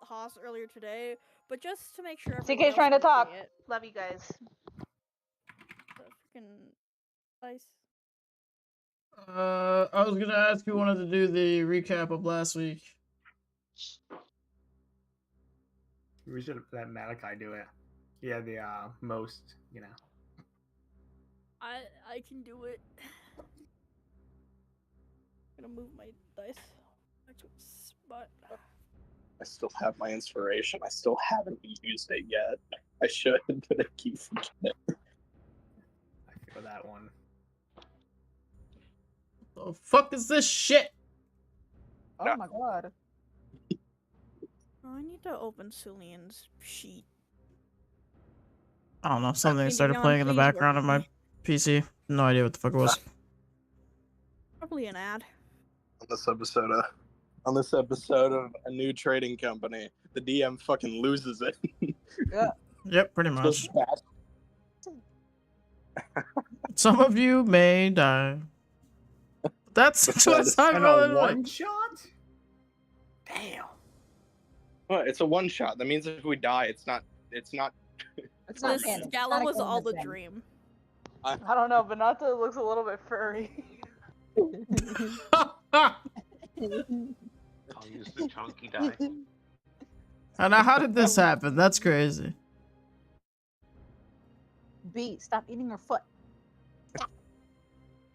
Haas earlier today, but just to make sure TK's everyone trying to else can talk. see it. Love you guys. The freaking dice. I was gonna ask who wanted to do the recap of last week. We should let Malachi do it. He had the most, you know. I can do it. I'm gonna move my dice back to its spot. I still have my inspiration. I still haven't used it yet. I should, but I keep forgetting. I feel that one. The fuck is this shit? Oh my god. Oh, I need to open Sulian's sheet. I don't know. Something Indiana, started playing in the please work background of with my me. PC. No idea what the fuck it was. Probably an ad. On this episode of a new trading company, the DM fucking loses it. Yep, pretty So much. sad. Some of you may die. That's what I'm And rolling a with. one shot? Damn. Well, it's a one shot. That means if we die, it's not. It's This not canon. It's Gala not a was all canon the thing. dream. I don't know, Benata looks a little bit furry. I'll use the chunky die. And now, how did this happen? That's crazy. B, stop eating your foot.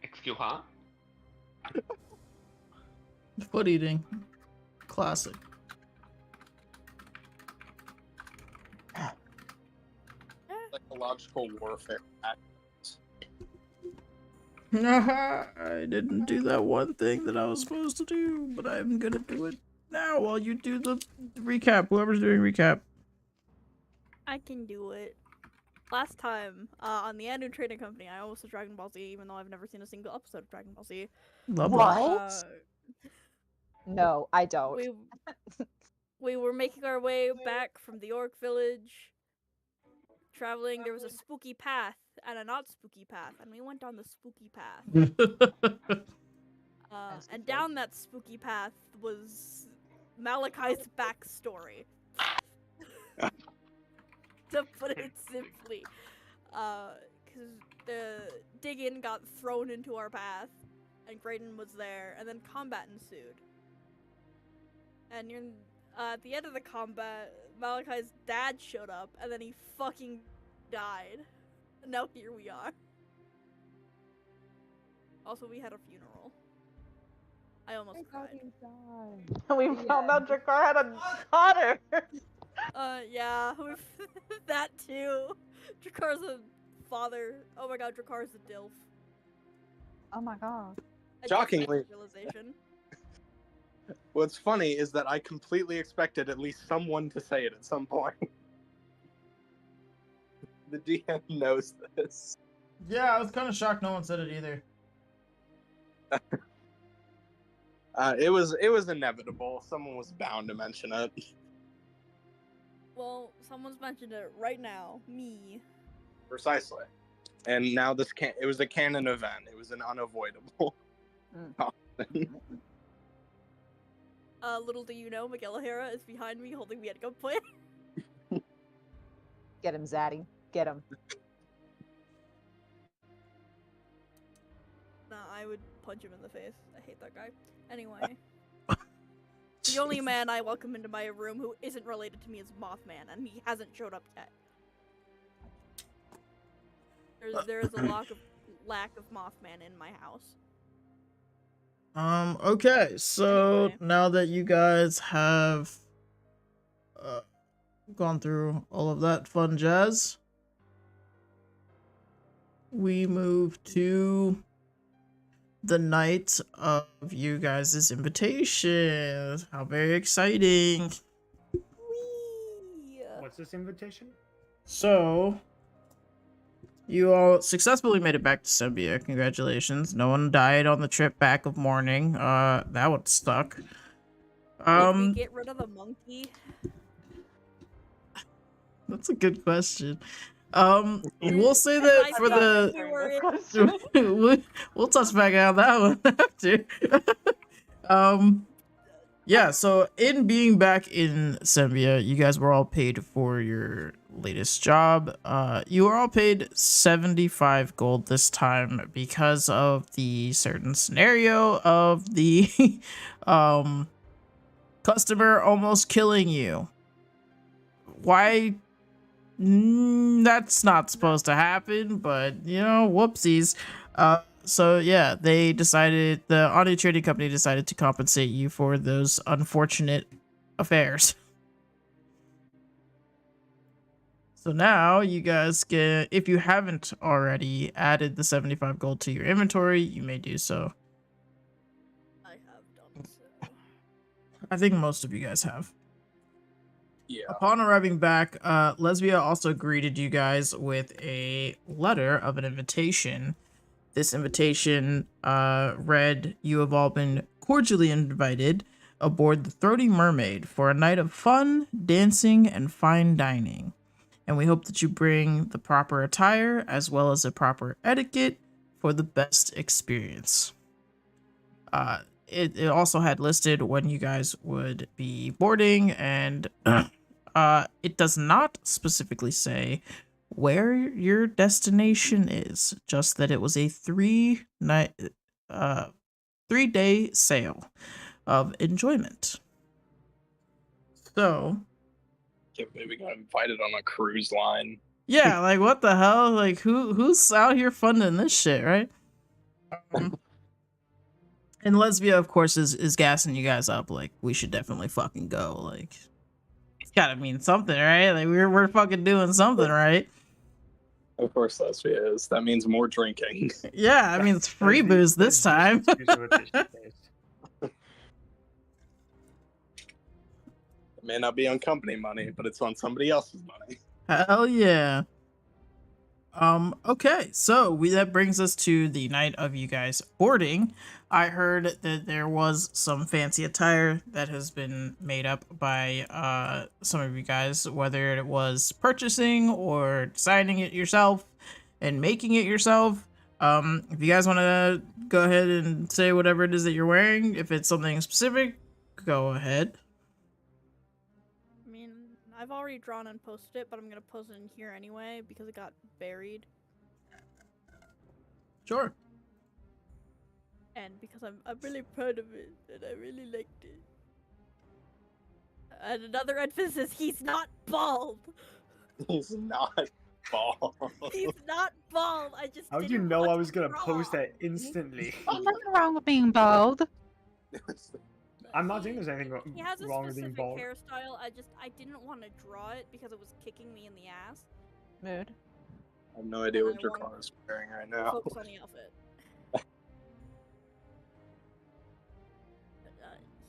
Excuse huh? Foot eating. Classic. Psychological warfare. I didn't do that one thing that I was supposed to do, but I'm gonna do it now while you do the recap. Whoever's doing recap. I can do it. Last time, on the Anu Trading Company, I almost said Dragon Ball Z, even though I've never seen a single episode of Dragon Ball Z. Love What? No, I don't. We were making our way back from the Orc Village, traveling. There was a spooky path and a not spooky path, and we went down the spooky path. And down that spooky path was Malachi's backstory. To put it simply, because the dig-in got thrown into our path, and Graydon was there, and then combat ensued. And at the end of the combat, Malachi's dad showed up, and then he fucking died. And now here we are. Also, we had a funeral. I almost cried. We found out Jakar had a daughter. Yeah, that too. Drakar's a father. Oh my god, Drakar's a DILF. Oh my god. I just Shockingly. had this realization. What's funny is that I completely expected at least someone to say it at some point. The DM knows this. Yeah, I was kind of shocked no one said it either. It was inevitable. Someone was bound to mention it. Well, someone's mentioned it right now. Me. Precisely. And now it was a canon event. It was an unavoidable. Little do you know, Miguel O'Hara is behind me holding me at gunpoint. Get him, Zaddy. Get him. Nah, I would punch him in the face. I hate that guy. Anyway. The only man I welcome into my room who isn't related to me is Mothman, and he hasn't showed up yet. There is a lack of Mothman in my house. Okay, so Anyway. now that you guys have gone through all of that fun jazz, we move to the night of you guys' invitation. How very exciting. Whee! What's this invitation? So, you all successfully made it back to Sembia. Congratulations. No one died on the trip back of morning. That would suck. Did we get rid of the monkey? That's a good question. We'll say that I for thought we were in- we'll touch back on that one after. Yeah, so in being back in Sembia, you guys were all paid for your latest job. You were all paid 75 gold this time because of the certain scenario of the customer almost killing you. Why? That's not supposed to happen, but whoopsies. So yeah, they decided, the audio trading company decided to compensate you for those unfortunate affairs. So now you guys get, if you haven't already added the 75 gold to your inventory, you may do so. I have done so. I think most of you guys have. Yeah. Upon arriving back, Lesbia also greeted you guys with a letter of an invitation. This invitation read, "You have all been cordially invited aboard the Throaty Mermaid for a night of fun, dancing, and fine dining. And we hope that you bring the proper attire as well as a proper etiquette for the best experience." It also had listed when you guys would be boarding, and it does not specifically say where your destination is, just that it was a 3-day sail of enjoyment. So Yeah, maybe got invited on a cruise line. yeah, like what the hell? Like who's out here funding this shit, right? And Lesbia, of course, is gassing you guys up, like, we should definitely fucking go. Like, it's gotta mean something, right? Like we're fucking doing something, right? Of course, Lesbia is. That means more drinking. Yeah, I mean, it's free booze this time. It may not be on company money, but it's on somebody else's money. Hell yeah. Okay, so that brings us to the night of you guys boarding. I heard that there was some fancy attire that has been made up by some of you guys, whether it was purchasing or designing it yourself and making it yourself. If you guys want to go ahead and say whatever it is that you're wearing, if it's something specific, go ahead. I mean, I've already drawn and posted it, but I'm gonna post it in here anyway because it got buried. Sure. And because I'm really proud of it, and I really liked it. And another emphasis, he's not bald! He's not bald. He's not bald! I just How'd you didn't know want I to was gonna draw. post that instantly? There's nothing wrong with being bald. I'm not saying there's anything He has a wrong with being specific bald. hairstyle, I didn't want to draw it because it was kicking me in the ass. Mood. I have no idea And what I wanted Drakar is wearing right now. Focus on the outfit.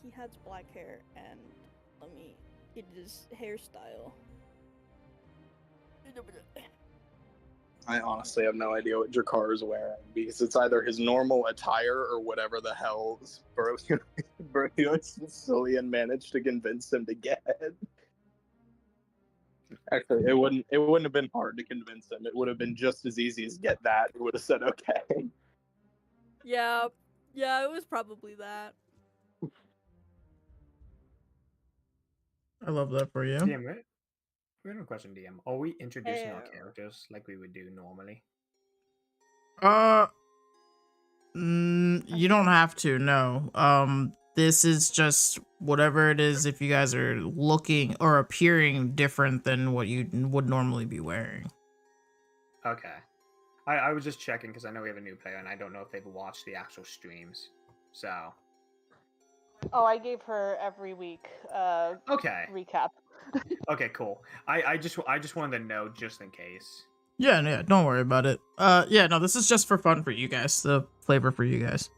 He has black hair, and let me get his hairstyle. I honestly have no idea what Drakar is wearing because it's either his normal attire or whatever the hell Sicilian managed to convince him to get. Actually, it wouldn't have been hard to convince him. It would have been just as easy as get that. He would have said okay. Yeah, it was probably that. I love that for you. DM, we have a question, DM. Are we introducing our Ew. characters like we would do normally? You don't have to, no. This is just whatever it is if you guys are looking or appearing different than what you would normally be wearing. Okay. I was just checking because I know we have a new player and I don't know if they've watched the actual streams. So. Oh, I gave her every week Okay. recap. Okay, cool. I just wanted to know just in case. Yeah, don't worry about it. Yeah, no, this is just for fun for you guys, the flavor for you guys.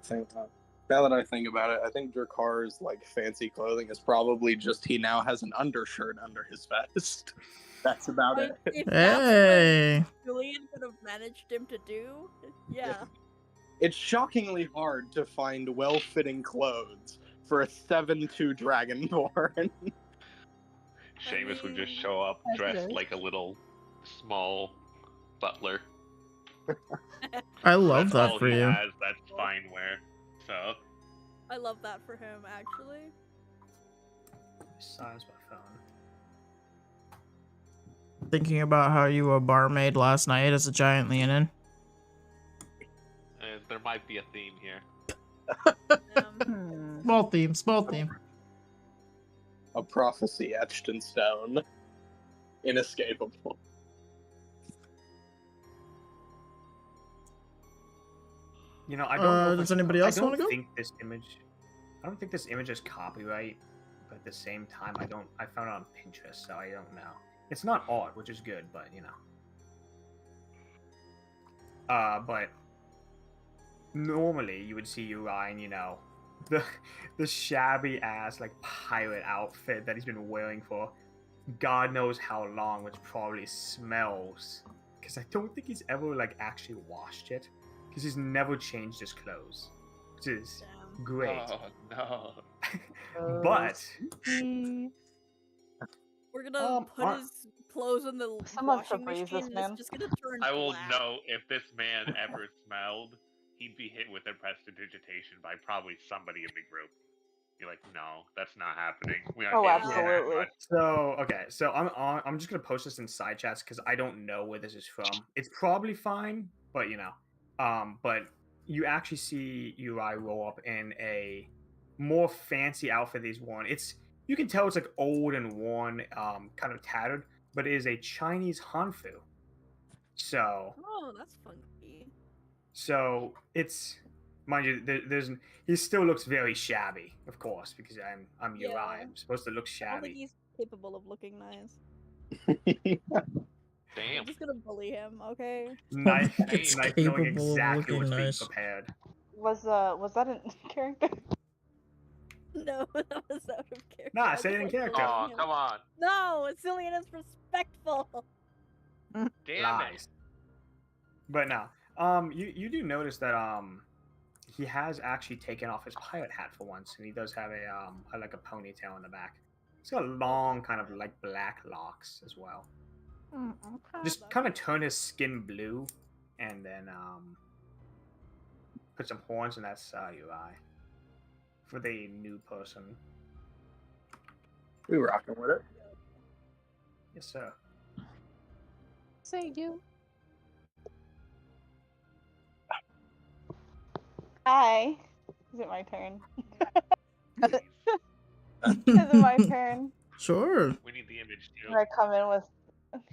Now that I think about it, I think Drakar's like fancy clothing is probably just he now has an undershirt under his vest. That's about it. If Hey. that's what Julian could have managed him to do, yeah. It's shockingly hard to find well-fitting clothes for a 7-2 Dragonborn. Seamus would just show up dressed like a little small butler. I love That's that all for he you. has, that's fine wear. So I love that for him, actually. Silence my phone. Thinking about how you were barmaid last night as a giant Leonin. There might be a theme here. Small theme, small theme. A prophecy etched in stone. Inescapable. You know, I don't know. Does anybody else want to go? I don't think this image is copyright, but at the same time, I found it on Pinterest, so I don't know. It's not art, which is good, but you know. But normally you would see Uri in, you know, the shabby ass like pirate outfit that he's been wearing for God knows how long, which probably smells. Because I don't think he's ever like actually washed it. Because he's never changed his clothes, which is great. Oh no. But we're gonna put his clothes in the Someone washing Febreze machine this and man. it's just gonna turn I will black. know if this man ever smelled, he'd be hit with prestidigitation by probably somebody in the group. Be like, no, that's not happening. We aren't Oh, getting that absolutely. much." so okay, so I'm just gonna post this in side chats because I don't know where this is from. It's probably fine, but you know, but you actually see Uri roll up in a more fancy outfit that he's worn. You can tell it's like old and worn, kind of tattered, but it is a Chinese hanfu. So Oh, that's funky. So it's, mind you, he still looks very shabby, of course, because I'm Uri. Yeah. I'm supposed to look I don't think shabby. he's capable of looking nice. Damn. I'm just gonna bully him, okay? Knife, It's knife knowing capable of exactly looking what's being nice. prepared. Was that in character? No, that was out of character. Nah, I say it just in like character. bullying Oh, him. come on. No, Cillian is respectful. Damn Lies. But no, you do notice that he has actually taken off his pirate hat for once, and he does have a like a ponytail in the back. He's got long, kind of like black locks as well. Okay. Just kind of turn his skin blue, and then put some horns, and that's Uri. For the new person. We rocking with it. Yes, sir. Say you. Hi. Is it my turn? it. Is it my turn? Sure. We need the image too. Can I come in with?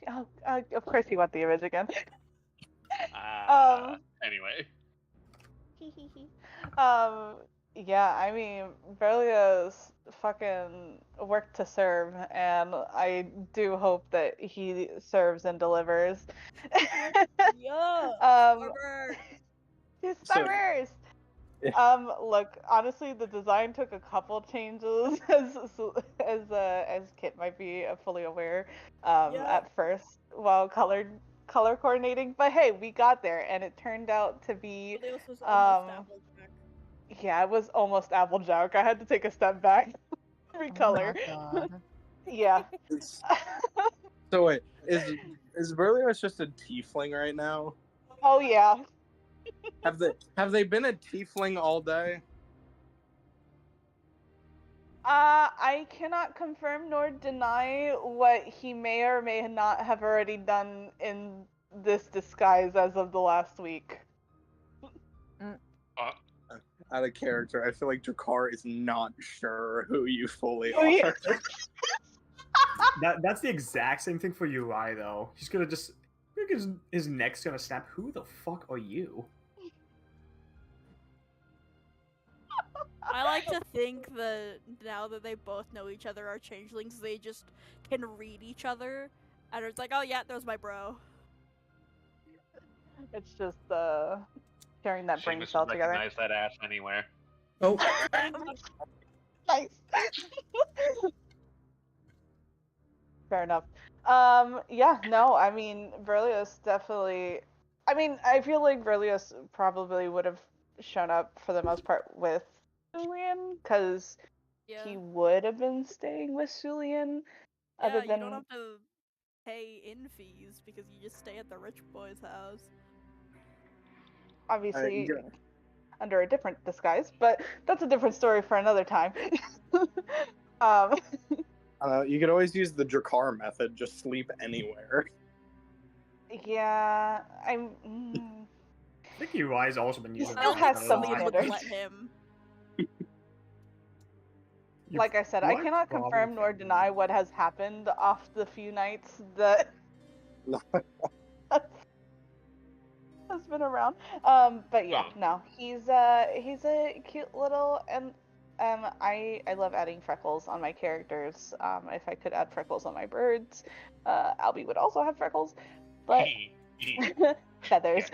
Oh, of course you want the image again. Anyway. Yeah, I mean, Berlioz fucking worked to serve, and I do hope that he serves and delivers. Yeah. Um, Starburst. Starburst! Look, honestly, the design took a couple changes, as Kit might be fully aware, at first, while color coordinating. But hey, we got there, and it turned out to be, Berlioz was almost Applejack. yeah, it was almost Applejack. I had to take a step back, recolor. Yeah. So wait, is Berlioz just a tiefling right now? Oh yeah. Have they been a tiefling all day? I cannot confirm nor deny what he may or may not have already done in this disguise as of the last week. Out of character, I feel like Drakkar is not sure who you fully Oh, yeah. are. That's the exact same thing for Uri though. He's gonna just his neck's gonna snap. Who the fuck are you? I like to think that now that they both know each other are changelings, they just can read each other, and it's like, oh yeah, there's my bro. It's just sharing that brain Seamus cell would together. recognize that ass anywhere. Oh, Nice. Fair enough. Yeah, no, I mean, Berlioz definitely. I mean, I feel like Berlioz probably would have shown up for the most part with Julian, because Yeah. he would have been staying with Julian. Yeah, Other you than don't have to pay in fees because you just stay at the rich boy's house. obviously, under a different disguise, but that's a different story for another time. You could always use the Drakkar method, just sleep anywhere. Yeah, I think Uri's also been using I Still don't that has think some Cillian would standards. let him. Like I said, I Uri's cannot probably confirm nor can. deny what has happened off the few nights that has been around. But yeah, no, he's a cute little, and I love adding freckles on my characters. If I could add freckles on my birds, Albie would also have freckles, but feathers.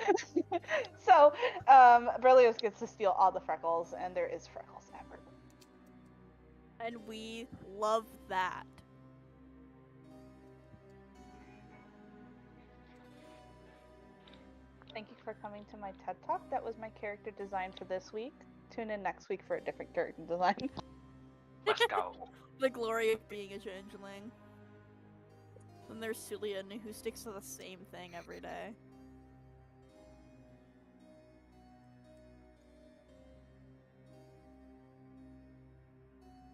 So Berlioz gets to steal all the freckles, and there is freckles everywhere. And we love that. Thank you for coming to my TED Talk. That was my character design for this week. Tune in next week for a different character design. Let's go. The glory of being a changeling. Then there's Cillian, who sticks to the same thing every day.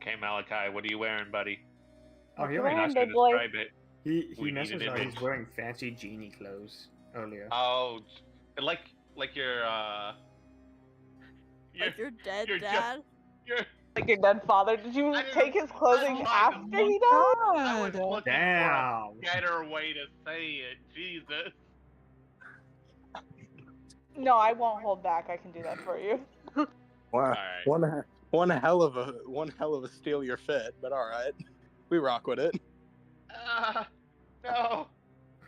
Okay, Malachi, what are you wearing, buddy? Oh, he You're already wearing, Not to big boy. describe it. He We need messaged an that image. he's wearing fancy genie clothes earlier. Oh, like your Like your dead you're dad. you're. Like your dead father. Did you I didn't take his clothing know. after he died? I was looking for a Damn. better way to say it. Jesus. No, I won't hold back. I can do that for you. Wow. Alright. One hell of a steal your fit, but all right, we rock with it. No.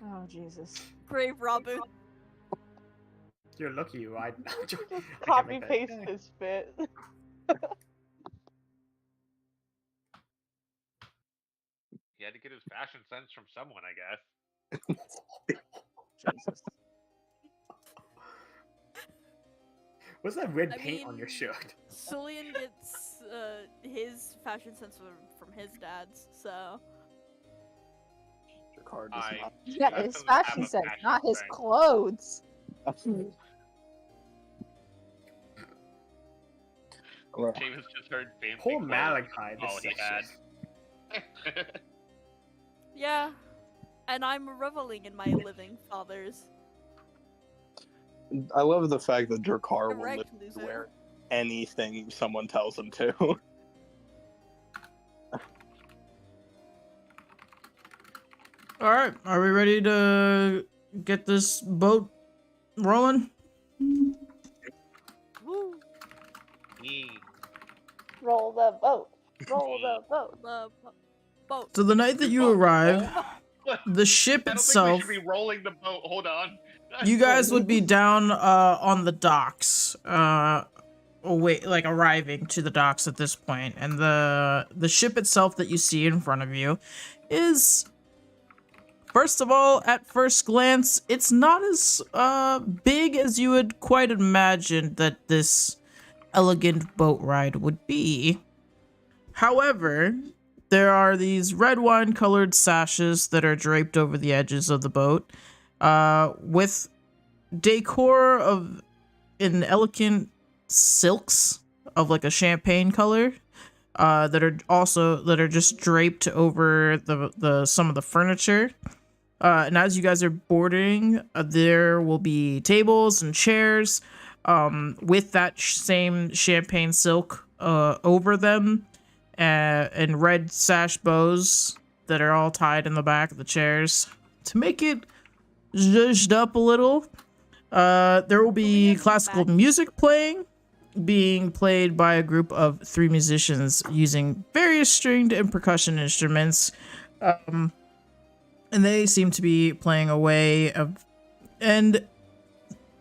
Oh Jesus. Brave Rabu. You're lucky, Uri. Just copy paste his fit. He had to get his fashion sense from someone, I guess. Jesus. What's that red I paint on your mean, shirt? Cillian gets his fashion sense from his dad's, so. Drakkar does I- not. Yeah, That his doesn't have fashion a sense, fashion not his sense. clothes. Well, James just heard fancy Poor clothes. Malachi. All he had. Yeah. And I'm reveling in my living fathers. I love the fact that Drakkar will Correct, literally loser. wear anything someone tells him to. All right, are we ready to get this boat rolling? Woo! Yee. Roll the boat. Roll the boat. The boat. So the night that you arrive, the ship I don't think itself, we should be rolling the boat. Hold on. you guys would be down on the docks, like arriving to the docks at this point, and the ship itself that you see in front of you is, first of all, at first glance, it's not as big as you would quite imagine that this elegant boat ride would be. However, there are these red wine colored sashes that are draped over the edges of the boat, with decor in elegant silks of like a champagne color, that are just draped over the some of the furniture. And as you guys are boarding, there will be tables and chairs, with that same champagne silk over them, and red sash bows that are all tied in the back of the chairs to make it zhuzhed up a little. There will be classical music being played by a group of 3 musicians using various stringed and percussion instruments. And they seem to be playing away. And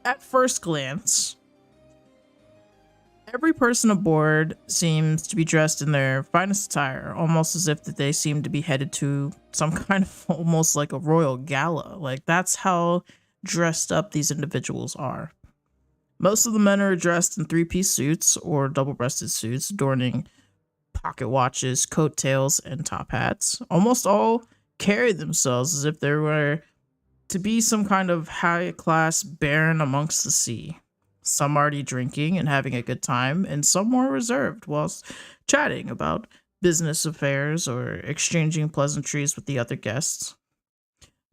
at first glance, every person aboard seems to be dressed in their finest attire, almost as if that they seem to be headed to some kind of almost like a royal gala. Like, that's how dressed up these individuals are. Most of the men are dressed in 3-piece suits or double-breasted suits, adorning pocket watches, coattails, and top hats. Almost all carry themselves as if they were to be some kind of high-class baron amongst the sea. some already drinking and having a good time, and some more reserved whilst chatting about business affairs or exchanging pleasantries with the other guests.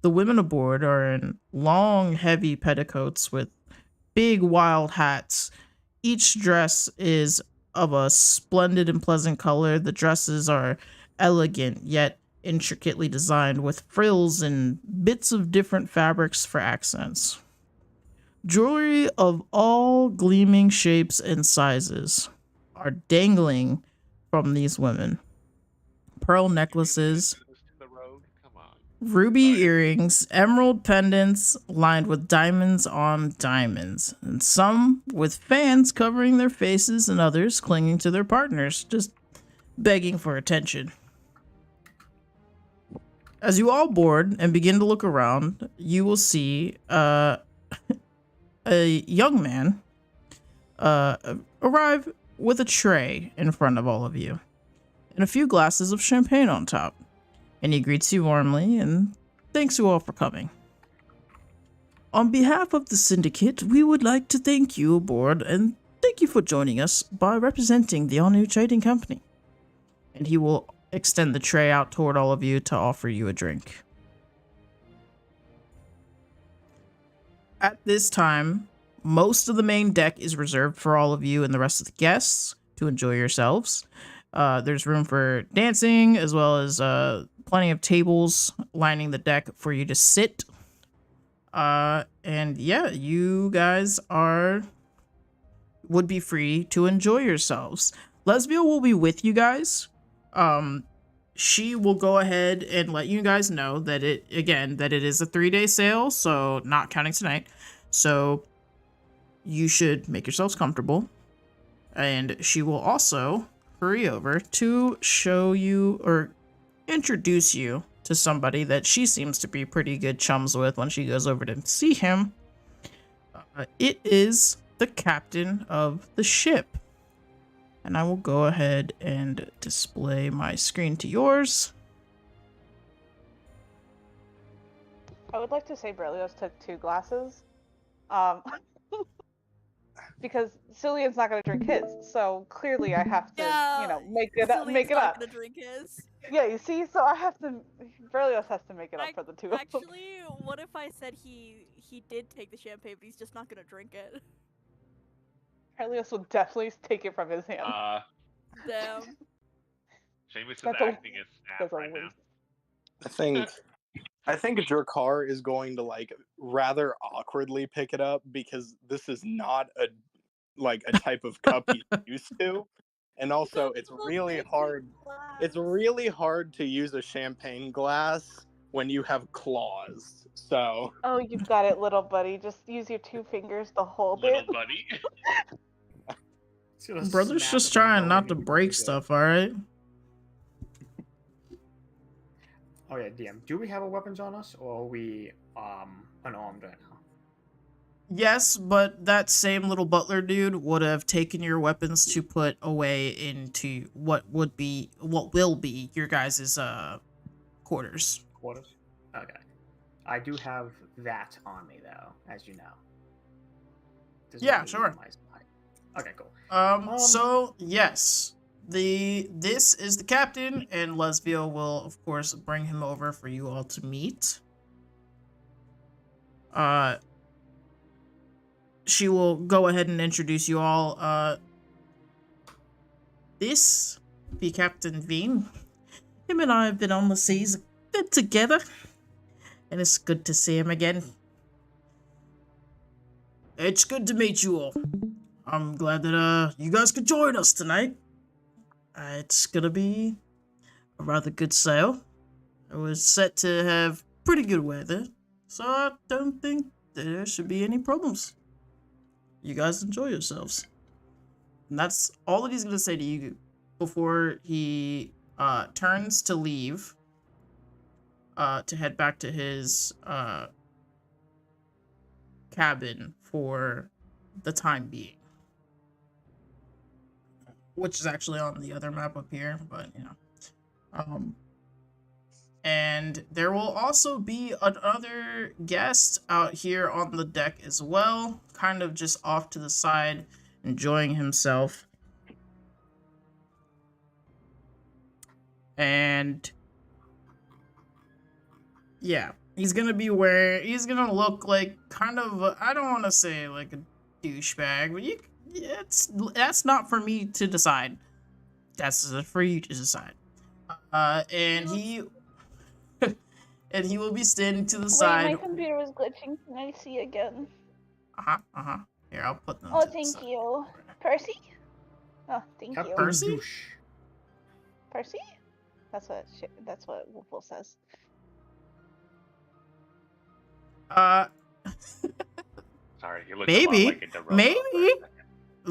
The women aboard are in long, heavy petticoats with big, wild hats. Each dress is of a splendid and pleasant color. The dresses are elegant yet intricately designed with frills and bits of different fabrics for accents. Jewelry of all gleaming shapes and sizes are dangling from these women. Pearl necklaces, To the road? Come on. ruby earrings, emerald pendants lined with diamonds on diamonds, and some with fans covering their faces and others clinging to their partners, just begging for attention. As you all board and begin to look around, you will see a young man arrive with a tray in front of all of you and a few glasses of champagne on top. And he greets you warmly and thanks you all for coming. On behalf of the syndicate, we would like to thank you aboard and thank you for joining us by representing the all-new trading company. And he will extend the tray out toward all of you to offer you a drink. At this time, most of the main deck is reserved for all of you and the rest of the guests to enjoy yourselves. There's room for dancing as well as plenty of tables lining the deck for you to sit. And yeah, you guys would be free to enjoy yourselves. Lesbia will be with you guys. She will go ahead and let you guys know that it is a 3-day sale, so not counting tonight. So you should make yourselves comfortable. And she will also hurry over to show you or introduce you to somebody that she seems to be pretty good chums with when she goes over to see him. It is the captain of the ship. And I will go ahead and display my screen to yours. I would like to say Berlioz took 2 glasses. Because Cillian's not going to drink his, so clearly I have to, make it up. Cillian's not gonna drink his. Yeah, you see, so I have to. Berlioz has to make it up for the 2 of them. Actually, what if I said he did take the champagne, but he's just not gonna drink it? Berlioz will definitely take it from his hand. Damn. Seamus is That's a- acting as staff that's a right now. waste. I think Drakkar is going to rather awkwardly pick it up because this is not a type of cup he's used to. And also it's really hard to use a champagne glass when you have claws. So Oh, you got it, little buddy. Just use your 2 fingers to hold Little it. buddy. Brother's just trying not to break stuff, alright? Oh yeah, DM. Do we have our weapons on us, or are we unarmed right now? Yes, but that same little butler dude would have taken your weapons to put away into what will be your guys' quarters. Quarters? Okay. I do have that on me though, as you know. Yeah, sure. Okay, cool. So yes. This is the captain, and Lesbia will of course bring him over for you all to meet. She will go ahead and introduce you all. This be Captain Veen. Him and I have been on the seas a bit together, and it's good to see him again. It's good to meet you all. I'm glad that you guys could join us tonight. It's gonna be a rather good sail. It was set to have pretty good weather, so I don't think there should be any problems. You guys enjoy yourselves. And that's all that he's gonna say to you before he turns to leave to head back to his cabin for the time being. Which is actually on the other map up here, but And there will also be another guest out here on the deck as well, kind of just off to the side, enjoying himself. And yeah, he's gonna look like kind of, I don't want to say like a douchebag, but that's not for me to decide. That's for you to decide. And he will be standing to the Wait, side. my computer was glitching. Can I see again? Here, I'll put them. Oh, to the thank side. you. Percy? Oh, thank you. Percy? Percy? That's what Wolfle says. Sorry, you looked Maybe. a lot like a Dorota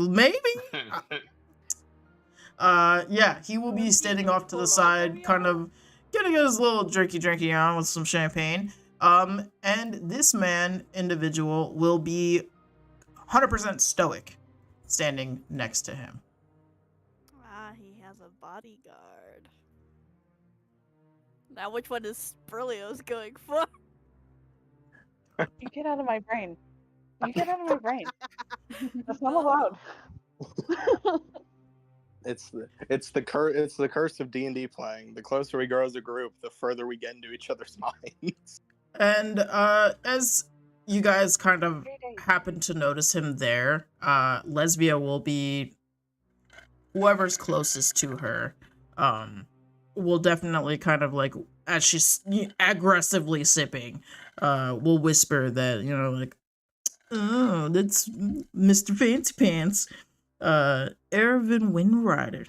Maybe. for a second. Yeah, he will be standing off to the side, kind of getting his little drinky on with some champagne. And this individual will be 100% stoic, standing next to him. Ah, he has a bodyguard. Now, which one is Berlioz going for? You get out of my brain. You get out of my brain. That's not allowed. It's the curse of D&D playing. The closer we grow as a group, the further we get into each other's minds. And as you guys kind of happen to notice him there, Lesbia will be whoever's closest to her. Will definitely kind of like, as she's aggressively sipping, will whisper that, like, oh, that's Mr. Fancy Pants, Ervin Windrider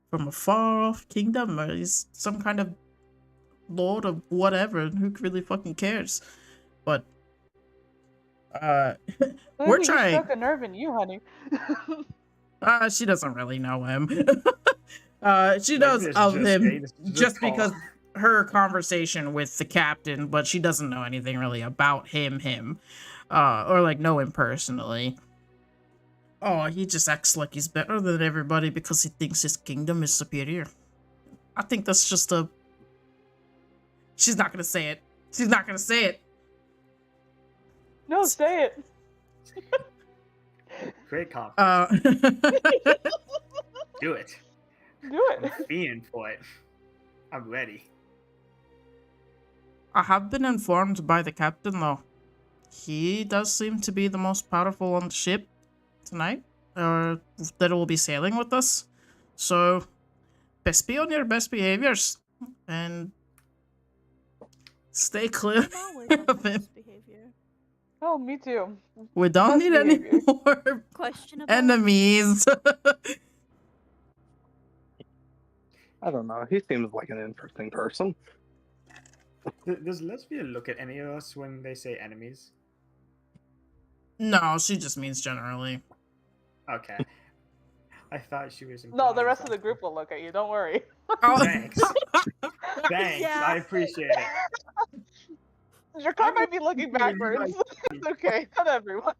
from a far-off kingdom. He's some kind of lord of whatever. Who really fucking cares? But we're He trying. struck a nerve in you, honey. She doesn't really know him. She knows of him just because her conversation with the captain, but she doesn't know anything really about him, or like know him personally. Oh, he just acts like he's better than everybody because he thinks his kingdom is superior. I think that's just a... She's not gonna say it. She's not gonna say it. No, say it. Great confidence. Do it. Do I'm it. fiending for it. I'm ready. I have been informed by the captain, though. He does seem to be the most powerful on the ship tonight, or that will be sailing with us. So, best be on your best behaviors, and stay clear of him. Oh, me too. We don't Best need any behavior. more Questionable. enemies. I don't know. He seems like an interesting person. Does Lesbia look at any of us when they say enemies? No, she just means generally. Okay. I thought she was. No, the implying rest of the something. group will look at you. Don't worry. Oh. Thanks. Thanks. Yeah. I appreciate it. Your car might be looking backwards. It's okay. Not everyone.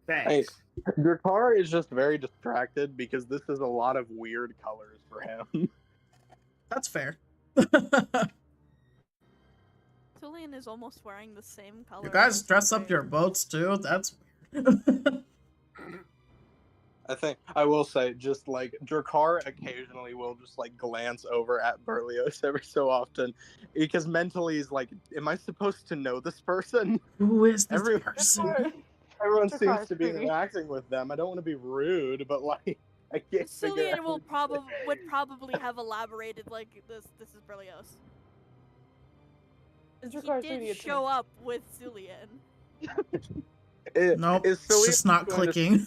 Thanks. Your car is just very distracted because this is a lot of weird colors for him. That's fair. Julian is almost wearing the same color. You guys as dress the up your rain. boats too? That's weird. I think I will say, just like Drakar occasionally will just like glance over at Berlioz every so often, because mentally he's like, "Am I supposed to know this person?" Who is this Every- person? Everyone Drakar seems is to be pretty. interacting with them. I don't want to be rude, but like, I can't figure Cillian out. would probably have elaborated like this. This is Berlioz. Drakar's He really did a show up with Cillian. Nope, Is it's Cillian just not going to- clicking.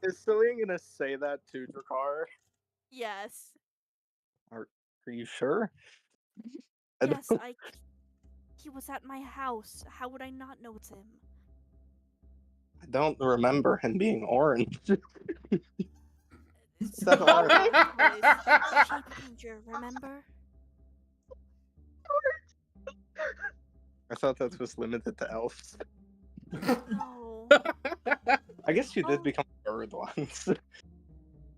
Is Cillian gonna say that to Drakar? Yes. Are you sure? Yes, he was at my house. How would I not know it's him? I don't remember him being orange. It's That's all orange. over the place. Shape changer, remember? I thought that was limited to elves. No. I guess you did Oh. become a bird once.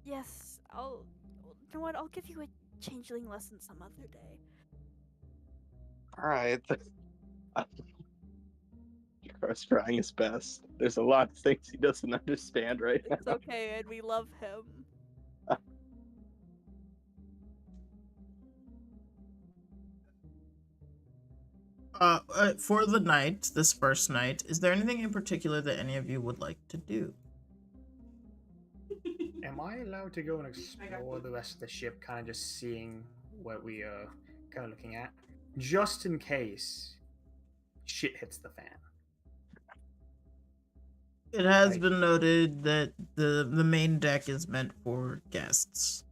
Yes, you know what? I'll give you a changeling lesson some other day. All right. Dracar's trying his best. There's a lot of things he doesn't understand right now. It's okay, and we love him. For the night, this first night, is there anything in particular that any of you would like to do? Am I allowed to go and explore the rest of the ship, kind of just seeing what we are kind of looking at, just in case shit hits the fan? It has been noted that the main deck is meant for guests,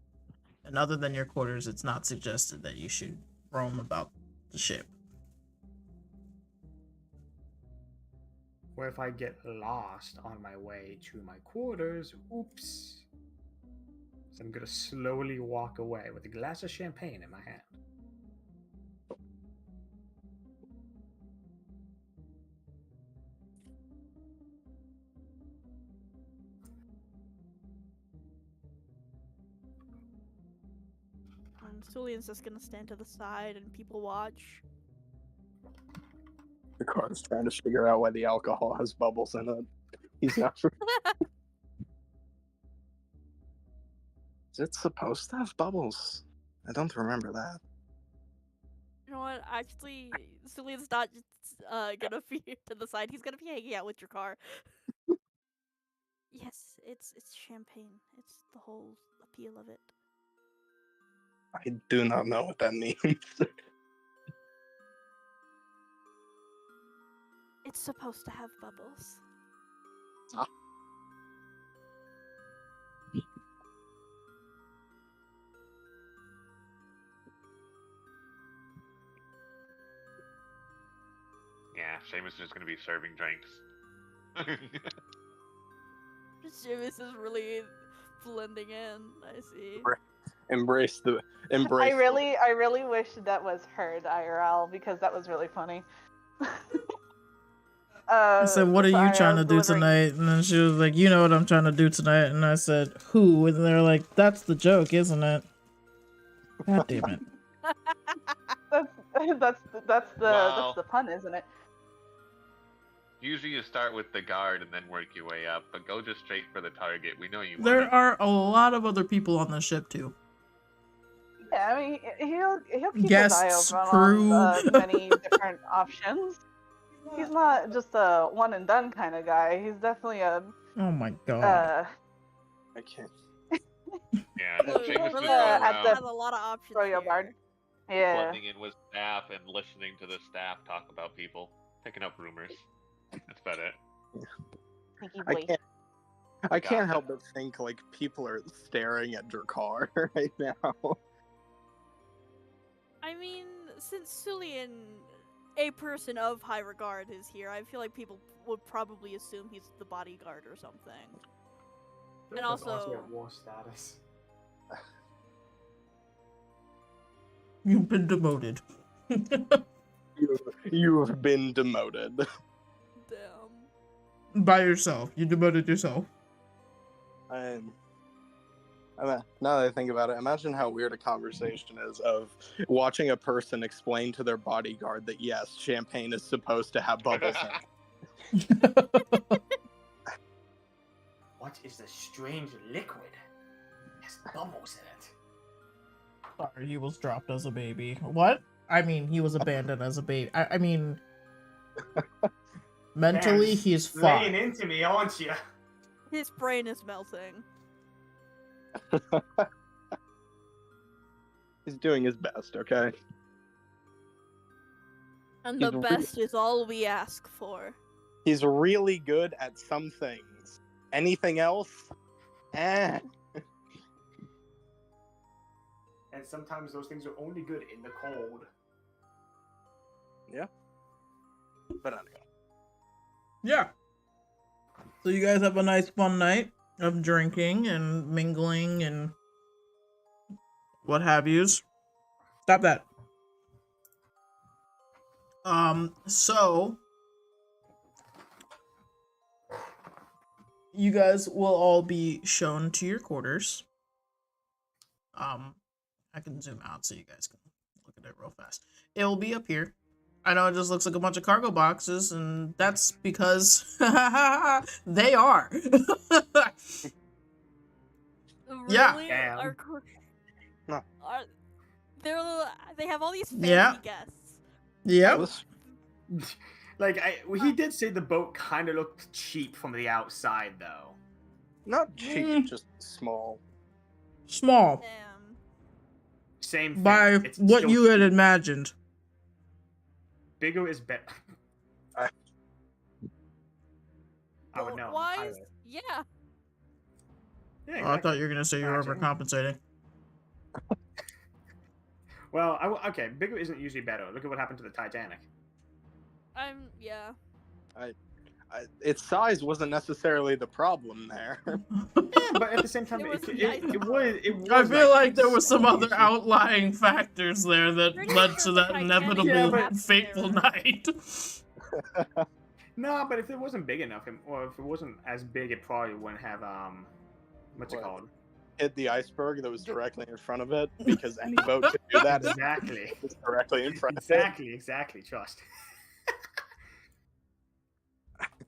and other than your quarters, it's not suggested that you should roam about the ship. Or if I get lost on my way to my quarters, oops. So I'm gonna slowly walk away with a glass of champagne in my hand. And Sulian's just gonna stand to the side and people watch. Dracar's trying to figure out why the alcohol has bubbles in it. He's not sure. Is it supposed to have bubbles? I don't remember that. You know what? Actually, Sulian's not just gonna be to the side. He's gonna be hanging out with your car. Yes, it's champagne. It's the whole appeal of it. I do not know what that means. It's supposed to have bubbles. Yeah, Seamus is just gonna be serving drinks. Seamus is really blending in. I see. Embrace. I really wish that was heard IRL because that was really funny. I said, what are you sorry, I trying to was do delivering- tonight? And then she was like, you know what I'm trying to do tonight. And I said, who? And they're like, that's the joke, isn't it? God damn it. That's the pun, isn't it? Usually you start with the guard and then work your way up, but go just straight for the target. We know you want There it. are a lot of other people on the ship, too. Yeah, I mean, he'll keep Guests, his eye open crew. on many different options. He's not just a one and done kind of guy. He's definitely a Oh my god. I can't. Yeah, Look, Seamus Lily just going at around the- has a lot of options Royal here. Bard. Yeah. blending in with staff and listening to the staff talk about people, picking up rumors. That's about it. Sneaky I boy. can't help but think like people are staring at Dracar right now. I mean, since Sulian, a person of high regard, is here, I feel like people would probably assume he's the bodyguard or something. And also, at war status. You've been demoted. You have been demoted. damn. By yourself. You demoted yourself. Now that I think about it, imagine how weird a conversation is of watching a person explain to their bodyguard that yes, champagne is supposed to have bubbles in it. What is this strange liquid? It has bubbles in it. Sorry, he was dropped as a baby. What? I mean, he was abandoned as a baby. I mean, mentally, Man, he's laying fine. into me, aren't you? His brain is melting. He's doing his best, okay? And He's the best is all we ask for. He's really good at some things. Anything else? Eh. And sometimes those things are only good in the cold. Yeah. But anyway. Yeah. So you guys have a nice fun night of drinking and mingling and what have yous. Stop that. So you guys will all be shown to your quarters. I can zoom out so you guys can look at it real fast. It will be up here. I know it just looks like a bunch of cargo boxes, and that's because they are. Yeah. Really? Damn. No. They have all these fancy Yeah. guests. Yep. Like he did say the boat kind of looked cheap from the outside, though. Not cheap, just small. Small. Damn. Same thing. By It's what still you had cheap. imagined. Bigger is better. I would Well, know. why I is... would. Yeah. Yeah, Oh, I exactly. thought you were gonna say you were Imagine. overcompensating. Well, okay. Bigger isn't usually better. Look at what happened to the Titanic. Yeah. Its size wasn't necessarily the problem there. Yeah, but at the same time, It was it was. I feel like there it's were some other easy. outlying factors there that Pretty led sure to the that Titanic inevitable Yeah, but- fateful night. No, but if it wasn't big enough, or if it wasn't as big, it probably wouldn't have what's it What? called? Hit the iceberg that was directly in front of it, because any boat could do that. Exactly. It's directly in front of Exactly. Trust.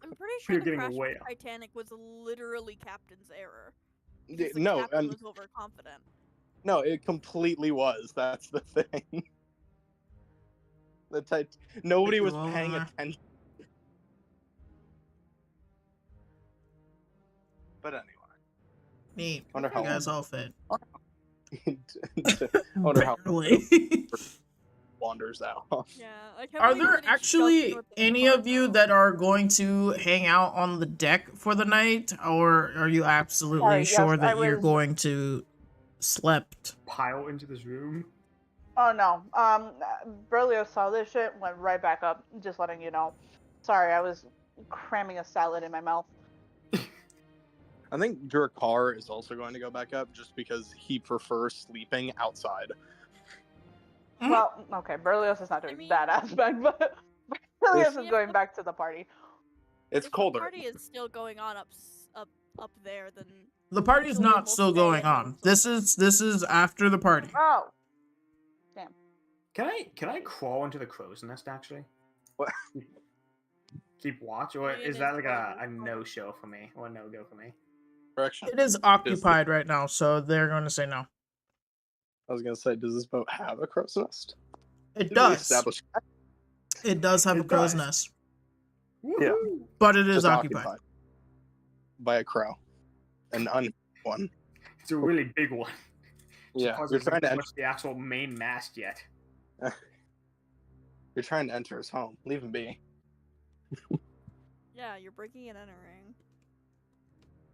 I'm pretty sure You're the getting crash of way the off. Titanic was literally Captain's error. it. Because the No, captain and was overconfident. no, it completely was. That's the thing. Nobody was Well, paying attention. But anyway, Neat. Wonder You how guys all fit. wonder how Barely. wanders out. Yeah. I can't Are believe there that it shoved actually me with the any of you cargo. that are going to hang out on the deck for the night, or are you absolutely Sorry, yes, sure that I you're was- going to slept? Pile into this room. Oh no. Berlioz saw this shit, went right back up. Just letting you know. Sorry, I was cramming a salad in my mouth. I think Drakkar is also going to go back up just because he prefers sleeping outside. Mhm. Well, okay, Berlioz is not doing I mean- that aspect, but Berlioz If is going the- back to the party. It's If colder. The party is still going on up there, then The party's Julian not will still stay going and on. also- This is after the party. Oh, Can I crawl into the crow's nest actually? What? Keep watch, or Julian is that is like a going to- no show for me, or a no go for me? Correction. It is occupied right now, so they're going to say no. I was gonna say, does this boat have a crow's nest? It Did we does. establish that? It does have a It crow's does. nest, Yeah. Woohoo! but it is Just occupied. by a crow, an one. It's a really big one. Yeah, Because you're it's trying to not enter. much the actual main mast yet. You're trying to enter his home. Leave him be. Yeah, you're breaking and entering.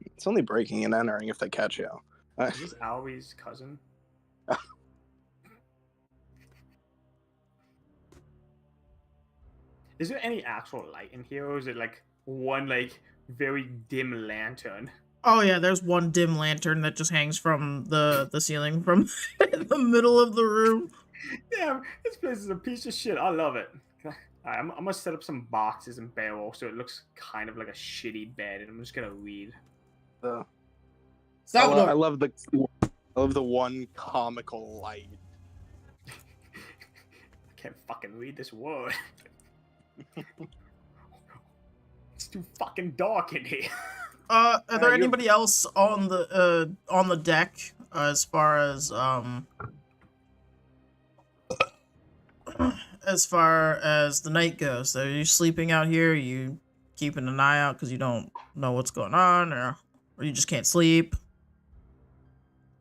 It's only breaking and entering if they catch you. Is this Alvy's cousin? Is there any actual light in here, or is it like one like very dim lantern? Oh yeah, there's one dim lantern that just hangs from the ceiling from the middle of the room. Damn, this place is a piece of shit. I love it. Alright, I'm gonna set up some boxes and barrels so it looks kind of like a shitty bed, and I'm just gonna read. I Salvador. love the one comical light. I can't fucking read this word. It's too fucking dark in here. Are there you- anybody else on the deck as far as the night goes? Are you sleeping out here? Are you keeping an eye out because you don't know what's going on, or you just can't sleep?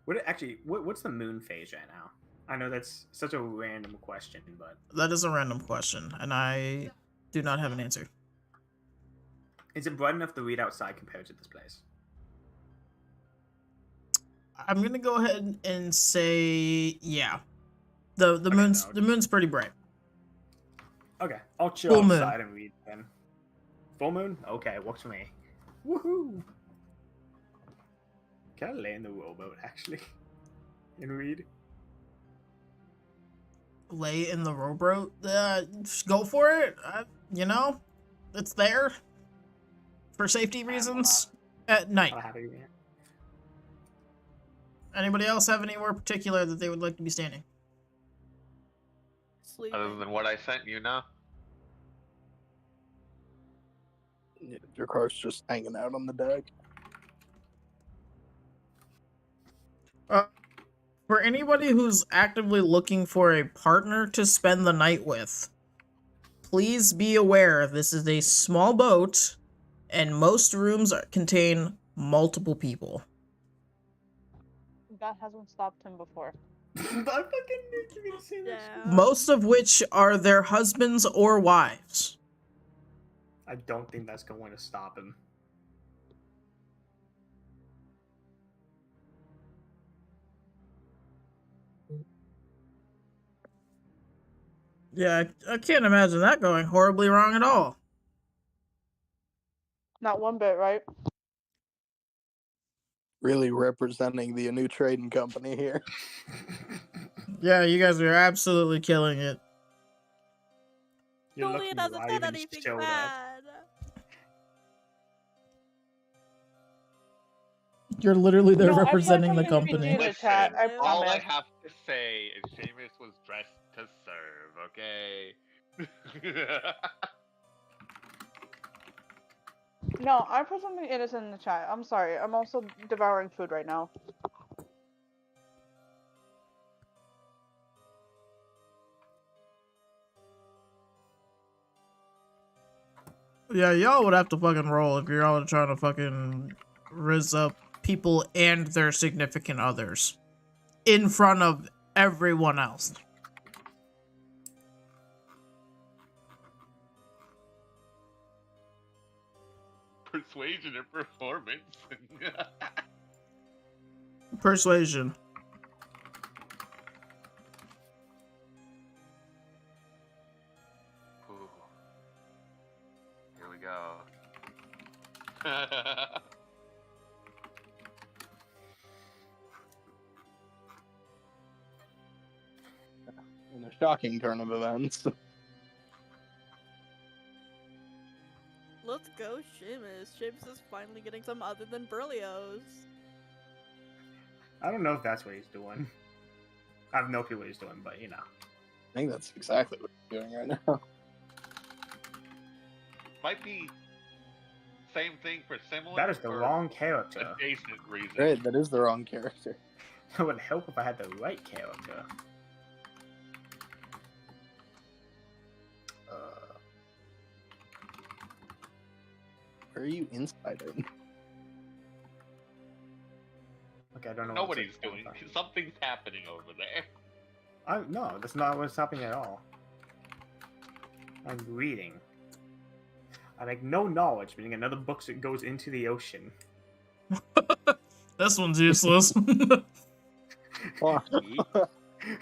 What's the moon phase right now? I know that's such a random question, but That is a random question, and I do not have an answer. is it bright enough to read outside compared to this place? I'm gonna go ahead and say yeah. The Okay, moon's no. the moon's pretty bright. Okay, I'll chill Full moon. outside and read then. Full moon? Okay, works for me. Woohoo! Can I lay in the rowboat actually and read? Lay in the rowboat. Just go for it. It's there for safety reasons at night. I'll have it read. Anybody else have anywhere particular that they would like to be standing? Sleeping. Other than what I sent you now. Your car's just hanging out on the deck. For anybody who's actively looking for a partner to spend the night with, please be aware this is a small boat, and most rooms contain multiple people. That hasn't stopped him before. I fucking knew you were gonna say that. Yeah. Most of which are their husbands or wives. I don't think that's going to stop him. Yeah, I can't imagine that going horribly wrong at all. Not one bit, right? Really representing the new trading company here. Yeah, you guys are absolutely killing it. You're Julian lucky hasn't I said even anything showed up. bad. You're literally there No, I representing the put something company. in the chat. I Listen, All I promise. have to say is Seamus was dressed to serve, okay? No, I put something innocent in the chat. I'm sorry. I'm also devouring food right now. Yeah, y'all would have to fucking roll if you're all trying to fucking rizz up people and their significant others in front of everyone else. Persuasion and performance. Persuasion. Ooh. Here we go. In a shocking turn of events. Let's go, Seamus. Seamus is finally getting some other than Berlioz. I don't know if that's what he's doing. I have no clue what he's doing, but you know. I think that's exactly what he's doing right now. Might be same thing for similar. That is the or wrong character. adjacent reason. Right, that is the wrong character. It would help if I had the right character. Where are you inside it? Okay, I don't know. Nobody's doing. Something's happening over there. No, that's not what's happening at all. I'm reading. I make no knowledge, meaning another book that goes into the ocean. This one's useless.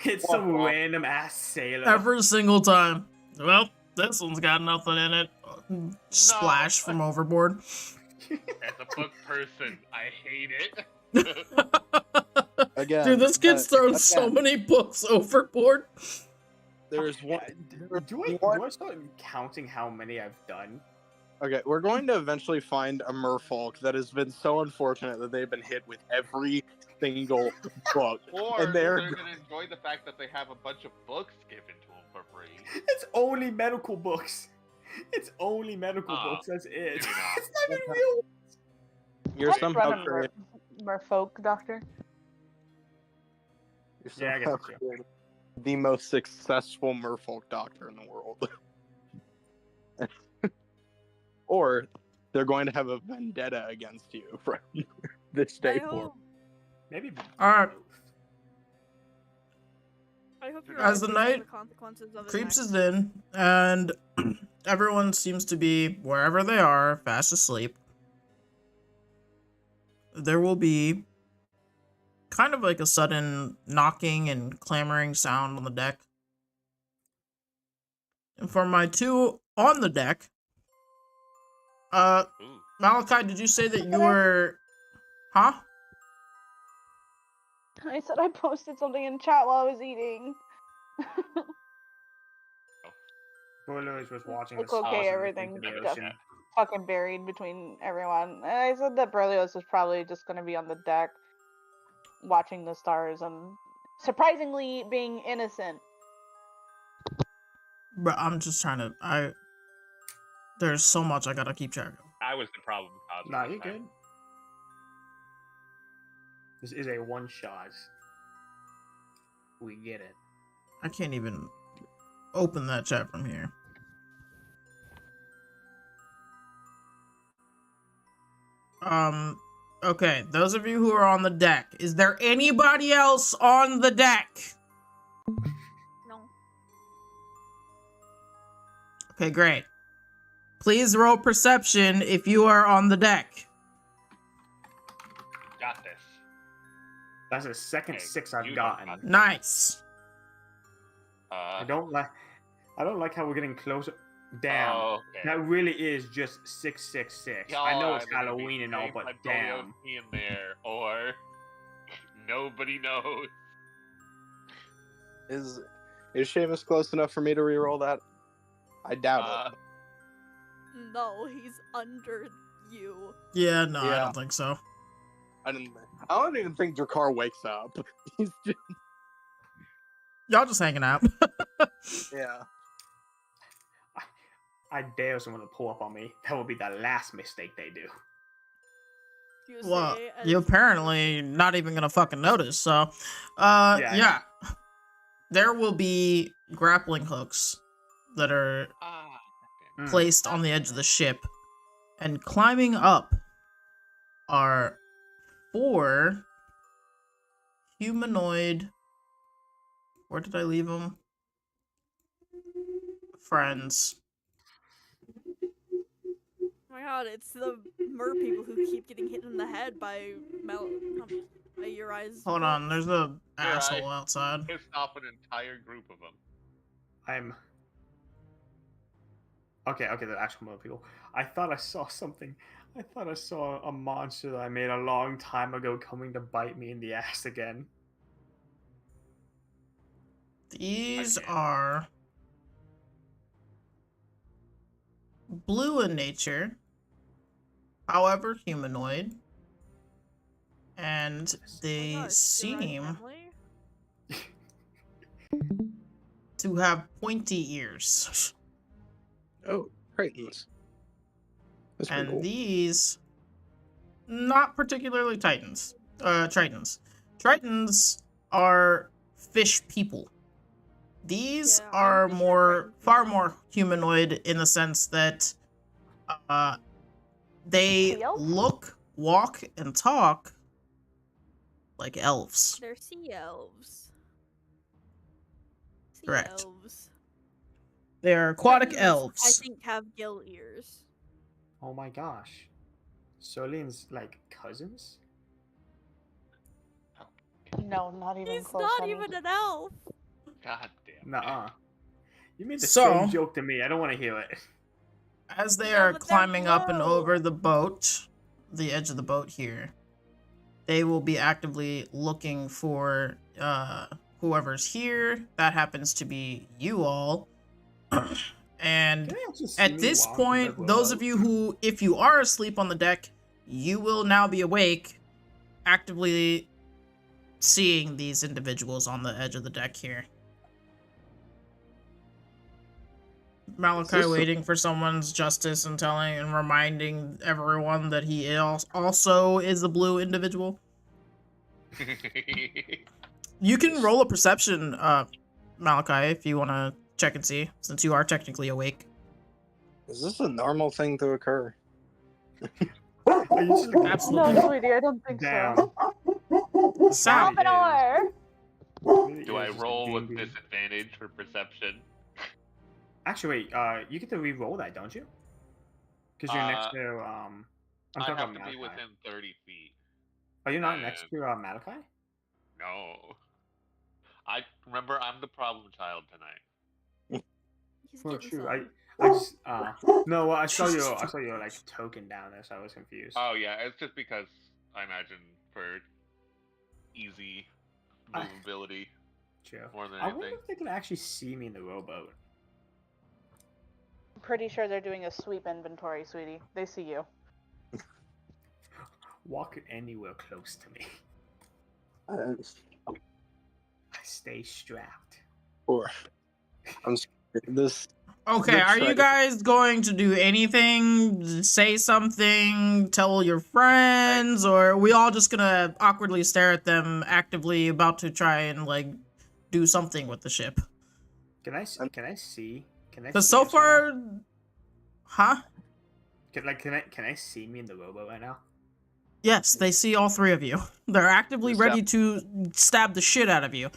It's some random ass sailor. Every single time. Well, this one's got nothing in it. Splash from overboard. As a book person, I hate it. Again, Dude, this kid's thrown so many books overboard. There's one. Do I start counting how many I've done? Okay, we're going to eventually find a merfolk that has been so unfortunate that they've been hit with every single book. Or and they're going to enjoy the fact that they have a bunch of books given to them for free. It's only medical books. It's only medical books. That's it. It's not even real. You're Let's somehow run a creating. merfolk doctor. Yeah, I guess that's true. The most successful merfolk doctor in the world. Or they're going to have a vendetta against you from this day forward. Maybe. Alright. I hope you're As the all facing night the consequences of his creeps actions. in, and everyone seems to be wherever they are, fast asleep. There will be kind of like a sudden knocking and clamoring sound on the deck. And for my two on the deck, Malachi, did you say that you were... Huh? I said I posted something in chat while I was eating. Berlioz was watching It's the okay, stars and everything looking into the got ocean. fucking buried between everyone. And I said that Berlioz was probably just gonna be on the deck watching the stars and surprisingly being innocent. But I'm just trying to... There's so much I gotta keep track of. I was the problem causer. Nah, this you're time. good. This is a one shot. We get it. I can't even open that chat from here. Okay, those of you who are on the deck, is there anybody else on the deck? No. Okay, great. Please roll perception if you are on the deck. Got this. That's the second Okay, 6 I've you gotten. don't Nice. I don't like how we're getting closer. Damn. Okay. That really is just 666. Y'all I know are it's either gonna be Halloween and all, Dave but Antonio's damn. in there, or nobody knows. Is Seamus close enough for me to reroll that? I doubt it. No, he's under you. Yeah, no, I Yeah. don't think so. I don't even think Drakkar wakes up. He's just, Y'all just hanging out. yeah. I dare someone to pull up on me. That will be the last mistake they do. You Well, say you as- apparently not even gonna fucking notice, so yeah. There will be grappling hooks that are Damn. placed on the edge of the ship, and climbing up are 4 humanoid. Where did I leave them? Friends. Oh my god, it's the mer people who keep getting hit in the head by Uri's. Hold on, there's a You're asshole right. outside. Pissed off an entire group of them. I'm okay. The actual mode people. I thought I saw something. I thought I saw a monster that I made a long time ago coming to bite me in the ass again. These Okay. are blue in nature, however humanoid, and they seem to have pointy ears. Oh, Titans. That's pretty And cool. these, not particularly Tritons. Tritons are fish people. These Yeah, are I'm pretty sure far Tritons more humanoid in the sense that they Seals? look, walk, and talk like elves. They're sea elves. Sea Correct. elves. They are aquatic Tritons, elves. I think have gill ears. Oh my gosh. Solin's like cousins? No, not even He's close. not honey. even an elf. God damn. Nuh-uh. You made the So- same joke to me. I don't want to hear it. As they Yeah, are but they're climbing up and low. over the boat, the edge of the boat here, they will be actively looking for whoever's here. That happens to be you all. And Can they actually see at me this walking point, the those boat? of you who, if you are asleep on the deck, you will now be awake, actively seeing these individuals on the edge of the deck here. Malachi this a- waiting for someone's justice and telling and reminding everyone that he also is a blue individual. You can roll a perception, Malachi, if you want to check and see, since you are technically awake. Is this a normal thing to occur? Are you just looking- Absolutely. No, sweetie, I don't think Damn. so. Sound. Pompadour! Really Do I is just a roll with D&D. disadvantage for perception? Actually, wait, you get to re-roll that, don't you? Because you're next to I'm I talking have about to be Malachi. within 30 feet. Are you not next to Malachi? No. I remember I'm the problem child tonight. He's Oh, getting true. some. I just no. Well, I saw Jesus your like token down there, so I was confused. Oh yeah, it's just because I imagine for easy I- movability True. more than I wonder anything. if they can actually see me in the rowboat. I'm pretty sure they're doing a sweep inventory, sweetie. They see you. Walk anywhere close to me. I stay strapped. Or I'm scared. This Okay, The are you treasure. guys going to do anything? Say something? Tell your friends? Or are we all just gonna awkwardly stare at them, actively about to try and, like, do something with the ship? Can I see? Can I Because see so us right now? far... Huh? Can I see me in the rowboat right now? Yes, they see all three of you. They're actively Just ready to stab the shit out of you.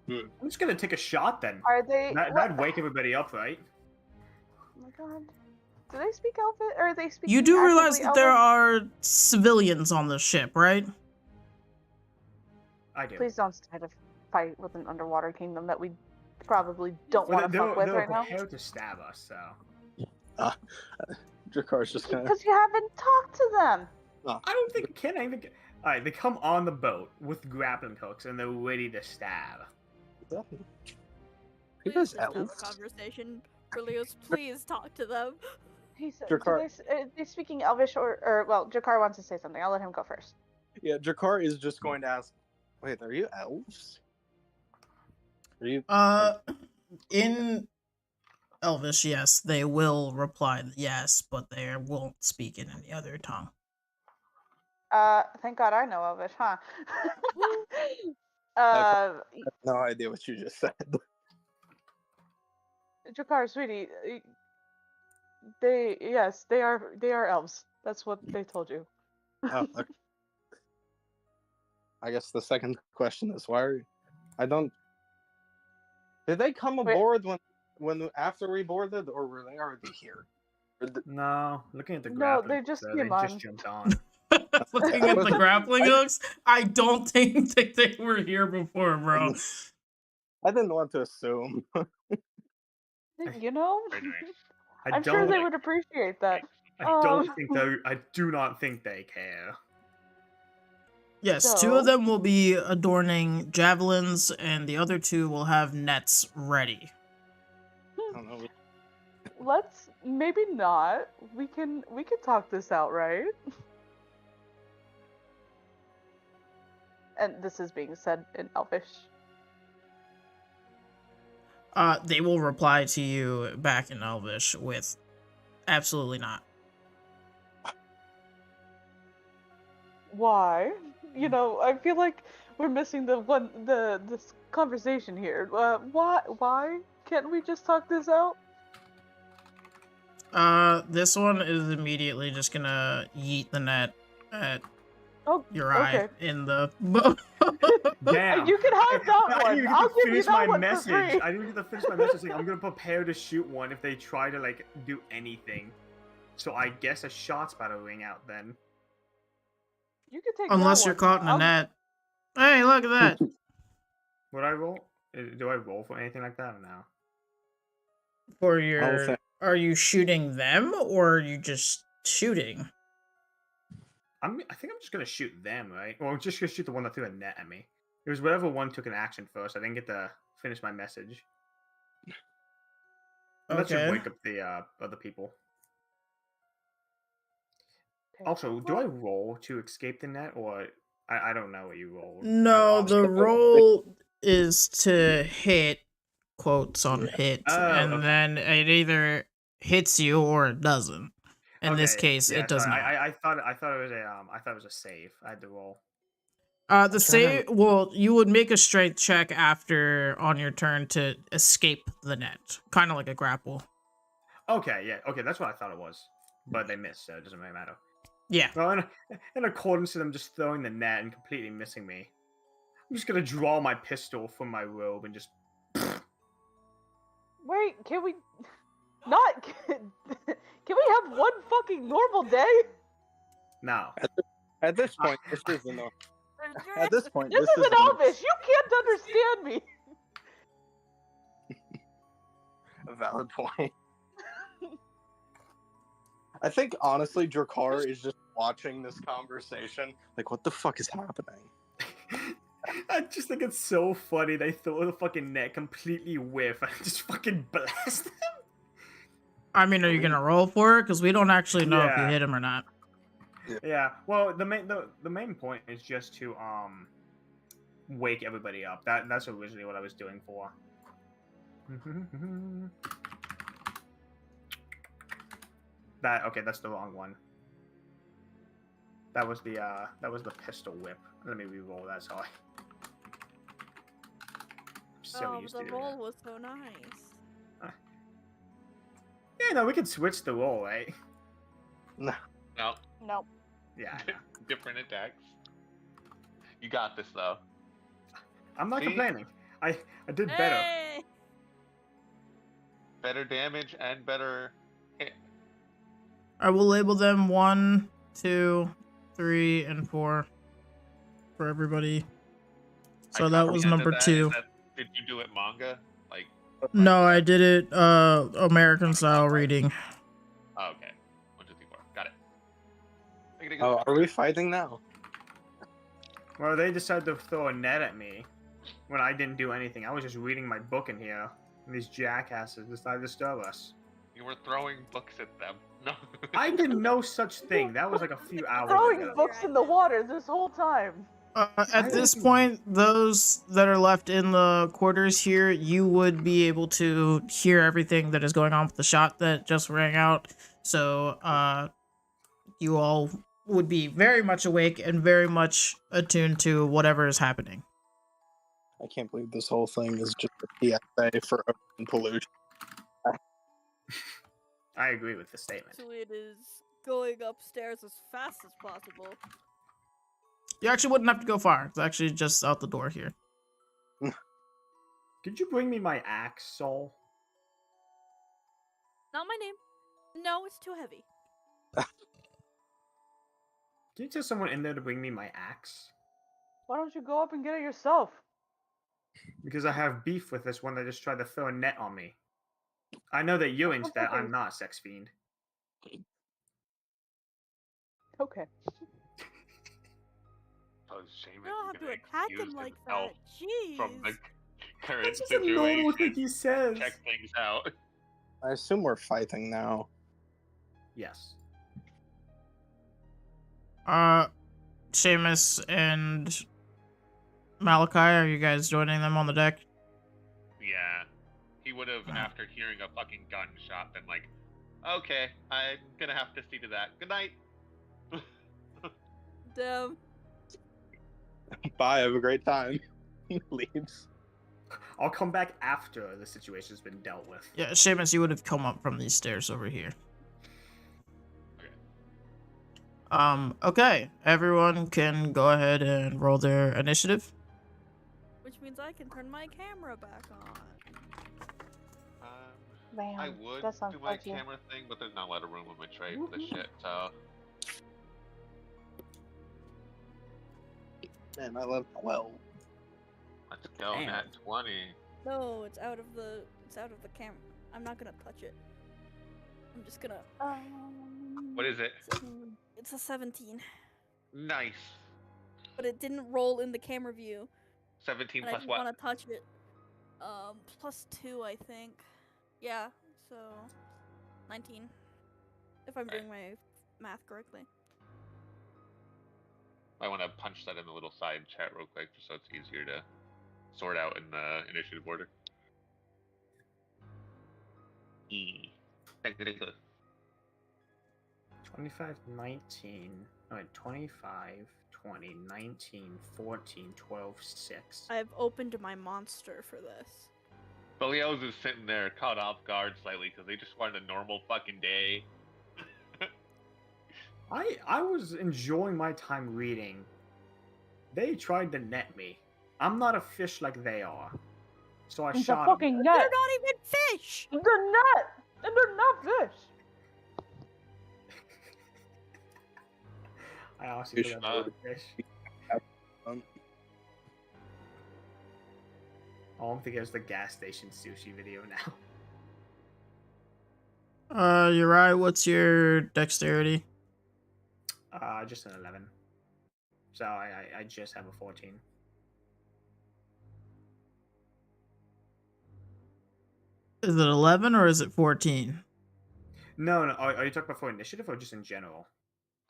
I'm just gonna take a shot then. Are they? That'd wake everybody up, right? Oh my god. Do they speak Elvish? Or are they speaking You do realize actively that there Elvish? are civilians on the ship, right? I do. Please don't try to fight with an underwater kingdom that we probably don't want to fuck with they're right now. prepared to stab us, so. Drakar's just kind of. Because you haven't talked to them. I don't think can I even. Alright, they come on the boat with grappling hooks and they're ready to stab. You Please guys just have a elves? conversation. Berlioz, please talk to them. He said, Drakar- they speaking Elvish or well, Jakar wants to say something. I'll let him go first. Yeah, Drakar is just going to ask. Wait, are you elves? Are you? In Elvish, yes, they will reply yes, but they won't speak in any other tongue. Thank God I know Elvish, huh? I have no idea what you just said. Jakar, sweetie, they are elves. That's what they told you. Oh, okay. I guess the second question is why are you... I don't. Did they come aboard when after we boarded, or were they already here? No, looking at the No, grappling they hooks, just they came just on. jumped on. Looking at the grappling hooks, I don't think they were here before, bro. I didn't want to assume. You know, I'm sure they would appreciate that. I do not think they care. Yes, two of them will be adorning javelins, and the other two will have nets ready. I don't know. Let's maybe not. We can talk this out, right? And this is being said in Elvish. They will reply to you back in Elvish with absolutely not. Why? You know, I feel like we're missing this conversation here. Why can't we just talk this out? This one is immediately just gonna yeet the net at your eye in the boat. Damn. You can have that one. I didn't I'll get to give you finish that my one message. for free. I didn't get to finish my message saying I'm gonna prepare to shoot one if they try to like do anything. So I guess a shot's about to ring out then. You can take Unless that you're one. caught in a net. Hey, look at that. Would I roll? Do I roll for anything like that or no? For your... Are you shooting them, or are you just shooting? I think I'm just gonna shoot them, right? Or I'm just gonna shoot the one that threw a net at me. It was whatever one took an action first. I didn't get to finish my message. And that should wake up the other people. Also, do I roll to escape the net, or I don't know what you roll? No, the roll is to hit, quotes on hit, and then it either hits you or it doesn't. In this case, it does not. I thought it was a save. I had to roll. The save, well, you would make a strength check after on your turn to escape the net, kind of like a grapple. Okay, yeah, okay, that's what I thought it was, but they missed, so it doesn't really matter. Yeah. Well, in accordance to them just throwing the net and completely missing me, I'm just gonna draw my pistol from my robe and just. Wait, can we not? Can we have one fucking normal day? No. At this point, this is enough. At this point, this is an Elvish. You can't understand me. A valid point. I think honestly, Drakar is just watching this conversation. Like, what the fuck is happening? I just think it's so funny. They throw the fucking net, completely whiff, and just fucking blast them. I mean, are you gonna roll for it? Because we don't actually know if you hit him or not. Yeah. Well, the main point is just to wake everybody up. That's originally what I was doing for. That's the wrong one. That was the pistol whip. Let me re-roll that. Sorry. Oh, the roll was so nice. Yeah, no, we could switch the roll, right? No. Nope. Yeah. Different attacks. You got this though. I'm not complaining. I did better. Hey! Better damage and better hit. I will label them 1, 2, 3, and 4 for everybody. So that was number 2. Did you do it manga? Like? No, I did it American style reading. Oh, okay. 1, 2, 3, 4. Got it. Oh, are we fighting now? Well, they decided to throw a net at me when I didn't do anything. I was just reading my book in here, and these jackasses decided to disturb us. You were throwing books at them. No. I did no such thing. That was like a few hours Throwing ago. books in the water this whole time. At this point, those that are left in the quarters here, you would be able to hear everything that is going on with the shot that just rang out. So, you all would be very much awake and very much attuned to whatever is happening. I can't believe this whole thing is just a PSA for open pollution. I agree with the statement. Actually, it is going upstairs as fast as possible. You actually wouldn't have to go far. It's actually just out the door here. Could you bring me my axe, Soul? Not my name. No, it's too heavy. Can you tell someone in there to bring me my axe? Why don't you go up and get it yourself? Because I have beef with this one that just tried to throw a net on me. I know that you're into that. I'm not, sex fiend. Okay. Oh, shame You don't have to attack him like that. Jeez. From the current That's just a normal thing situation. he says. Check things out. I assume we're fighting now. Yes. Seamus and Malachi, are you guys joining them on the deck? Yeah. He would have, after hearing a fucking gunshot, been like, okay, I'm gonna have to see to that. Good night. Damn. Bye, have a great time. He leaves. I'll come back after the situation's been dealt with. Yeah, Seamus, you would have come up from these stairs over here. Okay. Everyone can go ahead and roll their initiative. Which means I can turn my camera back on. Man, I would that sounds do my fudgy. camera thing, but there's not a lot of room on my tray for this shit, so... Man, I love 12. Let's go, Damn. Nat 20. No, it's out of the camera. I'm not gonna touch it. I'm just gonna. What is it? It's a 17, Nice. but it didn't roll in the camera view. 17 And I plus didn't what? want to touch it. Plus 2, I think. Yeah, so 19. If I'm doing my math correctly. I want to punch that in the little side chat real quick, just so it's easier to sort out in the initiative order. E. 25, 19. Alright, 25, 20, 19, 14, 12, 6. I've opened my monster for this. Belials is sitting there caught off guard slightly because they just wanted a normal fucking day. I was enjoying my time reading. They tried to net me. I'm not a fish like they are. So I It's a shot 'em. fucking They're net. not even fish! They're not. And they're not fish. I honestly Fish feel like I'm a fish. All I'm thinking is the gas station sushi video now. Uri, what's your dexterity? Just an 11. So I just have a 14. Is it 11 or is it 14? No. Are you talking about for initiative or just in general?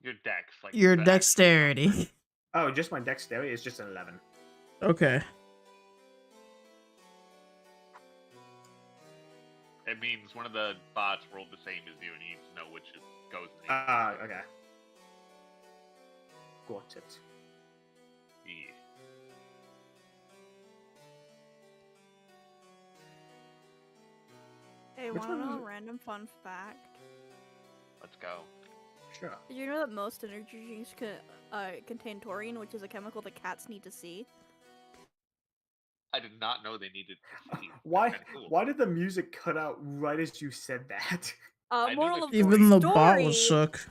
Your dex, like Your the actual- dexterity. Oh, just my dexterity is just an 11. Okay. It means one of the bots rolled the same as you, and you need to know which goes in. Okay. Got it. Yeah. Hey, Which wanna one know is a random fun fact? Let's go. Sure. Did you know that most energy drinks contain taurine, which is a chemical that cats need to see? I did not know they needed to see. Why? That's cool. Why did the music cut out right as you said that? I knew Moral the of the Even the bot story. was shook.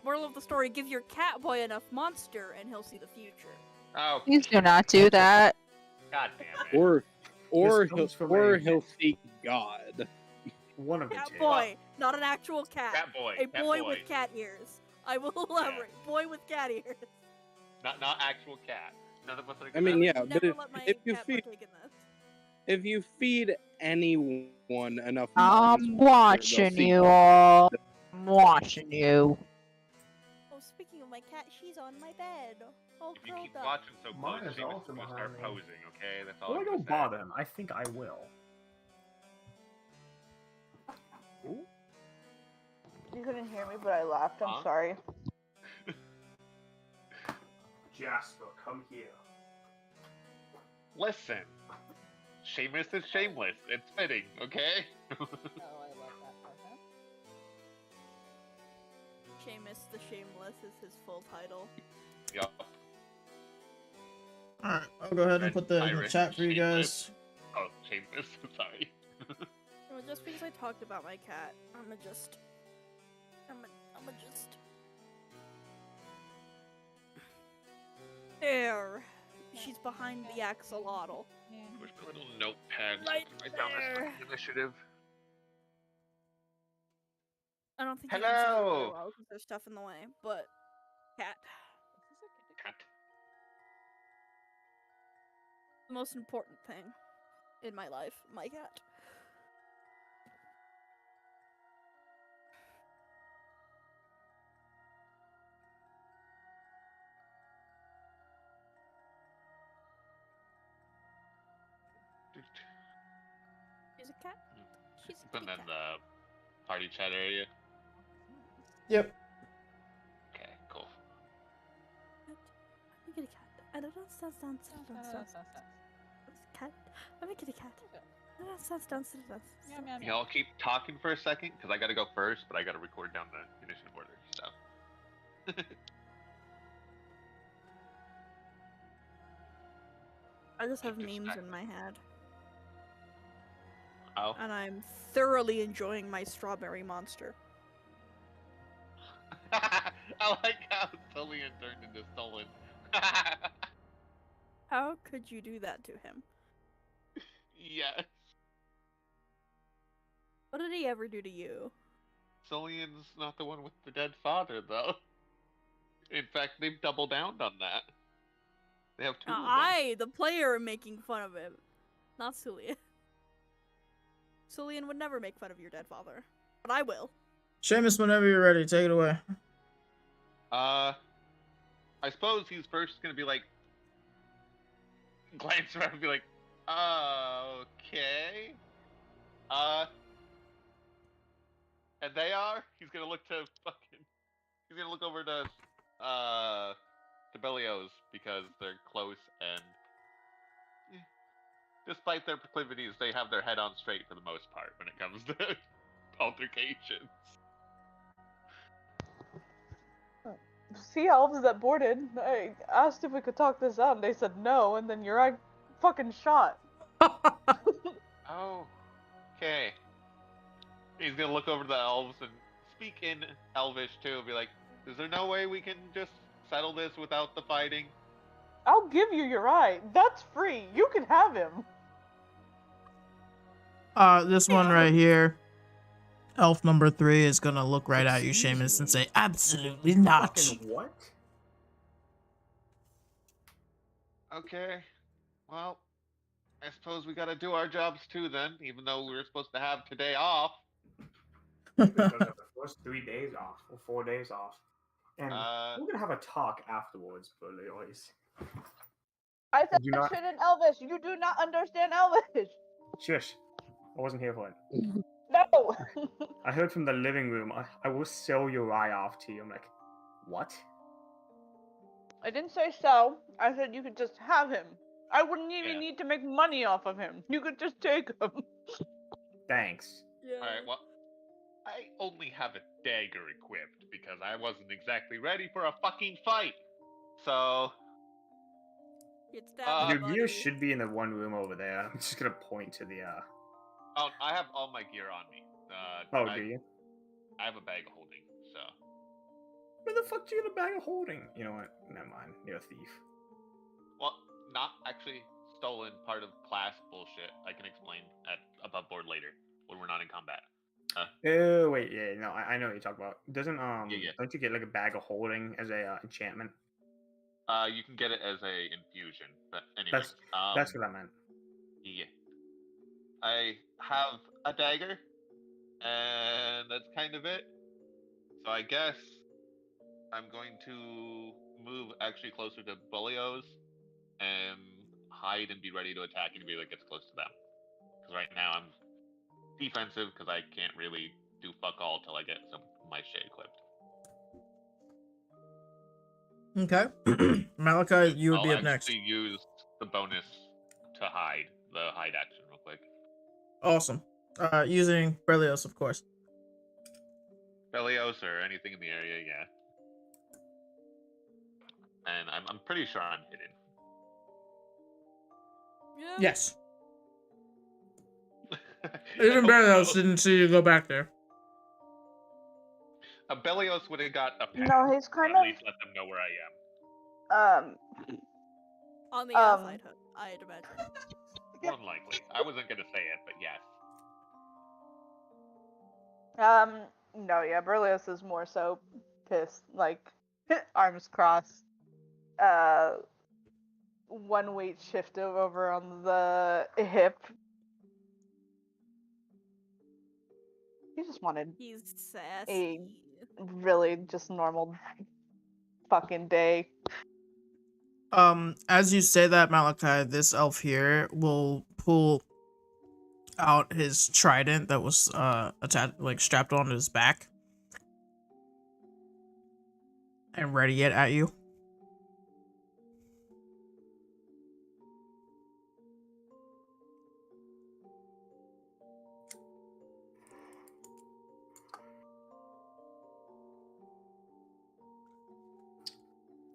Moral of the story: give your cat boy enough monster, and he'll see the future. Oh, Please do not do that. God damn it. Or comes from he'll seek God. One of the Cat two. boy, not an actual cat. Cat boy. A cat boy with cat ears. I will elaborate. Boy with cat ears. Not actual cat. None of us are I mean, would yeah, never but let my if you cat feed partake in this. if you feed anyone enough I'm monster, watching they'll seek you God. all. I'm watching you. Oh, speaking of my cat, she's on my bed. All If you curled keep up. watching so close, Mine is Seamus is also gonna behind start me. posing, okay? That's all Will I I'm go gonna say. bother him? I think I will. Ooh. You couldn't hear me, but I laughed. I'm Huh? sorry. Jasper, come here. Listen. Seamus is shameless. It's fitting, okay? Oh, I love that part. Seamus the Shameless is his full title. Yup. Alright, I'll go ahead and Red put that in the pirate, chat for you shameless. guys. Oh, Seamus. Sorry. Well, just because I talked about my cat, I'ma just. There. She's behind the axolotl. Where's my little notepad? Right Write down this there. fucking initiative. I don't think you can see her very Hello. well because there's stuff in the way, but cat. Cat. The most important thing in my life, my cat. She's a cat. She's a Putting kitty in cat. the party chat area. Yep. Okay, cool. I'm a kitty cat. I don't stand. Cat. I'm a kitty cat. I don't stand. Y'all keep talking for a second, because I gotta go first, but I gotta record down the initiative order, so. I just have Keep memes distracted. in my head, Oh. and I'm thoroughly enjoying my strawberry monster. I like how Sullivan turned into Stolen. How could you do that to him? Yes. What did he ever do to you? Sullivan's not the one with the dead father, though. In fact, they've doubled down on that. They have two of them. I, the player, am making fun of him, not Sulian. Sulian would never make fun of your dead father, but I will. Seamus, whenever you're ready, take it away. I suppose he's first gonna be like, glance around and be like, okay. And they are? He's gonna look to fucking, he's gonna look over to Belios, because they're close and despite their proclivities, they have their head on straight for the most part when it comes to altercations. Sea elves that boarded. I asked if we could talk this out, and they said no, and then Uri fucking shot. Oh, okay. He's gonna look over to the elves and speak in Elvish too, and be like, is there no way we can just settle this without the fighting? I'll give you Uri. That's free. You can have him. This one right here. Elf number 3 is gonna look right at you, Seamus, and say, absolutely not. Fucking what? Okay. Well, I suppose we gotta do our jobs too then, even though we were supposed to have today off. Because of the first 3 days off, or 4 days off. And we're gonna have a talk afterwards, Belios. I said Do that not- shit in Elvish. You do not understand Elvish. Shush. I wasn't here for it. No. I heard from the living room, I will sell Uri off to you. I'm like, what? I didn't say sell. I said you could just have him. I wouldn't even Yeah. need to make money off of him. You could just take him. Thanks. Yeah. Alright, well, I only have a dagger equipped because I wasn't exactly ready for a fucking fight. So, You'd stab me, Your gear buddy. should be in the one room over there. I'm just gonna point to the oh, I have all my gear on me. Oh, I, do you? I have a bag of holding, so. Where the fuck do you get a bag of holding? You know what? Never mind. You're a thief. Well, not actually stolen, part of class bullshit. I can explain at above board later when we're not in combat. Oh wait, yeah, no, I know what you're talking about. Doesn't Yeah. don't you get like a bag of holding as a enchantment? You can get it as a infusion, but anyways. That's what I meant. Yeah. I have a dagger, and that's kind of it. So I guess I'm going to move actually closer to Bullios and hide and be ready to attack anybody that gets close to them. Because right now I'm defensive because I can't really do fuck all till I get some my shit equipped. Okay. Malachi, you would I'll be up next. actually use the bonus to hide, the hide action real quick. Awesome. Using Berlioz, of course. Belios or anything in the area, yeah. And I'm pretty sure I'm hidden. Yeah. Yes. Even Berlioz didn't see you go back there. Belios would have got a pass. No, he's kind at of least let them know where I am. On the outside, I'd imagine. More than likely. I wasn't gonna say it, but yes. No, yeah, Berlioz is more so pissed, like, arms crossed. One weight shift over on the hip. He just wanted He's sassy. really just normal fucking day. As you say that, Malachi, this elf here will pull out his trident that was attached, like strapped onto his back, and ready it at you.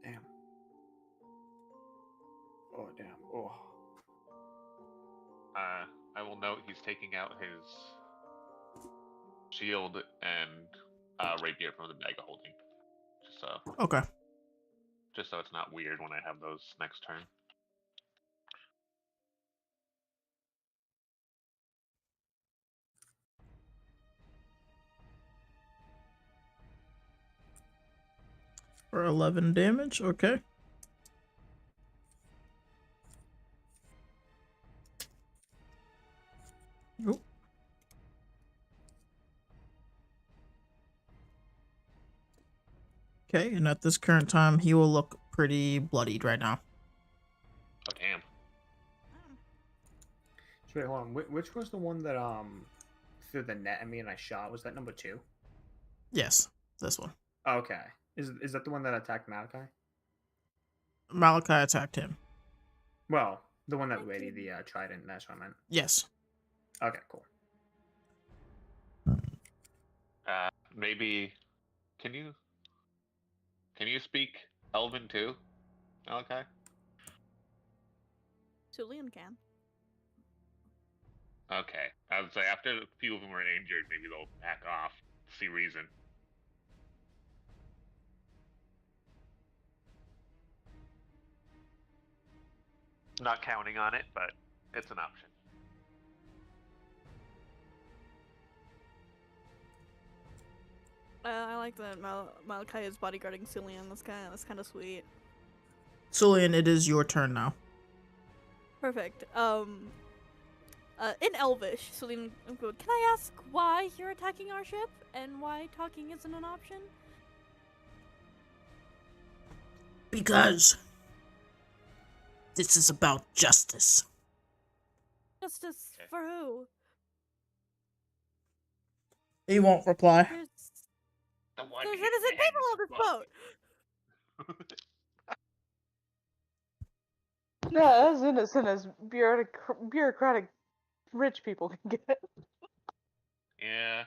Damn. Oh damn. Oh. I will note he's taking out his shield and rapier from the bag of holding. Okay. Just so it's not weird when I have those next turn. For 11 damage, okay. Oop. Okay, and at this current time, he will look pretty bloodied right now. Oh damn. So wait, hold on. Which was the one that threw the net at me and I shot? Was that number 2? Yes, this one. Okay. Is that the one that attacked Malachi? Malachi attacked him. Well, the one that ready the trident. That's what I meant. Yes. Okay, cool. Maybe can you speak Elven too, Malachi? Sulian can. Okay. I would say after a few of them are injured, maybe they'll back off. See reason. Not counting on it, but it's an option. I like that Malachi is bodyguarding Sulian. That's kind of sweet. Sulian, it is your turn now. Perfect. In Elvish, Sulian, can I ask why you're attacking our ship and why talking isn't an option? Because this is about justice. Justice for who? He won't reply. There's, The one there's hit innocent man people on this boat. boat. No, as innocent as bureaucratic rich people can get. Yeah.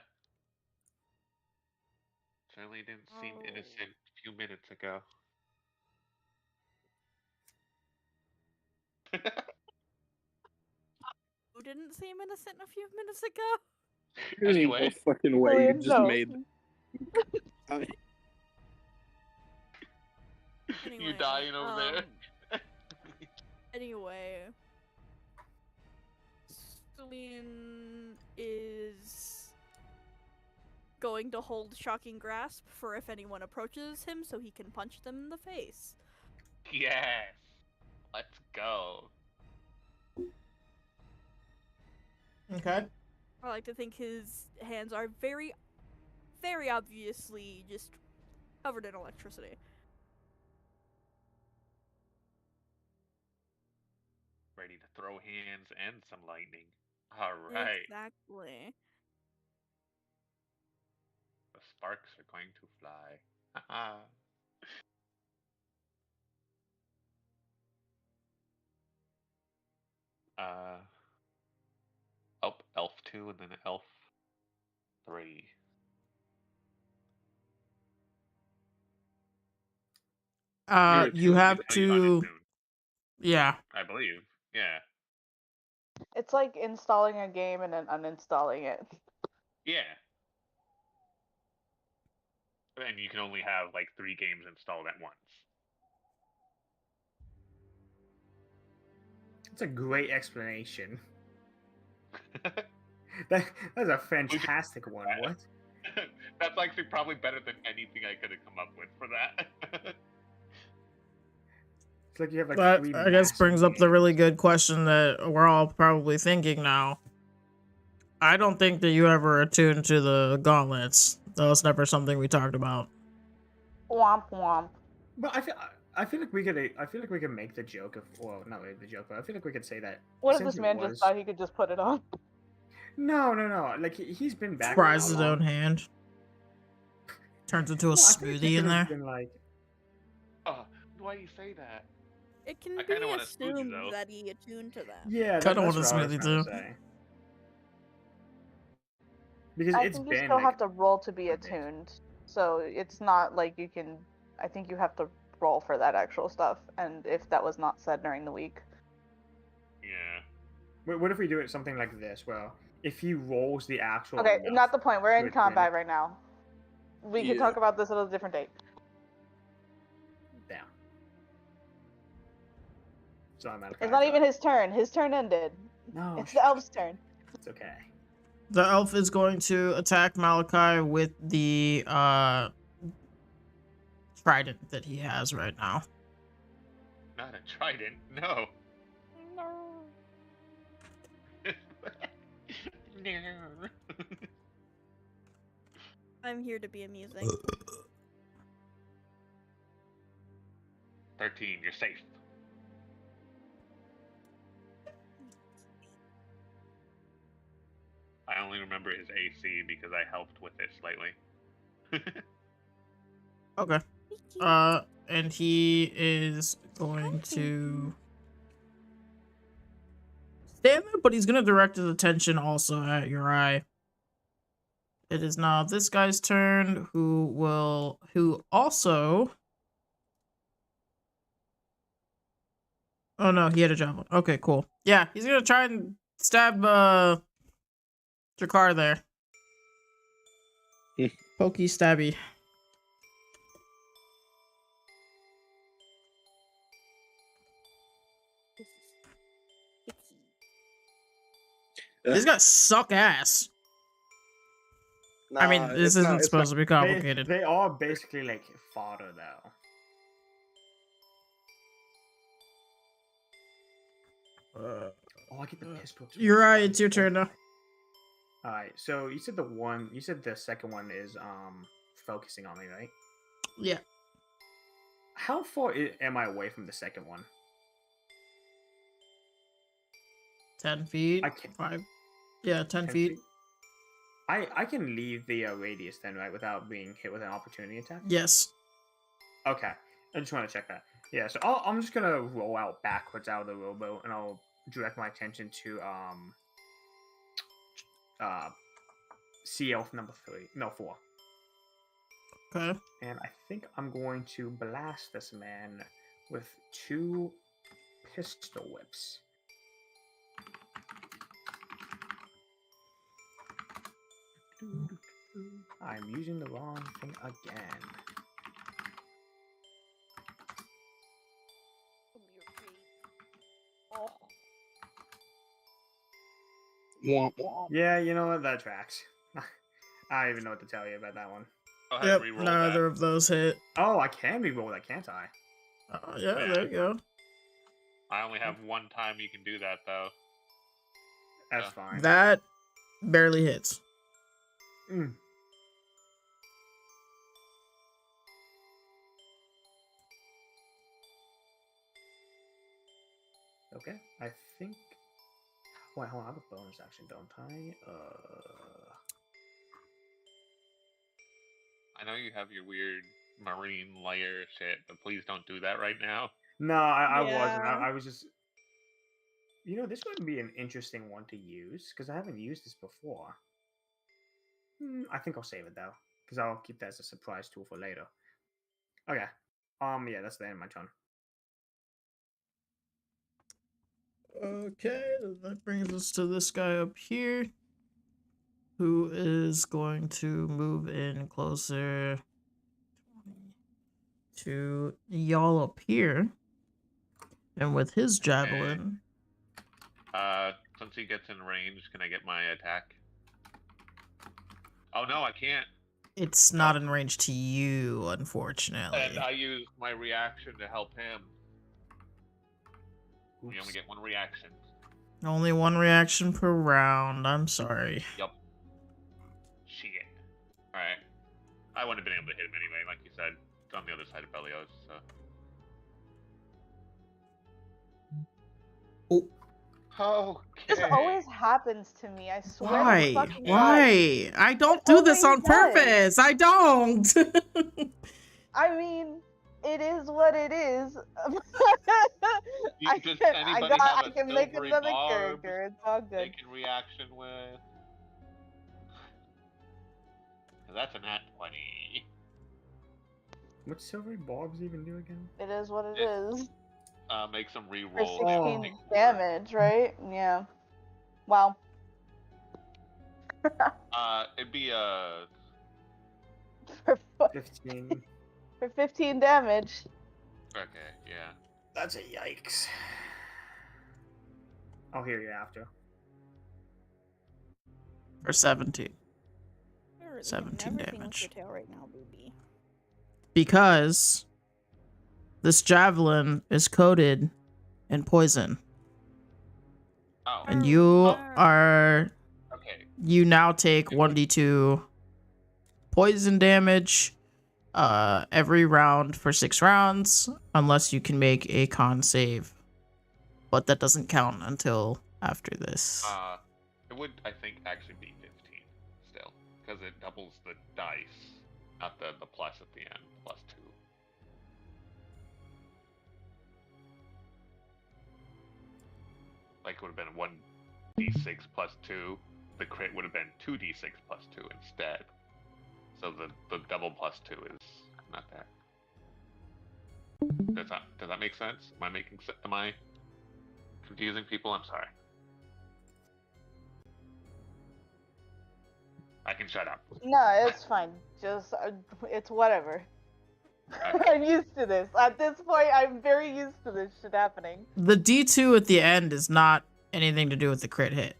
Certainly didn't seem Oh. innocent a few minutes ago. Who didn't seem innocent a few minutes ago? There's Anyway, no fucking way you Julian, just no. made. Anyway, you dying over there. Anyway, Julian is going to hold Shocking Grasp for if anyone approaches him so he can punch them in the face. Yes. Let's go. Okay. I like to think his hands are very, very obviously just covered in electricity. Ready to throw hands and some lightning. Alright. Exactly. The sparks are going to fly. Haha. Oh, elf 2 and then elf 3. You have to. Yeah. I believe. Yeah. It's like installing a game and then uninstalling it. Yeah. And you can only have like 3 games installed at once. It's a great explanation. That's a fantastic one. What? That's actually probably better than anything I could have come up with for that. It's like you have like That, three I guess, massive brings up the games. really good question that we're all probably thinking now. I don't think that you ever attuned to the gauntlets. That was never something we talked about. Womp womp. But I feel like we could make the joke of, well, not really the joke, but I feel like we could say that. What if since this it man was... just thought he could just put it on? No. Like he's been back. Fries for his how long? own hand. Turns into a No, I feel like smoothie in there. Been like... Why do you say that? It can I be kinda want a smoothie, assumed though. that he attuned to them. Yeah, Kinda that's want a what I was smoothie trying too. to say. Because I it's think you been still like have to roll to be a bit. attuned. So it's not like you can. I think you have to roll for that actual stuff. And if that was not said during the week. Yeah. What if we do it something like this? Well, if he rolls the actual. Okay, enough not the point. We're to in attune combat it- right now. We can Yeah. talk about this at a different date. Damn. So I'm out of It's not even his turn. His turn ended. No, It's the elf's turn. it's okay. The elf is going to attack Malachi with the trident that he has right now. Not a trident, no. No. No. I'm here to be amusing. 13, you're safe. I only remember his AC because I helped with it slightly. Okay. And he is going to stand there, but he's going to direct his attention also at Uri. It is now this guy's turn, who also... Oh no, he had a javelin. Okay, cool. Yeah, he's going to try and stab, Jakar there. Pokey stabby. These guys suck ass. I mean, this isn't supposed to be complicated. They are basically like fodder though. Oh, I get the piss books. Uri, it's your turn now. Alright, so you said the second one is focusing on me, right? Yeah. How far am I away from the second one? 10 feet. I can't. 5. Yeah, 10 feet. I can leave the radius then, right, without being hit with an opportunity attack. Yes. Okay, I just want to check that. Yeah, so I'm just gonna roll out backwards out of the rowboat, and I'll direct my attention to sea elf number 4. Okay. And I think I'm going to blast this man with 2 pistol whips. I'm using the wrong thing again. Womp womp. Yeah, you know what? That tracks. I don't even know what to tell you about that one. Go ahead, Yep, re-roll neither that. of those hit. Oh, I can re-roll that, can't I? Yeah, Yeah. there you go. I only have one time you can do that, though. That's Yeah. fine. That barely hits. Mm. Okay, I think. Wait, hold on. I have a bonus action, don't I? I know you have your weird marine layer shit, but please don't do that right now. No, I wasn't. Yeah. I was just. You know, this would be an interesting one to use because I haven't used this before. I think I'll save it though because I'll keep that as a surprise tool for later. Okay. Yeah, that's the end of my turn. Okay, that brings us to this guy up here, who is going to move in closer to y'all up here. And with his javelin, Since he gets in range, can I get my attack? Oh no, I can't. it's not in range to you, unfortunately. And I use my reaction to help him. Oops. You only get one reaction. Only one reaction per round. I'm sorry. Yup. Shit. Alright. I wouldn't have been able to hit him anyway, like you said. It's on the other side of Belios, so. Oh. Okay. This always happens to me. I swear. to Why? fucking God. Why? I don't do this on always does. purpose. I don't. I mean, it is what it is. Does anybody have I a can make silvery another barb character. It's all good. taking reaction with? That's a nat 20. What silvery barbs even do again? It is what it It- is. Make some For re-roll. 16 damage, right? Yeah. Wow. It'd be a. For 15. 15 damage. Okay, yeah. That's a yikes. I'll hear you after. For 17. You're really 17 doing everything with damage. your tail right now, Booby. Because this javelin is coated in poison. Oh. And you are... Okay. You now take 1d2 poison damage every round for 6 rounds, unless you can make a con save. But that doesn't count until after this. It would, I think, actually be 15 still, because it doubles the dice, not the plus at the end, plus 2. Like it would have been 1d6 plus 2. The crit would have been 2d6 plus 2 instead. So the double plus 2 is not that. Does that make sense? Am I confusing people? I'm sorry. I can shut up. No, it's fine. Just, it's whatever. I'm used to this. At this point, I'm very used to this shit happening. The D2 at the end is not anything to do with the crit hit.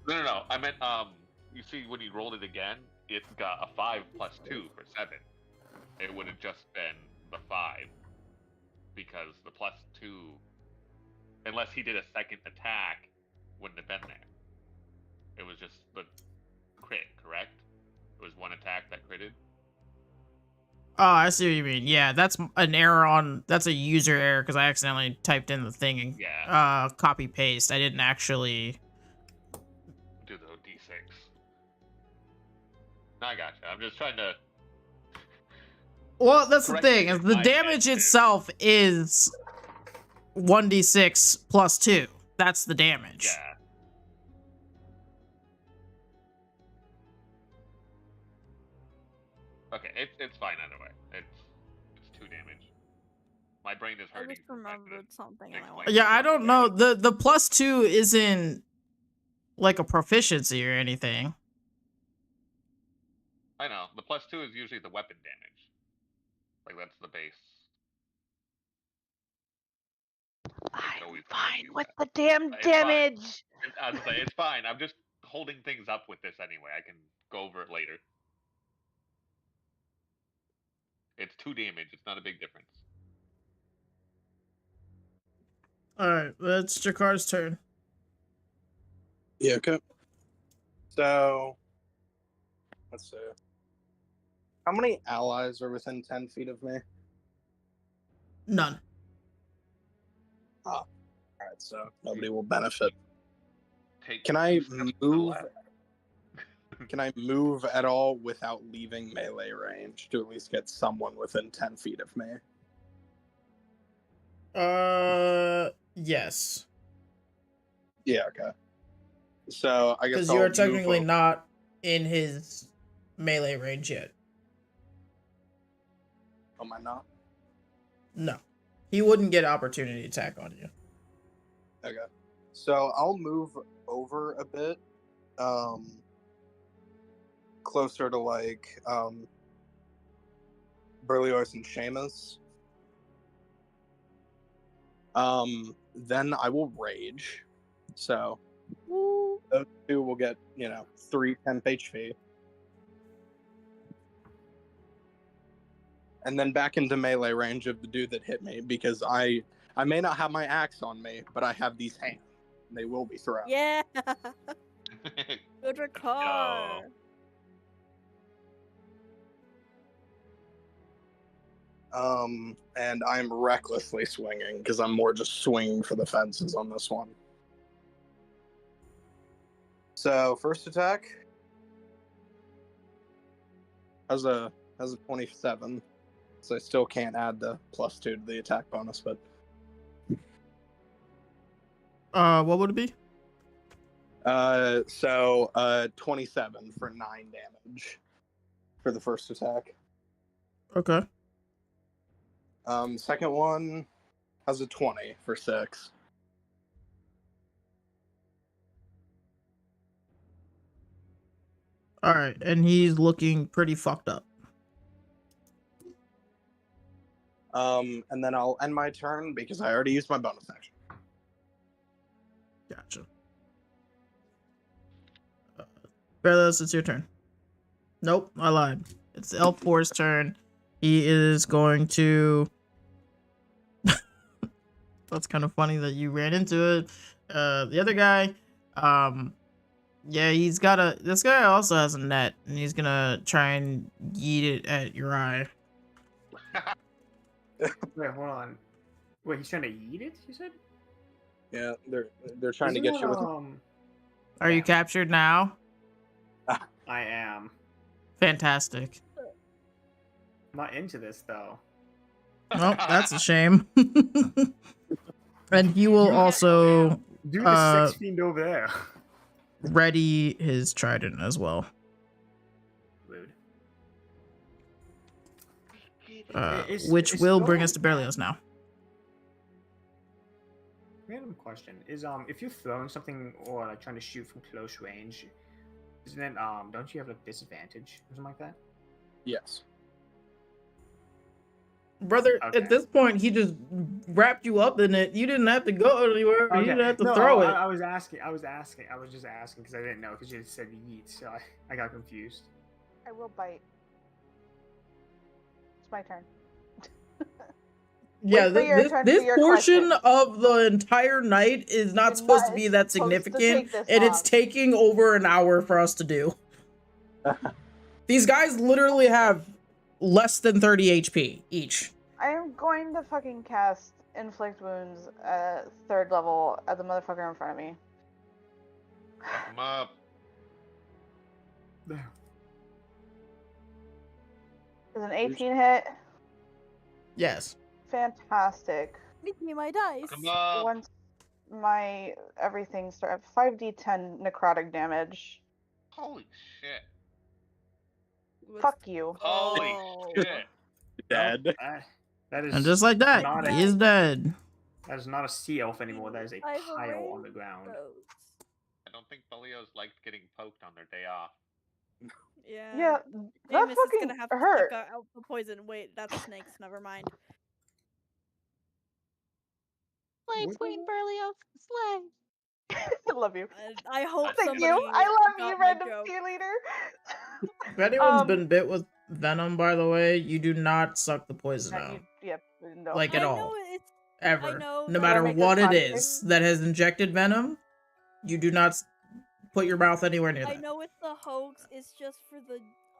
No. I meant, you see, when you rolled it again, it got a 5 plus 2 for 7. It would have just been the 5. Because the plus 2, unless he did a second attack, wouldn't have been there. It was just the crit, correct? It was one attack that critted? Oh, I see what you mean. Yeah, that's an error on... That's a user error, because I accidentally typed in the thing and Yeah. copy-paste. I didn't actually... Do the d6. I gotcha. I'm just trying to. Well, that's the Correct thing, me is if the I damage can, too. itself is 1d6 plus 2. That's the damage. Yeah. Okay, it's fine either way. It's 2 damage. My brain is I hurting. just from trying to remembered something and I explain wanted Yeah, to I bring don't it know. up. The plus 2 isn't like a proficiency or anything. I know. The plus 2 is usually the weapon damage. Like that's the base. I'm always fine use with that. the damn It's fine. damage. As I say, it's fine. I'm just holding things up with this anyway. I can go over it later. It's 2 damage. It's not a big difference. Alright, that's Jakar's turn. Yeah, okay. So, let's see. How many allies are within 10 feet of me? None. Alright, so nobody will benefit. Take Can I 2 steps to the move? left. Can I move at all without leaving melee range to at least get someone within 10 feet of me? Yes. Yeah, okay. So I guess Because I'll you're move technically over. not in his melee range yet. Am I not? No. He wouldn't get opportunity attack on you. Okay. So I'll move over a bit. Closer to like Berlioz and Seamus. Then I will rage. So those two will get, 3 temp HP. And then back into melee range of the dude that hit me, because I may not have my axe on me, but I have these hands. They will be thrown. Yeah. Good car. And I'm recklessly swinging because I'm more just swinging for the fences on this one. So first attack has a 27, so I still can't add the +2 to the attack bonus, but What would it be? 27 for 9 damage for the first attack. Okay. Second one has a 20 for 6. Alright, and he's looking pretty fucked up. And then I'll end my turn because I already used my bonus action. Gotcha. Berlioz, it's your turn. Nope, I lied. It's L4's turn. He is going to... That's kind of funny that you ran into it. The other guy, yeah, he's got a... This guy also has a net, and he's gonna try and yeet it at Uri. Wait, hold on. Wait, he's trying to eat it, you said? Yeah, they're trying Isn't to get that, you with. Are you captured now? I am. Fantastic. I'm not into this, though. Well, that's a shame. And he will also Dude, the 6 feet over there. ready his trident as well. Rude. Which Is will throwing- bring us to Berlioz now. Random question is if you're throwing something or like trying to shoot from close range, isn't it don't you have like disadvantage or something like that? Yes. Brother, Okay. at this point, he just wrapped you up in it. You didn't have to go anywhere. You didn't have to No, throw it. I was asking. I was just asking because I didn't know because you said yeet, so I got confused. I will bite. It's my turn. Yeah, Wait for your turn for this your portion question. of the entire night is not supposed to be that significant, and it's taking over an hour for us to do. These guys literally have less than 30 HP each. I am going to fucking cast Inflict Wounds at 3rd level at the motherfucker in front of me. Come up. There. Is an 18 hit? Yes. Fantastic. Give me my dice. Come up. Once my everything starts, 5d10 necrotic damage. Holy shit. With- Fuck you. Holy Oh. shit. Dead. That is And just like that, not he is dead. that is not a sea elf anymore. That is a I've pile on the arranged ground. those. I don't think Belios liked getting poked on their day off. Yeah. Yeah, that Jameis is fucking gonna have to hurt. suck out the poison. Wait, that's snakes. Never mind. Slay, What Queen was Berlioz, slay. I love you. I hope Thank somebody you. I love got you, my random joke. cheerleader. If anyone's been bit with venom, by the way, you do not suck the poison out. Yep. No. Like I at know all. it's. Ever. know No that- matter Make a what it con is that has injected venom, you do not put your mouth anywhere near I that. know it's a hoax. It's just for the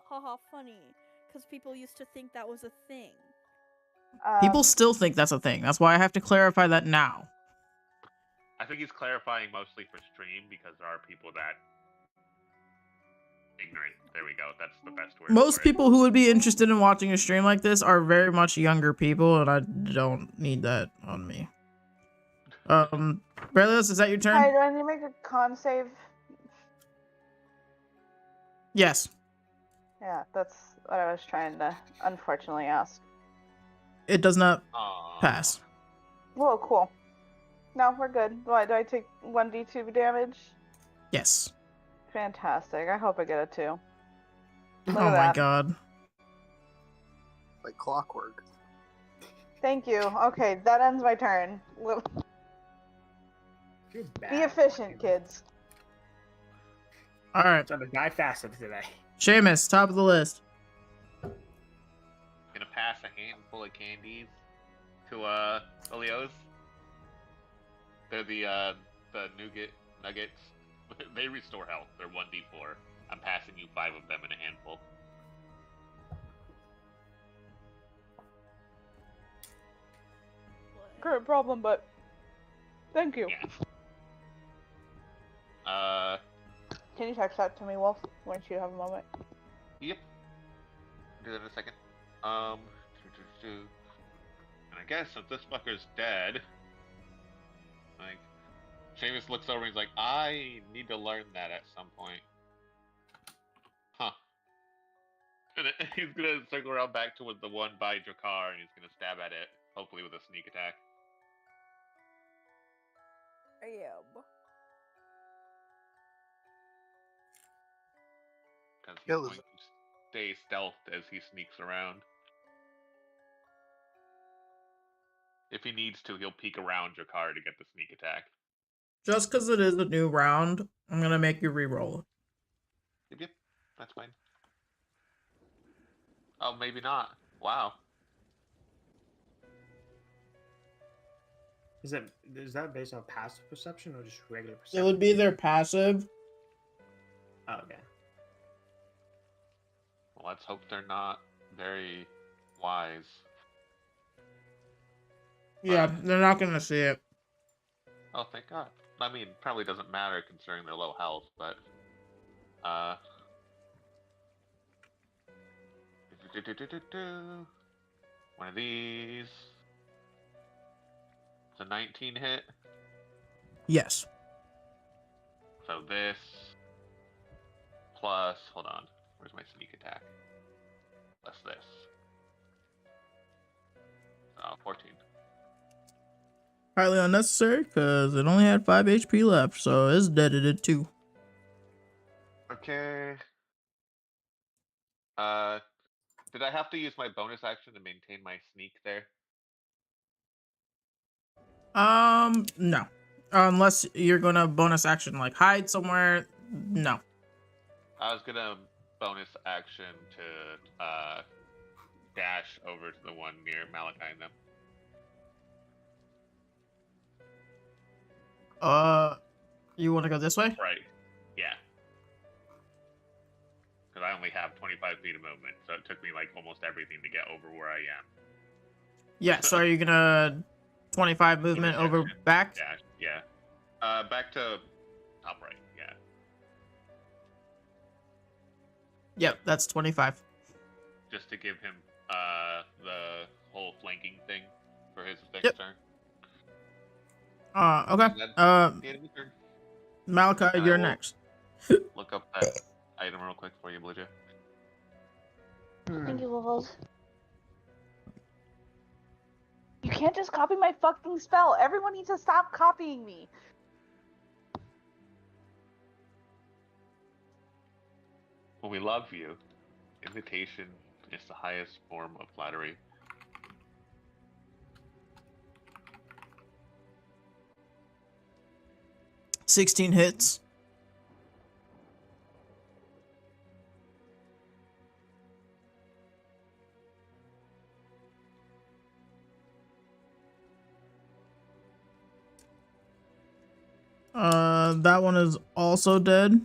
haha funny, because people used to think that was a thing. People still think that's a thing. That's why I have to clarify that now. I think he's clarifying mostly for stream because there are people that ignorant. There we go. That's the best word. Most for people who would be interested in watching a stream like this are very much younger people, and I don't need that on me. Berlioz, is that your turn? Hi, do I need to make a con save? Yes. Yeah, that's what I was trying to unfortunately ask. It does not Aww. pass. Whoa, cool. No, we're good. Why, do I take 1d2 damage? Yes. Fantastic. I hope I get a 2. Oh Look my at that. god. Like clockwork. Thank you. Okay, that ends my turn. You're Be bad. efficient, kids. Alright. Trying to die faster today. Seamus, top of the list. Gonna pass a handful of candies to Belios. They're the nougat nuggets. They restore health. They're 1d4. I'm passing you 5 of them in a handful. Current problem, but thank you. Yeah. Can you text that to me, Wolf, once you have a moment? Yep. Do that in a second. And I guess if this fucker's dead, like, Seamus looks over and he's like, I need to learn that at some point. Huh. And he's gonna circle around back to the one by Drakar and he's gonna stab at it, hopefully with a sneak attack. Yeah. Because he's Kills going to stay stealthed as he sneaks around. If he needs to, he'll peek around Drakar to get the sneak attack. Just because it is a new round, I'm gonna make you re-roll it. Yep, that's fine. Oh, maybe not. Wow. Is that based on passive perception or just regular It perception? would be their passive. Oh, okay. Well, let's hope they're not very wise. Yeah, they're not gonna see it. Oh, thank God. I mean, probably doesn't matter considering their low health, but one of these. It's a 19 hit. Yes. So this plus, hold on, where's my sneak attack? Plus this. 14. Highly unnecessary, because it only had 5 HP left, so it's deaded at 2. Okay. Did I have to use my bonus action to maintain my sneak there? No. Unless you're gonna bonus action, like, hide somewhere, no. I was gonna bonus action to dash over to the one near Malachi and them. You wanna go this way? Right. Yeah. Because I only have 25 feet of movement, so it took me like almost everything to get over where I am. Yeah, so are you gonna 25 movement Bonus over action. back? Dash, yeah. Back to top right, yeah. Yep, that's 25. just to give him the whole flanking thing for his next Yep. turn. Okay. And that's the end of your turn. Malachi, And I you're will next. look up that item real quick for you, Blue Jay. Thank you, Levels. You can't just copy my fucking spell. Everyone needs to stop copying me. When we love you, imitation is the highest form of flattery. $16 hits. That one is also dead.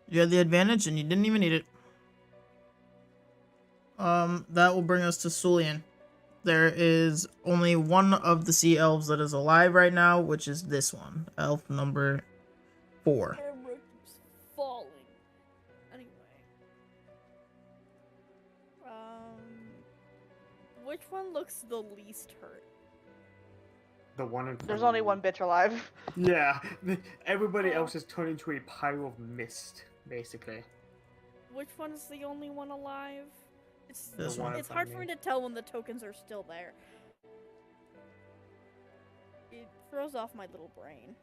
You had the advantage and you didn't even need it. That will bring us to Sulian. There is only one of the sea elves that is alive right now, which is this one, elf number 4. Camera keeps falling. Anyway. Which one looks the least hurt? The one in front There's of only you. one bitch alive. Yeah, everybody else is turned into a pile of mist, basically. Which one is the only one alive? It's This one. It's hard for me to tell when the tokens are still there. It throws off my little brain.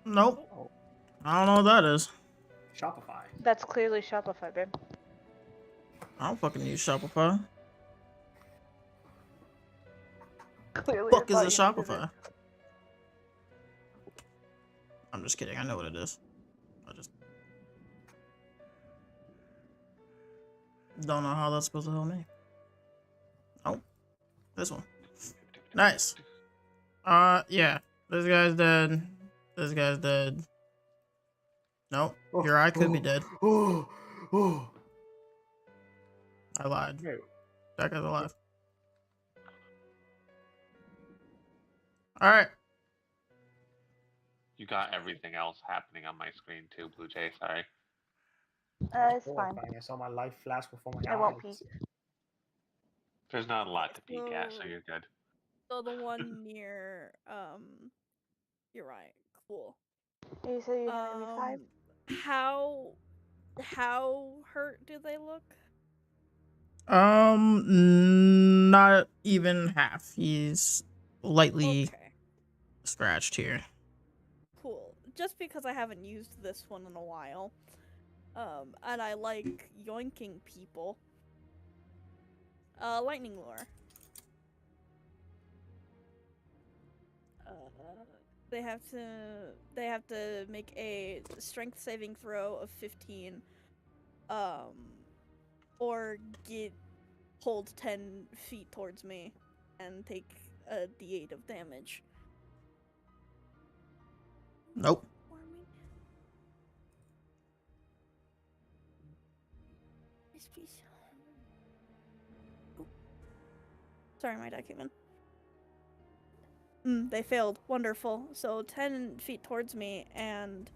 Nope. Oh, I don't know what that is. Shopify. That's clearly Shopify, babe. I don't fucking use Shopify. Clearly. Fuck I is thought a you needed Shopify? it. I'm just kidding. I know what it is. I just don't know how that's supposed to help me. Oh, this one. Nice. Yeah. This guy's dead. This guy's dead. Nope. Your eye could be dead. Oh. I lied. Wait, That guy's alive. Alright. You got everything else happening on my screen too, Blue Jay. Sorry. It's fine. horrifying. I saw my life flash before my I won't eyes. peek. There's not a lot to peek at, so So- you're good. So the one near, you're right. Cool. You said you had me 5? How hurt do they look? Not even half. He's lightly Okay, scratched here. cool. Just because I haven't used this one in a while, and I like yoinking people. Lightning lure. They have to make a strength saving throw of 15, or get pulled 10 feet towards me and take a d8 of damage. Nope. For me. Yes, please. Oop. Sorry, my die came in. They failed. Wonderful. So 10 feet towards me, and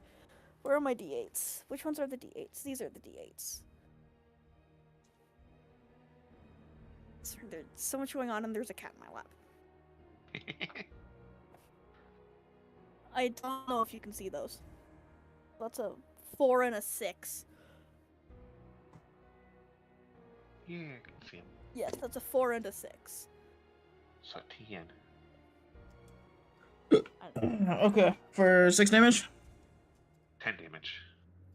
where are my d8s? Which ones are the d8s? These are the d8s. Sorry, there's so much going on, and there's a cat in my lap. I don't know if you can see those. That's a 4 and a 6. Yeah, I can see him. Yes, that's a 4 and a 6. So 10. Okay. For 6 damage? 10 damage.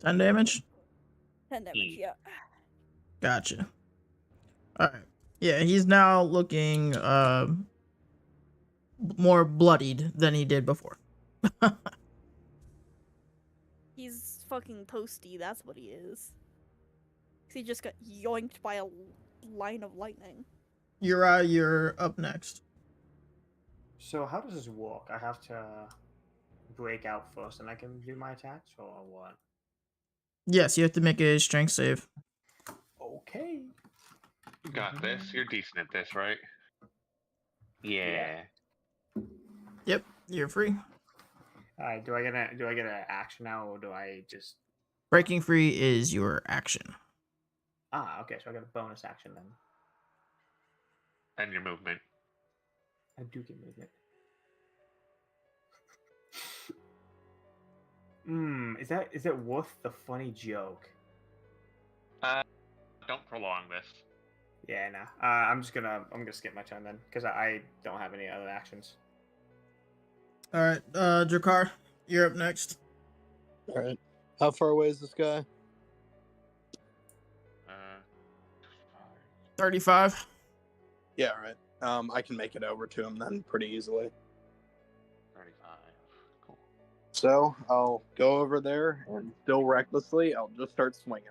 10 damage? 10 damage, yeah. Gotcha. Alright. Yeah, he's now looking more bloodied than he did before. He's fucking toasty, that's what he is. 'Cause he just got yoinked by a line of lightning. Uriah, you're up next. So how does this work? I have to break out first, and I can do my attacks, or what? Yes, you have to make a strength save. Okay. You got this. You're decent at this, right? Yeah. Yep, you're free. All right. Do I get an action now, or do I just? Breaking free is your action. Okay. So I got a bonus action then. And your movement. I do get movement. Is that worth the funny joke? Don't prolong this. Yeah, nah. I'm gonna skip my turn then, because I don't have any other actions. All right, Drakar, you're up next. All right. How far away is this guy? 35. Yeah, all right. I can make it over to him then pretty easily. 35. Cool. So I'll go over there and still recklessly, I'll just start swinging.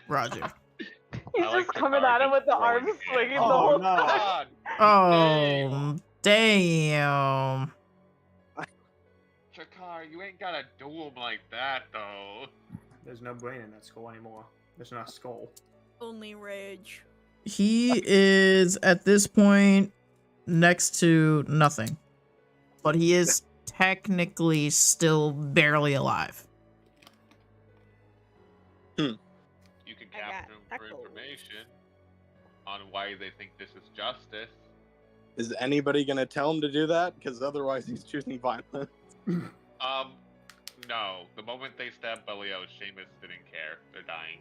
Roger. He's I like just coming Jakar at him with just the throwing arms hands. swinging the Oh, whole no. time. God, Oh, damn. Jakar, you ain't gotta do him like that, though. There's no brain in that skull anymore. There's no skull. Only rage. He is at this point next to nothing, but he is technically still barely alive. You can I got capture him for tacos. information on why they think this is justice. Is anybody going to tell him to do that? Because otherwise he's choosing violence. No. The moment they stabbed Belio, Seamus didn't care. They're dying.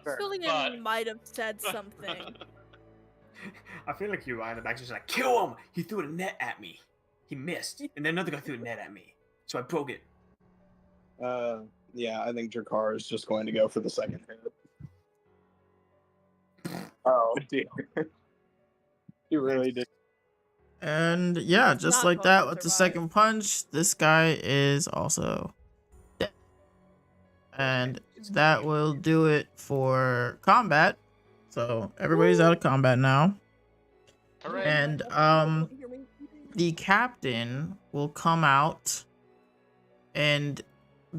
Fair. Cillian but- might have said something. I feel like you're right in the back, just like, kill him! He threw a net at me. He missed. And then another guy threw a net at me. So I broke it. Yeah, I think Drakar is just going to go for the second hit. Oh, dear. He really did. And yeah, He's just not like going that to with the survive. second punch, this guy is also dead. And that will do it for combat. So everybody's out of combat now. Hooray. And the captain will come out and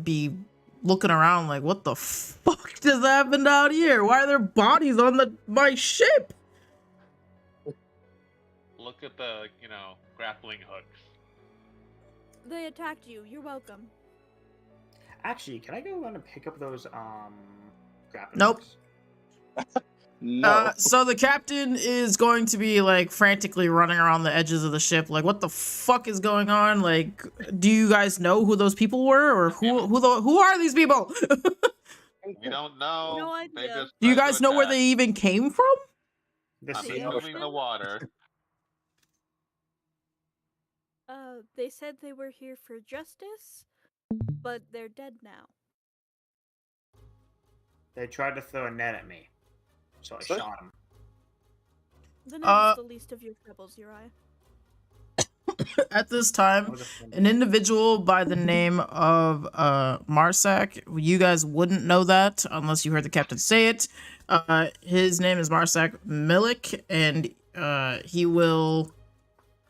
be looking around like, what the fuck just happened out here? Why are there bodies on my ship? Look at the, grappling hooks. They attacked you. You're welcome. Actually, can I go run and pick up those grappling Nope. hooks? No. So the captain is going to be like frantically running around the edges of the ship, like, what the fuck is going on? Like, do you guys know who those people were, or who are these people? We don't know. No They idea. just Do you tried to guys know where attack. they even came from? The I'm sea Yeah. assuming the water. They said they were here for justice, but they're dead now. They tried to throw a net at me. So I Sorry? shot him. Then it's the least of your troubles, Uriah. At this time, That was a fun an individual by the name of Marsak. You guys wouldn't know that unless you heard the captain say it. His name is Marsak Milik, and he will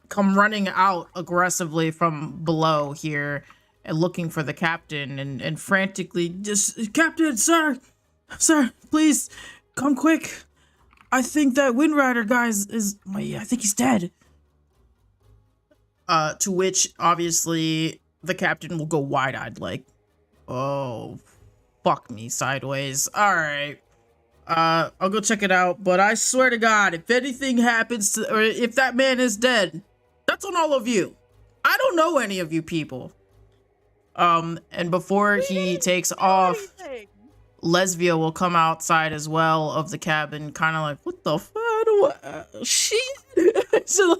come running out aggressively from below here and looking for the captain and frantically just, Captain, sir, please come quick. I think that Windrider guy I think he's dead. To which, obviously, the captain will go wide-eyed, like, oh, fuck me sideways. Alright. I'll go check it out, but I swear to God, if anything happens or if that man is dead, that's on all of you. I don't know any of you people. And before he takes off, Anything. Lesbia will come outside as well of the cabin, kind of like, what the fuck? Shit. She'll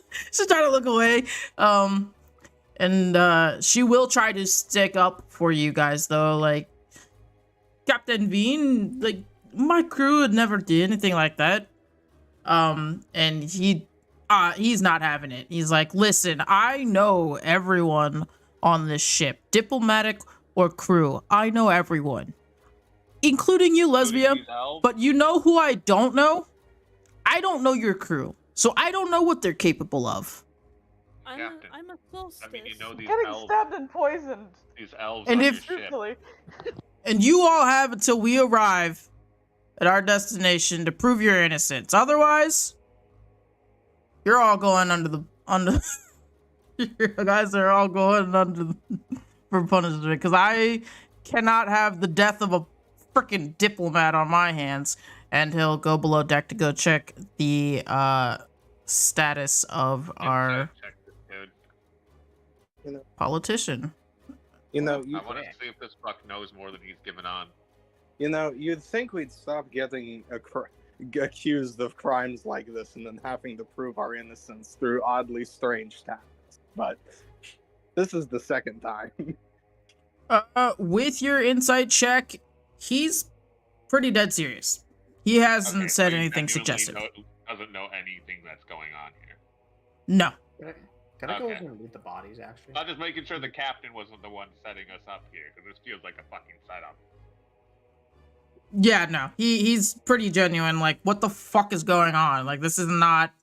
try to look away. And she will try to stick up for you guys, though. Like, Captain Bean, like, my crew would never do anything like that. And he's not having it. He's like, listen, I know everyone on this ship, diplomatic or crew. I know everyone. Including you, Lesbia. These elves? But you know who I don't know? I don't know your crew. So I don't know what they're capable of. Captain. I'm a solstice. I mean, you know these Getting elves. stabbed and poisoned. These elves And on if- your ship. Truthfully. And you all have until we arrive at our destination to prove your innocence. Otherwise, you're all going under You guys are all going under for punishment because I cannot have the death of a freaking diplomat on my hands. And he'll go below deck to go check the status of our Check this dude. You know, politician. you know, I want to see if this fuck knows more than he's given on. you'd think we'd stop getting accused of crimes like this and then having to prove our innocence through oddly strange tactics. But this is the second time. With your insight check, he's pretty dead serious. He hasn't Okay, said so he anything genuinely suggestive. Doesn't know anything that's going on here. No. Can I go Okay. over and loot the bodies, actually? I'm just making sure the captain wasn't the one setting us up here, because this feels like a fucking setup. Yeah, no. He's pretty genuine. Like, what the fuck is going on? Like, this is not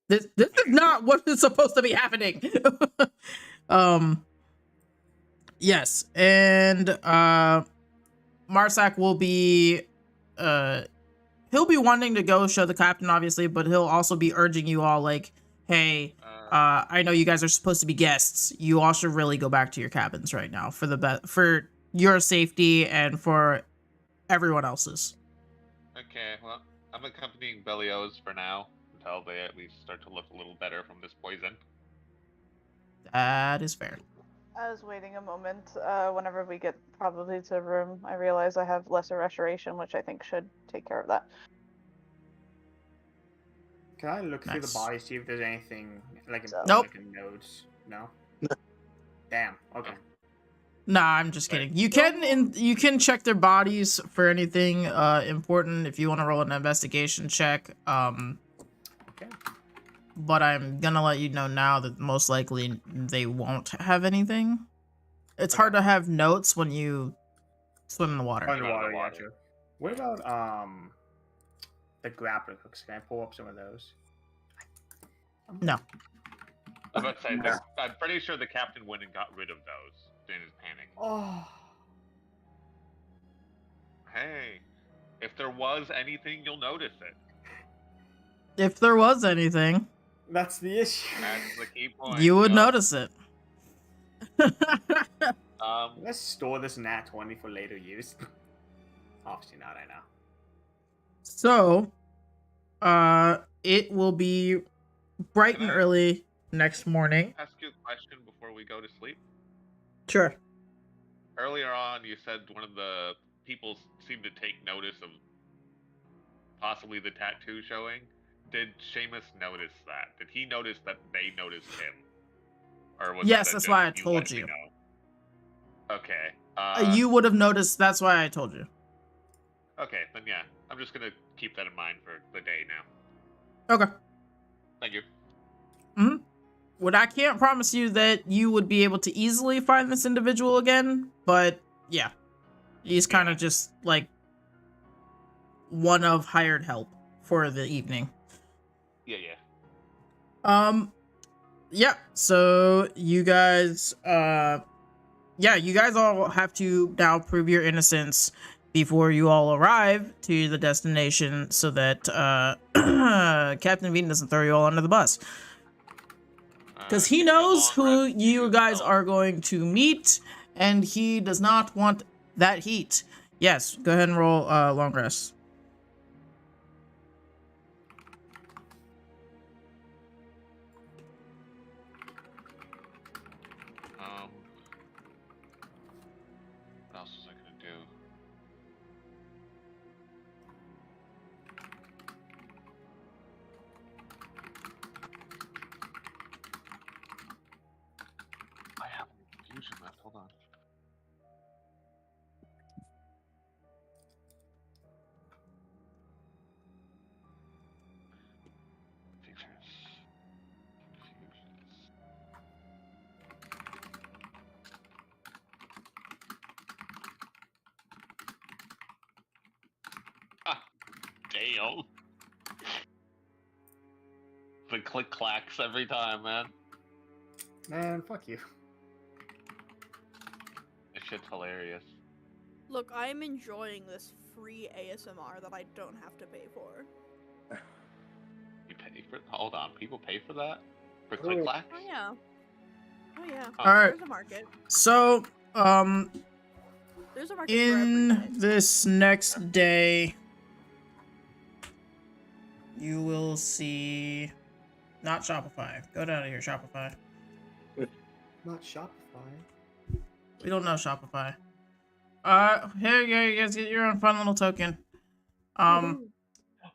this is not what is supposed to be happening. Yes, and Marsak will be he'll be wanting to go show the captain, obviously, but he'll also be urging you all, like, hey, I know you guys are supposed to be guests. You all should really go back to your cabins right now for your safety and for everyone else's. Okay, well, I'm accompanying Belios for now, until they at least start to look a little better from this poison. That is fair. I was waiting a moment. Whenever we get probably to the room, I realize I have lesser restoration, which I think should take care of that. Can I look through the Nice. bodies, see if there's anything like Nope. like in notes? No. Damn. Okay. Nah, I'm just kidding. You can check their bodies for anything important if you want to roll an investigation check. Okay. But I'm gonna let you know now that most likely they won't have anything. It's hard to have notes when you swim in the water. Underwater, yeah, true. What about the grappling hooks? Can I pull up some of those? No. I was about to say, I'm pretty sure the captain went and got rid of those in his panic. Oh. Hey, if there was anything, you'll notice it. If there was anything, That's the issue. That's the key point. you would Yup. notice it. Let's store this nat 20 for later use. Obviously not, I know. So, it will be bright and early next morning. Ask you a question before we go to sleep. Sure. Earlier on, you said one of the people seemed to take notice of possibly the tattoo showing. Did Seamus notice that? Did he notice that they noticed him? Or was Yes, that that's just why I you told letting me you. know? Okay. You would have noticed. That's why I told you. Okay, then yeah. I'm just gonna keep that in mind for the day now. Okay. Thank you. Mm-hmm. What I can't promise you that you would be able to easily find this individual again, but yeah, he's kind of just like one of hired help for the evening. Yeah. Yeah, so you guys, you guys all have to now prove your innocence before you all arrive to the destination so that, Captain Bean doesn't throw you all under the bus. Because he knows who you guys are going to meet, and he does not want that heat. Yes, go ahead and roll, long rest. What else was I gonna do? I have confusion left. Hold on. Confusions. Damn. The click clacks every time, man. Man, fuck you. This shit's hilarious. Look, I am enjoying this free ASMR that I don't have to pay for. You pay for? Hold on, people pay for that? For click clacks? Oh yeah. Oh yeah. All right. There's a market. So, There's a market for every day. in this next day, you will see not Shopify. Go down to here, Shopify. Not Shopify. We don't know Shopify. Here you go. You guys get your own fun little token.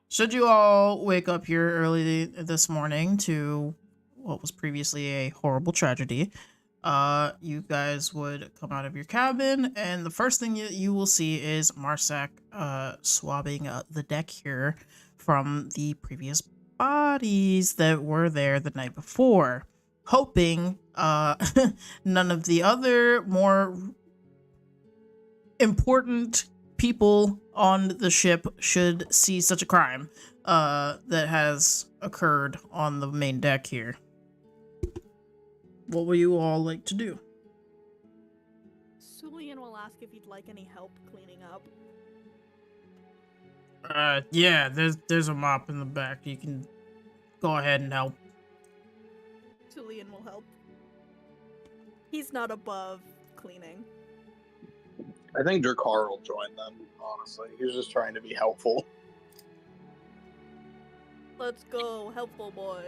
Should you all wake up here early this morning to what was previously a horrible tragedy, you guys would come out of your cabin, and the first thing you will see is Marsak swabbing the deck here from the previous bodies that were there the night before, hoping none of the other more important people on the ship should see such a crime that has occurred on the main deck here. What will you all like to do? Sulian will ask if you'd like any help cleaning up. Yeah, there's a mop in the back. You can go ahead and help. Sulian will help. He's not above cleaning. I think Drakkar will join them, honestly. He's just trying to be helpful. Let's go, helpful boys.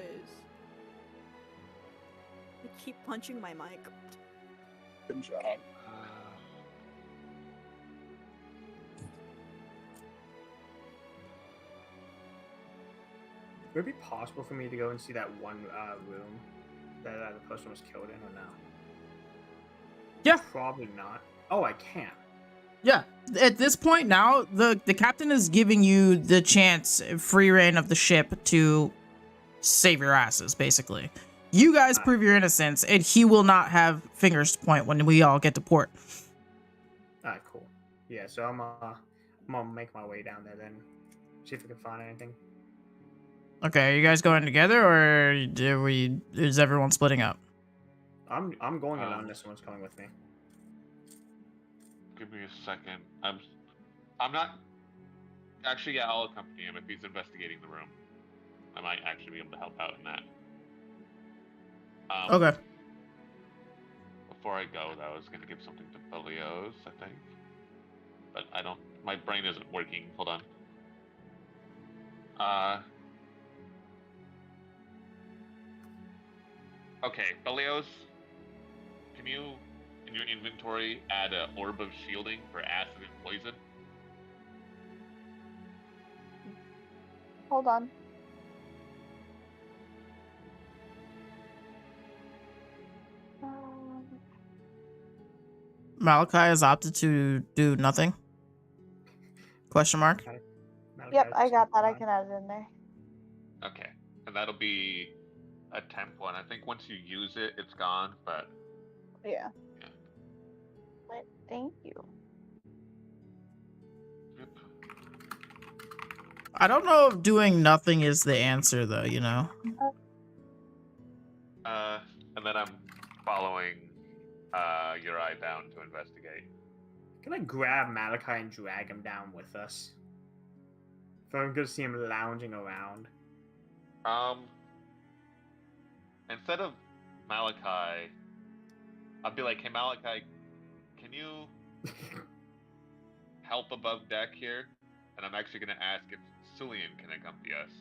I keep punching my mic. Good job. Would it be possible for me to go and see that one room that the person was killed in, or no? Yeah. Probably not. Oh, I can. Yeah, at this point now, the captain is giving you the chance, free reign of the ship to save your asses, basically. You guys prove your innocence, and he will not have fingers to point when we all get to port. Alright, cool. Yeah, so I'm gonna make my way down there then. See if I can find anything. Okay, are you guys going together, or is everyone splitting up? I'm going alone unless someone's coming with me. Give me a second. I'm not. Actually, yeah, I'll accompany him if he's investigating the room. I might actually be able to help out in that. Okay. Before I go, though, I was going to give something to Felios, I think. But I don't. My brain isn't working. Hold on. Okay, Felios, can you, in your inventory, add an orb of shielding for acid and poison? Hold on. Malachi has opted to do nothing? Question mark? Yep, I got that. I can add it in there. Okay, and that'll be a temp one. I think once you use it, it's gone, but... Yeah. But thank you. Yep. I don't know if doing nothing is the answer, though, you know? And then I'm following Uri down to investigate. Can I grab Malachi and drag him down with us? So I'm gonna see him lounging around. Instead of Malachi, I'd be like, hey Malachi, can you help above deck here? And I'm actually gonna ask if Sulian can accompany us.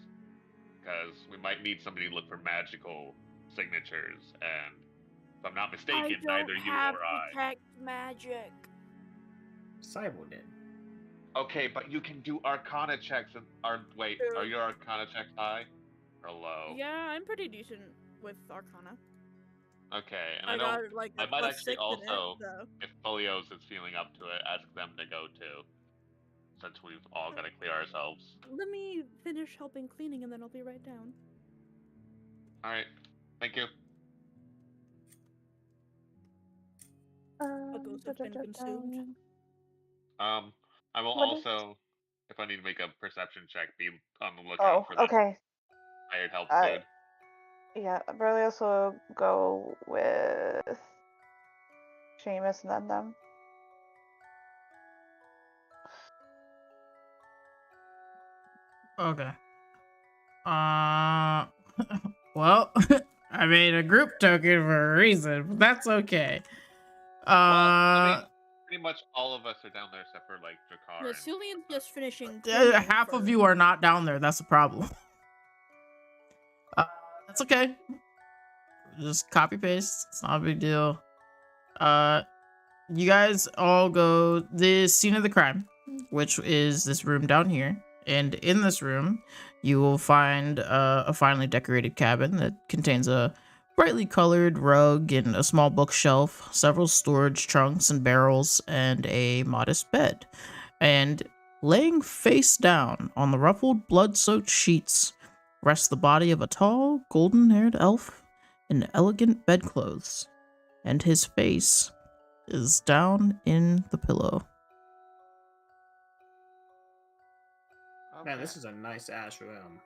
Because we might need somebody to look for magical signatures, and if I'm not mistaken, neither you or I. Detect magic. Cybo did. Okay, but you can do Arcana checks. And are your Arcana checks high or low? Yeah, I'm pretty decent with Arcana. Okay, and I know got like I a might actually +6 in it, also, so. if Folios is feeling up to it, ask them to go too, since we've all got to clear ourselves. Let me finish helping cleaning and then I'll be right down. All right, thank you. What ghosts have been consumed? I will What also, if I need to make a perception check, be on the lookout for that okay. hired help dude. Yeah, Berlioz will go with Seamus and then them. Okay. Well, I made a group token for a reason, but that's okay. Well, I mean, pretty much all of us are down there except for like Jakar. Yeah, and Sulian's just finishing. Half of you are not down there. That's the problem. That's okay. Just copy paste. It's not a big deal. You guys all go the scene of the crime, which is this room down here. And in this room, you will find a finely decorated cabin that contains a brightly colored rug and a small bookshelf, several storage trunks and barrels, and a modest bed. And laying face down on the ruffled, blood-soaked sheets rests the body of a tall, golden-haired elf in elegant bedclothes, and his face is down in the pillow. Man, this is a nice ass room.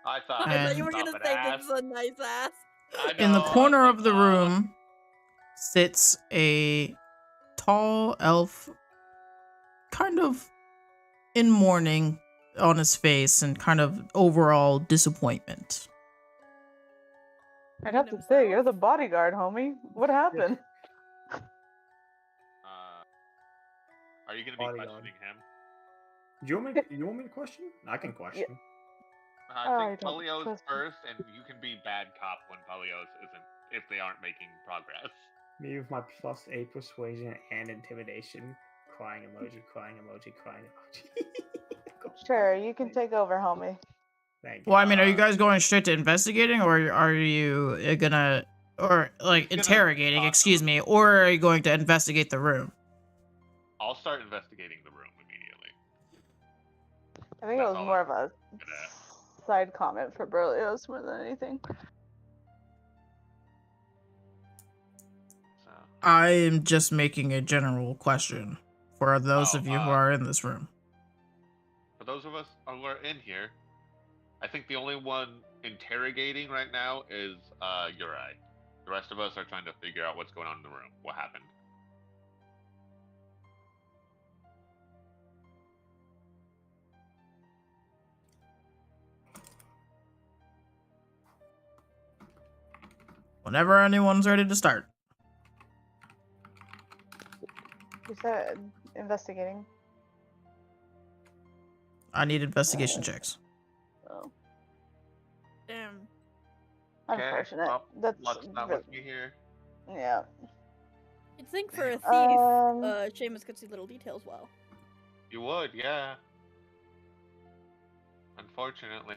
I thought I thought you And- were gonna say this is a nice ass. In the corner of the room sits a tall elf, kind of in mourning on his face and kind of overall disappointment. I'd have to say, you're the bodyguard, homie. What happened? Are you gonna be Bodyguard. questioning him? You want me to question? I can question. I think don't Polio's trust him. first, and you can be bad cop when Polio's isn't, if they aren't making progress. Me with my +8 persuasion and intimidation. Crying emoji, crying emoji, crying emoji. Sure, you can take over, homie. Thank you. Well, I mean, are you guys going straight to investigating, or are you gonna, or like interrogating, excuse me, or are you going to investigate the room? I'll start investigating the room immediately. I think it was more of a side comment for Berlioz more than anything. I am just making a general question for those of you who are in this room. For those of us who are in here, I think the only one interrogating right now is Uri. The rest of us are trying to figure out what's going on in the room. What happened? Whenever anyone's ready to start. You said investigating. I need investigation checks. Oh. Damn. Unfortunate. Well, That's luck's not with me here. Yeah. You'd think for a thief, Seamus could see little details well. You would, yeah. Unfortunately,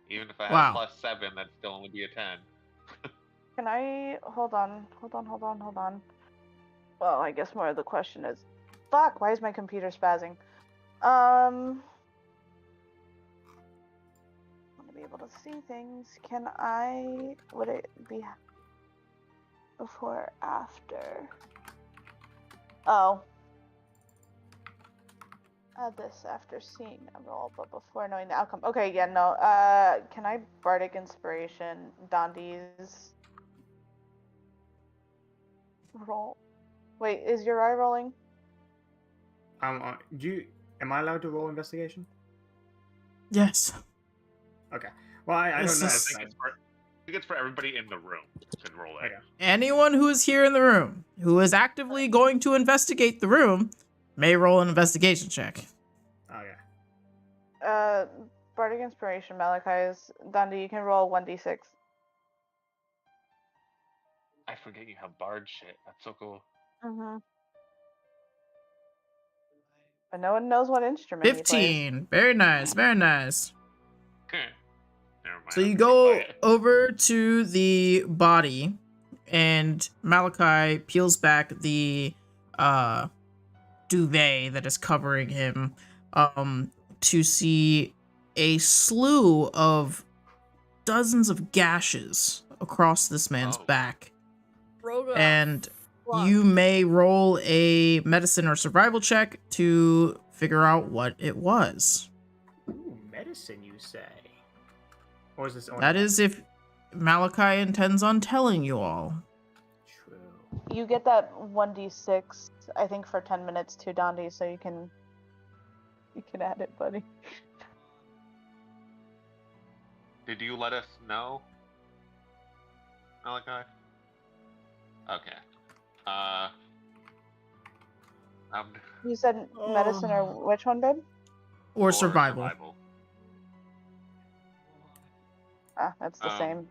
even if I had +7, that'd still only be a 10. Can I hold on? Well, I guess more of the question is, fuck, why is my computer spazzing? I want to be able to see things. Would it be before or after? Oh. Add this after seeing a roll, but before knowing the outcome. Okay, yeah, no. Can I Bardic Inspiration Dondi's roll? Wait, is your eye rolling? Am I allowed to roll investigation? Yes. Okay. Well, I don't know. I think it's for everybody in the room to roll it. Okay. Anyone who is here in the room, who is actively going to investigate the room, may roll an investigation check. Okay. Bardic Inspiration, Malachi's. Dundee, you can roll 1d6. I forget you have bard shit. That's so cool. Mm-hmm. But no one knows what instrument 15. Very nice, very nice. Never mind. So you go over to the body, and Malachi peels back the duvet that is covering him to see a slew of dozens of gashes across this man's back. And you may roll a medicine or survival check to figure out what it was. Ooh, medicine, you say? Or is this only That is if Malachi intends on telling you all. True. You get that 1d6, I think, for 10 minutes to Dondi, so you can add it, buddy. Did you let us know? Malachi? Okay. Um, You said medicine or which one, babe? Or survival. Ah, that's the same.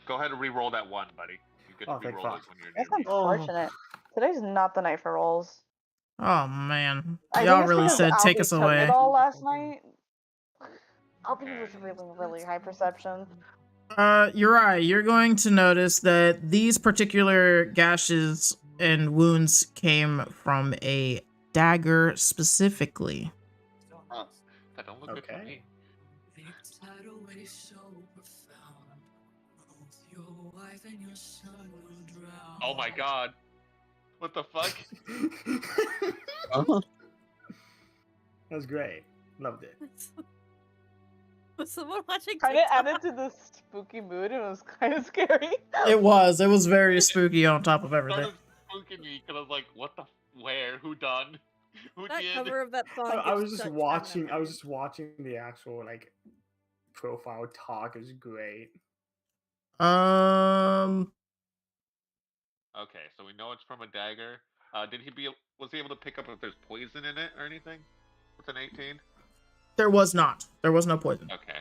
Go ahead and re-roll that one, buddy. You get to thank re-roll fuck. those when you're That's near me. unfortunate. Today's not the night for rolls. Oh man, I y'all think it's really because said take Albie us took away. it all last night. Albie Okay. was really, really high perception. You're right. You're going to notice that these particular gashes and wounds came from a dagger specifically. Huh. That don't look good to Okay. me. Oh my god. What the fuck? Uh-huh. That was great. Loved it. Was someone watching Kind of TikTok? added to the spooky mood. It was kind of scary. It was very spooky on top of everything. Started spooking me because I was like, what the where? Who done? Who That did? cover of that song. I was gives just such watching. feminine I was vibes. just watching the actual like profile talk. It was great. Okay, so we know it's from a dagger. Was he able to pick up if there's poison in it or anything? With an 18? There was not. There was no poison. Okay.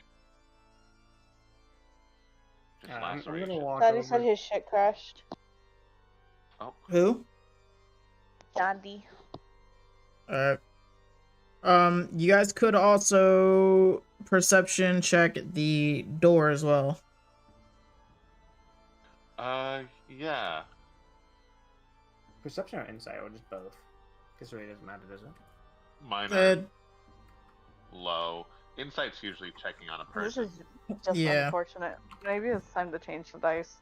Just I'm laceration. gonna walk Daddy said over. his shit crashed. Oh, Who? Daddy. You guys could also perception check the door as well. yeah. Perception or insight, or just both? Because it really doesn't matter, does it? Mine are Good. low. Insight's usually checking on a This person. is just Yeah. unfortunate. Maybe it's time to change the dice.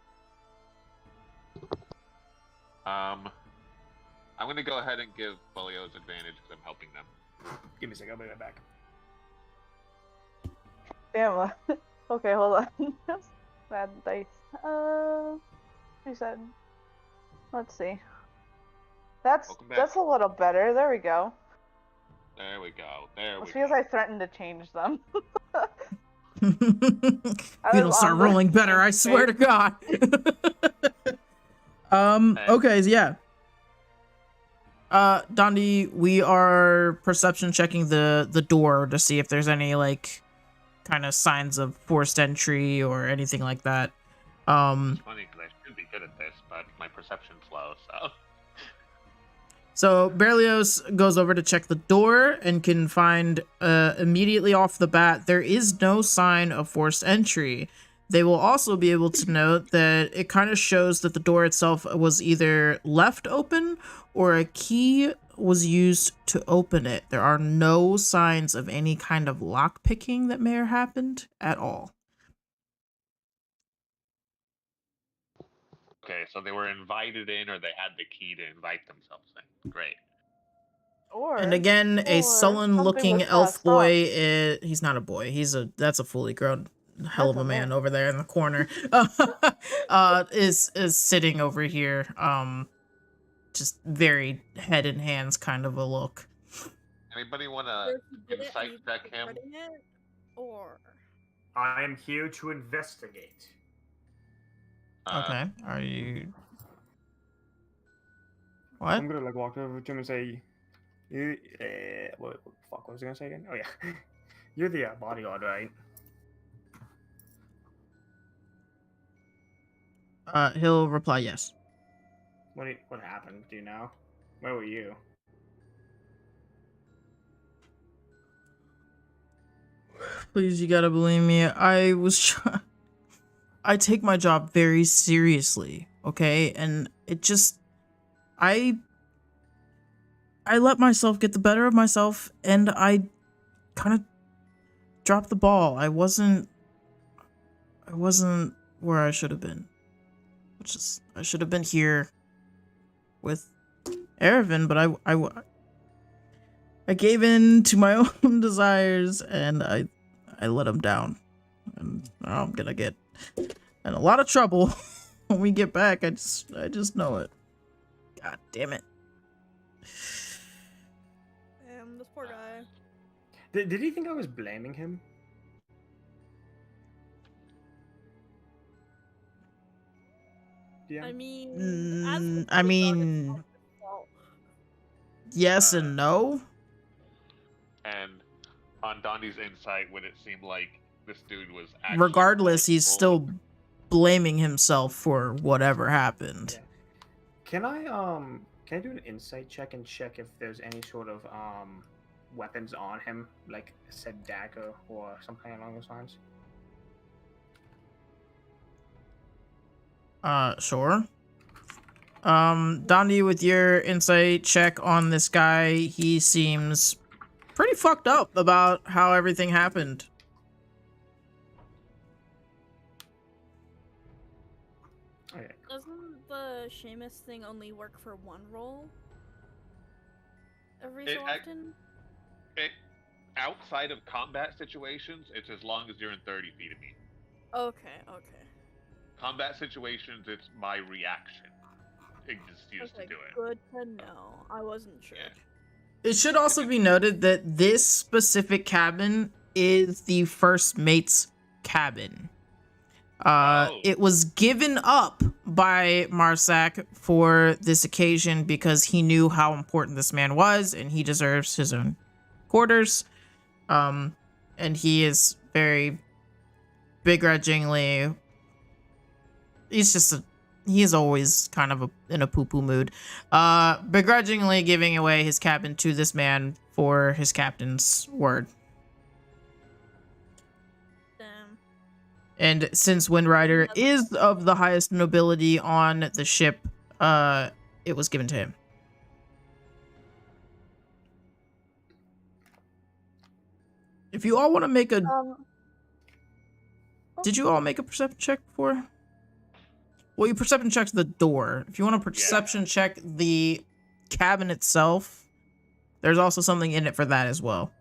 I'm gonna go ahead and give Folios advantage because I'm helping them. Give me a second. I'll be right back. Damn. Okay, hold on. Bad dice. Who said? Let's see. That's Welcome back. that's a little better. There we go. There we go. There we It's because go. I threatened to change them. If you don't was start on the rolling better, I same swear to page. God. Okay, so yeah. Dondi, we are perception checking the door to see if there's any like kind of signs of forced entry or anything like that. It's funny because I should be good at this, but my perception's low, so. So Berlioz goes over to check the door and can find immediately off the bat there is no sign of forced entry. They will also be able to note that it kind of shows that the door itself was either left open or a key was used to open it. There are no signs of any kind of lock picking that may have happened at all. Okay, so they were invited in or they had the key to invite themselves in. Great. Or And again, a or sullen something looking was elf passed boy he's not a boy, that's a fully grown hell of That's a a man man. over there in the corner. Is sitting over here, just very head in hands kind of a look. Anybody want Or to if you did it and insight you check keep him? regretting it, or I am here to investigate. Okay, are you what? I'm gonna like walk over to him and say, "You, what the fuck was I gonna say again? Oh yeah, you're the bodyguard, right?" He'll reply yes. What happened? Do you know? Where were you? Please, you gotta believe me. I take my job very seriously, okay? And it just, I let myself get the better of myself, and I kind of dropped the ball. I wasn't where I should have been. I should have been here with Erevan, but I gave in to my own desires, and I let him down. And now I'm gonna get in a lot of trouble when we get back. I just know it. God damn it. this poor guy. Did he think I was blaming him? DM? I mean, I mean, yes and no. And on Donnie's insight, would it seem like this dude was actually Regardless, he's responsible? still blaming himself for whatever happened. Yeah. Can I do an insight check and check if there's any sort of weapons on him, like a said dagger or something along those lines? Sure. Dondi, with your insight check on this guy, he seems pretty fucked up about how everything happened. Okay. Doesn't the Seamus thing only work for one roll? Every It so ac- often? Outside of combat situations, it's as long as you're in 30 feet of me. Okay. Combat situations, it's my reaction. It just used to do it. Good to know. I wasn't sure. Yeah. It should also be noted that this specific cabin is the first mate's cabin. It was given up by Marsak for this occasion because he knew how important this man was and he deserves his own quarters. And he is very begrudgingly, he's always kind of in a poo-poo mood. Begrudgingly giving away his cabin to this man for his captain's word. Damn. And since Windrider is of the highest nobility on the ship, it was given to him. If you all want to make a... Did you all make a perception check before? Well, you perception checked the door. If you want to perception check the cabin itself, there's also something in it for that as well.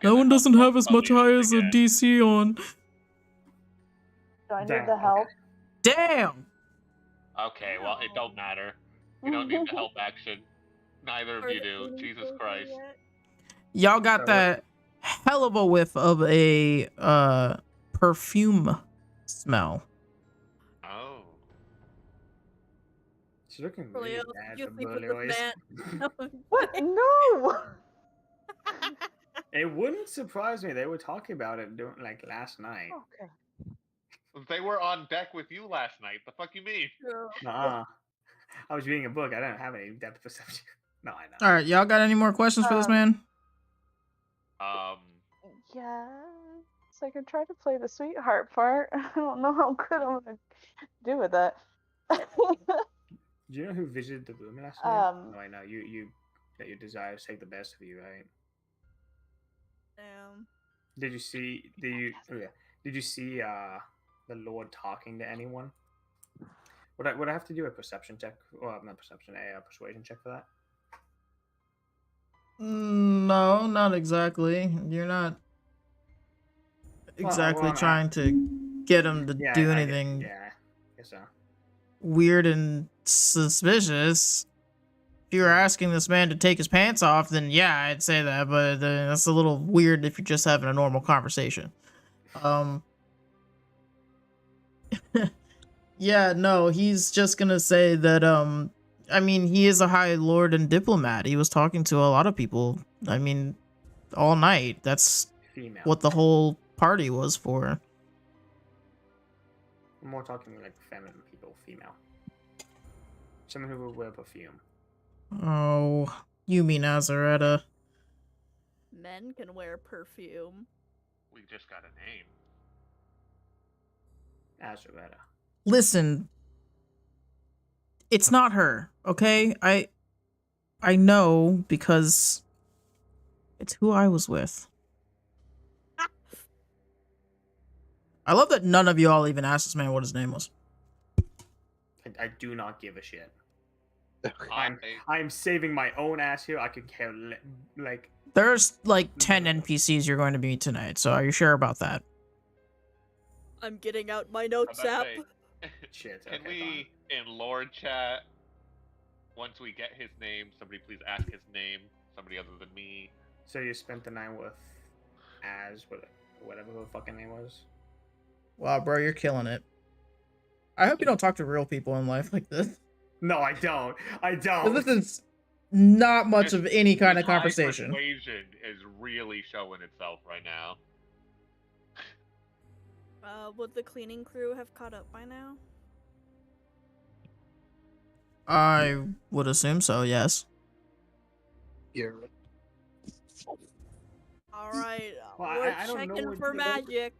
That one doesn't have as much high as a DC on. Do I need the help? Damn! Okay, well, it don't matter. You don't need the help action. Neither of you do. Jesus Christ. Y'all got that hell of a whiff of a perfume smell. Oh. She's looking really bad for Burly Boys. What? No! It wouldn't surprise me. They were talking about it during, like, last night. Okay. They were on deck with you last night. The fuck you mean? Nuh-uh. I was reading a book. I don't have any depth perception. No, I know. Alright, y'all got any more questions for this man? Yeah. So I can try to play the sweetheart part. I don't know how good I'm gonna do with that. Do you know who visited the room last night? No, I know. You that your desires take the best of you, right? Damn. Did you see the Lord talking to anyone? Would I have to do a perception check? Well, not perception, a persuasion check for that? No, not exactly. You're not exactly trying to get him to do anything I guess so. weird and suspicious. If you were asking this man to take his pants off, then yeah, I'd say that, but that's a little weird if you're just having a normal conversation. Yeah, no, he's just gonna say that, I mean, he is a high lord and diplomat. He was talking to a lot of people, I mean, all night. That's Female. what the whole party was for. I'm more talking like feminine people, female. Someone who would wear perfume. Oh, you mean Azaretta. Men can wear perfume. We just got a name. Azaretta. Listen, it's not her, okay? I know because it's who I was with. I love that none of you all even asked this man what his name was. I do not give a shit. Okay. I'm saving my own ass here. I could care like. There's like 10 NPCs you're going to meet tonight, so are you sure about that? I'm getting out my notes app. Shit. Can Okay, we, in Lord chat, once we get his name, somebody please ask his name, somebody other than me. So you spent the night with whatever her fucking name was? Wow, bro, you're killing it. I hope you don't talk to real people in life like this. No, I don't. I 'Cause don't. this is not much This- of any kind This of high conversation. persuasion is really showing itself right now. Would the cleaning crew have caught up by now? I would assume so, yes. You're Alright, Well, we're I don't know checking what for to- magic.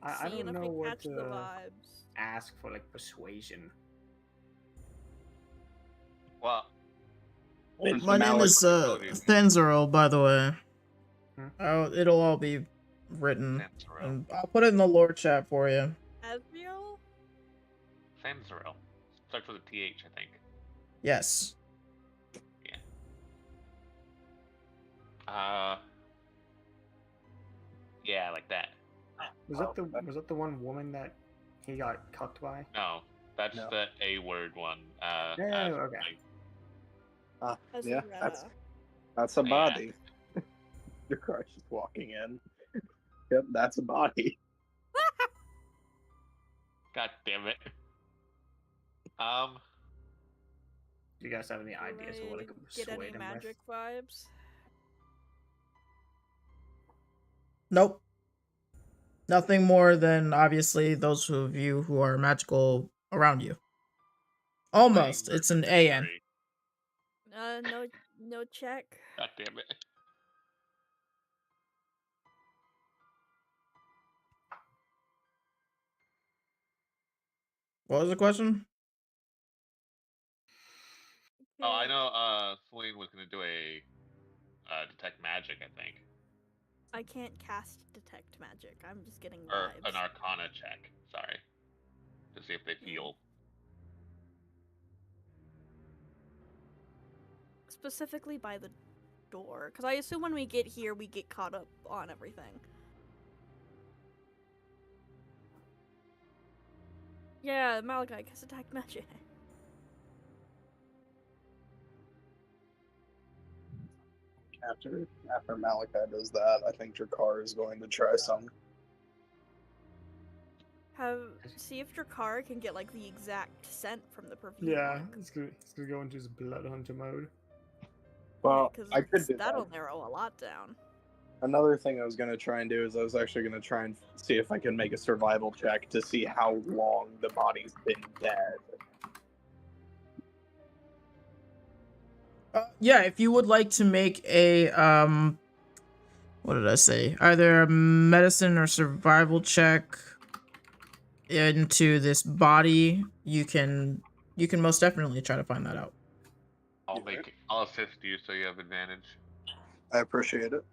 I Seeing don't if know we what catch the to vibes. ask for, like, persuasion. Well, Wait, My name Malik, is Thenzerl, by the way. Hmm? Oh, it'll all be written. Thenzerl. And I'll put it in the lore chat for you. Ezreal? Thenzerl. Starts with a TH, I think. Yes. Yeah, like that. Was that the one woman that he got cucked by? No, that's No. the A word one. Yeah, okay. yeah, Ezreal. that's a Yeah. body. Your car's just walking in. Yep, that's a body. God damn it. Do you guys have any ideas of what I Do could I get any persuade him magic vibes? Nope. Nothing more than, obviously, those of you who are magical around you. Almost. It's an AN. No check. God damn it. What was the question? Oh, I know. Celine was gonna do a detect magic, I think, I can't cast detect magic. I'm just getting or vibes. an Arcana check. Sorry, to see if they feel. Specifically by the door, because I assume when we get here, we get caught up on everything. Yeah, Malachi casts detect magic. After Malachi does that, I think Drakar is going to try some. See if Drakar can get like the exact scent from the perfume. Yeah, mark. he's gonna go into his blood hunter mode. Well, Yeah, 'cause I could do that'll that. narrow a lot down. Another thing I was going to try and do is I was actually going to try and see if I can make a survival check to see how long the body's been dead. Yeah, if you would like to make a, what did I say? Either a medicine or survival check into this body, you can most definitely try to find that out. I'll assist you so you have advantage. I appreciate it.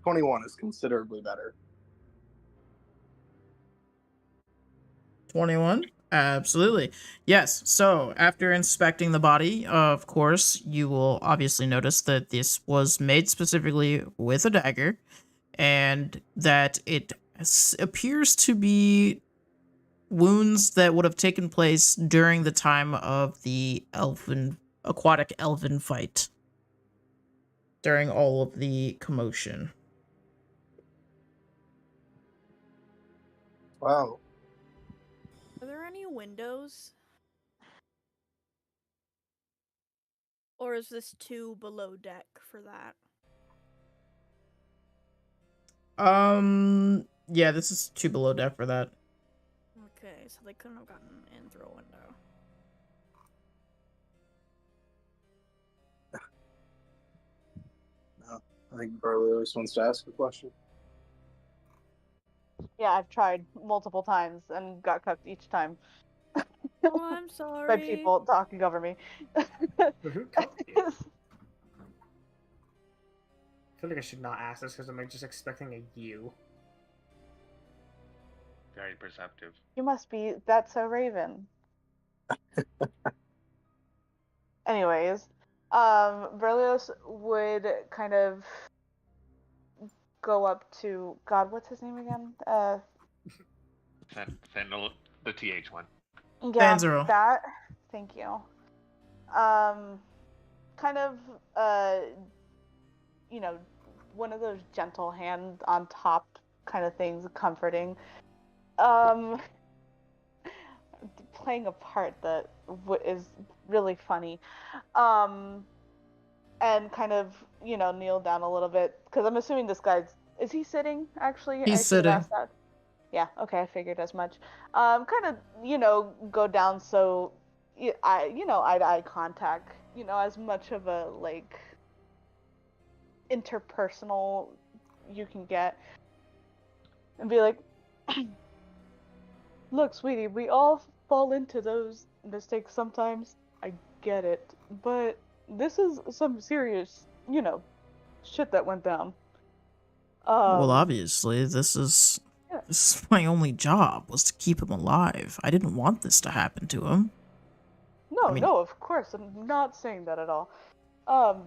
$21 is considerably better. 21? Absolutely. Yes. So, after inspecting the body, of course, you will obviously notice that this was made specifically with a dagger, and that it appears to be wounds that would have taken place during the time of the aquatic elven fight, during all of the commotion. Wow. Are there any windows? Or is this too below deck for that? Yeah, this is too below deck for that. Okay, so they couldn't have gotten in through a window. No, I think Berlioz wants to ask a question. Yeah, I've tried multiple times and got cucked each time. Oh, I'm sorry. By people talking over me. But who cucked you? I feel like I should not ask this because I'm just expecting a you. Very perceptive. You must be That's So Raven. Anyways, Berlioz would kind of go up to God. What's his name again? Send the TH one. Yeah, Thenzerl. that. Thank you. Kind of, you know, one of those gentle hands on top kind of things comforting. Um, playing a part that is really funny. Um, and kind of, kneel down a little bit because I'm assuming this guy's is he sitting actually? I He's should have sitting. asked that. Yeah, okay, I figured as much. Kind of, go down so eye to eye contact, as much of a like interpersonal you can get, and be like, look, sweetie, we all fall into those mistakes sometimes. I get it, but this is some serious, shit that went down. Well, obviously, this is my only job, was to keep him alive. I didn't want this to happen to him. No, I mean, no, of course, I'm not saying that at all. Um,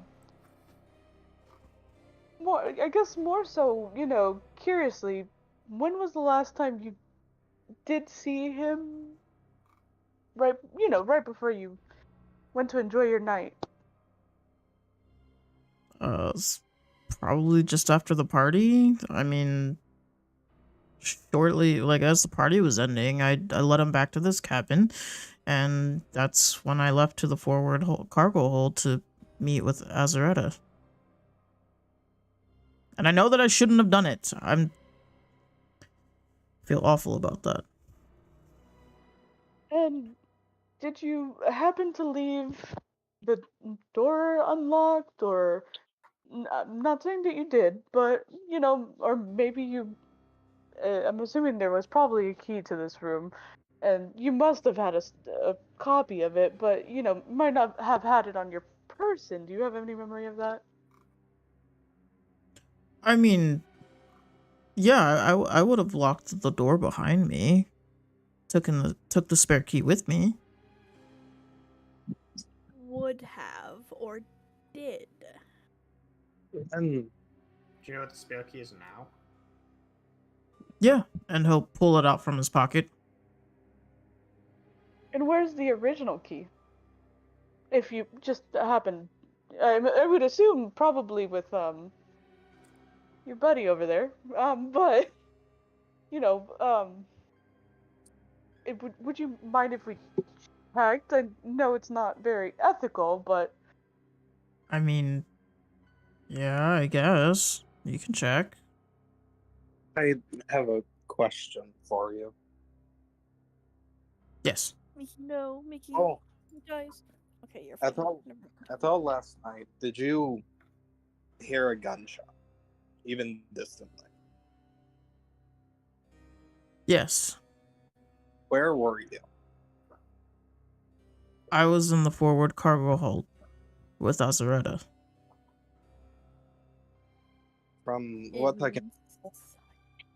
I guess more so, curiously, when was the last time you did see him? Right before you went to enjoy your night. It's probably just after the party. I mean, shortly, like, as the party was ending, I led him back to this cabin, and that's when I left to the forward cargo hold to meet with Azaretta. And I know that I shouldn't have done it. Feel awful about that. And did you happen to leave the door unlocked, or I'm not saying that you did, but or maybe you. I'm assuming there was probably a key to this room, and you must have had a copy of it, but might not have had it on your person. Do you have any memory of that? I mean, yeah, I would have locked the door behind me. Took the spare key with me. Would have or did. And Do you know what the spare key is now? Yeah, and he'll pull it out from his pocket. And where's the original key? If you just happen, I would assume probably with your buddy over there. But would you mind if we checked? I know it's not very ethical, but I mean, yeah, I guess. You can check. I have a question for you. Yes. Mickey, no, Mickey. Oh, Guys. Okay, you're I fine. thought last night, did you hear a gunshot, even distantly? Yes. Where were you? I was in the forward cargo hold with Azaretta. From what I can,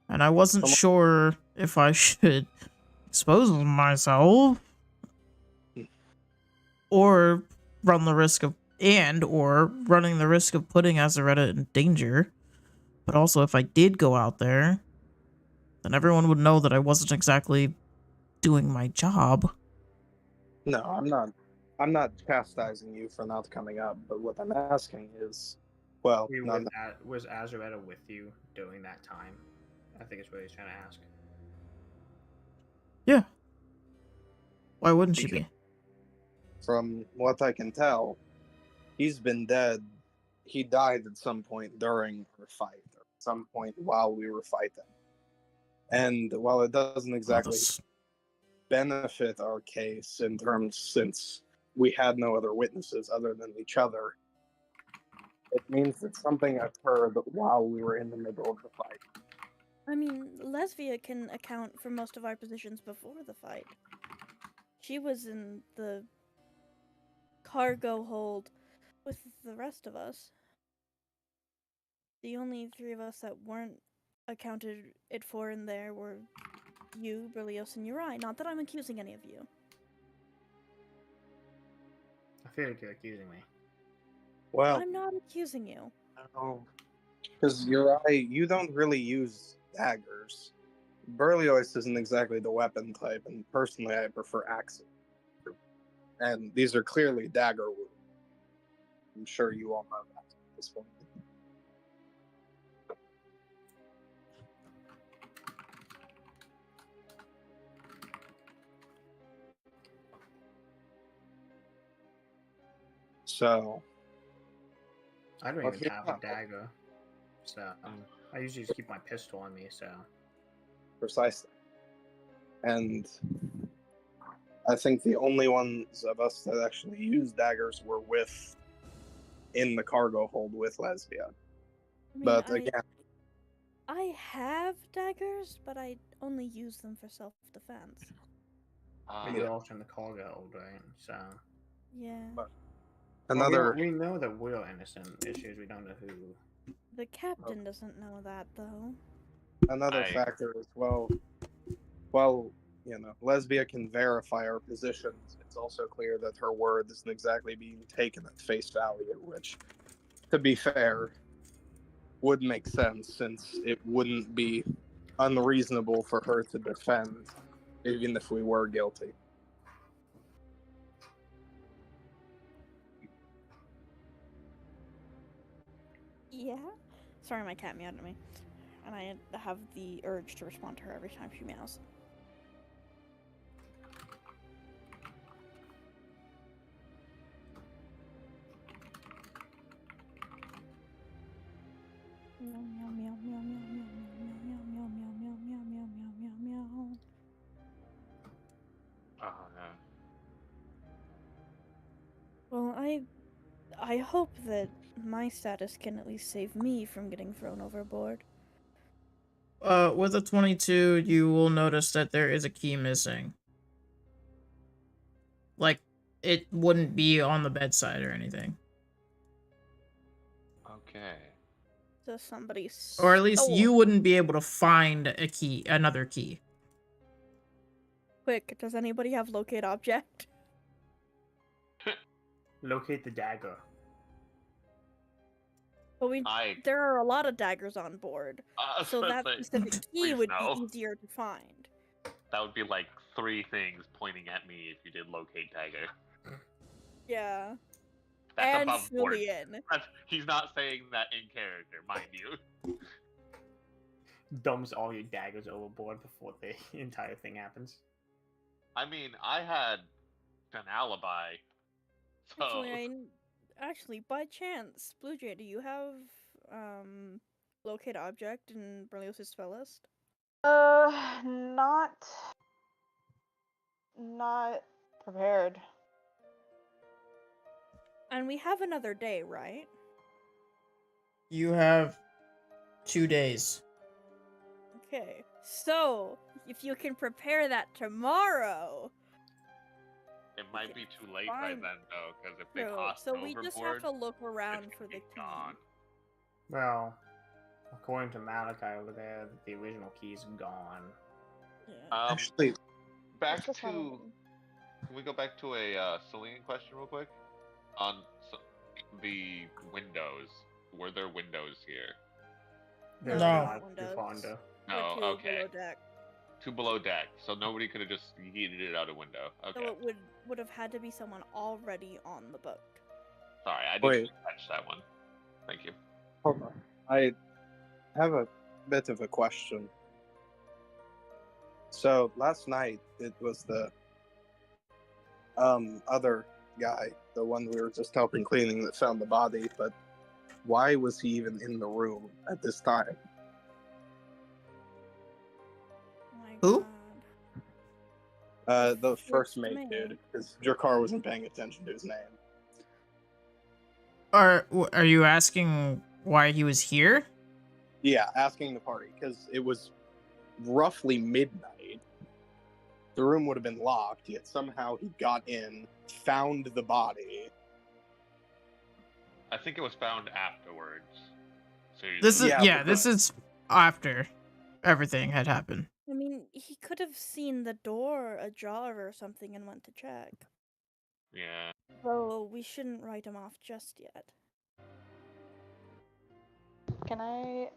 And I wasn't sure if I should expose myself or run the risk of running the risk of putting Azaretta in danger. But also, if I did go out there, then everyone would know that I wasn't exactly doing my job. no, I'm not chastising you for not coming up, but what I'm asking is, well, Was Azaretta with you during that time? I think is what he's trying to ask. Yeah. Why wouldn't she be? From what I can tell, he's been dead. He died at some point during our fight, or at some point while we were fighting. And while it doesn't exactly benefit our case in terms, since we had no other witnesses other than each other, it means that something occurred while we were in the middle of the fight. I mean, Lesvia can account for most of our positions before the fight. She was in the cargo hold with the rest of us. The only three of us that weren't accounted it for in there were you, Berlioz, and Uri. Not that I'm accusing any of you. I feel like you're accusing me. Well, I'm not accusing you. no, because you don't really use daggers. Berlioz isn't exactly the weapon type, and personally, I prefer axes. And these are clearly dagger wounds. I'm sure you all know that at this point. So I don't Well, even here have now. a dagger, so I usually just keep my pistol on me. So precisely. And I think the only ones of us that actually used daggers were in the cargo hold with Lesbia. I mean, But again, I have daggers, but I only use them for self-defense. but you're also in the cargo hold, right? So Yeah. But well, another we know that we're innocent. Issues we don't know who. The captain doesn't know that, though. another factor as well. Well, Lesbia can verify our positions. It's also clear that her word isn't exactly being taken at face value, which, to be fair, would make sense since it wouldn't be unreasonable for her to defend, even if we were guilty. Yeah? Sorry, my cat meowed at me. And I have the urge to respond to her every time she meows. Meow, meow, meow, meow, meow, meow, meow, meow, meow, meow, meow, meow, meow, meow, meow, meow. Oh, no. Well, I hope that my status can at least save me from getting thrown overboard. With a 22, you will notice that there is a key missing. Like, it wouldn't be on the bedside or anything. Okay. So somebody Or at least stole you it. wouldn't be able to find another key. Quick, does anybody have locate object? Locate the dagger. But there are a lot of daggers on board, so that specific key would be easier to find. That would be like 3 things pointing at me if you did locate dagger. Yeah. That's and above board. Cillian. He's not saying that in character, mind you. Dumps all your daggers overboard before the entire thing happens. I mean, I had an alibi, so... Actually, by chance, Blue Jay, do you have locate object in Berlioz' spell list? Not prepared. And we have another day, right? You have 2 days. Okay, so if you can prepare that tomorrow. It might be too late by then, though, because if they No, toss so it we just overboard, have to look around for the key. gone. Well, according to Malachi over there, the original key's gone. Yeah. Actually, back to... Can we go back to a Cillian question real quick? On the windows. Were there windows here? There's No. not windows. No, Two okay. below deck. 2 below deck, so nobody could have just yeeted it out a window. Okay. So it would have had to be someone already on the boat. Sorry, I didn't catch that one. Thank you. Hold on. I have a bit of a question. So last night it was the other guy, the one we were just helping cleaning, that found the body, but why was he even in the room at this time? Who? The first mate dude, because Jakar wasn't paying attention to his name. Are you asking why he was here? Yeah, asking the party, because it was roughly midnight. The room would have been locked, yet somehow he got in, found the body. I think it was found afterwards. So This is after everything had happened. I mean, he could have seen the door ajar or something and went to check. Yeah. So we shouldn't write him off just yet. Can I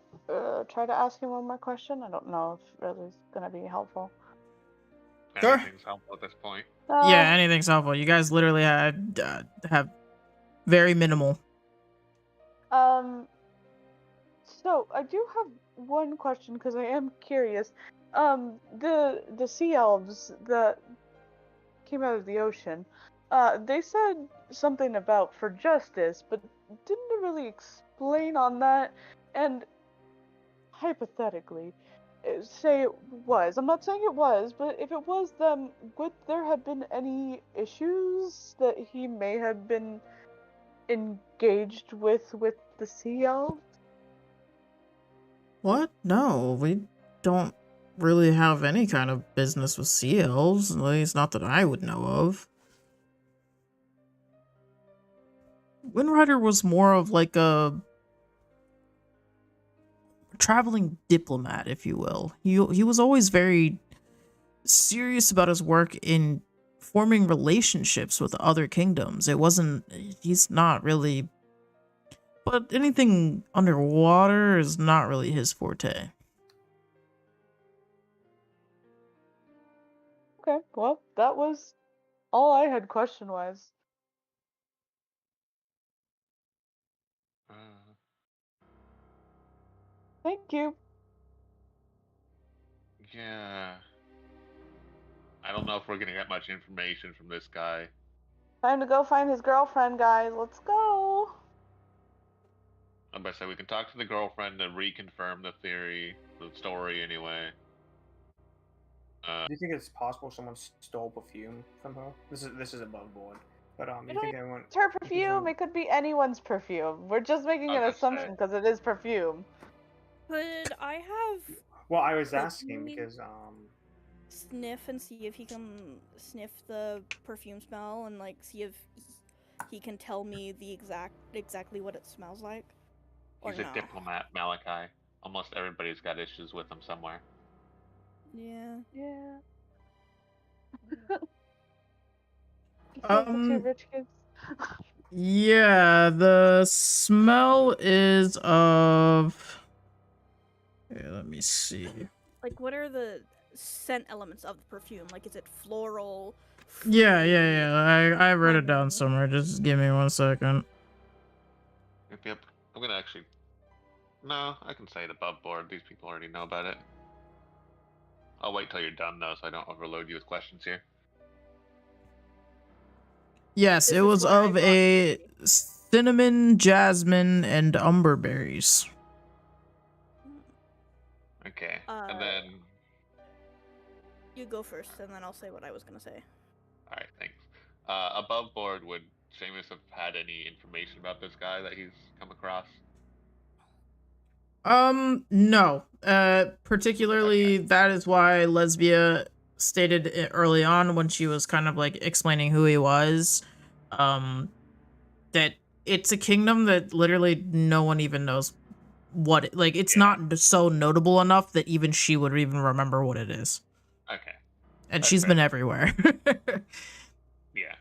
try to ask him one more question? I don't know if really is going to be helpful. Sure. Anything's helpful at this point. Yeah, anything's helpful. You guys literally have very minimal. So I do have one question because I am curious. The sea elves that came out of the ocean, They said something about for justice, but didn't really explain on that. And hypothetically, say it was. I'm not saying it was, but if it was, then would there have been any issues that he may have been engaged with the sea elves? What? No, we don't really have any kind of business with sea elves, at least not that I would know of. Windrider was more of like a traveling diplomat, if you will. He was always very serious about his work in forming relationships with other kingdoms. He's not really, but anything underwater is not really his forte. Okay, well, that was all I had question-wise. Uh, Thank you. yeah. I don't know if we're gonna get much information from this guy. Time to go find his girlfriend, guys. Let's go. I'm about to say we can talk to the girlfriend to reconfirm the theory, the story anyway. Do you think it's possible someone stole perfume from her? This is above board. But do you think anyone? It's her you think perfume. someone- It could be anyone's perfume. We're just making an I'll just assumption say. because it is perfume. Could I have Well, I was asking Cookie? because sniff and see if he can sniff the perfume smell and like see if he can tell me the exactly what it smells like? Or He's a no? diplomat, Malachi. Almost everybody's got issues with him somewhere. Yeah. Yeah. The two rich kids. Yeah, the smell is of... Okay, let me see. Like, what are the scent elements of the perfume? Like, is it floral? Yeah, fruity? I wrote it down Lemon? somewhere. Just give me 1 second. Yep. I'm gonna actually. No, I can say it above board. These people already know about it. I'll wait till you're done though, so I don't overload you with questions here. Yes, This it is was where I of got a Cookie. cinnamon, jasmine, and umber berries. Okay, and then. You go first, and then I'll say what I was gonna say. All right, thanks. Above board, would Seamus have had any information about this guy that he's come across? No. Particularly that is why Lesbia stated it early on when she was kind of like explaining who he was, that it's a kingdom that literally no one even knows what it's not so notable enough that even she would even remember what it is. Okay. And That's she's fair. been everywhere. Yeah.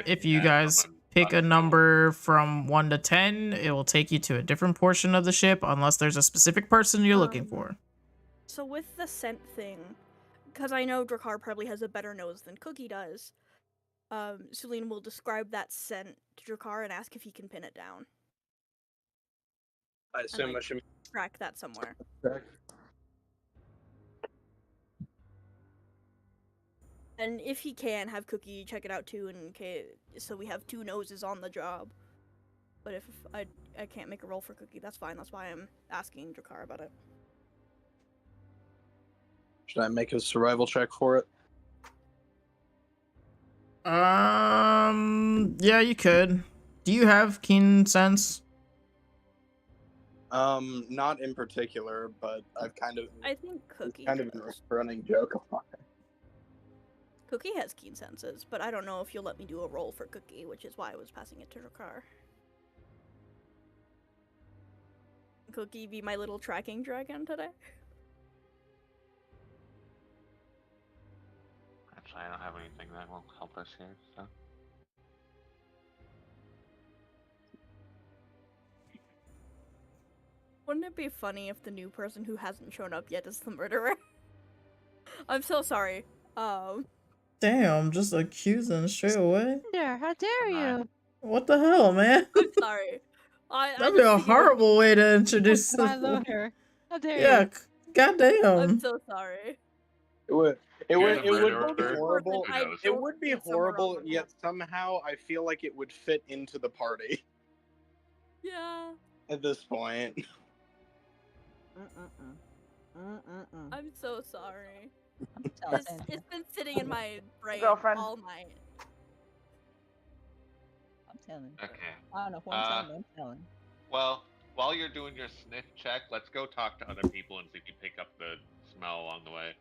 If you guys pick a number from 1 to 10, it will take you to a different portion of the ship unless there's a specific person you're looking for. So with the scent thing, because I know Drakkar probably has a better nose than Cookie does, Celine will describe that scent to Drakkar and ask if he can pin it down. I assume I should track that somewhere. And if he can, have Cookie check it out too, in case, so we have 2 noses on the job. But if I can't make a roll for Cookie, that's fine. That's why I'm asking Drakkar about it. Should I make a survival check for it? Yeah, you could. Do you have keen sense? Not in particular, but I've kind of. I think Cookie kind of a running joke on it. Cookie has keen senses, but I don't know if you'll let me do a roll for Cookie, which is why I was passing it to Drakkar. Cookie be my little tracking dragon today? Actually, I don't have anything that will help us here, so. Wouldn't it be funny if the new person who hasn't shown up yet is the murderer? I'm so sorry. Damn, just accusing straight away. How dare you? What the hell, man? I'm sorry. That'd be a horrible way to introduce my lawyer. How dare Yeah, you? goddamn. I'm so sorry. It would. It You're would. the It would murderer. be horrible. I Who knows? It don't would be think some are horrible. honorable. Yet somehow I feel like it would fit into the party Yeah. at this point. I'm so sorry. I'm telling It's been sitting in my brain Girlfriend. all night. I'm telling. Okay. I don't know who I'm telling, but I'm telling. Well, while you're doing your sniff check, let's go talk to other people and see if you pick up the smell along the way.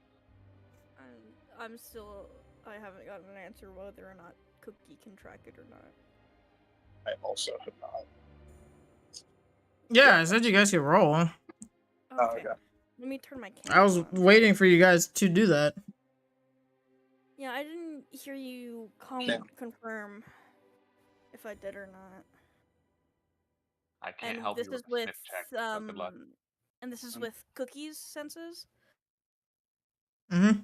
I'm still. I haven't gotten an answer whether or not Cookie can track it or not. I also have not. Yeah, I said you guys could roll. Okay. okay. Let me turn my camera I was on. waiting for you guys to do that. Yeah, I didn't hear you confirm if I did or not. I can't And help this you is with a with sniff check. So good luck. and this is with Cookie's senses. Mm-hmm.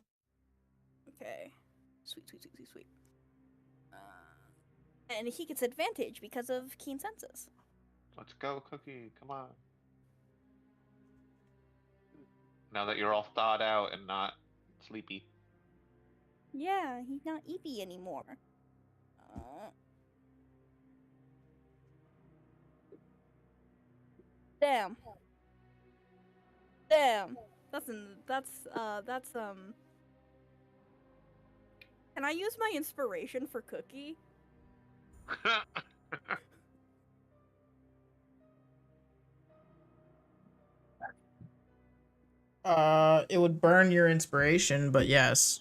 Okay. Sweet. And he gets advantage because of keen senses. Let's go, Cookie. Come on. Now that you're all thawed out and not sleepy. Yeah, he's not Eevee anymore. Damn. That's Can I use my inspiration for Cookie? It would burn your inspiration, but yes.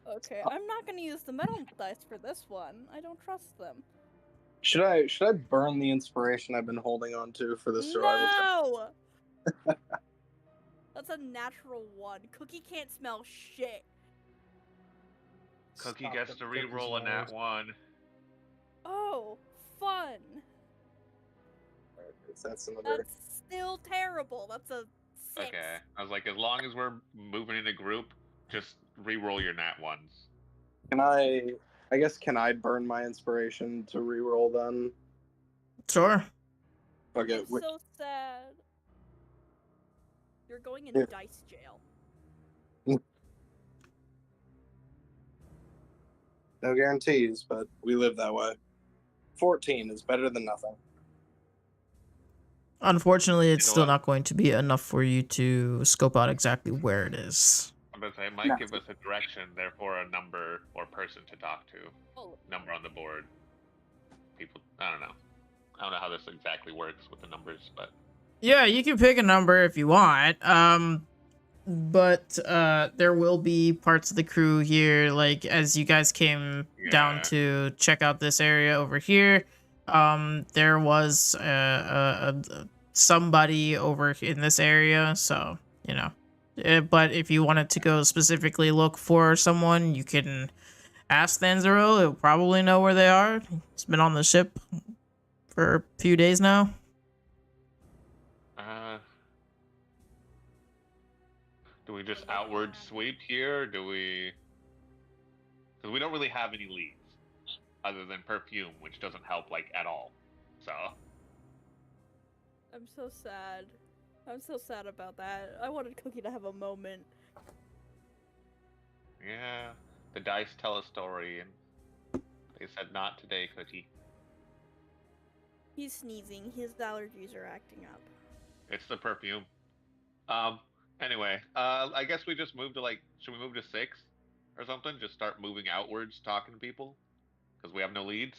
Okay, I'm not gonna use the metal dice for this one. I don't trust them. Should I burn the inspiration I've been holding on to for the survival? No! That's a natural 1. Cookie can't smell shit. Cookie Stop gets the to cookie re-roll a nat smells. 1. Oh, fun. That's another. That's still terrible. That's a 6. Okay. I was like, as long as we're moving in a group, just re-roll your nat 1s. Can I guess can I burn my inspiration to reroll then? Sure. Okay. It's so sad. You're going in Yeah. dice jail. No guarantees, but we live that way. 14 is better than nothing. Unfortunately, it's You know still what? not going to be enough for you to scope out exactly where it is. I'm gonna say it might give us a direction, therefore a number or person to talk to. Oh. Number on the board. People, I don't know. I don't know how this exactly works with the numbers, but Yeah, you can pick a number if you want. But there will be parts of the crew here, like as you guys came down Yeah. to check out this area over here. There was somebody over in this area, so you know. But if you wanted to go specifically look for someone, you can ask Thanzaro. He'll probably know where they are. He's been on the ship for a few days now. do we just outward sweep here, or do we... Because we don't really have any leads, other than perfume, which doesn't help, like, at all. So... I'm so sad. I'm so sad about that. I wanted Cookie to have a moment. Yeah, the dice tell a story, and they said not today, Cookie. He's sneezing. His allergies are acting up. It's the perfume. Anyway, I guess we just move to, like, should we move to 6 or something? Just start moving outwards, talking to people? Because we have no leads?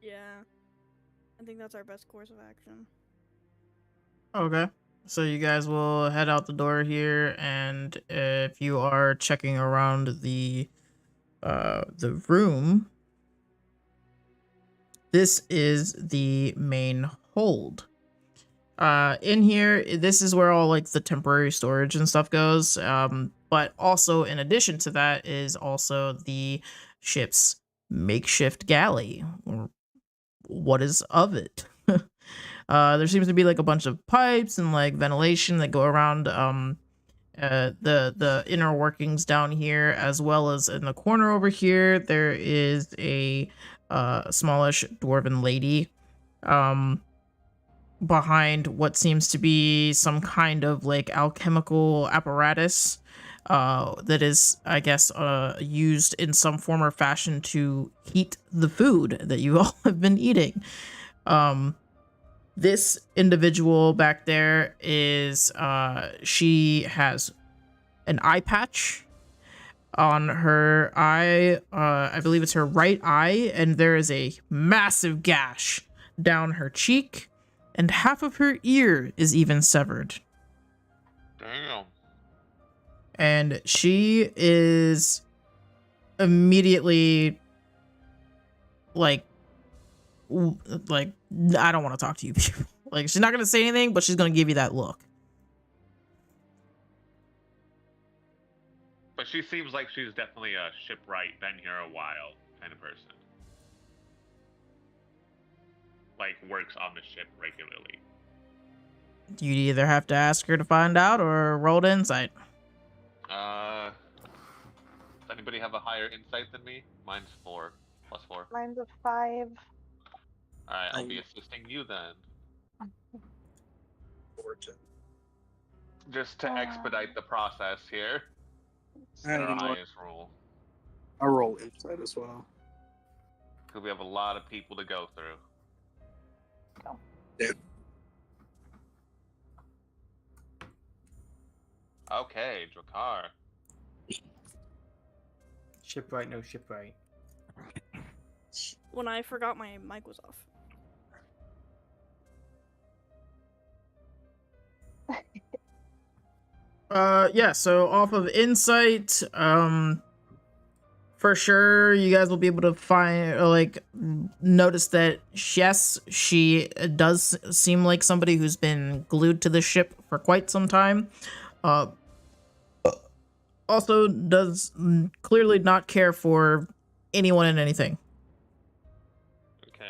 Yeah. I think that's our best course of action. Okay. So you guys will head out the door here, and if you are checking around the room, this is the main hold. In here, this is where all like the temporary storage and stuff goes. But also in addition to that is also the ship's makeshift galley, or what is of it. There seems to be like a bunch of pipes and like ventilation that go around the inner workings down here, as well as in the corner over here there is a smallish dwarven lady behind what seems to be some kind of like alchemical apparatus that is, I guess, used in some form or fashion to heat the food that you all have been eating. This individual back there is, she has an eye patch on her eye. I believe it's her right eye, and there is a massive gash down her cheek, and half of her ear is even severed. Damn. And she is immediately like I don't want to talk to you people. Like, she's not gonna say anything, but she's gonna give you that look. But she seems like she's definitely a shipwright, been here a while kind of person. Like, works on the ship regularly. You'd either have to ask her to find out or roll to insight. Does anybody have a higher insight than me? Mine's 4. Plus 4. Mine's a 5. Alright, I'll be assisting you then. Just to expedite the process here. Our highest roll. I'll roll insight as well. Because we have a lot of people to go through. Go. Yeah. Okay, Drakar. Shipwright, no shipwright. When I forgot my mic was off. Yeah, so off of insight, for sure you guys will be able to find, like, notice that yes, she does seem like somebody who's been glued to the ship for quite some time. Also does clearly not care for anyone and anything. Okay.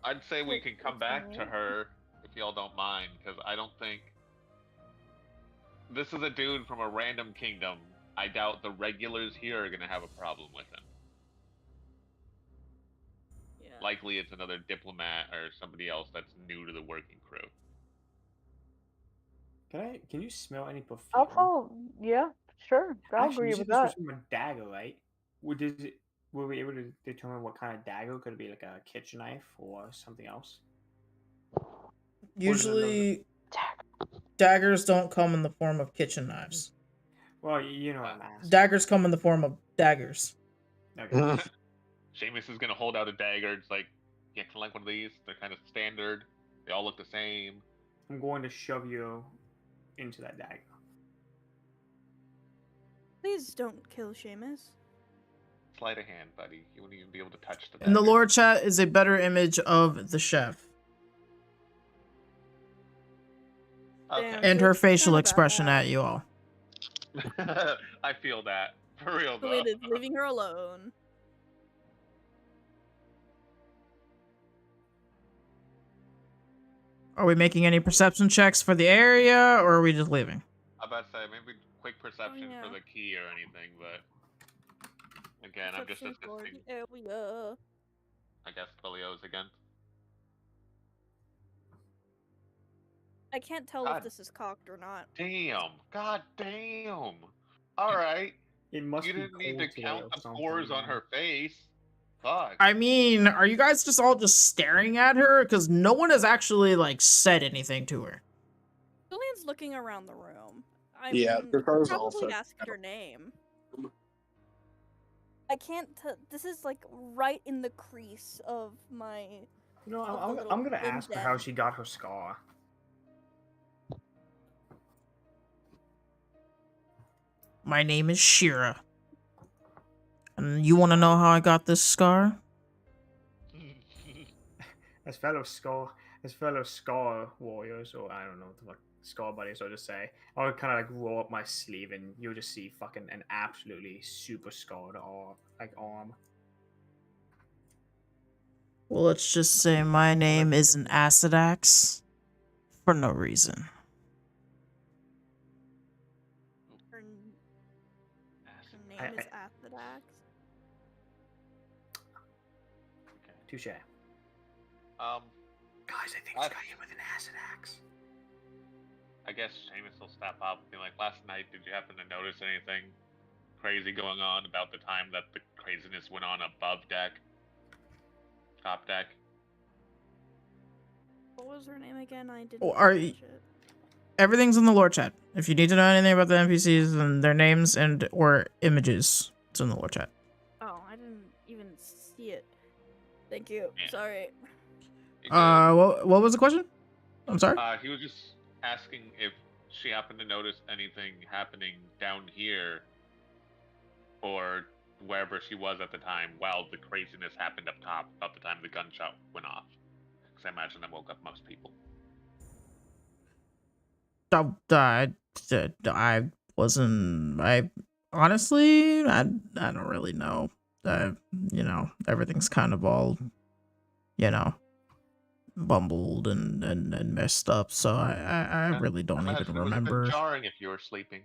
I'd say we can come back to her if y'all don't mind, because I don't think this is a dude from a random kingdom. I doubt the regulars here are gonna have a problem with him. Yeah. Likely it's another diplomat or somebody else that's new to the working crew. Can you smell any perfume? Yeah, sure. I'll Actually, agree you with said this was that. from a dagger, right? Were we able to determine what kind of dagger? Could it be like a kitchen knife or something else? Usually, daggers don't come in the form of kitchen knives. Well, you know what I'm asking. Daggers come in the form of daggers. Okay. Seamus is gonna hold out a dagger. It's like, yeah, kind of like one of these. They're kind of standard. They all look the same. I'm going to shove you into that dagger. Please don't kill Seamus. Sleight of hand, buddy. You wouldn't even be able to touch the dagger. In the lore chat is a better image of the chef. Okay. Damn. And her facial Kinda expression bad. at you all. I feel that. For real, though. Juliet is leaving her alone. Are we making any perception checks for the area, or are we just leaving? I'm about to say, maybe quick perception yeah. for the key or anything, but... Again, I'm just Perception for assisting, the area. I guess, Filios again. I can't tell God. if this is cocked or not. Damn. God damn. Alright. It must You be didn't need to cold today count or the something, pores on man. her face. Fuck. I mean, are you guys just all just staring at her? Because no one has actually, like, said anything to her. Julian's looking around the room. I Yeah, mean, Dracar's probably also- ask your name. I can't this is like right in the crease of my... You know, Of the I'm little gonna ask her how indent. she got her scar. My name is Shira. And you want to know how I got this scar? As fellow scar warriors, or I don't know what the fuck scar buddies, I'll just say, I would kind of like roll up my sleeve and you'll just see fucking an absolutely super scarred arm. Well, let's just say my name is an acid axe for no reason. Her name I- is Athodax. Touche. Guys, I think Last- this guy hit with an acid axe. I guess Seamus will step up and be like, last night, did you happen to notice anything crazy going on about the time that the craziness went on above deck? Top deck? What was her name again? I didn't Well, are catch y- it. Everything's in the lore chat. If you need to know anything about the NPCs and their names and or images, it's in the lore chat. Oh, I didn't even see it. Thank you. Yeah. Sorry. You good? What was the question? I'm sorry. He was just asking if she happened to notice anything happening down here or wherever she was at the time while the craziness happened up top about the time the gunshot went off. Because I imagine that woke up most people. I wasn't. I honestly, I don't really know. You know, everything's kind of all, you know, bumbled and messed up. So I really don't even Imagine it would have been remember. jarring if you were sleeping.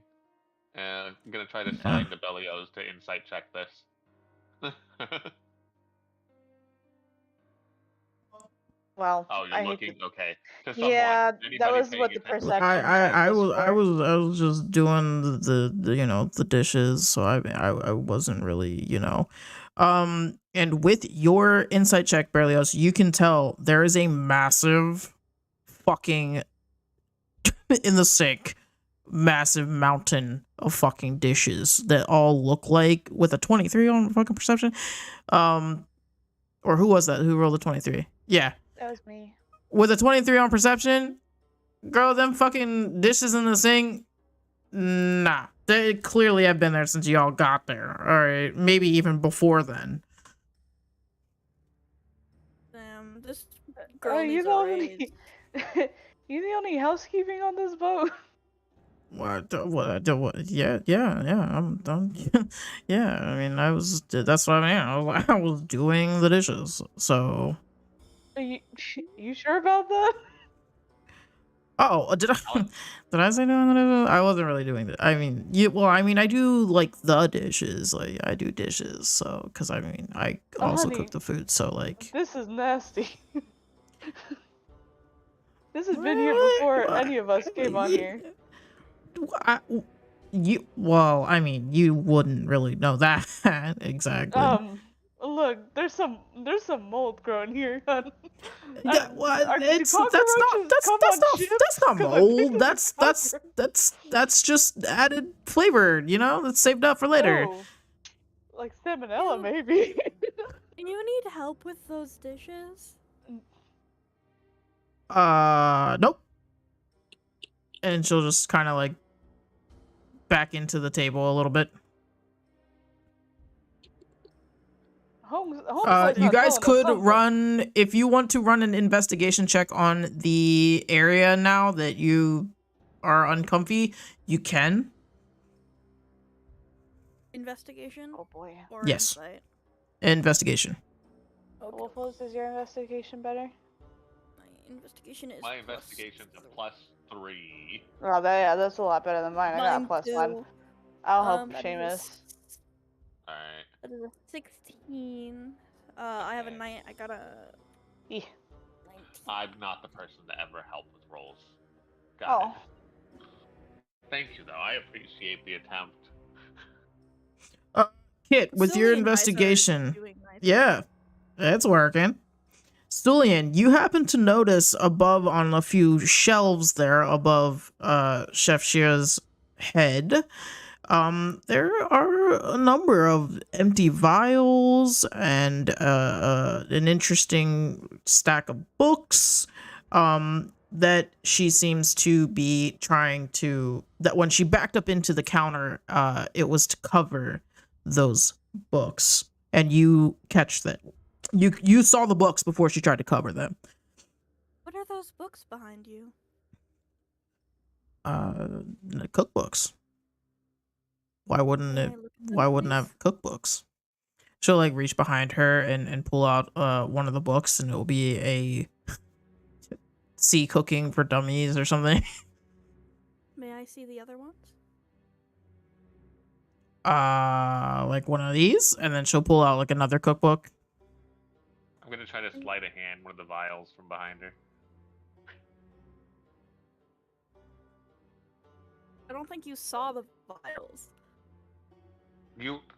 I'm gonna try to sign the Bellios to insight check this. Well, Oh, I you're hate looking to. okay. To someone, Yeah, that anybody was paying what the attention? perception check was I for. was just doing the you know the dishes, so I wasn't really, you know. And with your insight check, Berlioz, you can tell there is a massive fucking in the sink, massive mountain of fucking dishes that all look like, with a 23 on fucking perception. Or who was that? Who rolled a 23? Yeah, That was me. with a 23 on perception. Girl, them fucking dishes in the sink, nah. They clearly have been there since y'all got there. Alright, maybe even before then. Damn, this Oh, girl you needs the a only. raise. You the only housekeeping on this boat? What? Yeah. I'm yeah, I mean, that's what I mean. I was doing the dishes, so. Are you sure about that? Oh, did I say doing the dishes? I wasn't really doing that. I mean, I do like the dishes. Like, I do dishes, so, because I mean, I also Honey, cook the food, so like. this is nasty. This has been here before any of us came on here. I mean, you wouldn't really know that exactly. Look, there's some mold growing here. What? Do It's cockroaches come on ships? that's not 'Cause I think mold. this is That's just added flavor. You know, that's saved up for later. Oh, like salmonella, maybe. Do you need help with those dishes? Nope. And she'll just kind of like back into the table a little bit. Holmes You guys could run, if you want to run an investigation check on the area now that you are uncomfy, you can. Investigation? Oh boy. Or Yes. insight? Investigation. Okay. Wolfos, is your investigation better? My investigation is My plus investigation's a three. +3. Oh, that's a lot better than mine. I got a Mine +1. too. I'll help That is a Seamus. Alright. That is a 16. I have a Okay. 9. I got a Eh. 19. I'm not the person to ever help with rolls. Oh. Got it. Thank you, though. I appreciate the attempt. Kit, with your Cillian and I started investigation. doing nice. Yeah, it's working. Stulian, you happen to notice above on a few shelves there above Chef Shear's head, there are a number of empty vials and an interesting stack of books that she seems to be trying to, that when she backed up into the counter, it was to cover those books, and you catch that. You saw the books before she tried to cover them. What are those books behind you? Cookbooks. Why wouldn't Can I it? look at them, Why wouldn't please? have cookbooks? She'll like reach behind her and pull out one of the books, and it'll be a sea cooking for dummies or something. May I see the other ones? Like one of these, and then she'll pull out like another cookbook. gonna try to sleight of hand one of the vials from behind her. I don't think you saw the vials.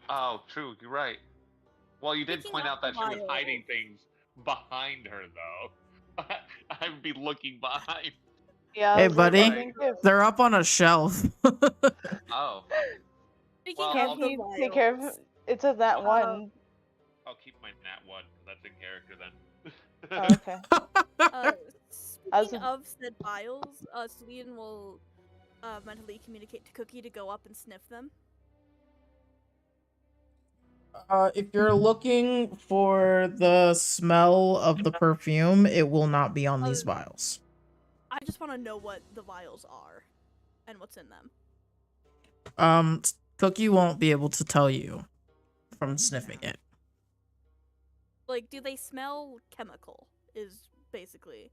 Oh, true. You're right. Well, you did Picking point up out that the she was hiding vials. things behind her, though. I'd be looking behind. Yeah. Hey, I was like, I buddy. think if They're up on a shelf. Oh. Picking Well, up can't the he vials. take care of it? Says that one. I'll keep my nat 1 because that's in character then. Oh, okay. Speaking of said vials, Celine will mentally communicate to Cookie to go up and sniff them. If you're looking for the smell of the perfume, it will not be on these vials. I just want to know what the vials are and what's in them. Cookie won't be able to tell you from sniffing it. Like, do they smell chemical? Is basically,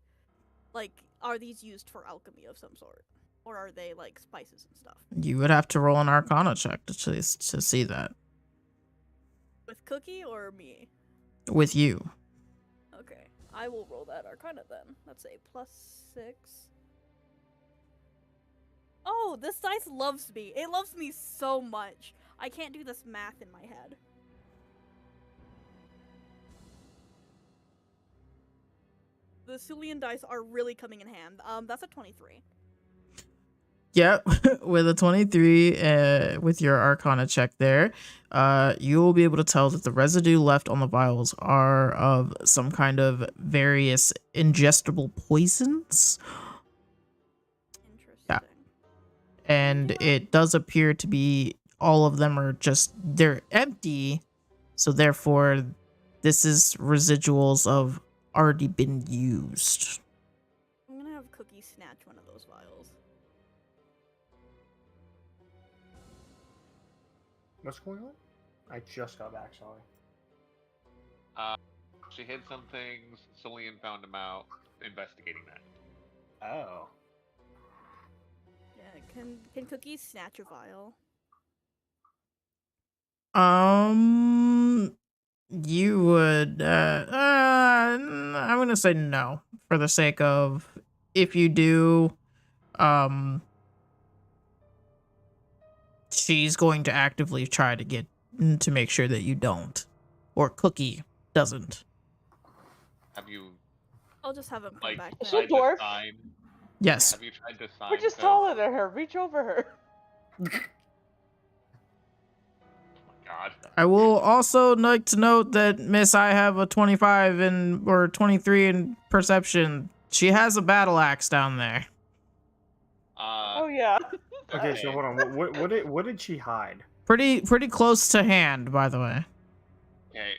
like, are these used for alchemy of some sort? Or are they, like, spices and stuff? You would have to roll an Arcana check to see that. With Cookie or me? With you. Okay, I will roll that Arcana then. That's a +6. Oh, this dice loves me. It loves me so much. I can't do this math in my head. The Cillian dice are really coming in hand. That's a 23. Yep, with a 23, with your Arcana check there, you will be able to tell that the residue left on the vials are of some kind of various ingestible poisons. Interesting. Yeah. And it does appear to be all of them are they're empty, so therefore this is residuals of already been used. I'm gonna have Cookie snatch one of those vials. What's going on? I just got back, sorry. She hid some things. Celine found them out. Investigating that. Oh. Yeah, can Cookie snatch a vial? You would, I'm gonna say no, for the sake of, if you do, she's going to actively try to get, to make sure that you don't. Or Cookie doesn't. Have you, I'll just have him come like, back. Is then. she a dwarf? Yes. Have you tried to sign? We're just taller than her. Reach over her. God. I will also like to note that Miss, I have a 25 or 23 in perception. She has a battle axe down there. Oh yeah. Okay, so hold on. What did she hide? Pretty close to hand, by the way. Okay,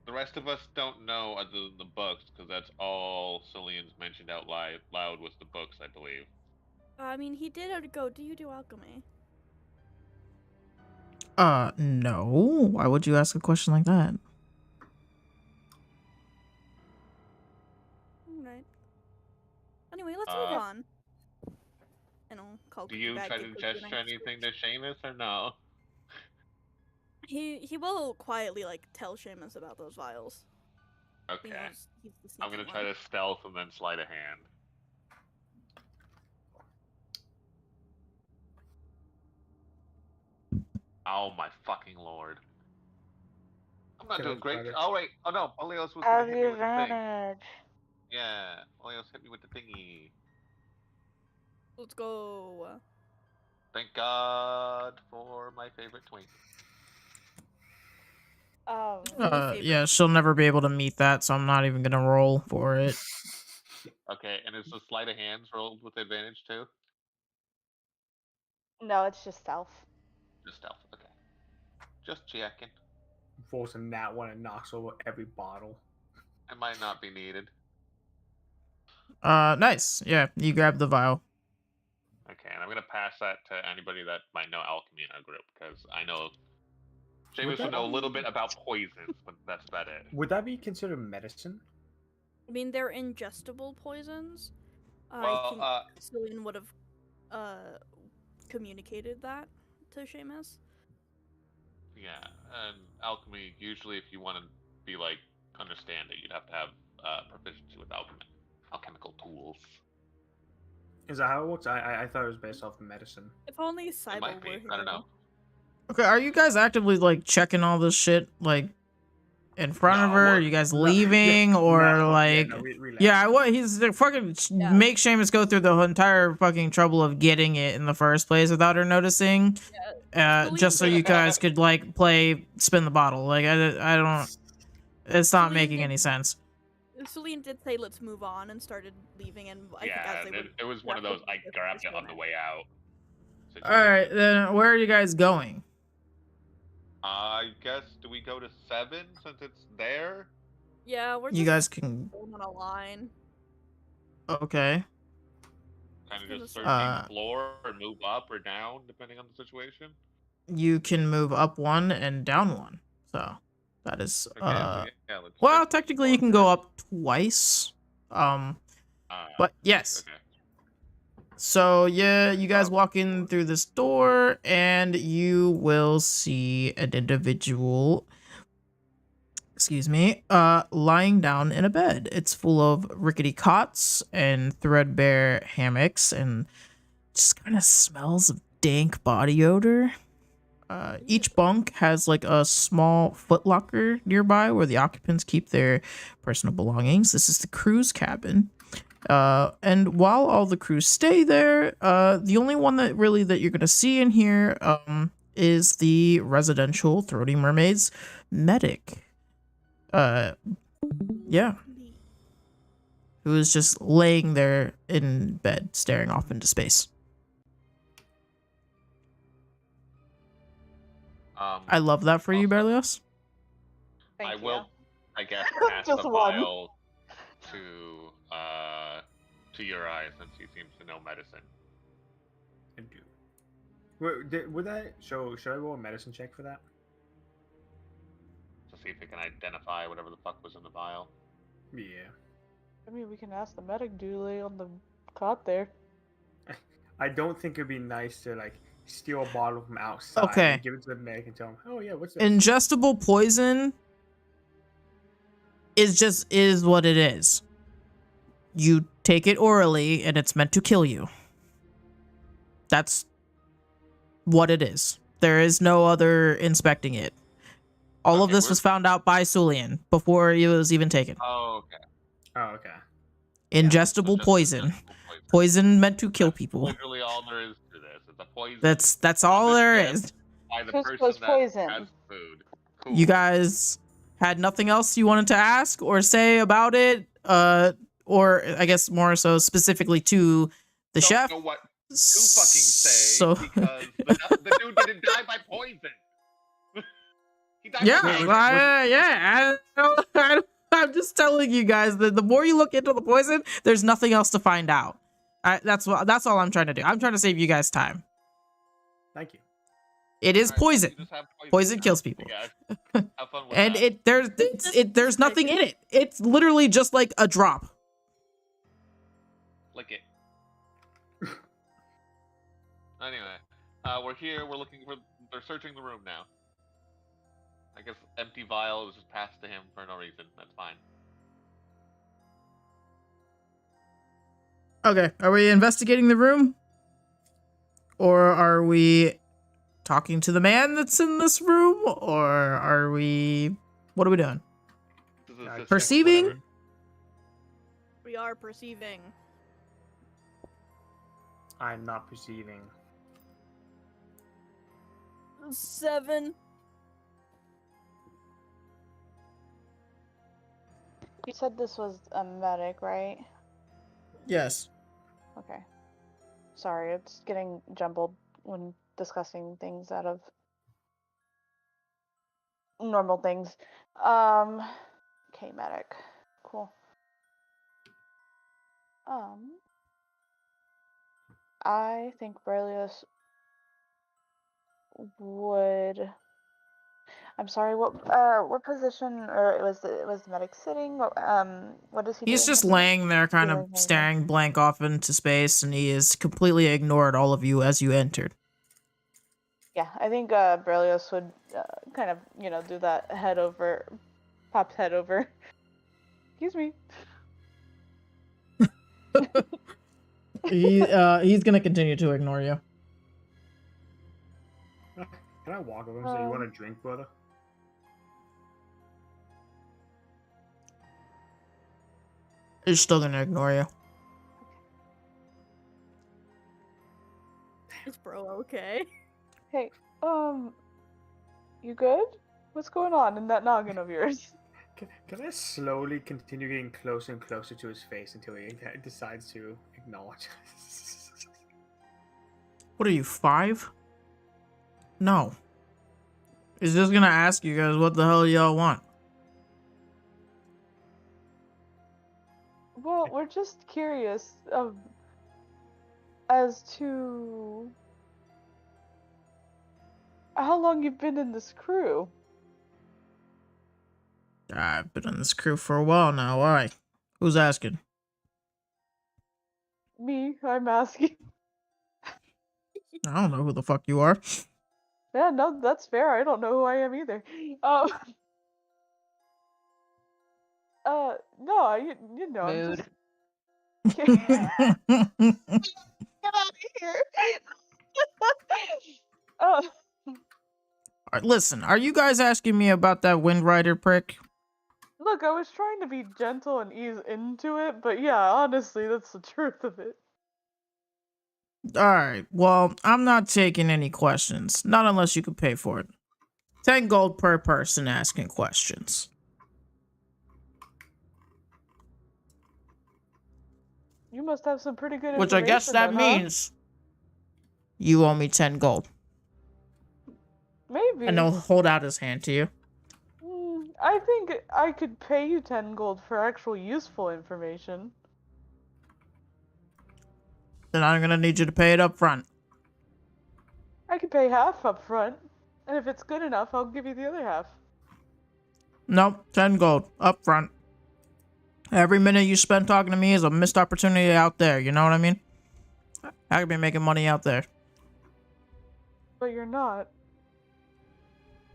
the rest of us don't know other than the books, because that's all Cillian's mentioned out loud was the books, I believe. I mean, he did go, do you do alchemy? No. Why would you ask a question like that? Alright. Anyway, let's move on. And I'll call Do Cookie you back, try give to Cookie a gesture nice anything switch. to Seamus, or no? He will quietly, like, tell Seamus about those vials. He Okay. knows he's the I'm sneaky gonna try one. to stealth and then sleight a hand. Oh my fucking lord. I'm not doing great. Oh wait, oh no, Oleos was gonna Have hit me the with the thing. advantage. Yeah, Oleos hit me with the thingy. Let's go. Thank God for my favorite twink. Yeah, she'll never be able to meet that, so I'm not even gonna roll for it. Okay, and is the sleight of hands rolled with advantage too? No, it's just stealth. Just stealth, okay. Just checking. Rolls a nat 1 and knocks over every bottle. It might not be needed. Nice. Yeah, you grab the vial. Okay, and I'm gonna pass that to anybody that might know alchemy in our group, because I know Seamus would know a little bit about poisons, but that's about it. Would that be considered medicine? I mean, they're ingestible poisons. Well, I think Cillian would have communicated that to Seamus. Yeah, and alchemy, usually if you want to be, like, understand it. You'd have to have proficiency with alchemical tools. Is that how it works? I thought it was based off of medicine. If only It Cybele might were be. here. I don't know. Okay, are you guys actively like checking all this shit like in front of No, her? Are what- you guys No, leaving or no, like? yeah, no, we left. Yeah, what he's fucking Yeah. make Seamus go through the entire fucking trouble of getting it in the first place without her noticing, just so you guys could like spin the bottle. Like I don't. It's not Celine making did- any sense. Celine did say let's move on and started leaving, and I think Yeah, as they were it was one of those I grabbed it on the way out. All right, then where are you guys going? I guess, do we go to 7 since it's there? Yeah, we're You just guys can. going on a line. Okay. Kind of just gonna searching say- the floor or move up or down depending on the situation. You can move up one and down one. So that is Okay, yeah, let's well, search the technically you floor can go first. up twice. But yes. Okay. So yeah, you guys Oh, walk in through this door and you will see an individual, excuse me, lying down in a bed. It's full of rickety cots and threadbare hammocks and just kind of smells of dank body odor. Each bunk has like a small footlocker nearby where the occupants keep their personal belongings. This is the crew's cabin. And while all the crew stay there, the only one that you're gonna see in here, is the residential Throaty Mermaid's medic. Yeah. Who is just laying there in bed, staring off into space. I love that for you, also- Berlioz. Thank I you. will, I guess, pass Just the one. vial to Uri since he seems to know medicine. I do. Would that should I roll a medicine check for that? To see if it can identify whatever the fuck was in the vial. Yeah. I mean, we can ask the medic duly on the cot there. I don't think it'd be nice to like steal a bottle from outside Okay. and give it to the medic and tell him, "Oh yeah, what's this?" Ingestible poison is what it is. You take it orally and it's meant to kill you. That's what it is. There is no other inspecting it. All of Okay, this was found out by Sulian before it was even taken. Oh, okay. Oh, okay. Ingestible Just poison. ingestible poison. Poison meant to kill That's people. literally all there is to this. It's a poison. That's all there is. by the Chris person was that poisoned. has food. Cool. You guys had nothing else you wanted to ask or say about it? Or I guess more so specifically to the Don't chef. know what to fucking say So because the dude didn't die by poison. He died yeah, by poison. I'm just telling you guys that the more you look into the poison, there's nothing else to find out. That's all I'm trying to do. I'm trying to save you guys time. Thank you. It is Alright, poison. you just have Poison now, kills people. I guess. Have fun with And that. there's nothing in it. It's literally just like a drop. Lick it. Anyway, we're here. They're searching the room now. I guess empty vial was just passed to him for no reason. That's fine. Okay, are we investigating the room? Or are we talking to the man that's in this room? Or are we... What are we doing? This is Yeah, just- Perceiving? whatever. We are perceiving. I'm not perceiving. 7. You said this was a medic, right? Yes. Okay. Sorry, it's getting jumbled when discussing things out of normal things. Okay, medic. Cool. I think Berlioz would. I'm sorry. What position, or was the medic sitting? What is he doing? He's just laying there kind of Laying there. staring blank off into space, and he has completely ignored all of you as you entered. Yeah, I think Berlioz would kind of, do that head over pops head over. Excuse me. He's gonna continue to ignore you. Can I walk over and say, "You want a drink, brother?" He's still gonna ignore you. Is bro okay? Hey, you good? What's going on in that noggin of yours? Can I slowly continue getting closer and closer to his face until he decides to acknowledge? What are you, 5? No. He's just gonna ask you guys what the hell y'all want. Well, we're just curious as to how long you've been in this crew. I've been on this crew for a while now. Why? Who's asking? Me, I'm asking. I don't know who the fuck you are. Yeah, no, that's fair. I don't know who I am either. No, you know, I'm Mood. just get out of here. Oh, Alright, listen, are you guys asking me about that Wind Rider prick? look, I was trying to be gentle and ease into it, but yeah, honestly, that's the truth of it. Alright, well, I'm not taking any questions. Not unless you can pay for it. 10 gold per person asking questions. You must have some pretty good Which I information. guess that then, huh? means you owe me 10 gold. Maybe. And he'll hold out his hand to you. I think I could pay you 10 gold for actual useful information. Then I'm gonna need you to pay it up front. I could pay half up front, and if it's good enough, I'll give you the other half. Nope, 10 gold up front. Every minute you spend talking to me is a missed opportunity out there, you know what I mean? I could be making money out there. But you're not.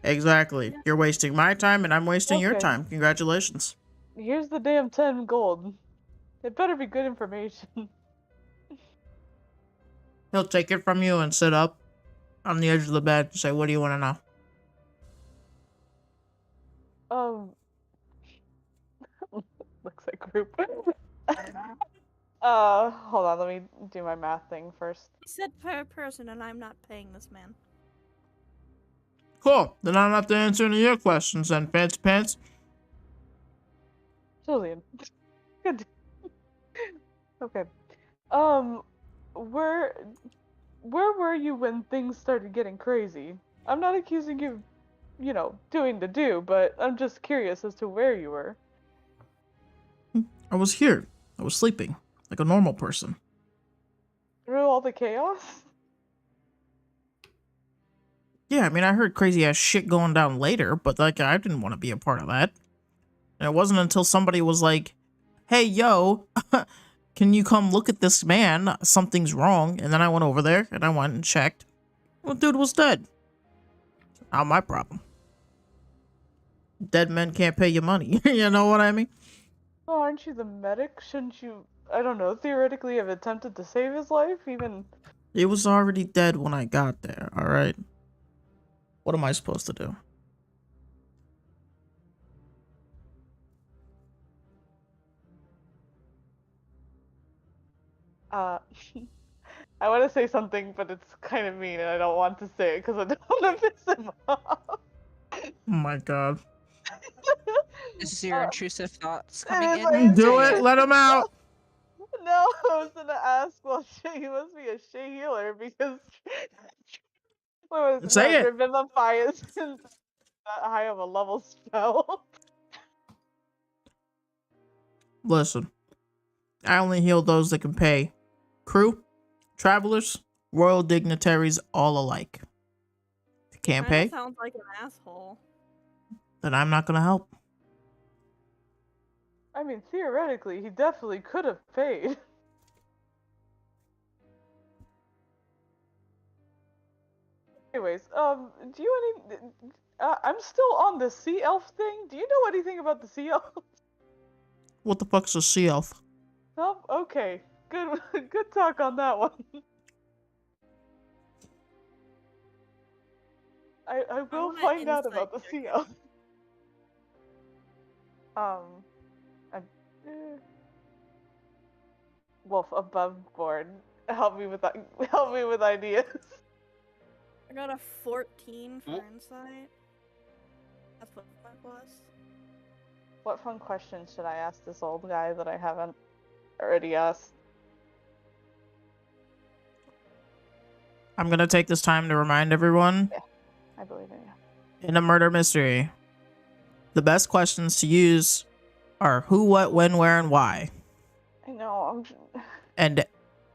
Exactly. You're wasting my time and I'm wasting your Okay. time. Congratulations. Here's the damn 10 gold. It better be good information. He'll take it from you and sit up on the edge of the bed and say, what do you want to know? Looks like group. Hold on, let me do my math thing first. He said per person, and I'm not paying this man. Cool. Then I don't have to answer any of your questions then, Fancy Pants. Julian. Good. Okay. Where were you when things started getting crazy? I'm not accusing you, doing the do, but I'm just curious as to where you were. I was here. I was sleeping. Like a normal person. Through all the chaos? Yeah, I mean, I heard crazy ass shit going down later, but like, I didn't want to be a part of that. And it wasn't until somebody was like, hey, yo, can you come look at this man? Something's wrong. And then I went over there and I went and checked. Well, dude was dead. Not my problem. Dead men can't pay you money. You know what I mean? Oh, aren't you the medic? Shouldn't you, I don't know, theoretically have attempted to save his life? Even. He was already dead when I got there, alright? What am I supposed to do? I want to say something, but it's kind of mean, and I don't want to say it because I don't want to piss him off. Oh my god. This is your intrusive thoughts It coming is in. my Do it! intrusive Let him out! No, I was gonna ask, well, shit, he must be a shit healer because. What was Say it! Revivify isn't that high of a level spell. Listen. I only heal those that can pay. Crew, travelers, royal dignitaries, all alike. If you can't Kinda pay, sounds like an asshole. then I'm not gonna help. I mean, theoretically, he definitely could have paid. Anyways, do you any? I'm still on the sea elf thing. Do you know anything about the sea elf? What the fuck's a sea elf? Oh, okay. Good, good talk on that one. I will want an find out insight about the check. sea elf. I, Wolf above board. Help me with that. Help me with ideas. I got a 14 for Wh- insight. That's what my plus. What fun questions should I ask this old guy that I haven't already asked? I'm gonna take this time to remind everyone, I believe in you. in a murder mystery, the best questions to use are who, what, when, where, and why. I know. And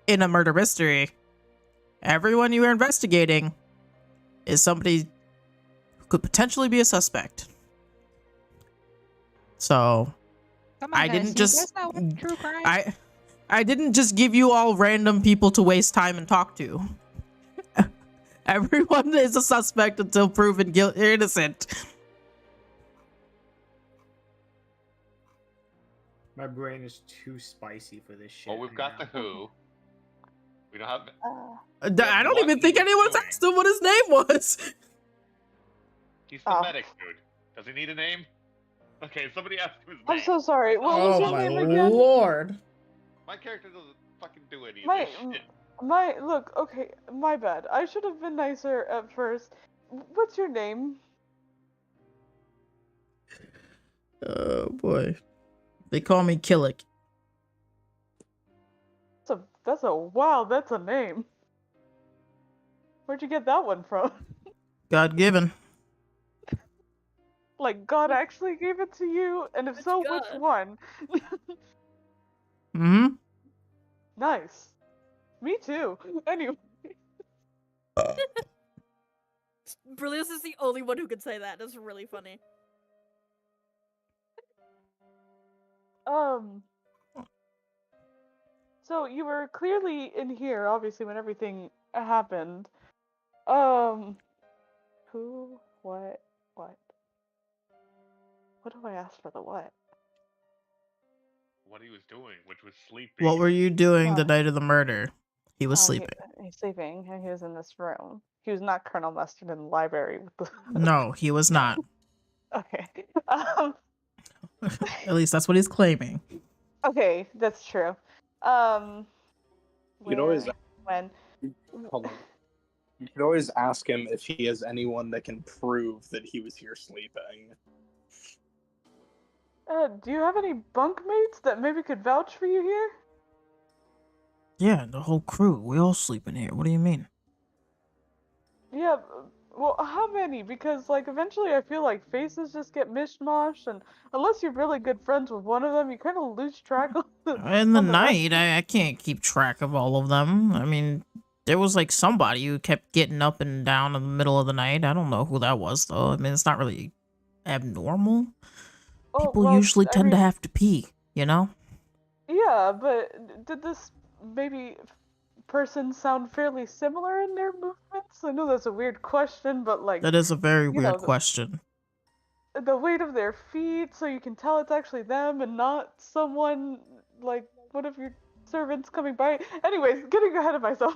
in a murder mystery, everyone you are investigating is somebody who could potentially be a suspect. So Come on, I guys, didn't you just guys know what true crime? I didn't just give you all random people to waste time and talk to. Everyone is a suspect until proven innocent. My brain is too spicy for this shit. Well, we've got the now. who. We don't have. I have don't what even he think was anyone's doing. asked him what his name was. He's the medic dude. Does he need a name? Okay, somebody asked him his name. I'm so sorry. What Oh, was your my name again? lord. My character doesn't fucking do any of My this shit. look. Okay, my bad. I should have been nicer at first. What's your name? Oh boy. They call me Killick. That's a name. Where'd you get that one from? God given. Like God actually gave it to you, and if so, which one? Mm-hmm. Nice. Me too. Anyway. Berlioz is the only one who could say that. That's really funny. So you were clearly in here, obviously, when everything happened. Who, what? What do I ask for the what? What he was doing, which was sleeping. What were you doing the night of the murder? He was sleeping. He's sleeping, and he was in this room. He was not Colonel Mustard in the library with the... No, he was not. Okay. At least that's what he's claiming. Okay, that's true. You could always when? Hold on. You could always ask him if he has anyone that can prove that he was here sleeping. Do you have any bunkmates that maybe could vouch for you here? Yeah, the whole crew. We all sleep in here. What do you mean? Yeah, well, how many? Because, like, eventually I feel like faces just get mishmashed, and unless you're really good friends with one of them, you kind of lose track of the... In the night, I can't keep track of all of them. I mean, there was, like, somebody who kept getting up and down in the middle of the night. I don't know who that was, though. I mean, it's not really abnormal. People usually tend to have to pee, you know? Yeah, but did this maybe person sound fairly similar in their movements? I know that's a weird question, but like... That is a very weird question. The weight of their feet, so you can tell it's actually them and not someone, like, one of your servants coming by. Anyways, getting ahead of myself.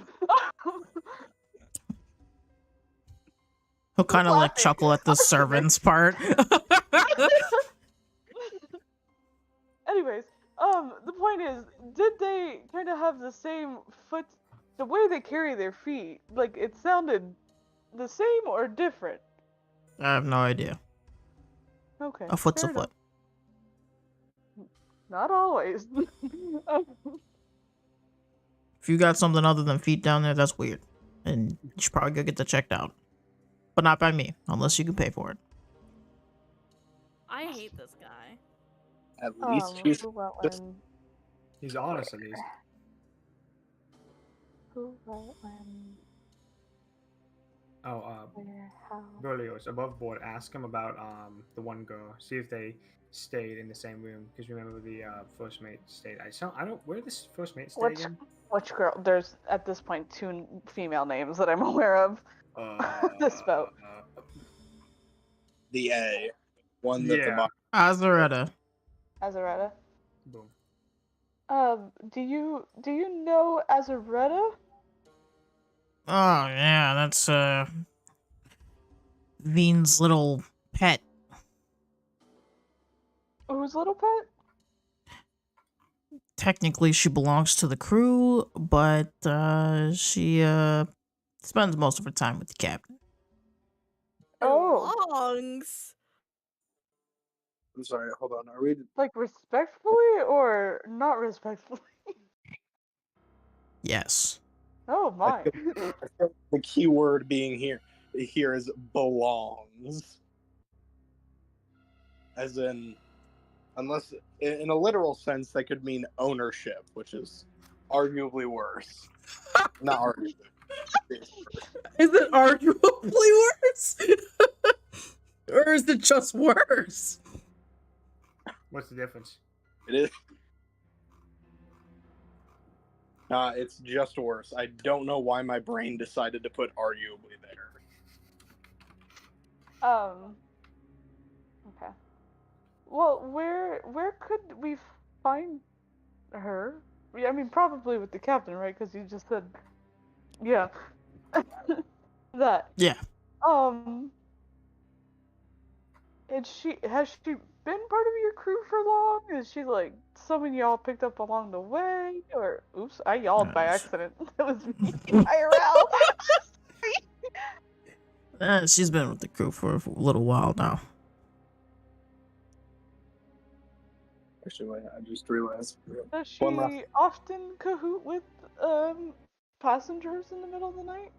He'll kind of, like, chuckle at the servants part. Anyways, the point is, did they kind of have the same foot, the way they carry their feet, like, it sounded the same or different? I have no idea. Okay. A foot's a foot. Not always. If you got something other than feet down there, that's weird. And you should probably go get that checked out. But not by me, unless you can pay for it. I hate this guy. At least he's honest, at least. Who, what, when? Berlioz, above board, ask him about the one girl. See if they stayed in the same room. Because remember the first mate stayed. I don't. Where did this first mate stay again? Which girl? There's at this point 2 female names that I'm aware of. The spout. The A. One that's Yeah. about. Azaretta. Azaretta. Boom. Do you know Azaretta? Oh yeah, that's Veen's little pet. Whose little pet? Technically she belongs to the crew, but she spends most of her time with the captain. Oh. Belongs. I'm sorry. Hold on. Are we? Like respectfully or not respectfully? Yes. Oh my. I feel the key word being here is belongs. As in, unless in a literal sense, that could mean ownership, which is arguably worse. Not arguably. Is it arguably worse? Or is it just worse? What's the difference? It is. It's just worse. I don't know why my brain decided to put arguably there. Okay. Well, where could we find her? Yeah, I mean, probably with the captain, right? Because you just said, yeah, that. Yeah. Has she been part of your crew for long? Is she like someone y'all picked up along the way? Or oops, I yawed by accident. That was me. IRL. She's been with the crew for a little while now. Actually, I just realized. Does she often cahoot with passengers in the middle of the night?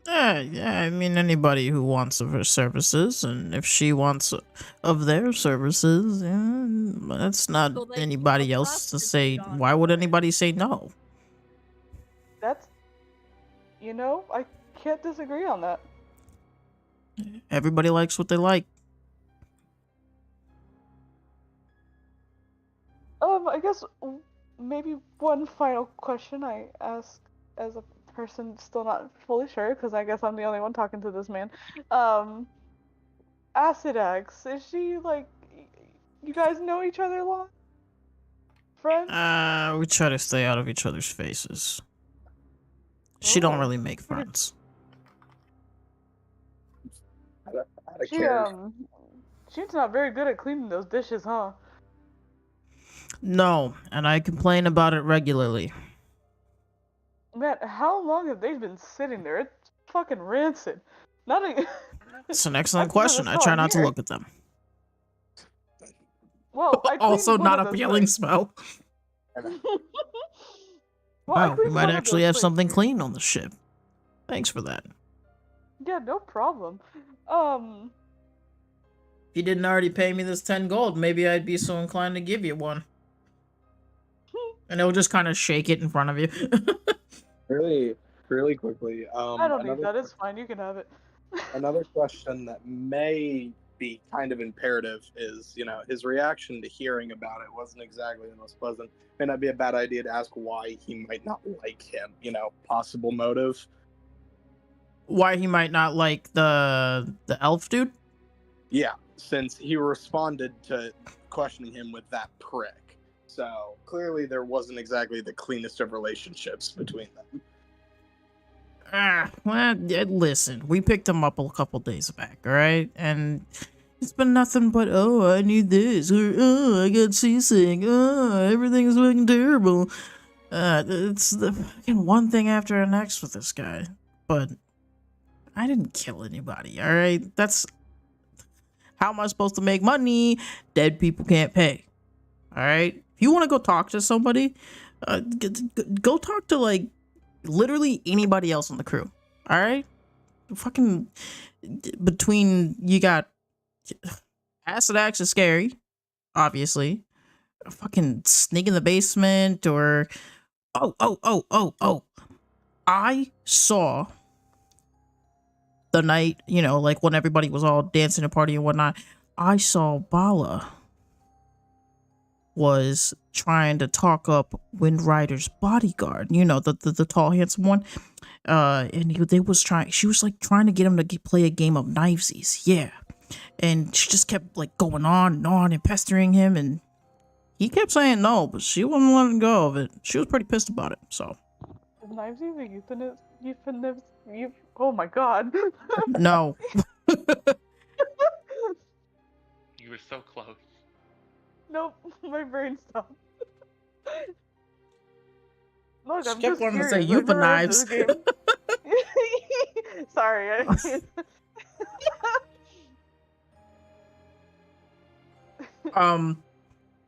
Yeah, I mean, anybody who wants of her services, and if she wants of their services, that's not So they anybody keep a else to say. prostitute on Why would board. anybody say no? That's, I can't disagree on that. Everybody likes what they like. I guess maybe one final question I ask as a person still not fully sure, because I guess I'm the only one talking to this man. Acidax, is she like, you guys know each other long? Friends? We try to stay out of each other's faces. She don't Oh. really make friends. She's not very good at cleaning those dishes, huh? No, and I complain about it regularly. Man, how long have they been sitting there? It's fucking rancid. It's an excellent question. I try not to look at them. Well, I Also, cleaned not one of appealing those smell. Well, Wow, we cleaned might one of actually those have plates. something clean on the ship. Thanks for that. Yeah, no problem. If you didn't already pay me this 10 gold, maybe I'd be so inclined to give you one. And it'll just kind of shake it in front of you. really quickly. I don't need that. It's fine. You can have it. Another question that may be kind of imperative is, his reaction to hearing about it wasn't exactly the most pleasant. May not be a bad idea to ask why he might not like him. Possible motive. Why he might not like the elf dude? Yeah, since he responded to questioning him with that prick. So clearly there wasn't exactly the cleanest of relationships between them. Well, listen, we picked him up a couple days back, alright? And it's been nothing but, oh, I need this, or, oh, I got seasick, oh, everything's fucking terrible. It's the fucking one thing after the next with this guy. But I didn't kill anybody, alright? That's... How am I supposed to make money? Dead people can't pay. Alright? If you want to go talk to somebody, go talk to, like, literally anybody else on the crew. Alright? Fucking... Between... You got... Acidax is scary. Obviously. A fucking sneak in the basement, or... Oh. I saw... The night, like when everybody was all dancing and partying and whatnot, I saw Bala was trying to talk up Wind Rider's bodyguard, the tall, handsome one. And they was trying. She was like trying to get him to play a game of knivesies. Yeah, and she just kept like going on and pestering him, and he kept saying no, but she wouldn't let him go of it. She was pretty pissed about it. So. Is knivesies a oh my god. No. You were so close. Nope, my brain stopped. Look, She I'm kept just wanting to curious. say I've never read euthanize. this game. Sorry.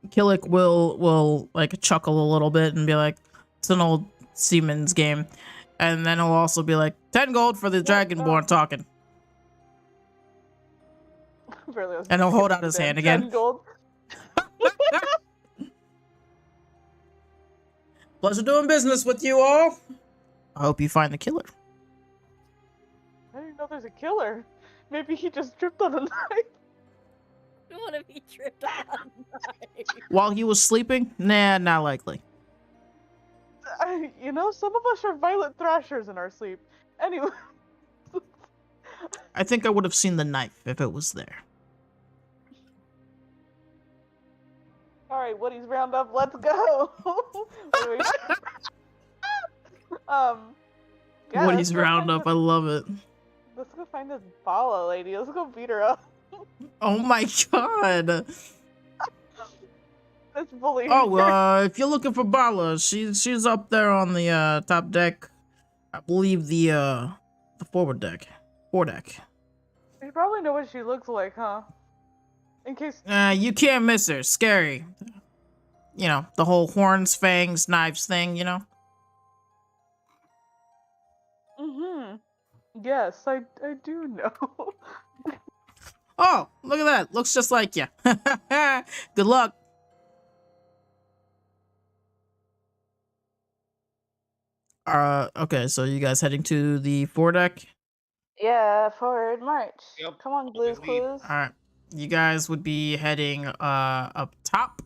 Killick will like chuckle a little bit and be like, "It's an old Siemens game," and then he'll also be like, 10 gold for the Dragonborn talking." And he'll hold out his hand again. 10 gold. Pleasure doing business with you all. I hope you find the killer. I didn't know there's a killer. Maybe he just tripped on a knife. What if he tripped on a knife? While he was sleeping? Nah, not likely. You know, some of us are violent thrashers in our sleep. Anyway. I think I would have seen the knife if it was there. Alright, Woody's roundup, let's go! Yeah, Woody's roundup, I love it. Let's go find this Bala lady. Let's go beat her up. Oh my god. That's bullying. Oh, if you're looking for Bala, she's up there on the top deck. I believe the forward deck. Foredeck. You probably know what she looks like, huh? In case You can't miss her. Scary. You know, the whole horns, fangs, knives thing, you know? Yes, I do know. Oh, look at that. Looks just like you. Good luck. Okay, so you guys heading to the foredeck? Yeah, forward march. Yep. Come on, Blues Clues. Alright. You guys would be heading up top.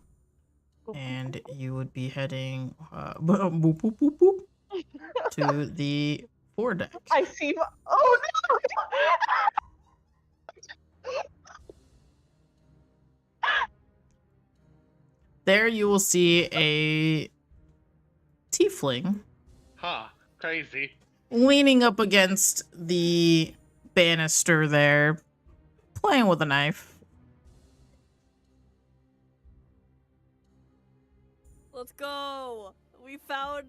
And you would be heading boop, boop, boop, boop, to the foredeck. I see. Oh no! There you will see a tiefling Huh. Crazy. leaning up against the banister there, playing with a knife. Let's go! We found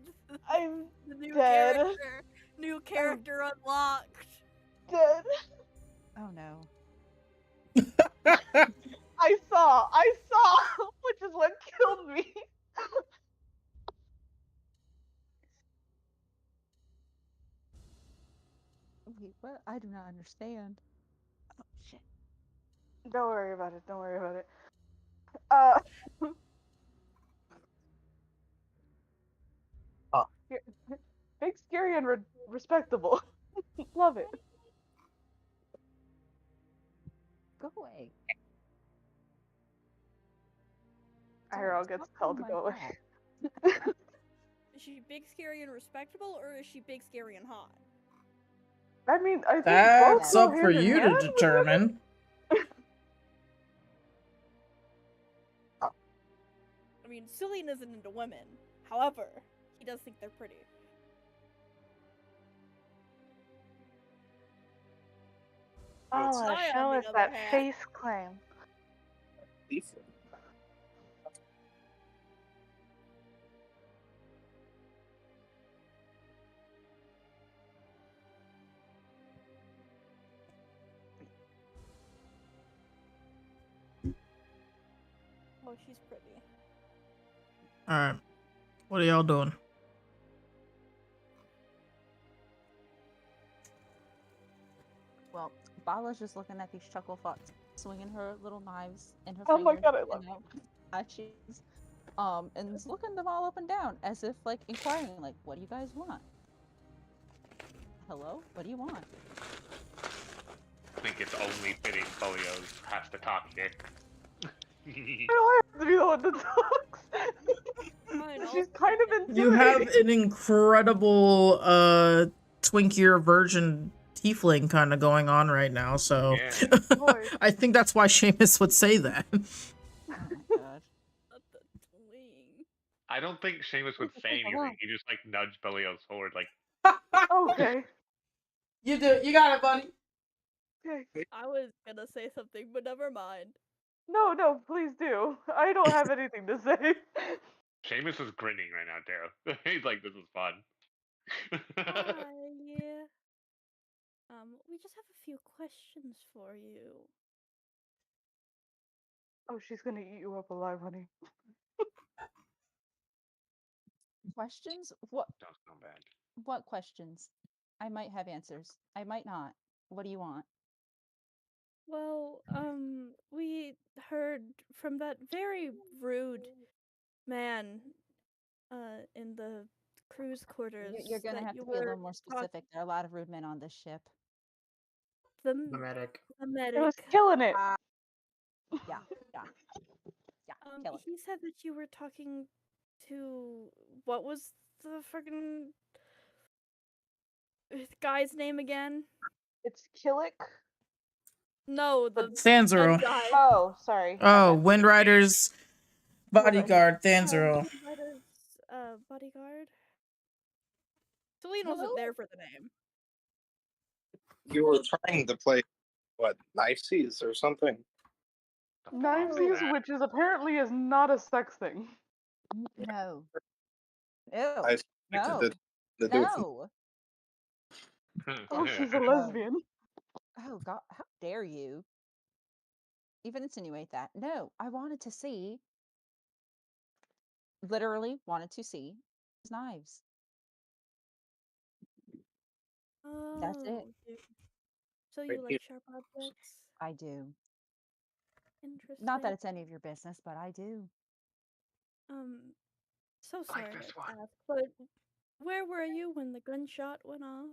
I'm the new dead. character. New character unlocked. Dead. Oh no. I saw, which is what killed me. Wait, what? I do not understand. Oh shit. Don't worry about it. Don't worry about it. Big, scary, and respectable. Love it. Go away. Arrow gets told to go away. Is she big, scary, and respectable, or is she big, scary, and hot? I mean, I think That's both up go for hand in you to hand. determine. I mean, Cillian isn't into women. However, he does think they're pretty. Oh, Saya, show on us the that other hand. face claim. Oh, she's pretty. Alright. What are y'all doing? Well, Bala's just looking at these chuckle fucks, swinging her little knives in her Oh my fingers, God, I love you know, as she's, and is looking them all up and down as if like inquiring, like, "What do you guys want? Hello, what do you want?" I think it's only fitting Polio has to talk here. I don't have to be the one that talks. Fine, She's kind of You have intimidating. an incredible twinkier version tiefling kind of going on right now, so Yeah. Boy. I think that's why Seamus would say that. Oh my god. Not the twing. I don't think Seamus would say anything. He just like nudged Belio's forward, like, Okay. You got it, buddy. Okay. I was gonna say something, but never mind. No, please do. I don't have anything to say. Seamus is grinning right now, Tara. He's like, this is fun. Hi. We just have a few questions for you. Oh, she's gonna eat you up alive, honey. Questions? What? Don't sound bad. What questions? I might have answers. I might not. What do you want? Well, we heard from that very rude man, in the cruise quarters You're gonna that have you to be a were little more specific. There are a lot of rude men on this ship. the The medic. the It was medic. killing it. Yeah. Kill it. He said that you were talking to what was the friggin' guy's name again? It's Killick. No, the Thanzero. guy. Oh, sorry. Oh, Windrider's bodyguard, Thanzero. Windrider's, bodyguard. Celine wasn't Hello? there for the name. You were trying to play, what, Knifesies or something? Knivesies, that? which is apparently is not a sex thing. No. Ew. I No. expected to do it. No. Oh, she's a lesbian. Oh god, how dare you even insinuate that? No, I wanted to see, literally wanted to see his knives. Oh, That's it. So you Wait, like sharp objects? I do. Interesting. Not that it's any of your business, but I do. So Like sorry this to one. ask, but where were you when the gunshot went off?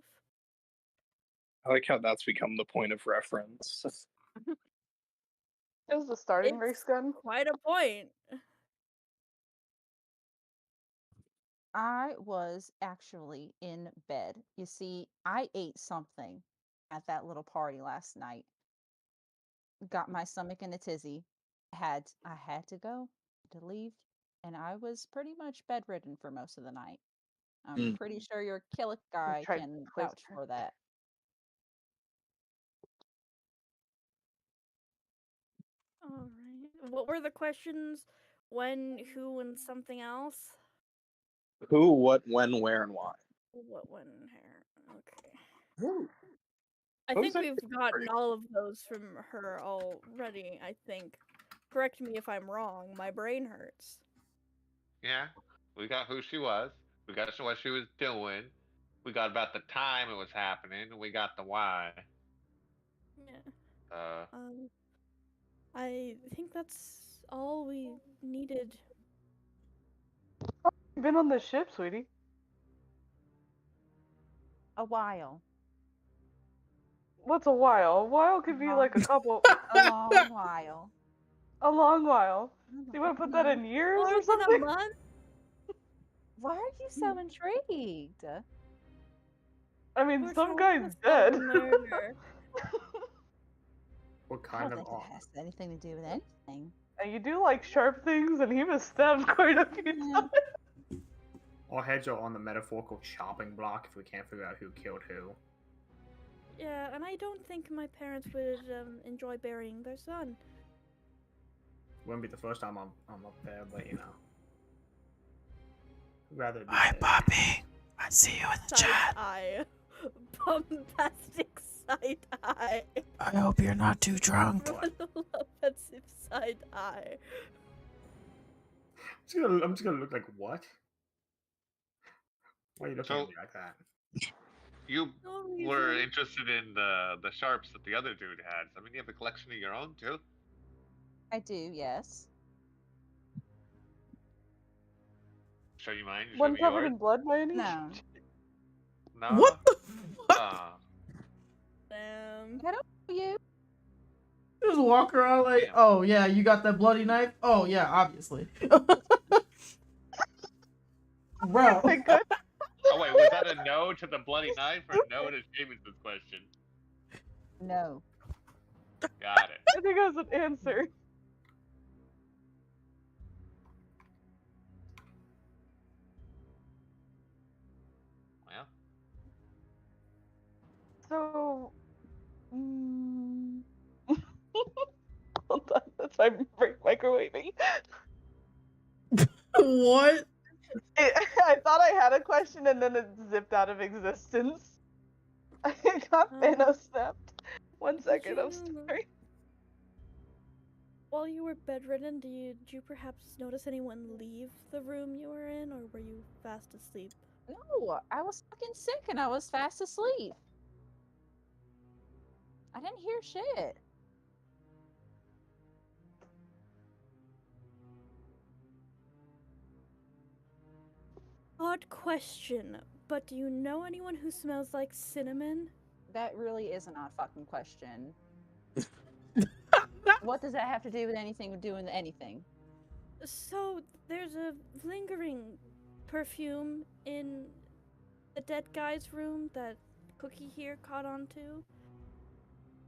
I like how that's become the point of reference. It was the starting race It's gun. quite a point. I was actually in bed. You see, I ate something at that little party last night. Got my stomach in a tizzy. I had to go to leave, and I was pretty much bedridden for most of the night. I'm pretty sure your Killick guy tried can to place vouch her. for that. All right. What were the questions? When, who, and something else? Who, what, when, where, and why. What, when, where? Okay. Who? I What think was that we've gotten all of those from her already, I think. Correct me if I'm wrong. My brain hurts. Yeah, we got who she was. We got what she was doing. We got about the time it was happening. And we got the why. Yeah. I think that's all we needed. You've been on the ship, sweetie. A while. What's a while? A while could be like a couple. A long while. A long while. Do you want to put that in years More or than something? a month? Why are you so intrigued? I mean, We're some trying guy's to solve dead. a murder. What I kind don't of think it has anything to do with anything. And you do like sharp things, and he was stabbed quite a few times. Our heads are on the metaphorical chopping block if we can't figure out who killed who. Yeah, and I don't think my parents would enjoy burying their son. Wouldn't be the first time I'm up there, but you know. Rather be Hi, dead. Poppy. I see you in the Side chat. eye. Bombastic side eye. I hope you're not too drunk. Offensive side eye. I'm just gonna look like what? Why are you looking So- at me like that? You No were reason. interested in the sharps that the other dude had. I mean, you have a collection of your own too. I do, yes. Show you mine. You show One me covered yours. in blood by any? No. No. What the fuck? Damn. I don't know you. Just walk around like, Damn. oh yeah, you got that bloody knife? Oh yeah, obviously. Bro. My God. Oh wait, was that a no to the bloody knife or no to Seamus' question? No. Got it. I think I was an answer. Well, So, hold on, that's why I'm microwaving. What? I thought I had a question and then it zipped out of existence. I got Thanos snapped. 1 second, I'm sorry. While you were bedridden, did you perhaps notice anyone leave the room you were in, or were you fast asleep? No, I was fucking sick and I was fast asleep. I didn't hear shit. Odd question, but do you know anyone who smells like cinnamon? That really is an odd fucking question. What does that have to do with anything doing anything? So, there's a lingering perfume in the dead guy's room that Cookie here caught on to.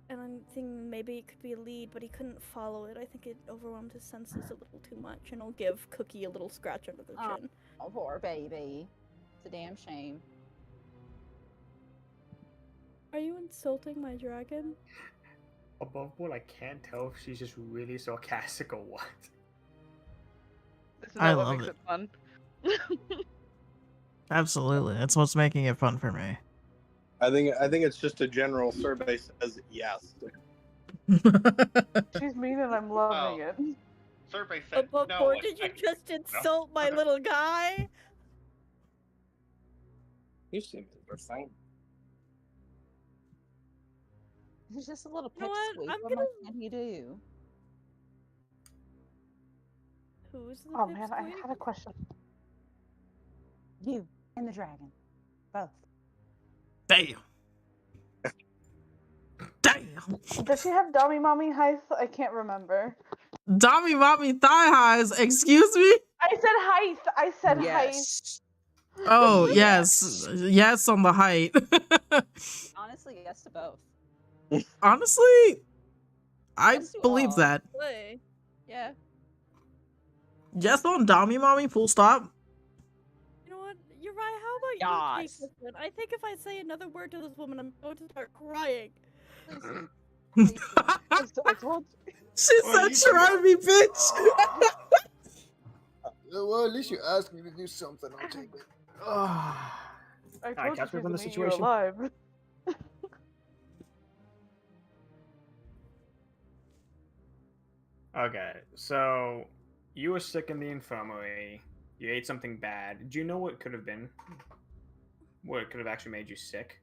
And I'm thinking maybe it could be a lead, but he couldn't follow it. I think it overwhelmed his senses a little too much, and I'll give Cookie a little scratch under the chin. Oh, poor baby. It's a damn shame. Are you insulting my dragon? Above board, I can't tell if she's just really sarcastic or what. This is I all what love makes it. it fun. Absolutely. That's what's making it fun for me. I think it's just a general survey says yes. She's mean and I'm loving it. survey said Above no. board, a did you second just ago. insult my little guy? You seem interesting. He's just a little You know pipsqueak. what? I'm What gonna- more can he do? Who's the Oh man, I pipsqueak? had a question. You and the dragon. Both. Damn. Damn. Does she have dummy mommy height? I can't remember. Dommy mommy thigh highs. Excuse me? I said height. I said Yes. Oh, yes. Yes on the height. Honestly, yes to both. Honestly, I Yes to believe all. that. Play. Yeah. Yes on Dommy mommy, full stop. You know what? You're right. How about you take Yes. this one? I think if I say another word to this woman, I'm going to start crying. Please. Please do. I told you. She Well, said, try me, bitch. Well, at least you asked me to do something. I'll take it. I Alright, told you catch she up on the was gonna eat you situation. alive. Okay, so you were sick in the infirmary. You ate something bad. Do you know what could have been? What could have actually made you sick?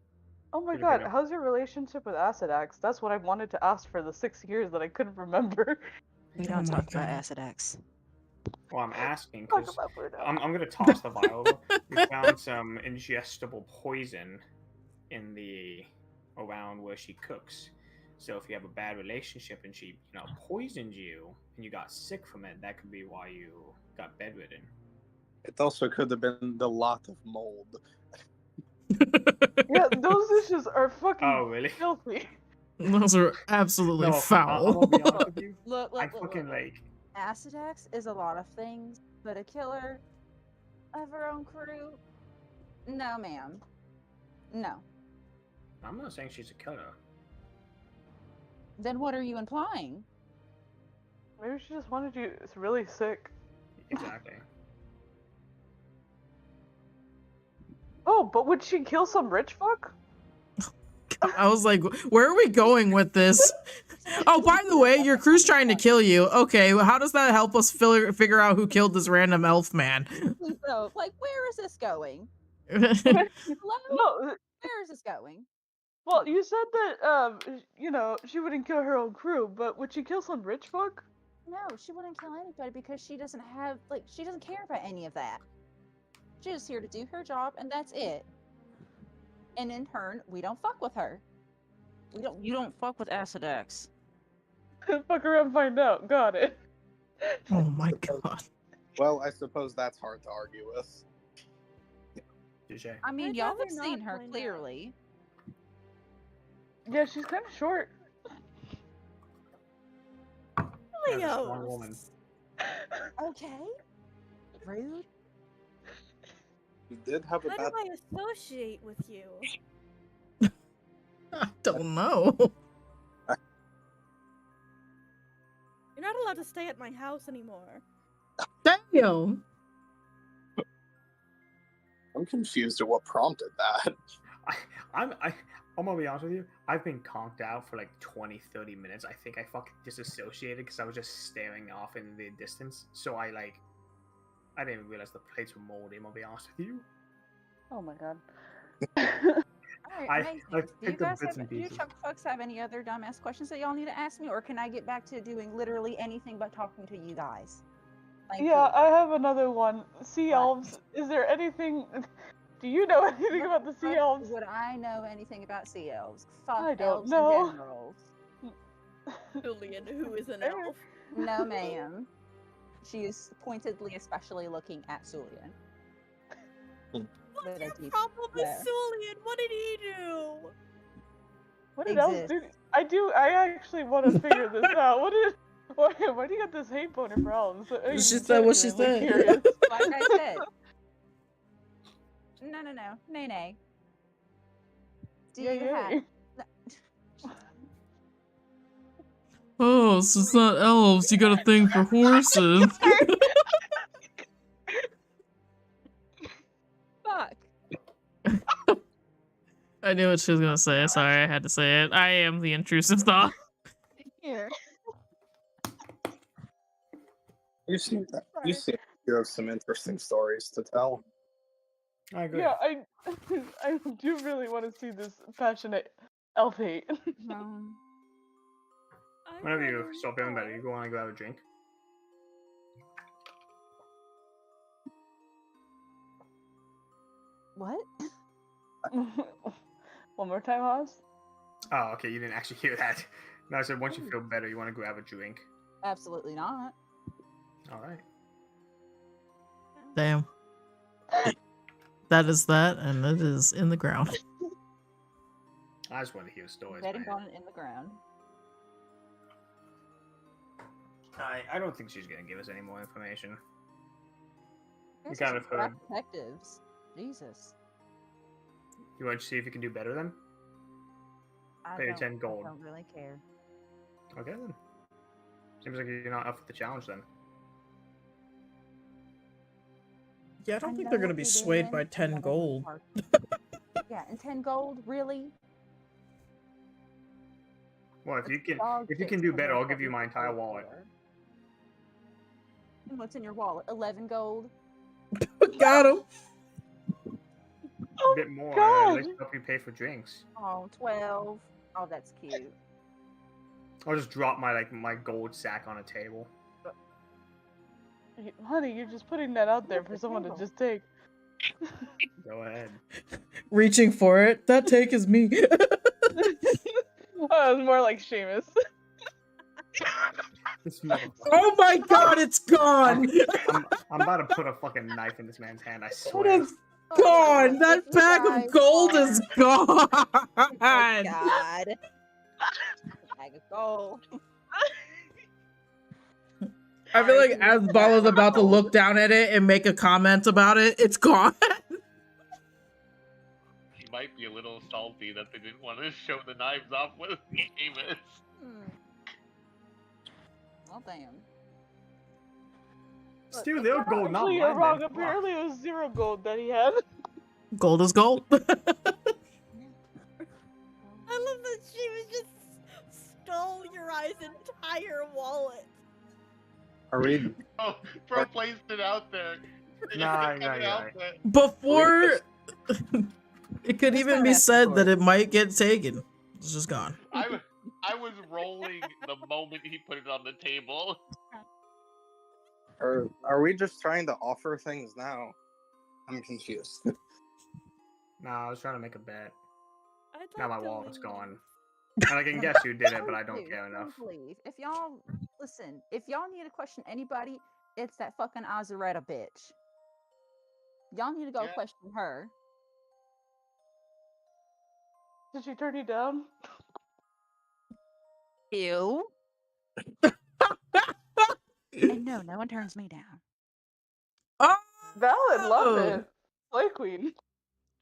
Oh my Could have god, been a- how's your relationship with Acid Axe? That's what I wanted to ask for the 6 years that I couldn't remember. We Oh don't my talk about God. Acid X. Well, I'm asking Talk because about Bruno. I'm gonna toss the vial over. We found some ingestible poison in the around where she cooks. So if you have a bad relationship and she, poisoned you and you got sick from it, that could be why you got bedridden. It also could have been the lot of mold. Yeah, those dishes are fucking Oh, really? filthy. Those are absolutely No, foul. I'm gonna be honest with you. Look, I look, look, fucking look. like. Acid X is a lot of things, but a killer of her own crew? No, ma'am. No. I'm not saying she's a killer. Then what are you implying? Maybe she just wanted you really sick. Exactly. Oh, but would she kill some rich fuck? I was like, where are we going with this? Oh, by the way, your crew's trying to kill you. Okay, well, how does that help us figure out who killed this random elf man? So, like, where is this going? No, Hello? Where is this going? well, you said that, she wouldn't kill her own crew, but would she kill some rich fuck? No, she wouldn't kill anybody because she doesn't have, she doesn't care about any of that. She's just here to do her job, and that's it. And in turn, we don't fuck with her. You don't fuck with Acid X. Fuck around and find out. Got it. Oh my god. Well, I suppose that's hard to argue with. Touche. I mean, I'd y'all rather have seen not her find out. clearly. Yeah, she's kind of short. As a strong woman. Okay. Rude. You did have a How bad. do I associate with you? I don't know. You're not allowed to stay at my house anymore. Damn. I'm confused at what prompted that. I'm gonna be honest with you. I've been conked out for like 20-30 minutes. I think I fucking disassociated because I was just staring off in the distance. So I didn't even realize the plates were moldy. I'm gonna be honest with you. Oh my god. Alright, amazing. I Do you picked up guys bits have, and do you pieces. chunk folks have any other dumbass questions that y'all need to ask me, or can I get back to doing literally anything but talking to you guys? Thank Yeah, you. I have another one. Sea What? elves. Is there anything? Do you know anything about the sea elves? Would I know anything about sea elves? Fuck I don't elves know. in general. Julian, who is an Fair. elf. No, ma'am. She is pointedly, especially looking at Sulian. What's With a your deep problem with glare. Sulian? What did he do? What did elves do? I actually want to figure this out. Why do you got this hate boner for elves? I'm She said what she genuinely said. Curious. Like I said. No. Nay. Do you have... Oh, so it's not elves. You got a thing for horses. Fuck. I knew what she was gonna say. Sorry, I had to say it. I am the intrusive thought. Here. You seem you have some interesting stories to tell. I agree. Yeah, I do really want to see this passionate elf hate. Whenever you stop feeling better, you go on and grab a drink. What? One more time, Haas? Oh, okay, you didn't actually hear that. No, I said once you feel better, you want to grab a drink. Absolutely not. All right. Damn. That is that, and it is in the ground. I just want to hear stories. Dead and Man. gone in the ground. I don't think she's gonna give us any more information. Guys kind are of some crap heard. detectives. Jesus. You want to see if you can do better then? I Pay don't, 10 gold. I don't really care. Okay then. Seems like you're not up for the challenge then. Yeah, I don't think they're gonna be swayed by 10 gold. Yeah, and 10 gold, really? Well, if you dog can shit do to better, know I'll what give you we my can entire pay wallet. for. And what's in your wallet? 11 gold? Got him. A bit more. God. Let's help you pay for drinks. Oh, 12. Oh, that's cute. I'll just drop my gold sack on a table. Honey, you're just putting that out there for someone to just take. Go ahead. Reaching for it. That take is me. Oh, it was more like Seamus. This motherfucker. Oh my god, it's gone! I'm about to put a fucking knife in this man's hand, I It swear. is gone! That If you bag guys of gold are- is gone! Oh my god. Bag of gold. I feel like as Bala's about to look down at it and make a comment about it, it's gone. He might be a little salty that they didn't want to show the knives off with Amos. Well, damn. Steal their gold, not Actually, you're mine. wrong. then. Fuck. Apparently, it was 0 gold that he had. Gold is gold. I love that she was just stole Uriah's entire wallet. Are we? Oh, bro placed it out there. Nah, Put it out there. Before it could Let's even not be ask said for that it. it might get taken. It's just gone. I was rolling the moment he put it on the table. Are we just trying to offer things now? I'm confused. Nah, I was trying to make a bet. I'd Now my like to wallet's leave. gone. And I can guess who did it, but I don't Please, care enough. please. If y'all listen, if y'all need to question anybody, it's that fucking Azaretta bitch. Y'all need to go Yeah. question her. Did she turn you down? Ew. And no, no one turns me down. Oh! Valid, love it. Slay queen.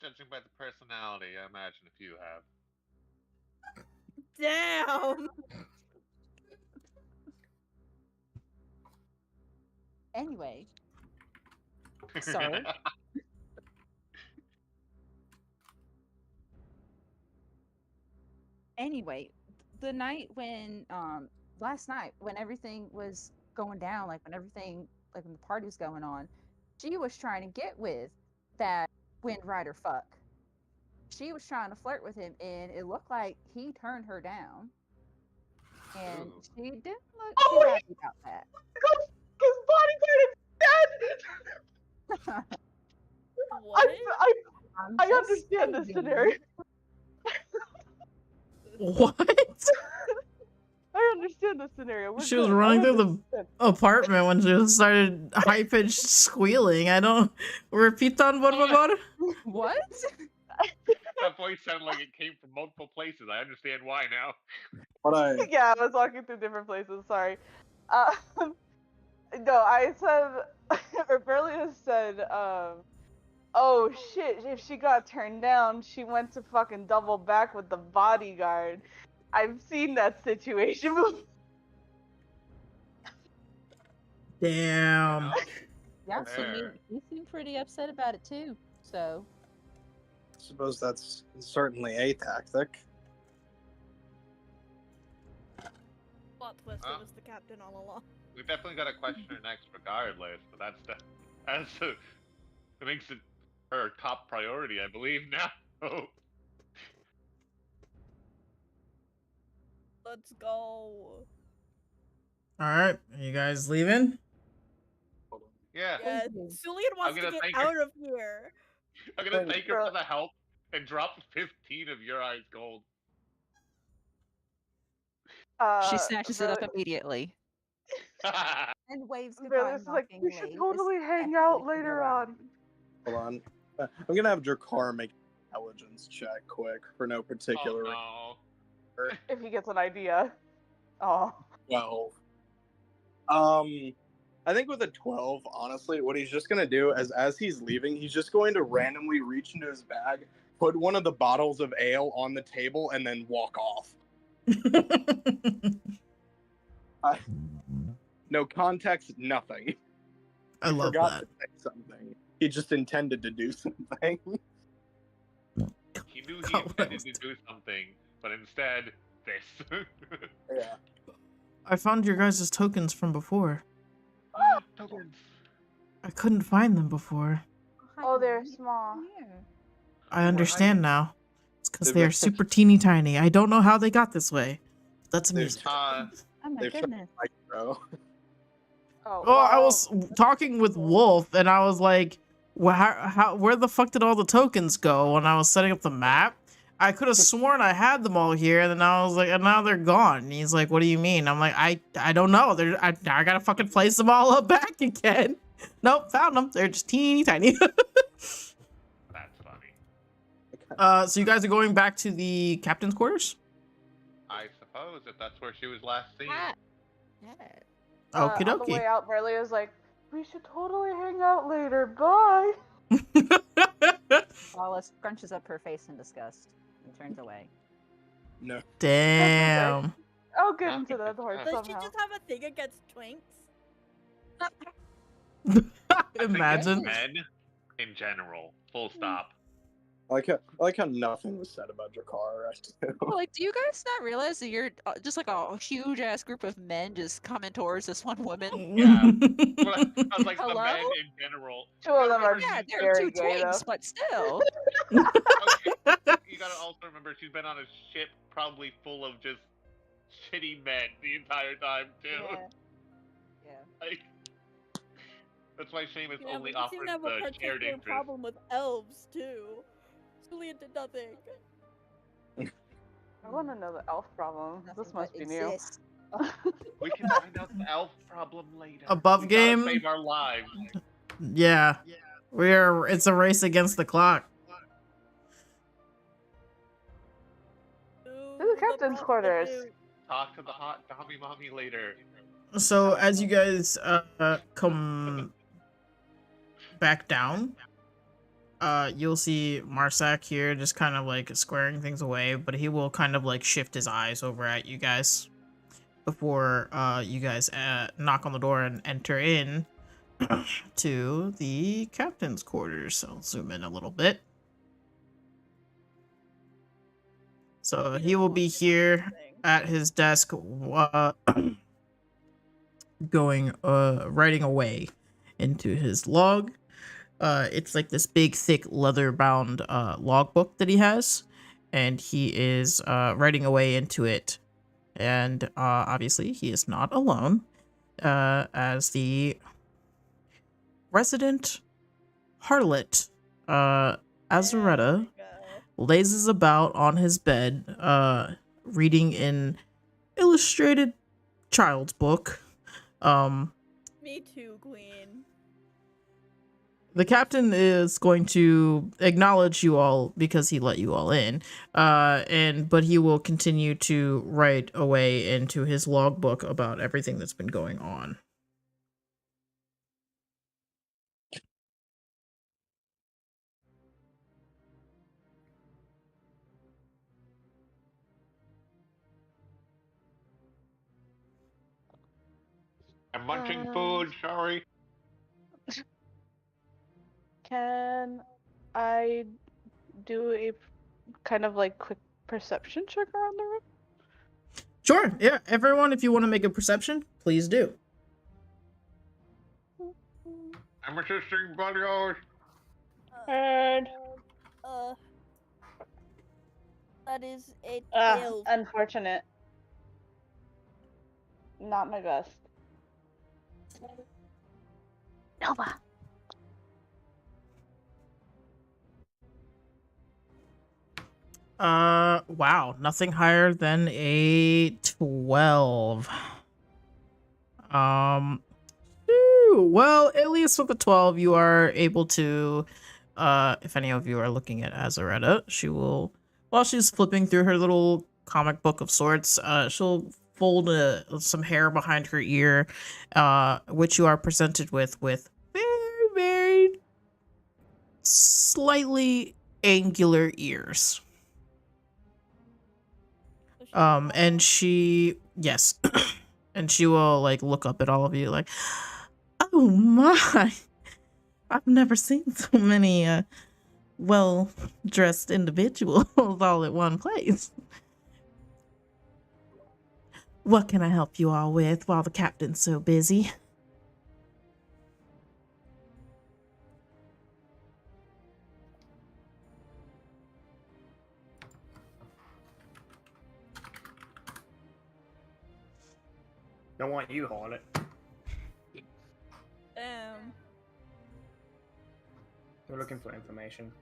Judging by the personality, I imagine a few have. Damn. Anyway. Sorry. Anyway, the night when last night when everything was going down, like when everything like when the party's going on, she was trying to get with that Wind Rider fuck. She was trying to flirt with him and it looked like he turned her down. And Ooh. she didn't look too happy about that. His bodyguard is dead! What? I understand this scenario. What? I understand this scenario. We're She was good. running I through the understand. apartment when she started high pitched squealing. I don't repeat on what about it? What? That voice sounded like it came from multiple places. I understand why now. Yeah, I was walking through different places. Sorry. No, I said, or Berlia said, oh shit, if she got turned down, she went to fucking double back with the bodyguard. I've seen that situation before. Damn. Yeah, Fair. he seemed pretty upset about it too. So I suppose that's certainly a tactic. Plot twist, Huh? it was the captain all along. We definitely got a questioner next, regardless. But it makes it her top priority, I believe now. Let's go. Alright, are you guys leaving? Yeah. Yeah, Sulian wants to gonna get thank her. out of here. I'm gonna thank her for the help and drop 15 of your eyes gold. she snatches it up immediately. And waves goodbye. Berlia's like, we should totally hang out later on. Hold on. I'm gonna have Drakar make an intelligence check quick for no particular reason. If he gets an idea. Oh. 12. I think with a 12, honestly, what he's just gonna do is as he's leaving, he's just going to randomly reach into his bag, put one of the bottles of ale on the table, and then walk off. No context, nothing. I love forgot that. to say something. He just intended to do something. He knew he intended to do something, but instead, this. Yeah. I found your guys' tokens from before. Tokens. I couldn't find them before. Oh, they're small. I understand now. It's because they are super teeny tiny. I don't know how they got this way. That's amazing. Oh my goodness. Bro. Oh, Well, I was talking with Wolf, and I was like, well, where the fuck did all the tokens go when I was setting up the map? I could have sworn I had them all here, and then I was like, and now they're gone. And he's like, what do you mean? I'm like, I don't know. I gotta fucking place them all up back again. Nope, found them. They're just teeny tiny. That's funny. So you guys are going back to the captain's quarters? I suppose if that's where she was last seen. Okie On the way dokie. out, Berlia's like, we should totally hang out later. Bye. Lala scrunches up her face in disgust and turns away. No. Damn. I'll get into that part Does she somehow. just have a thing against twinks? Imagine. Men in general. Full stop. I like how nothing was said about Drakar. Well, like, do you guys not realize that you're just like a huge ass group of men just coming towards this one woman? Yeah. Well, I was like Hello? the men in general. Two of them are Yeah, they're very two gay, twinks, though. but still. Okay. You gotta also remember she's been on a ship probably full of just shitty men the entire time too. Yeah. Like, that's why Seamus Yeah, only but you seem offers to have a the shared particular interest. problem with elves too. Sulian did nothing. I want to know the elf problem. This must be new. We can find out the elf problem later. Above We gotta game? Save our lives. Yeah. It's a race against the clock. captain's quarters. Talk to the hot Dami mommy later. So as you guys come back down, you'll see Marsak here just kind of like squaring things away, but he will kind of like shift his eyes over at you guys before you guys knock on the door and enter in to the captain's quarters. I'll zoom in a little bit. So he will be here at his desk going writing away into his log. It's like this big thick leather bound logbook that he has, and he is writing away into it. And obviously he is not alone, as the resident harlot Azaretta lazes about on his bed, reading an illustrated child's book. Me too, Queen. The captain is going to acknowledge you all because he let you all in, but he will continue to write away into his logbook about everything that's been going on. I'm munching food, sorry. Can I do a kind of like quick perception check around the room? Sure, yeah. Everyone, if you want to make a perception, please do. I'm assisting Bloody And that is a 12. unfortunate. Not my best. Nova. Wow, nothing higher than a 12. Well, at least with the 12, you are able to, if any of you are looking at Azaretta, she will, while she's flipping through her little comic book of sorts, she'll fold some hair behind her ear, which you are presented with very, very slightly angular ears. And she, yes, and she will like look up at all of you like, oh my, I've never seen so many well-dressed individuals all at one place. What can I help you all with while the captain's so busy? Don't want you, Harlot. We're looking for information.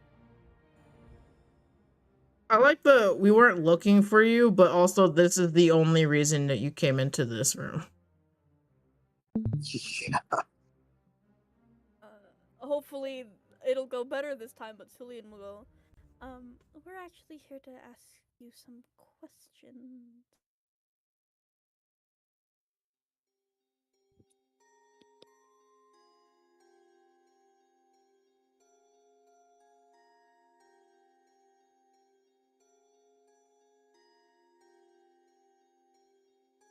I like we weren't looking for you, but also this is the only reason that you came into this room. Yeah. Hopefully it'll go better this time, but Cillian will go, we're actually here to ask you some questions.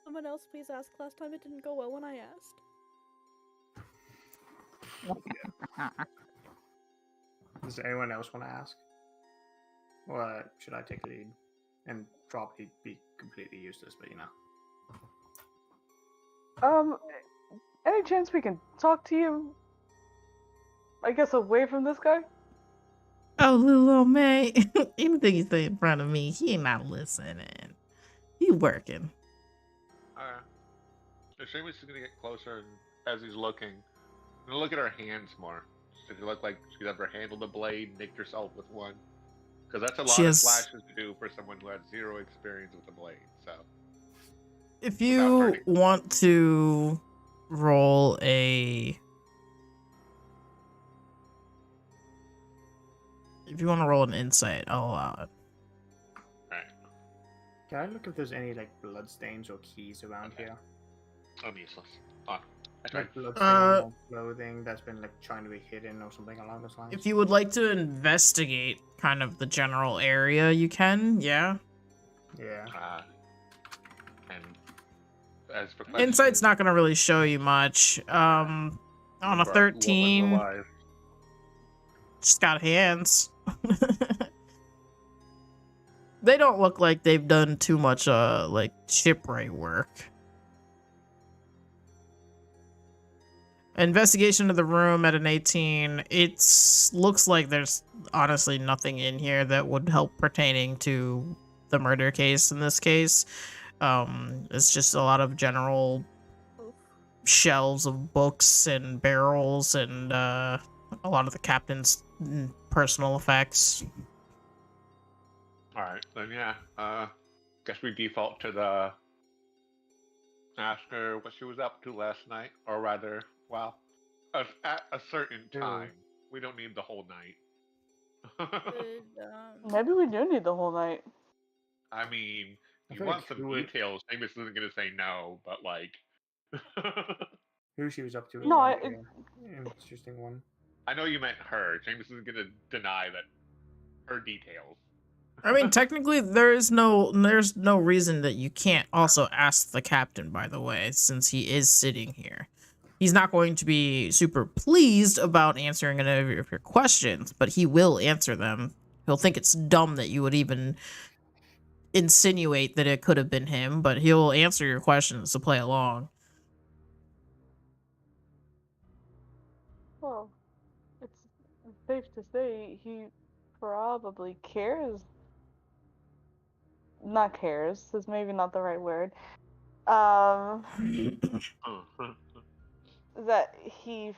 Someone else please ask. Last time it didn't go well when I asked. Does anyone else want to ask? Or should I take the lead? And probably be completely useless, but you know. Any chance we can talk to you? I guess away from this guy? Oh, little May, anything you say in front of me, he ain't not listening. He working. Seamus is gonna get closer, and as he's looking, I'm gonna look at her hands more. Does it look like she's ever handled a blade, nicked herself with one? Because that's a lot of slashes to do for someone who had zero experience with a blade. So, if you want to roll a, if you want to roll an insight, I'll allow it. Alright. Can I look if there's any like bloodstains or keys around here? I'm useless. I tried. Like bloodstain or clothing that's been like trying to be hidden or something along those lines. If you would like to investigate kind of the general area, you can, yeah. Yeah. And as for Insight's not gonna really show you much. On a 13, just got hands. They don't look like they've done too much like shipwright work. Investigation of the room at an 18. It looks like there's honestly nothing in here that would help pertaining to the murder case in this case. It's just a lot of general shelves of books and barrels and a lot of the captain's personal effects. Alright, then yeah. Guess we default to the ask her what she was up to last night, or rather, well, at a certain time. We don't need the whole night. Maybe we do need the whole night. I mean, I you feel want like some who would- details. Amos isn't gonna say no, but like, Who she was up to? No, Interesting one. I know you meant her. James isn't gonna deny that her details. I mean, technically, there's no reason that you can't also ask the captain, by the way, since he is sitting here. He's not going to be super pleased about answering any of your questions, but he will answer them. He'll think it's dumb that you would even insinuate that it could have been him, but he'll answer your questions to play along. Well, it's safe to say he probably cares. Not cares is maybe not the right word. That he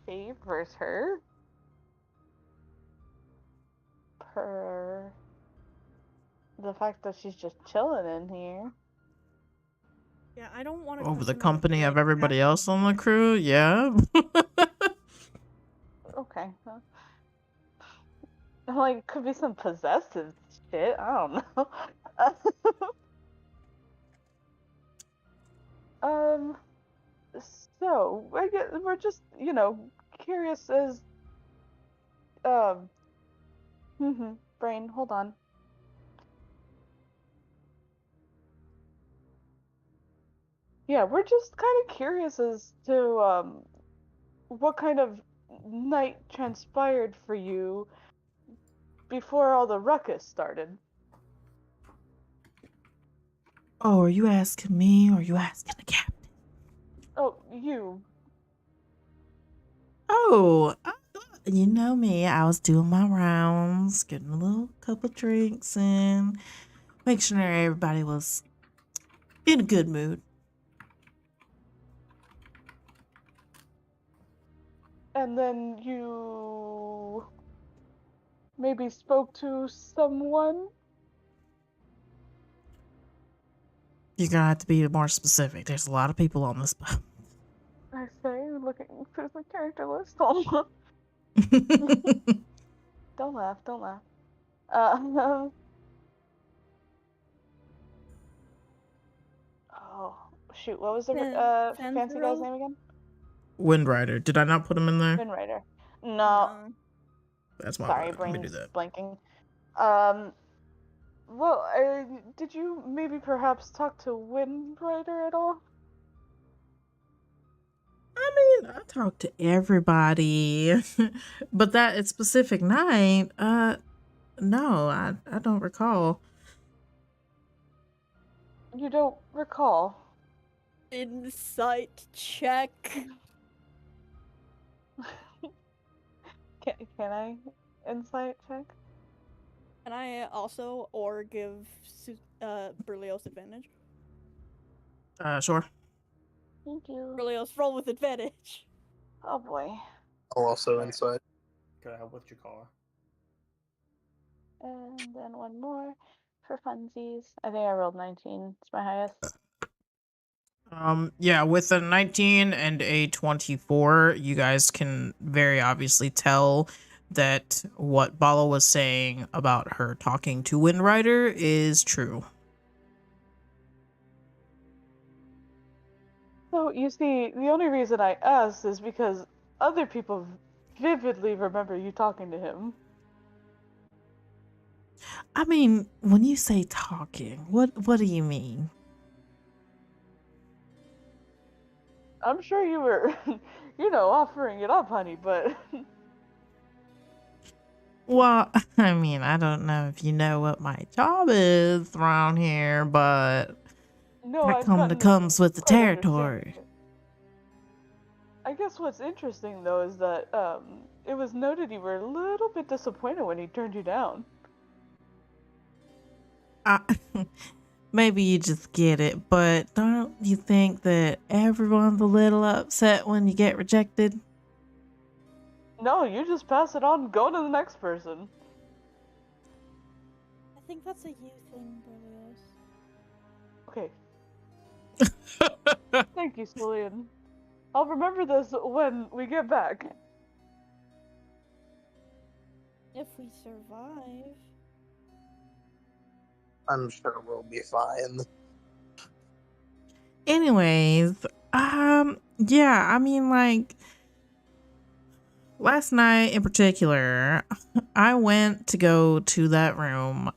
favors her per the fact that she's just chilling in here. Yeah, I don't want to. Over the company of everybody else on the crew, yeah. Okay. Like, could be some possessive shit. I don't know. So I guess we're just, curious as brain, hold on. Yeah, we're just kind of curious as to what kind of night transpired for you before all the ruckus started. Oh, are you asking me or are you asking the captain? Oh, you. Oh, you know me. I was doing my rounds, getting a little couple drinks in, make sure everybody was in a good mood. And then you maybe spoke to someone? You're gonna have to be more specific. There's a lot of people on this boat. I say, looking through the character list. Hold on. Don't laugh, don't laugh. Oh, shoot, what was the fancy guy's name again? Windrider. Did I not put him in there? Windrider. No. That's my Sorry, bad. Let me do brain's that. blanking. Well, did you maybe perhaps talk to Windrider at all? I mean, I talked to everybody, but that specific night, no, I don't recall. You don't recall? Insight check. Can I insight check? Can I also give Berlioz advantage? Sure. Thank you. Berlioz, roll with advantage. Oh boy. I'll also insight. Could I help with your car? And then one more for funsies. I think I rolled 19. It's my highest. Yeah, with a 19 and a 24, you guys can very obviously tell that what Bala was saying about her talking to Windrider is true. So, you see, the only reason I asked is because other people vividly remember you talking to him. I mean, when you say talking, what do you mean? I'm sure you were, offering it up, honey, but Well, I mean, I don't know if you know what my job is around here, but no, that I've gotten to comes with the quite understand territory. it. I guess what's interesting, though, is that it was noted you were a little bit disappointed when he turned you down. Maybe you just get it, but don't you think that everyone's a little upset when you get rejected? No, you just pass it on, go to the next person. I think that's a you thing, Berlioz. Okay. Thank you, Cillian. I'll remember this when we get back. If we survive. I'm sure we'll be fine. Anyways, yeah, I mean, like, last night in particular, I went to go to that room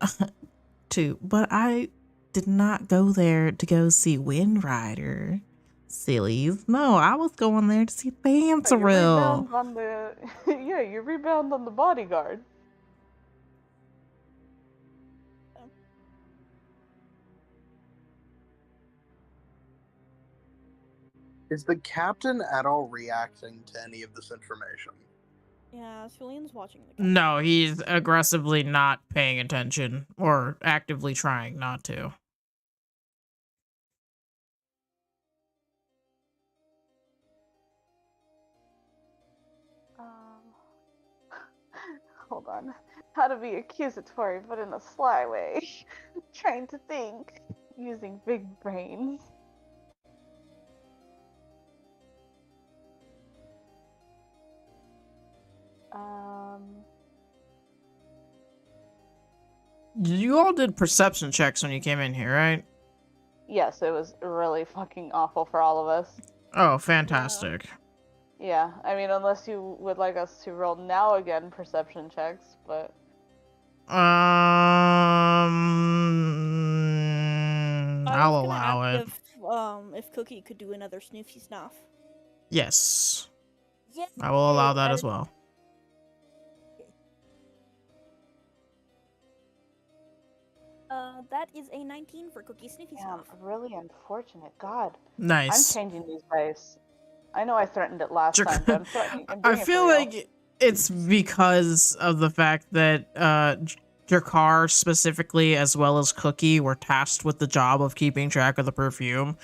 too, but I did not go there to go see Wind Rider. Sillies. No, I was going there to see You Thansaril. rebound on the you rebound on the bodyguard. Is the captain at all reacting to any of this information? Yeah, Cillian's watching the camera. No, he's aggressively not paying attention or actively trying not to. Hold on. How to be accusatory, but in a sly way. Trying to think. Using big brains. You all did perception checks when you came in here, right? Yes, it was really fucking awful for all of us. Oh, fantastic. Yeah, I mean, unless you would like us to roll now again perception checks, but... I'll allow it. If Cookie could do another snoofy snuff. Yes. Yay! I will allow that as well. That is a 19 for Cookie Sniffy Snuff. Really unfortunate. God. Nice. I'm changing these dice. I know I threatened it last time, but I'm threatening. I feel like it's because of the fact that Jakar specifically, as well as Cookie, were tasked with the job of keeping track of the perfume.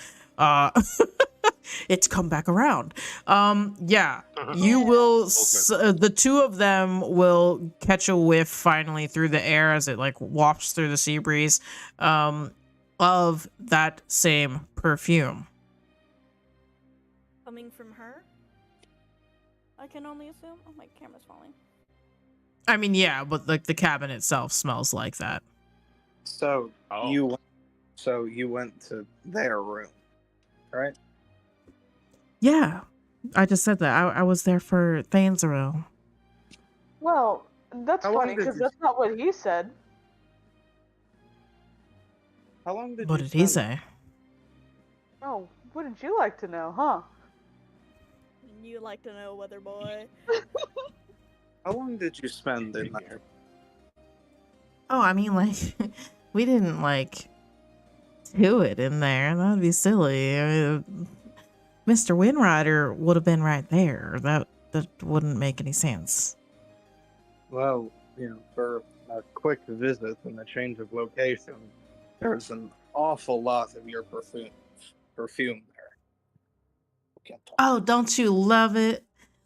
It's come back around. Yeah, you will. The two of them will catch a whiff finally through the air as it like wafts through the sea breeze, of that same perfume. Coming from her? I can only assume. Oh, my camera's falling. I mean, yeah, but like the cabin itself smells like that. So you went to their room, right? Yeah, I just said that. I was there for Thansaril. Well, that's funny because that's not what he said. How long did What did he say? Oh, wouldn't you like to know, huh? You like to know, weather boy. How long did you spend in there? Oh, I mean, like, we didn't, like, do it in there. That would be silly. I mean, Mr. Windrider would have been right there. That wouldn't make any sense. Well, for a quick visit and a change of location, there's an awful lot of your perfume there. Oh, don't you love it?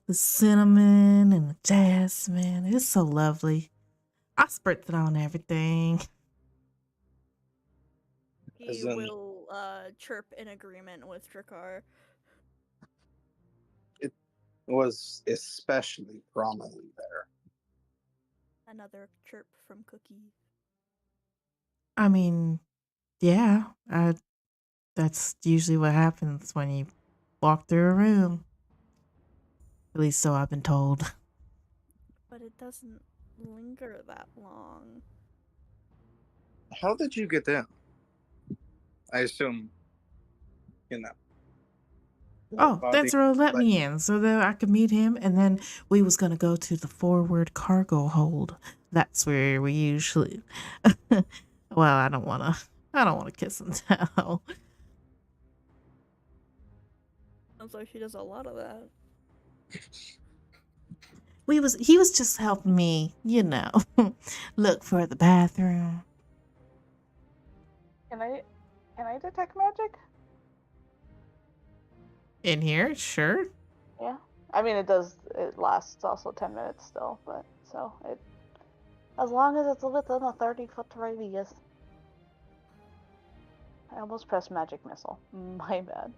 The cinnamon and the jasmine. It's so lovely. I spritz it on everything. He will chirp in agreement with Drakkar. It was especially prominent there. Another chirp from Cookie. I mean, yeah. That's usually what happens when you walk through a room. At least so I've been told. But it doesn't linger that long. How did you get in? I assume, you know. Oh, Bobby, Densero let like, me in so that I could meet him, and then we was gonna go to the forward cargo hold. That's where we usually. Well, I don't wanna kiss and tell. Sounds like she does a lot of that. He was just helping me, look for the bathroom. Can I detect magic? In here, sure. Yeah. I mean, it lasts also 10 minutes still, but as long as it's within a 30-foot radius. I almost pressed magic missile. My bad.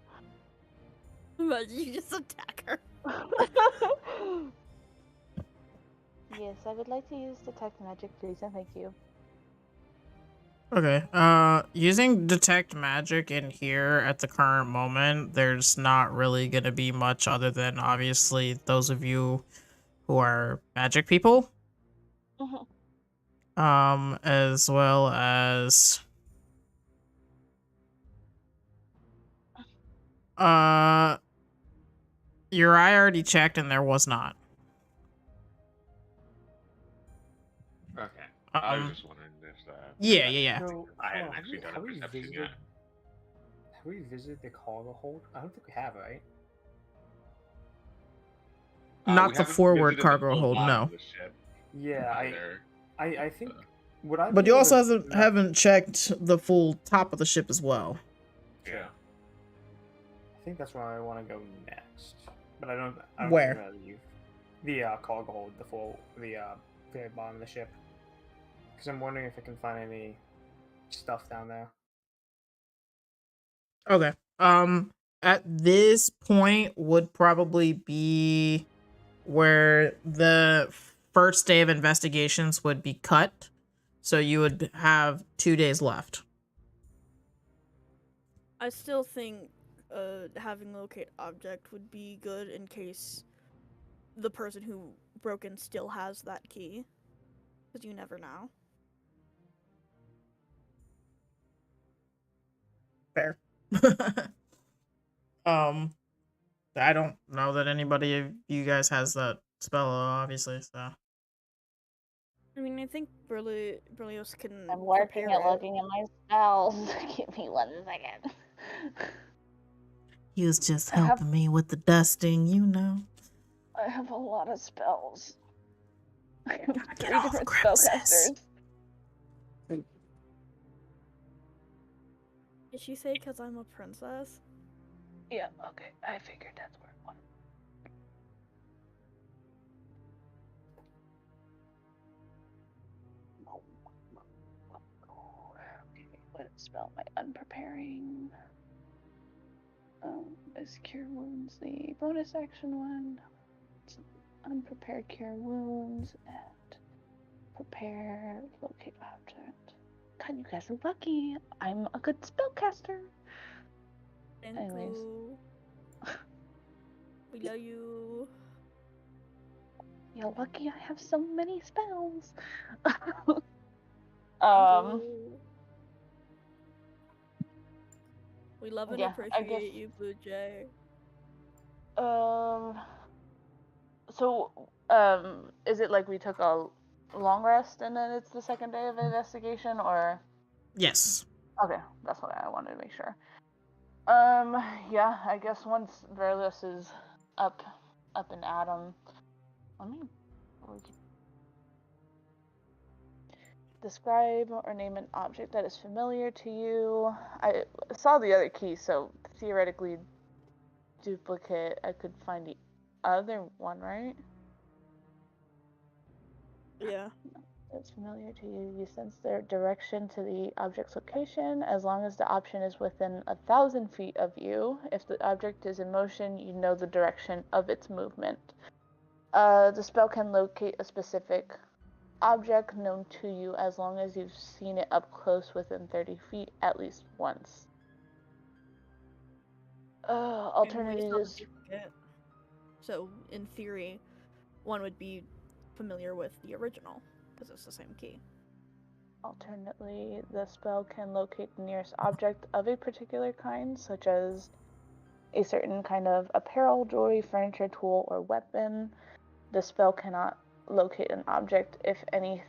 But you just attack her. Yes, I would like to use detect magic, please, and thank you. Okay. Using detect magic in here at the current moment, there's not really gonna be much other than obviously those of you who are magic people. As well as your eye already checked and there was not. Okay. I was just wondering if Yeah. So, I hadn't have actually we, done a have we perception visited? yet. Have we visited the cargo hold? I don't think we have, right? Not We the haven't forward visited the cargo full hold, bottom no. of the ship Yeah, either. I think would I be But you able also to haven't checked the full top of the ship as well. Yeah. I think that's where I want to go next, but I don't Where? think I'll leave the cargo hold, the very bottom of the ship, because I'm wondering if I can find any stuff down there. Okay. At this point would probably be where the first day of investigations would be cut. So you would have 2 days left. I still think having locate object would be good in case the person who broke in still has that key. Because you never know. Fair. I don't know that anybody of you guys has that spell, obviously, so. I mean, I think Berlioz can I'm working prepare at it. looking at my spells. Give me 1 second. He was just I have- helping me with the dusting. I have a lot of spells. I have Gotta get 3 all the different crevices. spellcasters. Did she say because I'm a princess? Yeah, okay. I figured that's where it was. What spell am I unpreparing? Is Cure Wounds the bonus action one? It's unprepared Cure Wounds and prepare locate object. God, you guys are lucky. I'm a good spellcaster. Thank Anyways. you. We love you. You're lucky I have so many spells. Thank you. We love and Yeah, I guess. appreciate you, Blue Jay. So, is it like we took a long rest and then it's the second day of investigation, or? Yes. Okay, that's what I wanted to make sure. Yeah, I guess once Verlius is up and at 'em, let me describe or name an object that is familiar to you. I saw the other key, so theoretically duplicate, I could find the other one, right? Yeah. That's familiar to you. You sense their direction to the object's location as long as the option is within 1,000 feet of you. If the object is in motion, you know the direction of its movement. The spell can locate a specific object known to you as long as you've seen it up close within 30 feet at least once. Alternatively, just So, in theory, one would be familiar with the original, because it's the same key. alternately, the spell can locate the nearest object of a particular kind, such as a certain kind of apparel, jewelry, furniture, tool, or weapon. The spell cannot locate an object if any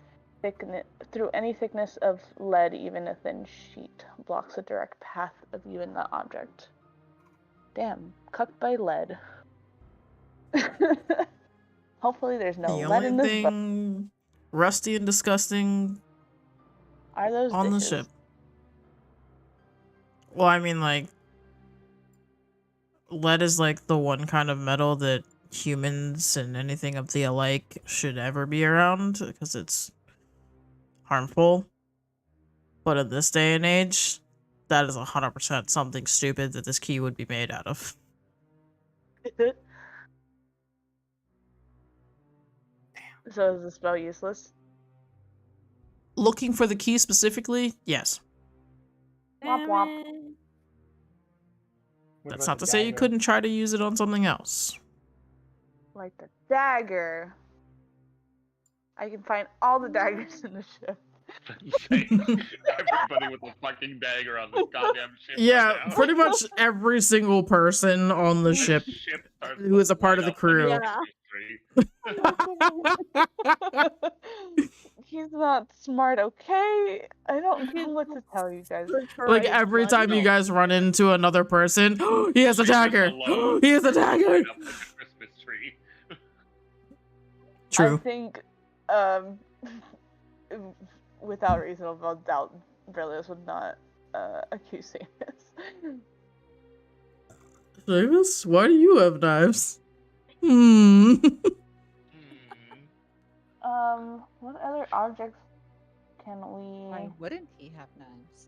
through any thickness of lead, even a thin sheet blocks a direct path of you and the object. Damn, cucked by lead. Hopefully there's no The lead only in this boat. thing rusty and disgusting Are those on the dishes? ship. Well, I mean, like, lead is like the one kind of metal that humans and anything of the alike should ever be around because it's harmful. But in this day and age, that is 100% something stupid that this key would be made out of. So is the spell useless? Looking for the key specifically, yes. Womp womp. What That's about not the to say you dagger? couldn't try to use it on something else. Like the dagger. I can find all the daggers in the ship. Everybody with a fucking dagger on this goddamn ship. Yeah, right now. pretty much every single person on the ship starts who is a part of the light up like crew. Yeah. He's not smart, okay? I don't know what to tell you guys. Like every time you guys run into another person, he has a dagger. He has a dagger. Light up like a Christmas tree. True. I think, without reasonable doubt, Berlioz would not accuse Samus. Samus, why do you have knives? What other objects can we? Why wouldn't he have knives?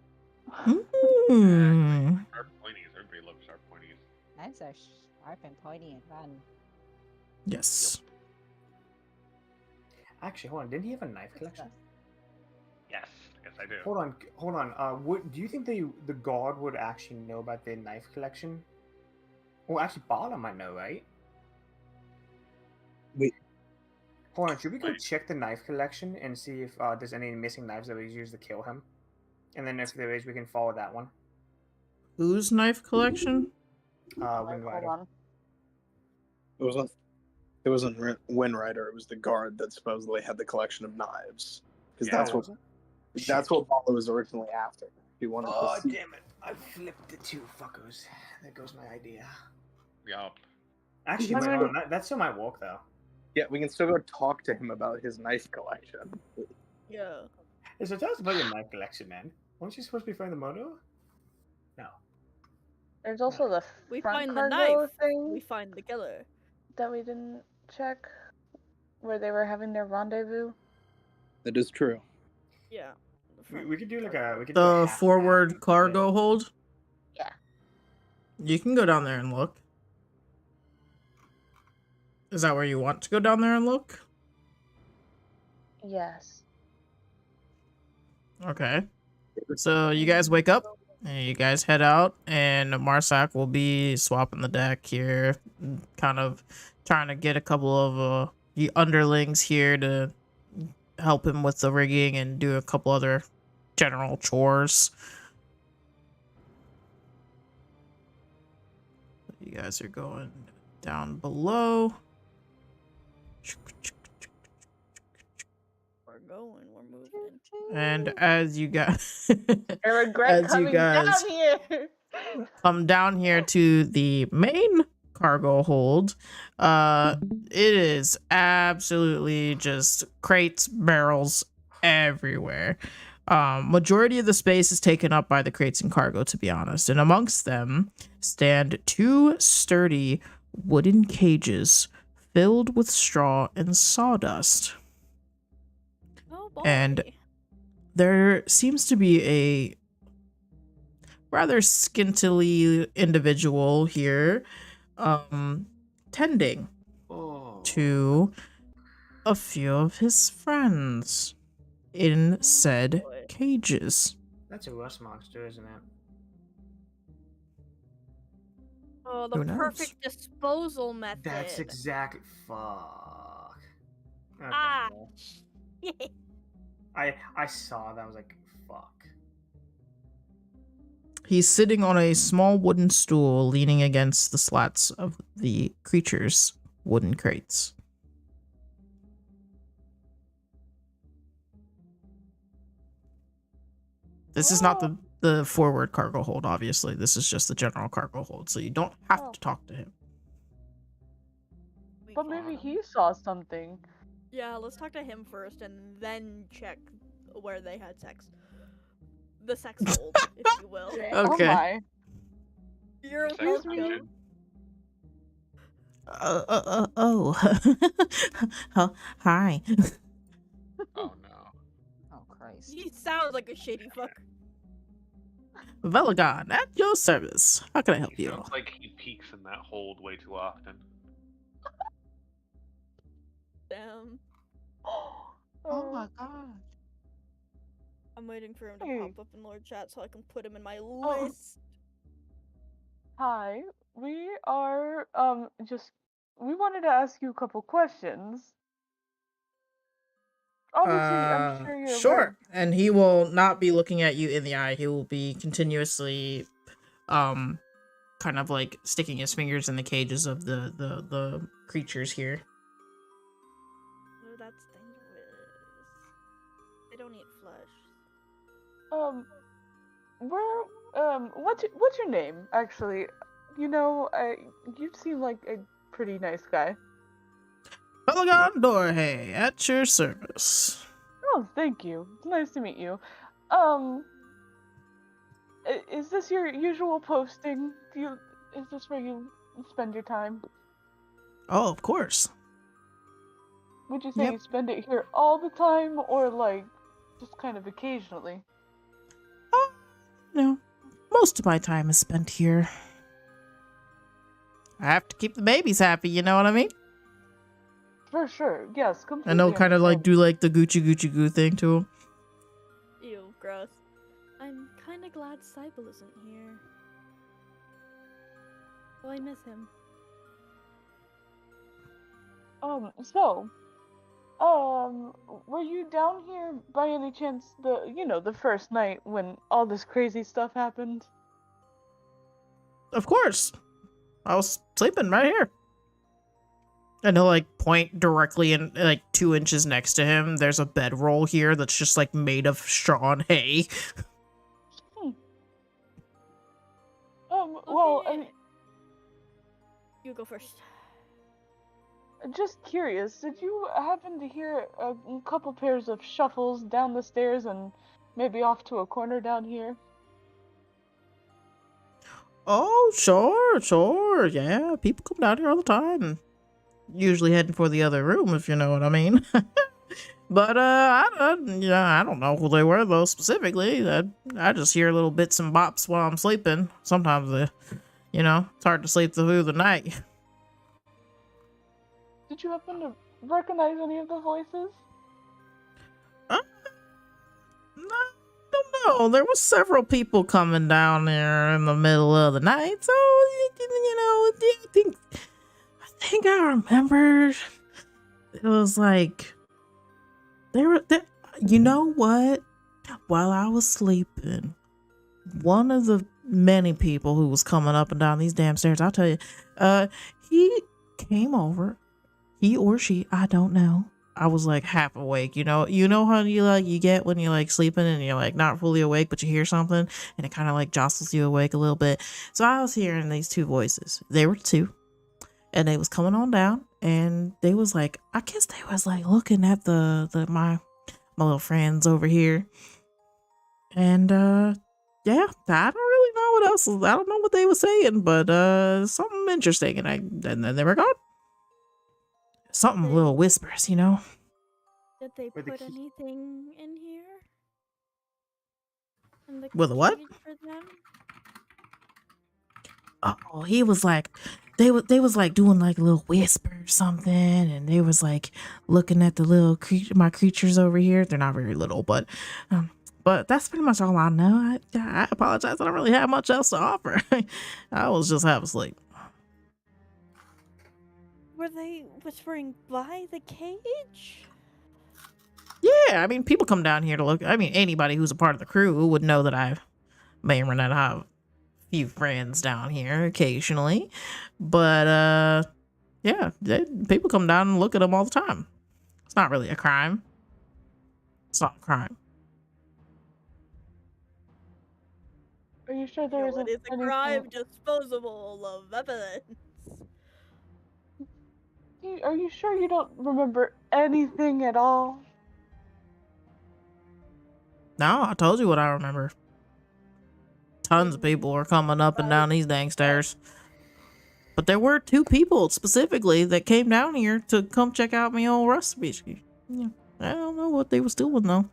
Sharp pointies. Everybody loves sharp pointies. Knives are sharp and pointy and fun. Yes. Actually, hold on. Didn't he have a knife collection? Yes, yes I do. Hold on. What do you think the guard would actually know about their knife collection? Well, actually, Bala might know, right? Wait. Hold on. Should we go check the knife collection and see if there's any missing knives that was used to kill him? And then if there is, we can follow that one. Whose knife collection? Wind Rider. Hold on. It wasn't Wind Rider. It was the guard that supposedly had the collection of knives. Because Yeah, that's what Paulo was originally after. He wanted Oh, to see. damn it. I flipped the two fuckers. There goes my idea. Yup. Actually, wait, hold on. That still might work, though. Yeah, we can still go talk to him about his knife collection. Yeah. Yeah, so tell us about your knife collection, man. Weren't you supposed to be finding the moto? No. There's also the We front find the cargo knife. thing We find the killer. that we didn't check, where they were having their rendezvous. That is true. Yeah. We could do like a... We could do a The half- forward half- cargo hold? Yeah. You can go down there and look. Is that where you want to go down there and look? Yes. Okay. So you guys wake up and you guys head out, and Marsak will be swapping the deck here, kind of trying to get a couple of the underlings here to help him with the rigging and do a couple other general chores. You guys are going down below. We're going. We're moving. And as you guys I regret As you coming guys- down here. come down here to the main cargo hold, it is absolutely just crates, barrels everywhere. Majority of the space is taken up by the crates and cargo, to be honest, and amongst them stand two sturdy wooden cages filled with straw and sawdust. Oh boy. And there seems to be a rather scantily individual here tending Oh. to a few of his friends in said boy. cages. That's a rust monster, isn't it? Oh, the Who knows? perfect disposal method. That's exact. Fuck. Okay, Ah. well, I saw that. I was like, fuck. He's sitting on a small wooden stool, leaning against the slats of the creature's wooden crates. This is not the forward cargo hold, obviously. This is just the general cargo hold, so you don't have to talk to him. But maybe he saw something. Yeah, let's talk to him first and then check where they had sex. The sex hold, if you will. Okay. Oh my. You're Sex welcome. dungeon. Oh. Hi. Oh no. Oh Christ. He sounds like a shady fuck. Velagon, at your service. How can I help He you? sounds like he peeks in that hold way too often. Damn. Oh my god. I'm waiting for him to Hey. pop up in Lord Chat so I can put him in my Oh. list. Hi, we are we wanted to ask you a couple questions. Obviously, I'm sure you're Sure. aware. And he will not be looking at you in the eye. He will be continuously, kind of like sticking his fingers in the cages of the creatures here. No, that's dangerous. They don't eat flesh. What's your name? Actually, you know, you seem like a pretty nice guy. Velagon Dorhe, at your service. Oh, thank you. It's nice to meet you. Is this your usual posting? Is this where you spend your time? Oh, of course. Would you say Yep. you spend it here all the time, or like just kind of occasionally? No, most of my time is spent here. I have to keep the babies happy, you know what I mean? For sure, yes, completely. And they'll kind of like understand. do like the Gucci Gucci Goo thing to him. Ew, gross. I'm kinda glad Cybele isn't here. Oh, I miss him. Were you down here by any chance the first night when all this crazy stuff happened? Of course. I was sleeping right here. And he'll like point directly in like 2 inches next to him. There's a bedroll here that's just like made of straw and hay. Well, Okay. You go first. just curious, did you happen to hear a couple pairs of shuffles down the stairs and maybe off to a corner down here? Oh, sure. Yeah, people come down here all the time. Usually heading for the other room, if you know what I mean. But I don't know who they were though specifically. I just hear little bits and bops while I'm sleeping. Sometimes, it's hard to sleep through the night. Did you happen to recognize any of the voices? I don't know. There was several people coming down there in the middle of the night, so I think I remembered. It was like you know what? While I was sleeping, one of the many people who was coming up and down these damn stairs, I'll tell you, he came over. He or she, I don't know. I was like half awake, you know how you get when you're like sleeping and you're like not fully awake, but you hear something and it kind of like jostles you awake a little bit. So I was hearing these two voices. They were two, and they was coming on down, and they was like, I guess they was like looking at my little friends over here, and yeah, I don't really know what else. I don't know what they were saying, but something interesting, and then they were gone. Something little whispers, Did they With the put key- anything in here? In the With a what? cage for them? Oh, he was like, they was like doing like a little whisper or something, and they was like looking at the little my creatures over here. They're not very little, but that's pretty much all I know. I apologize. I don't really have much else to offer. I was just half asleep. Were they whispering by the cage? Yeah, I mean, people come down here to look. I mean, anybody who's a part of the crew would know that I may or may not have a few friends down here occasionally. But, yeah, people come down and look at them all the time. It's not really a crime. It's not a crime. Are you sure there isn't It is a anything? crime disposable of evidence. Are you sure you don't remember anything at all? No, I told you what I remember. Tons of people are coming up and down these dang stairs. But there were 2 people specifically that came down here to come check out my old recipe. Yeah, I don't know what they was doing though.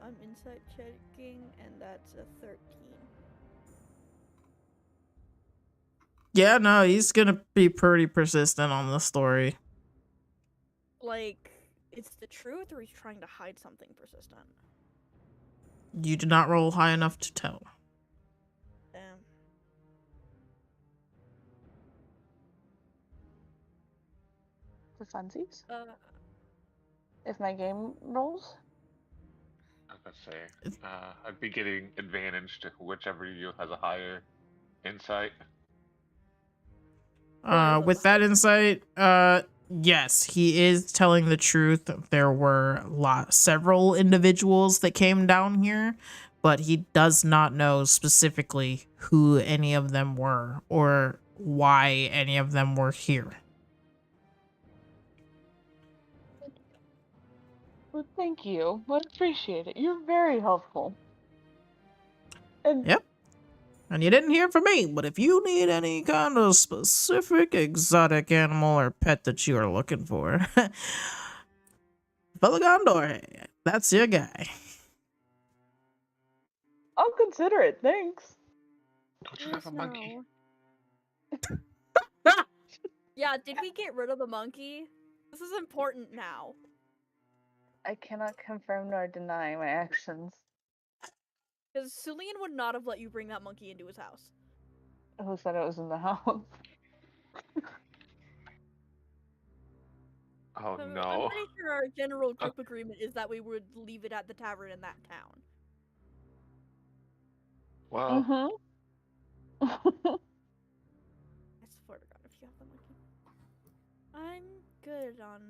I'm insight checking, and that's a 13. Yeah, no, he's gonna be pretty persistent on the story. Like, it's the truth, or he's trying to hide something persistent? You did not roll high enough to tell. Damn. For funsies? Uh, If my game rolls? I was gonna say, I'd be getting advantage to whichever of you has a higher insight. With that insight, yes, he is telling the truth. There were several individuals that came down here, but he does not know specifically who any of them were or why any of them were here. Well, thank you. I appreciate it. You're very helpful. And Yep. And you didn't hear from me, but if you need any kind of specific exotic animal or pet that you are looking for, Fella Gondor, that's your guy. I'll consider it, thanks. Don't you have a monkey? Yeah, did we get rid of the monkey? This is important now. I cannot confirm nor deny my actions. Because Sulian would not have let you bring that monkey into his house. Who said it was in the house? Oh I'm no. pretty sure our general group agreement is that we would leave it at the tavern in that town. Well, I swear to God, if you have the monkey. I'm good on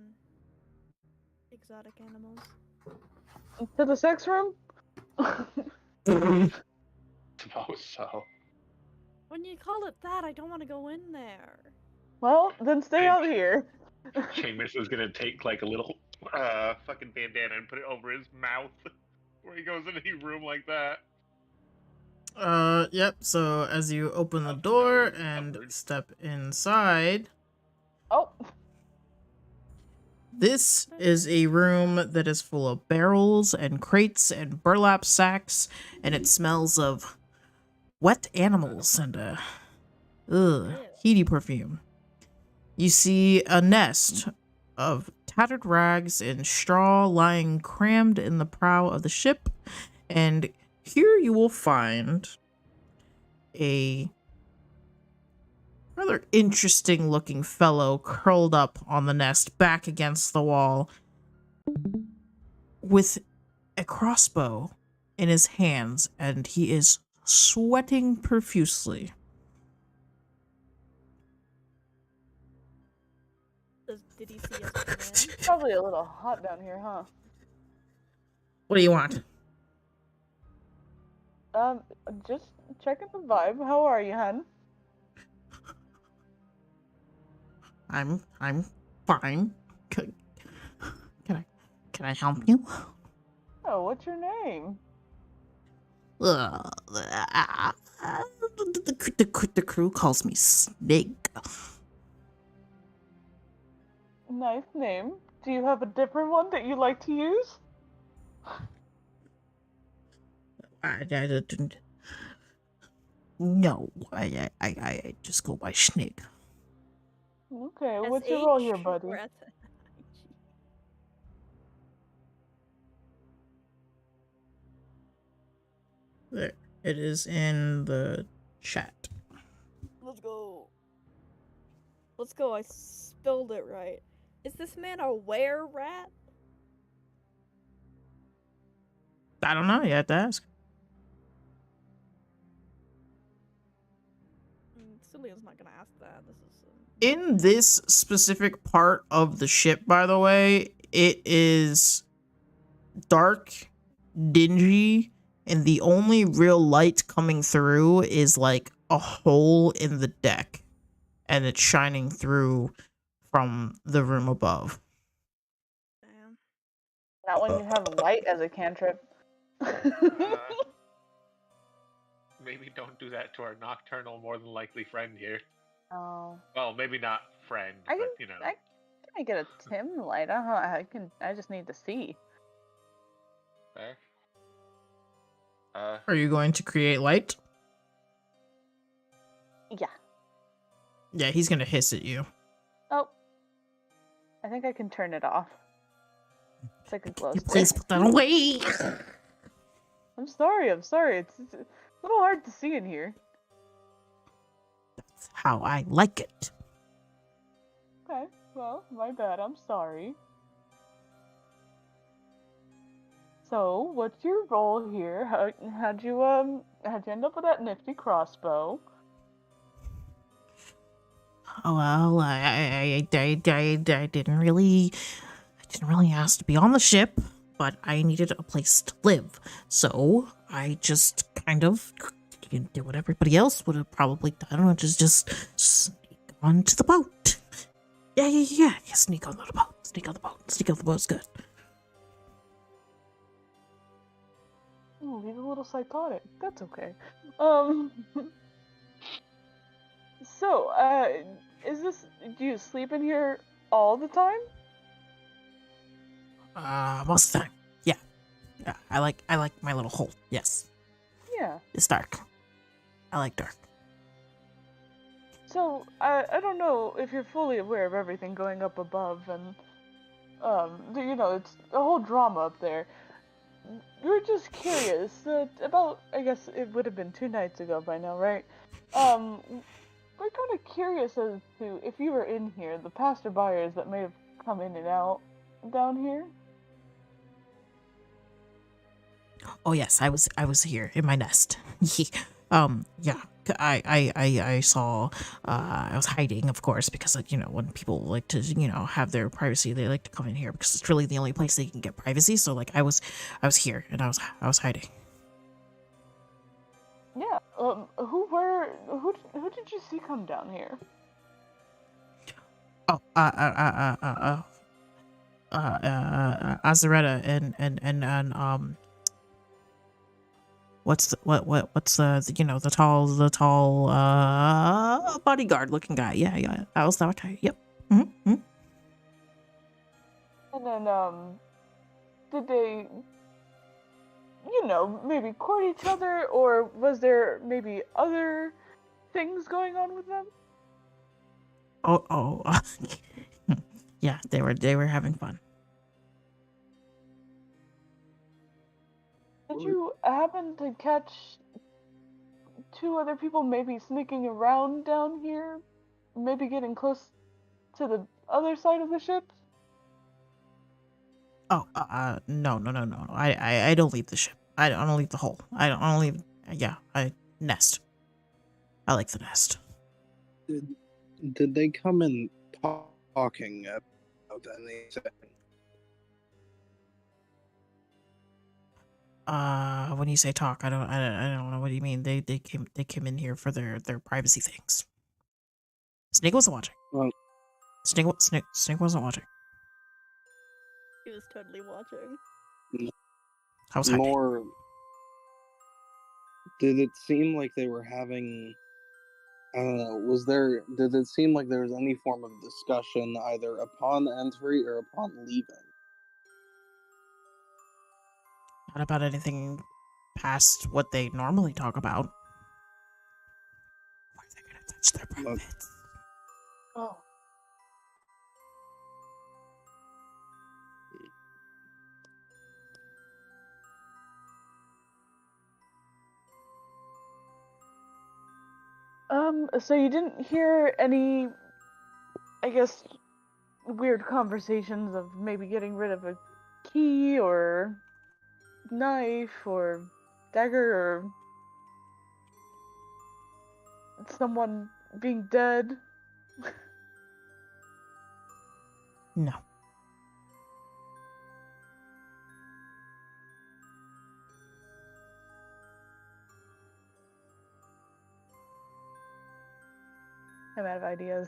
exotic animals. To the sex room? suppose so. When you call it that, I don't want to go in there. Well, then stay out here. Seamus is gonna take like a little fucking bandana and put it over his mouth where he goes in any room like that. Yep, so as you open the door and step inside... Oh! This is a room that is full of barrels and crates and burlap sacks, and it smells of wet animals and heaty perfume. You see a nest of tattered rags and straw lying crammed in the prow of the ship, and here you will find a rather interesting looking fellow curled up on the nest back against the wall with a crossbow in his hands, and he is sweating profusely. Did he see us come in? Probably a little hot down here, huh? What do you want? Just checking the vibe. How are you, hun? I'm fine. Can I help you? Oh, what's your name? The crew calls me Snake. Nice name. Do you have a different one that you like to use? No, I just go by Snake. Okay, what's your role here, buddy? There, it is in the chat. Let's go. Let's go. I spelled it right. Is this man a were-rat? I don't know. You have to ask. Cillian's not gonna ask that. This is. In this specific part of the ship, by the way, it is dark, dingy, and the only real light coming through is like a hole in the deck, and it's shining through from the room above. Damn. Not when you have light as a cantrip. Maybe don't do that to our nocturnal, more than likely friend here. Oh. Well, maybe not friend, I but you know. can get a Tim light. I just need to see. Fair. Are you going to create light? Yeah. Yeah, he's gonna hiss at you. Oh. I think I can turn it off. It's like a glow stick. Please put that away. I'm sorry. It's a little hard to see in here. That's how I like it. Okay. Well, my bad. I'm sorry. So, what's your role here? How'd you end up with that nifty crossbow? Oh, well, I didn't really ask to be on the ship, but I needed a place to live, so I just kind of did what everybody else would have probably done, which is just sneak onto the boat. Yeah, sneak on the boat. Sneak on the boat's good. Oh, he's a little psychotic. That's okay. So, do you sleep in here all the time? Most of the time, yeah. I like my little hole. Yes, Yeah. it's dark. I like dark. So, I don't know if you're fully aware of everything going up above, and, it's a whole drama up there. We're just curious about, I guess it would have been 2 nights ago by now, right? We're kind of curious as to if you were in here, the passerbyers that may have come in and out down here. Oh yes, I was here in my nest. Yeah. I saw. I was hiding, of course, because when people like to have their privacy, they like to come in here because it's really the only place they can get privacy. So I was here and I was hiding. Yeah. Who did you see come down here? Oh, Azaretta and what's the tall bodyguard looking guy. Yeah, that was that guy. Yep. Mm-hmm. And then did they maybe court each other, or was there maybe other things going on with them? Oh. Yeah, they were having fun. Did you happen to catch 2 other people maybe sneaking around down here? Maybe getting close to the other side of the ship? Oh, no. I don't leave the ship. I don't leave the hole. I don't leave. Yeah, I nest. I like the nest. Did they come in talking about anything? When you say talk, I don't know what do you mean. They came in here for their privacy things. Snake wasn't watching. Well, Snake wasn't watching. He was totally watching. I was hiding. more. Did it seem like they were having? I don't know. Did it seem like there was any form of discussion either upon entry or upon leaving? Not about anything past what they normally talk about. Why are they gonna touch their privates? Oh. So you didn't hear any I guess, weird conversations of maybe getting rid of a key or knife or dagger or someone being dead. No. I'm out of ideas.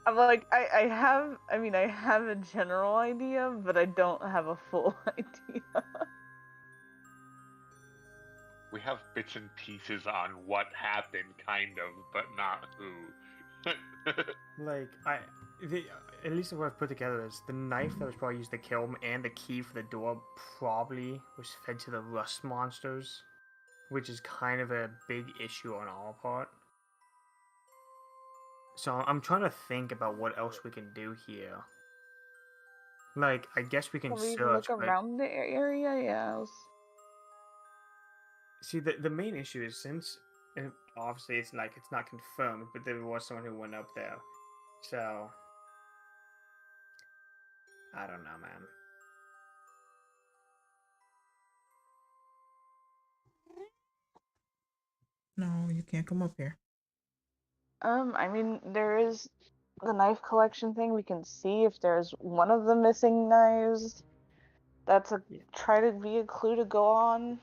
I'm like, I have a general idea, but I don't have a full idea. We have bits and pieces on what happened, kind of, but not who. Like at least what I've put together is the knife that was probably used to kill him and the key for the door probably was fed to the rust monsters, which is kind of a big issue on our part. So I'm trying to think about what else we can do here. Like, I guess we can we search, look but around the area? Yes. see, the main issue is since obviously it's like it's not confirmed, but there was someone who went up there, so I don't know, man. No, you can't come up here. I mean, there is the knife collection thing. We can see if there's one of the missing knives. That's try to be a clue to go on.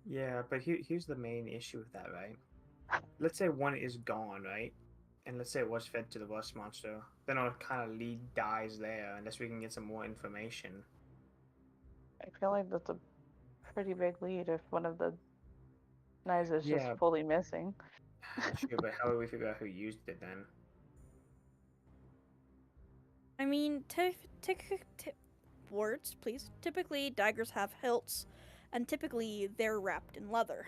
Yeah, but here's the main issue with that, right? Let's say one is gone, right? And let's say it was fed to the rust monster. Then our kind of lead dies there unless we can get some more information. I feel like that's a pretty big lead if one of the knives is Yeah. just fully missing. Sure, but how do we figure out who used it then? I mean, words, please. Typically, daggers have hilts, and typically they're wrapped in leather.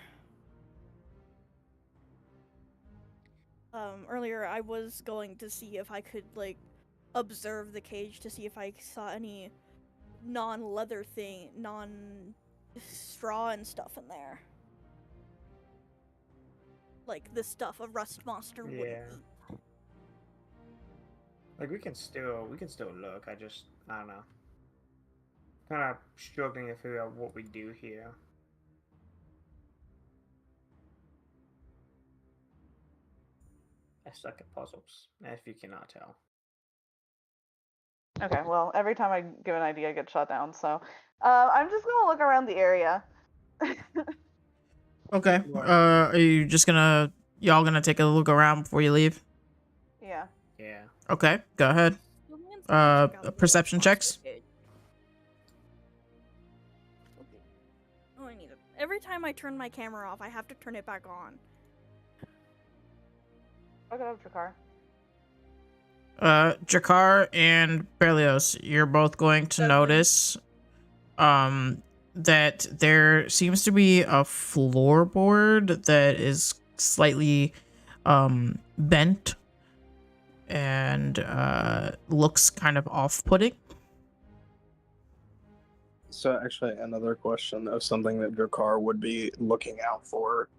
Earlier I was going to see if I could, like, observe the cage to see if I saw any non-leather thing, non-straw and stuff in there. Like the stuff a rust monster wouldn't eat. Like we can still look. I don't know. Kind of struggling to figure out what we do here. I suck at puzzles, if you cannot tell. Okay, well, every time I give an idea, I get shot down. So, I'm just gonna look around the area. Okay. Are you just y'all gonna take a look around before you leave? Yeah. Yeah. Okay, go ahead. Perception checks. Oh, I need it. Every time I turn my camera off, I have to turn it back on. Look it up, Jakar. Jakar and Berlioz, you're both going to notice that there seems to be a floorboard that is slightly bent and looks kind of off-putting. So actually, another question of something that Jakar would be looking out for.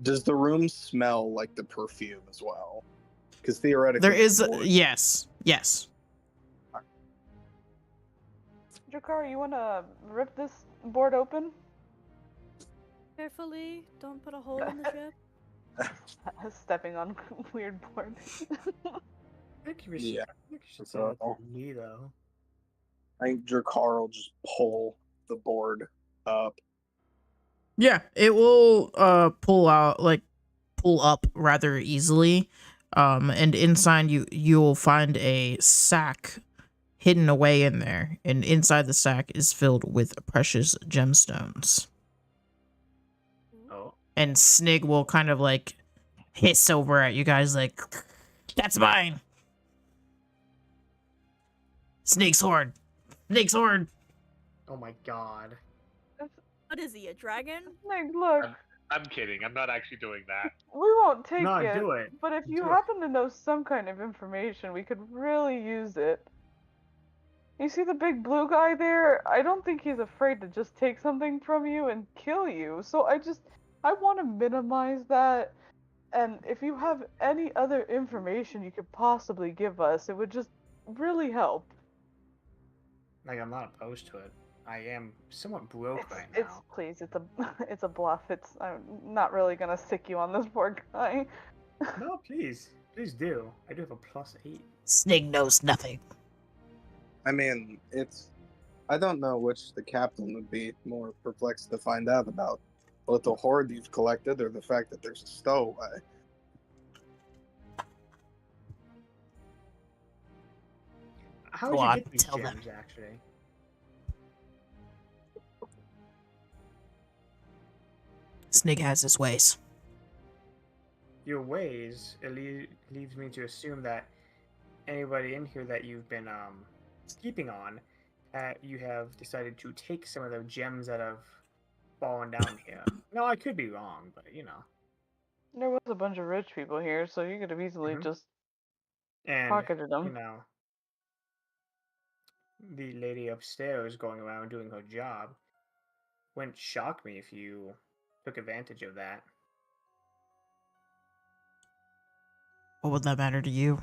Does the room smell like the perfume as well? Because theoretically, there is yes. Jakar, you wanna rip this board open? Carefully, don't put a hole in the ship. Stepping on weird board. Yeah. So, I think Jakar will just pull the board up. Yeah, it will pull up rather easily. And inside you'll find a sack hidden away in there, and inside the sack is filled with precious gemstones. Oh. And Snig will kind of like hiss over at you guys like, "That's mine." Snake's sword. Snake's sword. Oh my god. What is he, a dragon? Like, look. I'm kidding. I'm not actually doing that. We won't take No, it. do it. But if you Do it. happen to know some kind of information, we could really use it. You see the big blue guy there? I don't think he's afraid to just take something from you and kill you. So I want to minimize that. And if you have any other information you could possibly give us, it would just really help. Like, I'm not opposed to it. I am somewhat broke right It's now. please, it's a it's a bluff. I'm not really gonna stick you on this poor guy. No, please. Please do. I do have a +8. Snake knows nothing. I mean, I don't know which the captain would be more perplexed to find out about. Both the hoard you've collected or the fact that there's a stowaway. How Go did you on, get these tell them. gems, actually? Snake has his ways. Your ways, it leads me to assume that anybody in here that you've been keeping on, you have decided to take some of the gems that have fallen down here. No, I could be wrong, but you know. There was a bunch of rich people here, so you could have easily Mhm. just And pocketed them. you know, the lady upstairs going around doing her job wouldn't shock me if you took advantage of that. What would that matter to you?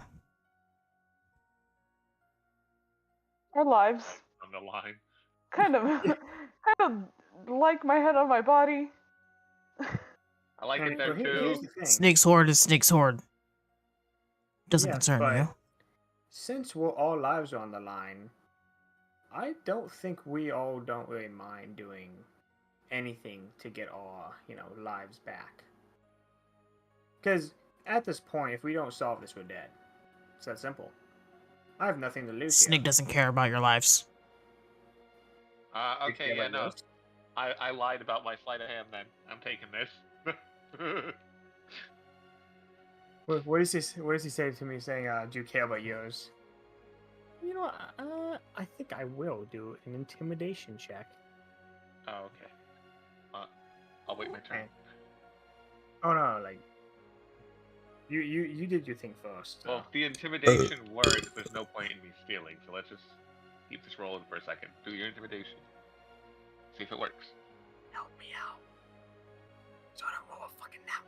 Our lives. On the line. Kind of like my head on my body. I like And it there here's too. the thing. Snake's hoard is Snake's hoard. Doesn't Yes, concern but you. since all lives are on the line, I don't think we all don't really mind doing anything to get our, lives back. Because at this point, if we don't solve this, we're dead. It's that simple. I have nothing to lose Snake here. doesn't care about your lives. You Okay, care yeah, about no. yours? I lied about my sleight of hand then. I'm taking this. What does he say to me? Saying, "Do you care about yours?" You know, what, I think I will do an intimidation check. Oh, okay. I'll wait my turn. Okay. Oh no, like you did your thing first. Well, if the intimidation works, there's no point in me stealing. So let's just keep this rolling for a second. Do your intimidation. See if it works. Help me out. So I don't roll a fucking nat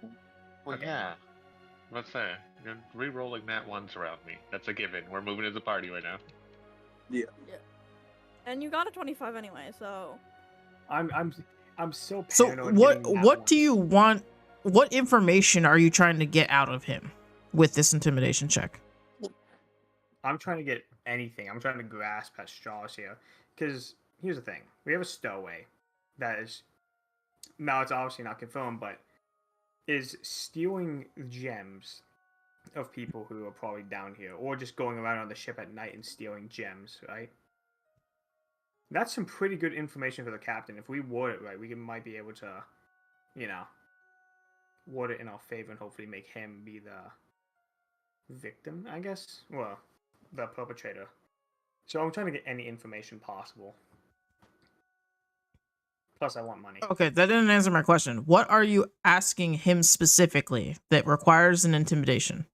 1. Well, Okay. yeah. Let's say you're re-rolling nat ones around me. That's a given. We're moving as a party right now. And you got a 25 anyway, so. I'm so So paranoid. what do you want? What information are you trying to get out of him with this intimidation check? I'm trying to get anything. I'm trying to grasp at straws here. Because here's the thing: we have a stowaway that is now it's obviously not confirmed, but is stealing gems of people who are probably down here, or just going around on the ship at night and stealing gems, right? That's some pretty good information for the captain. If we word it right, we might be able to, word it in our favor and hopefully make him be the victim, I guess. Well, the perpetrator. So I'm trying to get any information possible. Plus, I want money. Okay, that didn't answer my question. What are you asking him specifically that requires an intimidation?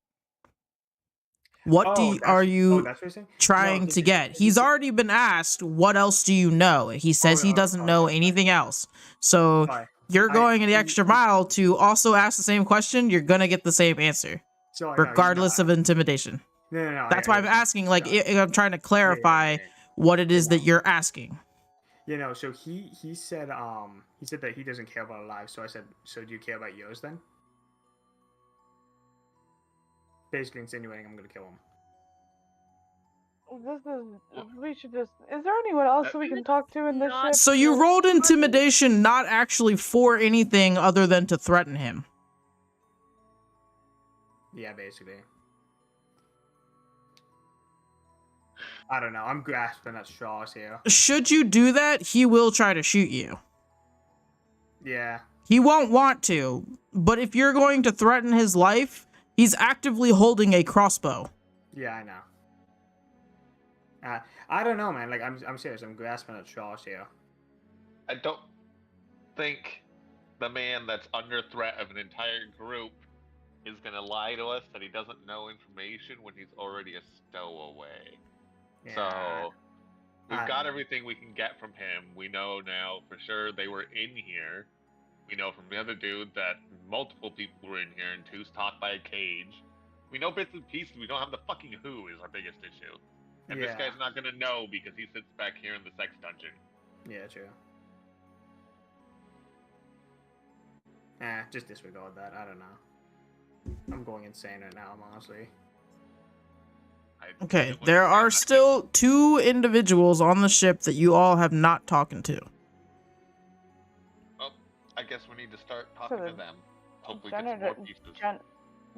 What are you that's what you're saying? trying No, to get? He's already been asked, what else do you know? He says he doesn't know anything else. So you're going the extra mile to also ask the same question. You're going to get the same answer, regardless of intimidation. No. That's why I'm asking, like, I'm trying to clarify what it is that you're asking. So he said that he doesn't care about our lives. So I said, so do you care about yours then? Basically insinuating I'm gonna kill him. We should just. Is there anyone else we can talk to in this ship? So you rolled intimidation not actually for anything other than to threaten him. Yeah, basically. I don't know. I'm grasping at straws here. Should you do that, he will try to shoot you. Yeah. He won't want to, but if you're going to threaten his life, he's actively holding a crossbow. Yeah, I know. I don't know, man. Like, I'm serious. I'm grasping at straws here. I don't think the man that's under threat of an entire group is gonna lie to us that he doesn't know information when he's already a stowaway. Yeah. So we've got everything we can get from him. We know now for sure they were in here. We know from the other dude that multiple people were in here and two's taught by a cage. We know bits and pieces. We don't have the fucking who is our biggest issue. And this guy's not gonna know because he sits back here in the sex dungeon. Yeah, true. Just disregard that. I don't know. I'm going insane right now, honestly. Okay, there are still 2 individuals on the ship that you all have not talked to. Well, I guess we need to start talking to them. Hopefully get some more pieces.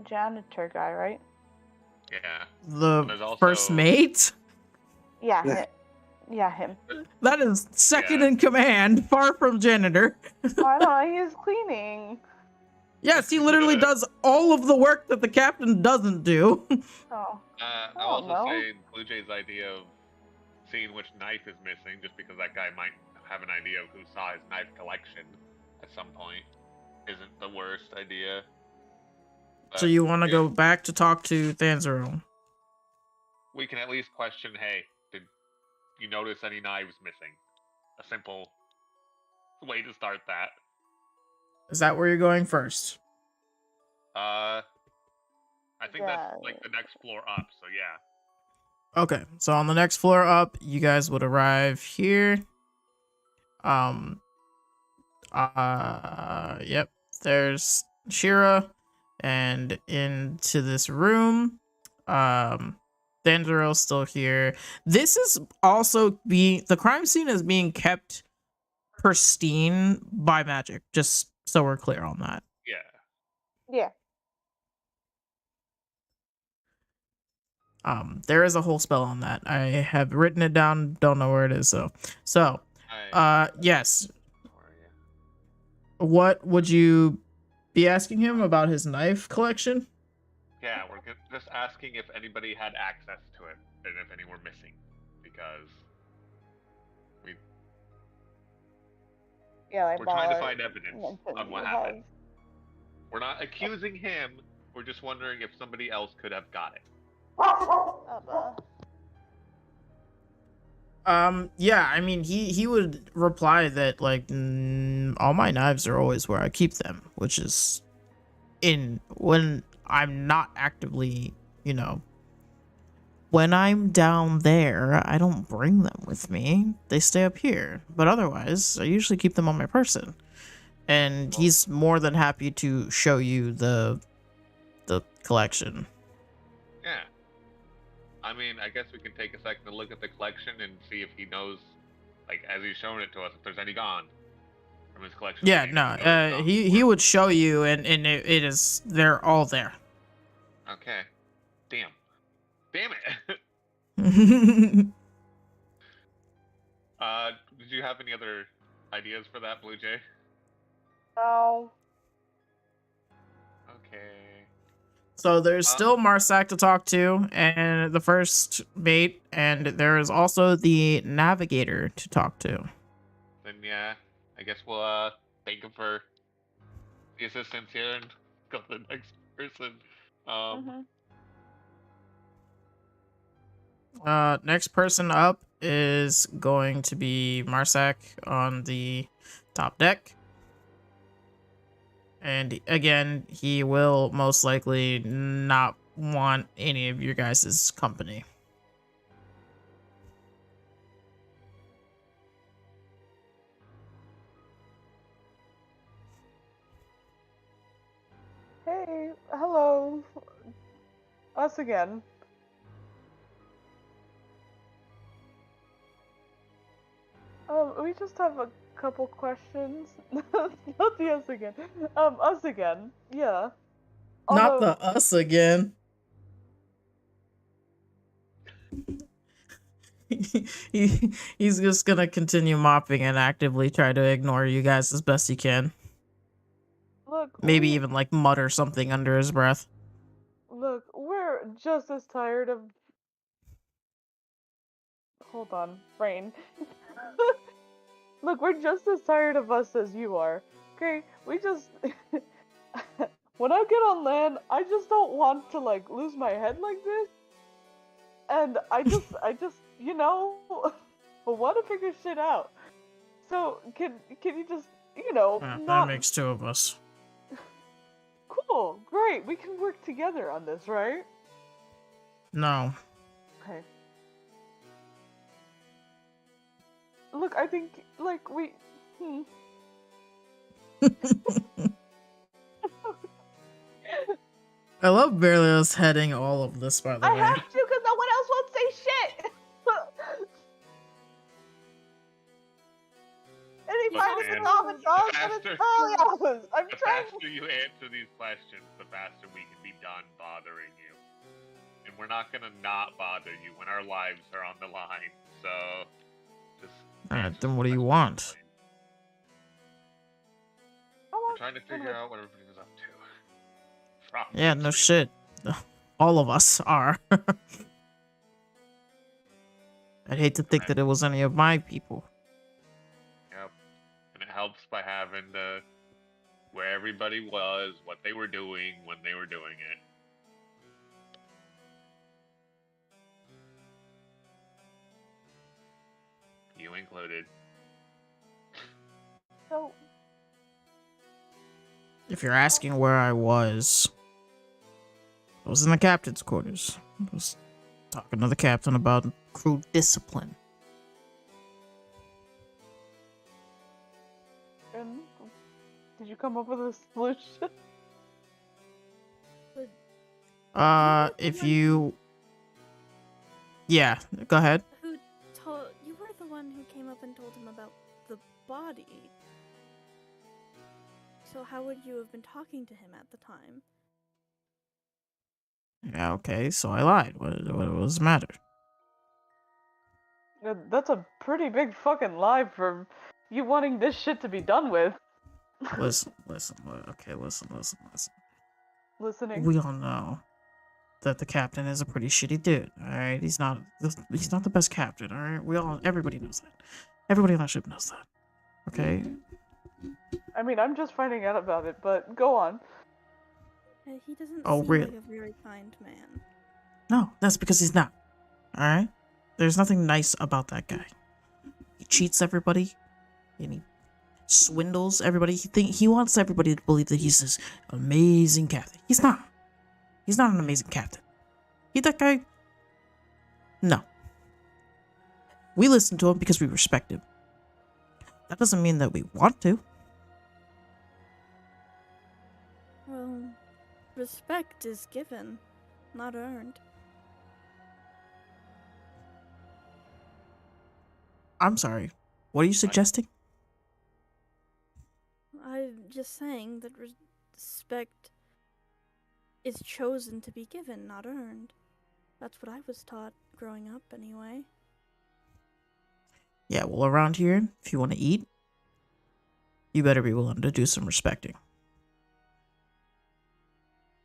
Janitor guy, right? Yeah. The first mate? Yeah. Yeah, him. That is second in command, far from janitor. Why not? He's cleaning. Yes, he literally does all of the work that the captain doesn't do. Oh. I'll also say Blue Jay's idea of seeing which knife is missing, just because that guy might have an idea of who saw his knife collection at some point, isn't the worst idea. But, so you want to go back to talk to Thanzero? We can at least question, hey, did you notice any knives missing? A simple way to start that. Is that where you're going first? I think that's like the next floor up, so yeah. Okay, so on the next floor up, you guys would arrive here. Yep, there's Shira, and into this room. Thanzero's still here. This is also the crime scene is being kept pristine by magic, just so we're clear on that. Yeah. There is a whole spell on that. I have written it down, don't know where it is though. So, yes. What would you be asking him about his knife collection? Yeah, we're just asking if anybody had access to it, and if any were missing, because we're trying to find evidence on what happened. We're not accusing him, we're just wondering if somebody else could have got it. Yeah, I mean, he would reply that, like, all my knives are always where I keep them, which is when I'm not actively, when I'm down there, I don't bring them with me. They stay up here. But otherwise, I usually keep them on my person. And he's more than happy to show you the collection. Yeah. I mean, I guess we can take a second to look at the collection and see if he knows, like, as he's showing it to us, if there's any gone from his collection. Yeah, no, he would show you, and it is, they're all there. Okay. Damn it. Did you have any other ideas for that, Blue Jay? No. Okay. So there's still Marsak to talk to, and the first mate, and there is also the navigator to talk to. Then yeah, I guess we'll thank him for the assistance here and go to the next person. Next person up is going to be Marsak on the top deck. And again, he will most likely not want any of your guys' company. Hey, hello. Us again. We just have a couple questions. Not the us again. Us again. Yeah. Not the us again. He's just gonna continue mopping and actively try to ignore you guys as best he can. Look, maybe even like mutter something under his breath. Look, we're just as tired of. Hold on, brain. Look, we're just as tired of us as you are. Okay, we just. When I get on land, I just don't want to like lose my head like this. And I just, want to figure shit out. So can you just you know, That not makes two of us. cool. Great, we can work together on this, right? No. Okay. Look, I think like we. I love Berlioz heading all of this, by the I way. have to, because no one else won't say shit. Any Look, find man, it's all the dogs, but it's Berlioz. I'm the trying. faster you answer these questions, the faster we can be done bothering you. And we're not gonna not bother you when our lives are on the line. So, just. Alright, then what do you want? We're trying to figure out what everybody was up to. Yeah, no shit. All of us are. I'd hate to think that it was any of my people. Yep. And it helps by having where everybody was, what they were doing when they were doing it. You included. So. If you're asking where I was in the captain's quarters. I was talking to the captain about crew discipline. And did you come up with a solution? If you... Yeah, go ahead. Who told you were the one who came up and told him about the body? So how would you have been talking to him at the time? Yeah, okay, so I lied. What was the matter? That's a pretty big fucking lie for you wanting this shit to be done with. Listen. Listening. We all know that the captain is a pretty shitty dude, alright? He's not the best captain, alright? Everybody knows that. Everybody on that ship knows that. Okay? I mean, I'm just finding out about it, but go on. He doesn't Oh, seem really? like a very kind man. No, that's because he's not. Alright? There's nothing nice about that guy. He cheats everybody, and he swindles everybody. He wants everybody to believe that he's this amazing captain. He's not. He's not an amazing captain. That guy? No. We listen to him because we respect him. That doesn't mean that we want to. Well, respect is given, not earned. I'm sorry. What are you suggesting? I'm just saying that respect is chosen to be given, not earned. That's what I was taught growing up, anyway. Yeah, well, around here, if you want to eat, you better be willing to do some respecting.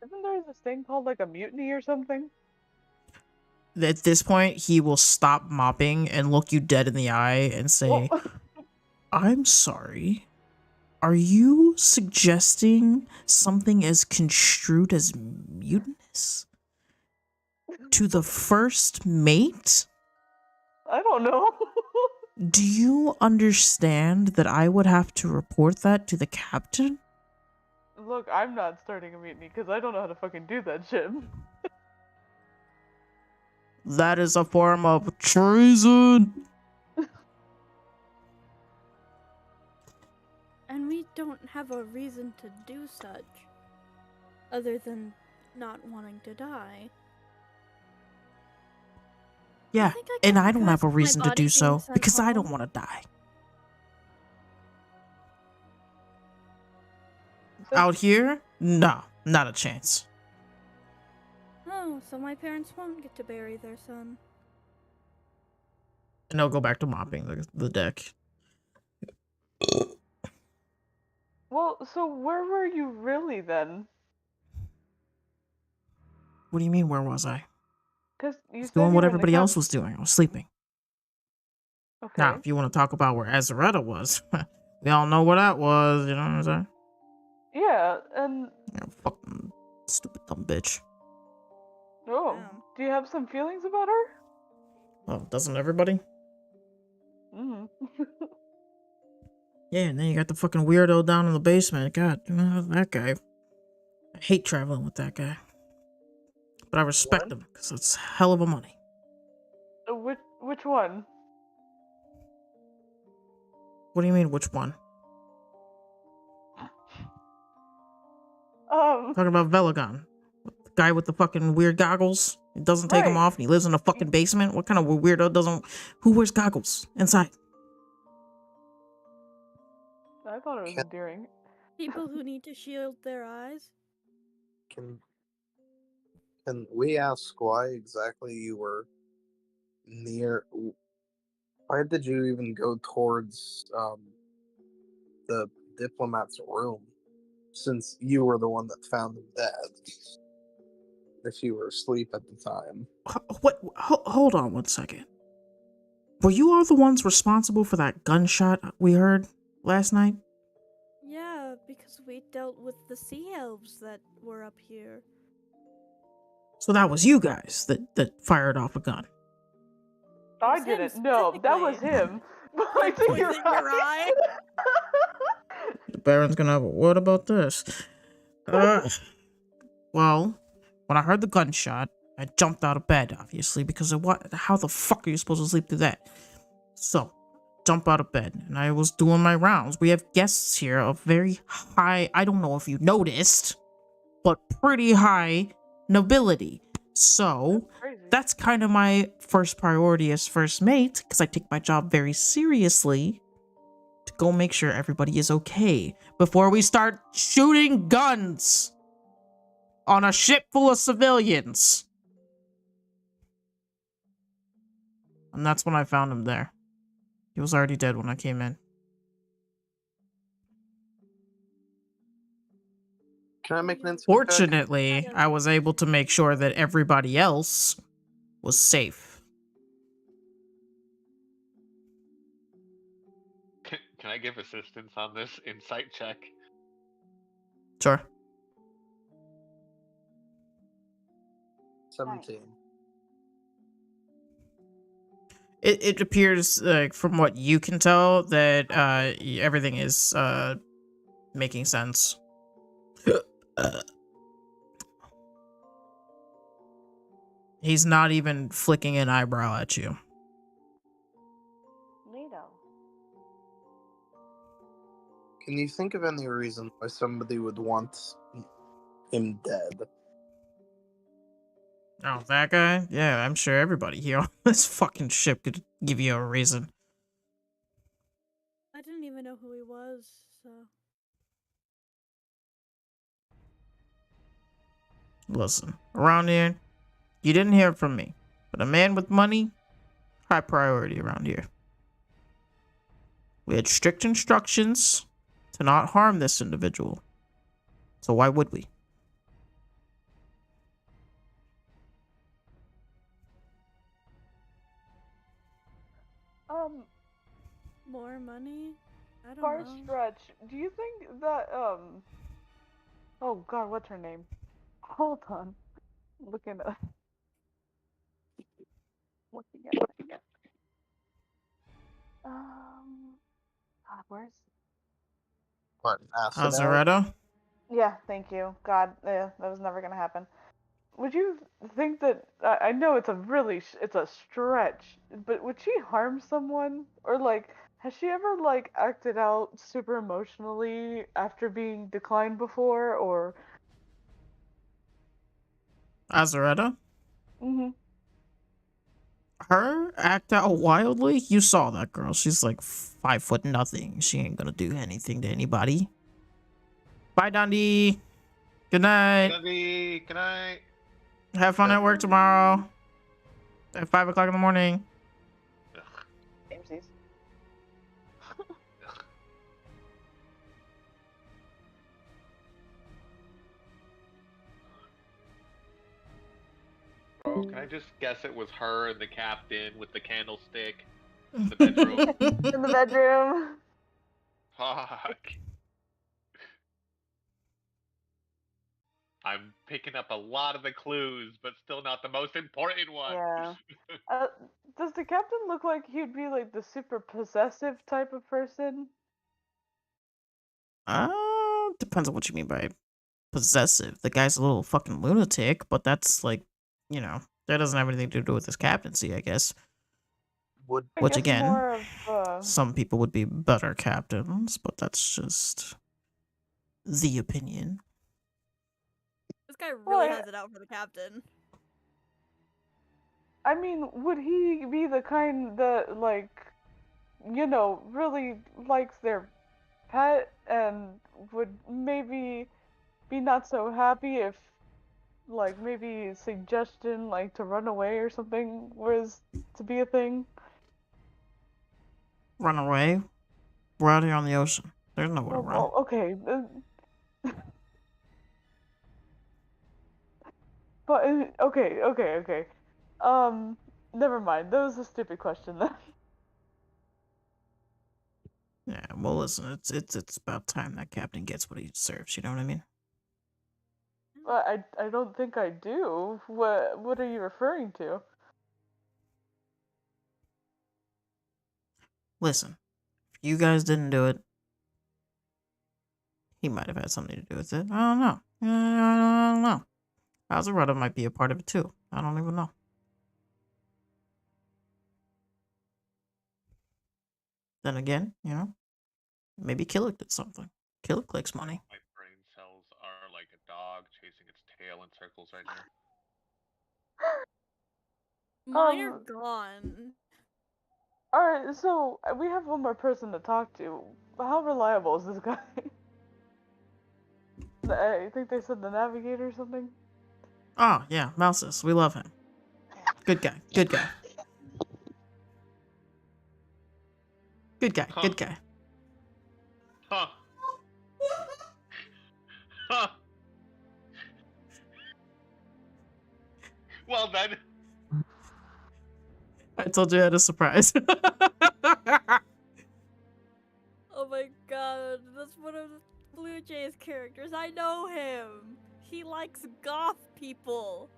Isn't there this thing called like a mutiny or something? At this point, he will stop mopping and look you dead in the eye and say, I'm sorry. Are you suggesting something as construed as mutinous? To the first mate? I don't know. Do you understand that I would have to report that to the captain? Look, I'm not starting a mutiny because I don't know how to fucking do that shit. That is a form of treason. And we don't have a reason to do such, other than not wanting to die. Yeah, and I don't have a reason to do so because I don't want to die. Out here? No, not a chance. Oh, so my parents won't get to bury their son. And I'll go back to mopping the deck. Well, so where were you really then? What do you mean, where was I? Because you said doing you what were in the everybody else was doing. I was sleeping. Okay. Now, if you want to talk about where Azaretta was, we all know where that was, you know what I'm saying? Yeah, and... Yeah, fucking stupid dumb bitch. Oh, do you have some feelings about her? Well, doesn't everybody? Mm. Yeah, and then you got the fucking weirdo down in the basement. God, that guy. I hate traveling with that guy. But I respect What? him, because it's hell of a money. Which one? What do you mean, which one? Talking about Velagon. The guy with the fucking weird goggles. He doesn't take them Right. off, and he lives in a fucking basement. What kind of weirdo doesn't... Who wears goggles inside? I thought it was endearing. People who need to shield their eyes. Can we ask why exactly you were near? Why did you even go towards the diplomat's room? Since you were the one that found him dead. If you were asleep at the time. What? Hold on one second. Were you all the ones responsible for that gunshot we heard last night? Yeah, because we dealt with the sea elves that were up here. So that was you guys that fired off a gun. I didn't. No, that was him. Pointing your eye. The Baron's gonna have a what about this? Well, when I heard the gunshot, I jumped out of bed, obviously, because of what? How the fuck are you supposed to sleep through that? So, jump out of bed, and I was doing my rounds. We have guests here of very high, I don't know if you noticed, but pretty high nobility. So, that's kind of my first priority as first mate, because I take my job very seriously, to go make sure everybody is okay before we start shooting guns on a ship full of civilians. And that's when I found him there. He was already dead when I came in. Can I make an insight check? Fortunately, I was able to make sure that everybody else was safe. Can I give assistance on this insight check? Sure. 17. It appears, like, from what you can tell, that everything is making sense. He's not even flicking an eyebrow at you. Neato. Can you think of any reason why somebody would want him dead? Oh, that guy? Yeah, I'm sure everybody here on this fucking ship could give you a reason. I didn't even know who he was, so... Listen, around here, you didn't hear from me, but a man with money, high priority around here. We had strict instructions to not harm this individual, so why would we? More money? I don't Far know. stretch. Do you think that oh god, what's her name? Hold on. Looking at looking at it again. God, where's What, acid out? Azaretta? Yeah, thank you. God, that was never gonna happen. Would you think that I know it's it's a stretch, but would she harm someone, or like has she ever like acted out super emotionally after being declined before, or? Azaretta? Mhm. Her act out wildly? You saw that girl. She's like 5'0". She ain't gonna do anything to anybody. Bye, Dundee. Good night. Dundee, good night. Have fun at work tomorrow. At 5 o'clock in the morning. Samesies. Can I just guess it was her and the captain with the candlestick in the bedroom? In the bedroom. Fuck. I'm picking up a lot of the clues, but still not the most important one. Yeah. Does the captain look like he'd be like the super possessive type of person? Depends on what you mean by possessive. The guy's a little fucking lunatic, but that's like, you know, that doesn't have anything to do with his captaincy, I guess. Would I Which guess again, more of some people would be better captains, but that's just the opinion. This guy really Well, has it out for the captain. I mean, would he be the kind that, like, you know, really likes their pet and would maybe be not so happy if, like, maybe suggestion, like, to run away or something was to be a thing? Run away? We're out here on the ocean. There's nowhere to run. Well, okay. But, okay. Never mind. That was a stupid question then. Yeah, well, listen, it's about time that captain gets what he deserves. You know what I mean? But I don't think I do. What are you referring to? Listen, if you guys didn't do it, he might have had something to do with it. I don't know. I don't know. Azarada might be a part of it too. I don't even know. Then again, you know, maybe Killick did something. Killick likes money. My brain cells are like a dog chasing its tail in circles right now. Mine are gone. Alright, so we have one more person to talk to. How reliable is this guy? I think they said the navigator or something. Oh, yeah, Mouses. We love him. Good guy. Good guy. Good guy. Good guy. Huh. Huh. Well then. I told you I had a surprise. Oh my god, that's one of the Blue Jays characters. I know him. He likes goth people.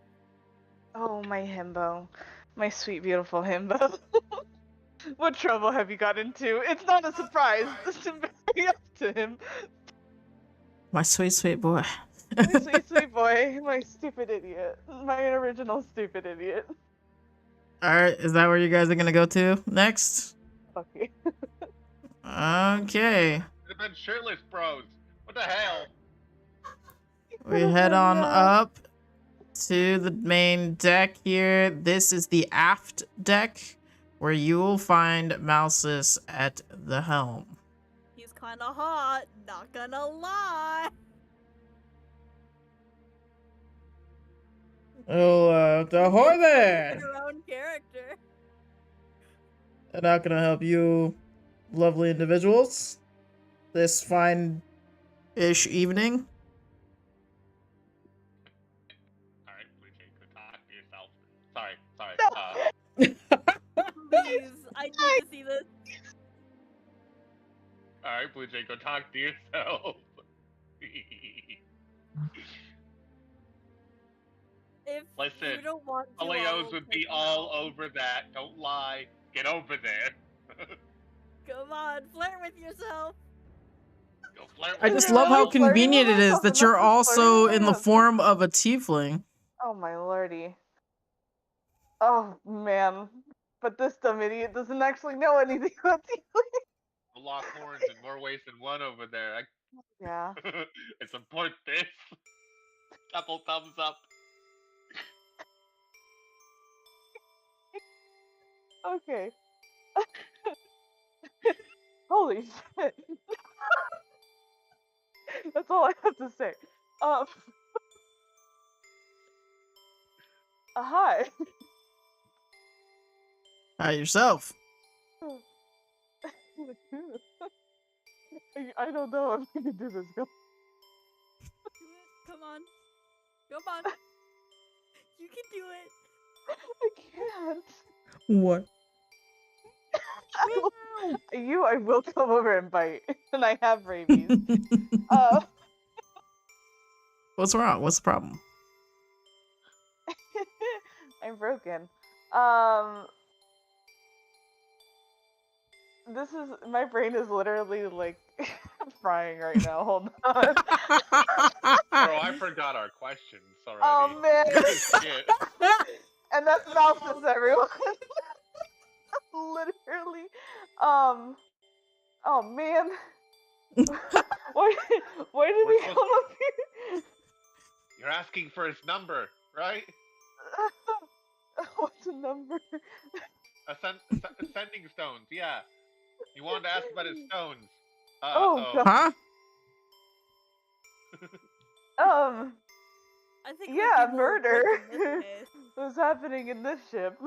Oh, my himbo. My sweet, beautiful himbo. What trouble have you got into? It's not a surprise. This is very up to him. My sweet, sweet boy. My sweet, sweet boy. My stupid idiot. My original stupid idiot. Alright, is that where you guys are gonna go to next? Fuck you. Okay. Could have been shirtless bros. What the hell? We head on up to the main deck here. This is the aft deck, where you will find Mouses at the helm. He's kinda hot, not gonna lie. Oh, ahoy there! Your own character. And how can I help you, lovely individuals, this fine-ish evening? Alright, Blue Jay, go talk to yourself. Sorry. Please, I need to see this. Alright, Blue Jay, go talk to yourself. If Listen, you don't want to, Leos would be all over that. Don't lie. Get over there. Come on, flirt with yourself. Go flirt I with just her. love how Flirting with convenient it is myself that you're enough to flirting also with in my the husband. form of a tiefling. Oh my lordy. Oh man. But this dumb idiot doesn't actually know anything about tiefling. We'll lock horns in more ways than one over there. Yeah. I support this. Double thumbs up. Okay. Holy shit. That's all I have to say. Hi. Hi, yourself. I don't know if I can do this. Go. Come on. Come on. You can do it. I can't. What? I will come over and bite, and I have rabies. What's wrong? What's the problem? I'm broken. my brain is literally like frying right now. Hold on. Bro, I forgot our questions already. Oh man. Shit. And that's Malthus, everyone. Literally. Oh man. why did We're we supposed- come up here? You're asking for his number, right? What's a number? Ascending stones, yeah. You wanted to ask about his stones. Oh god. Huh? I think Yeah, people murder. in this case. What's happening in this ship?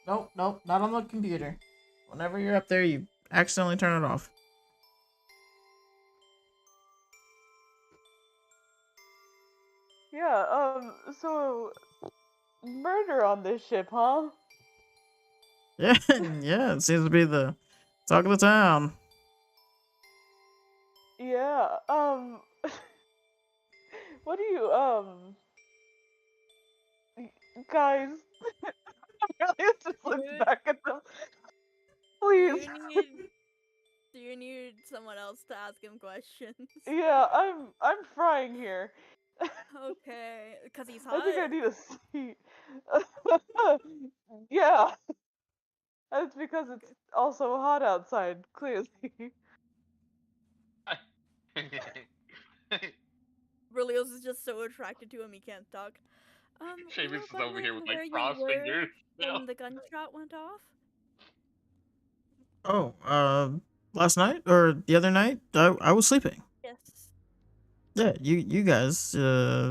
Nope, not on the computer. Whenever you're up there, you accidentally turn it off. Yeah, so murder on this ship, huh? Yeah, yeah, it seems to be the talk of the town. Yeah, what do you, guys, really just looks Dude. back at them. Do Please. you need someone else to ask him questions? Yeah, I'm frying here. Okay, because he's hot. I think I need a seat. Yeah, that's because it's also hot outside, clearly. Berlioz is just so attracted to him he can't talk. Seamus You is know, over here with where like you crossed were fingers. when the gunshot went off? Oh, last night or the other night, I was sleeping. Yes. Yeah, you guys, I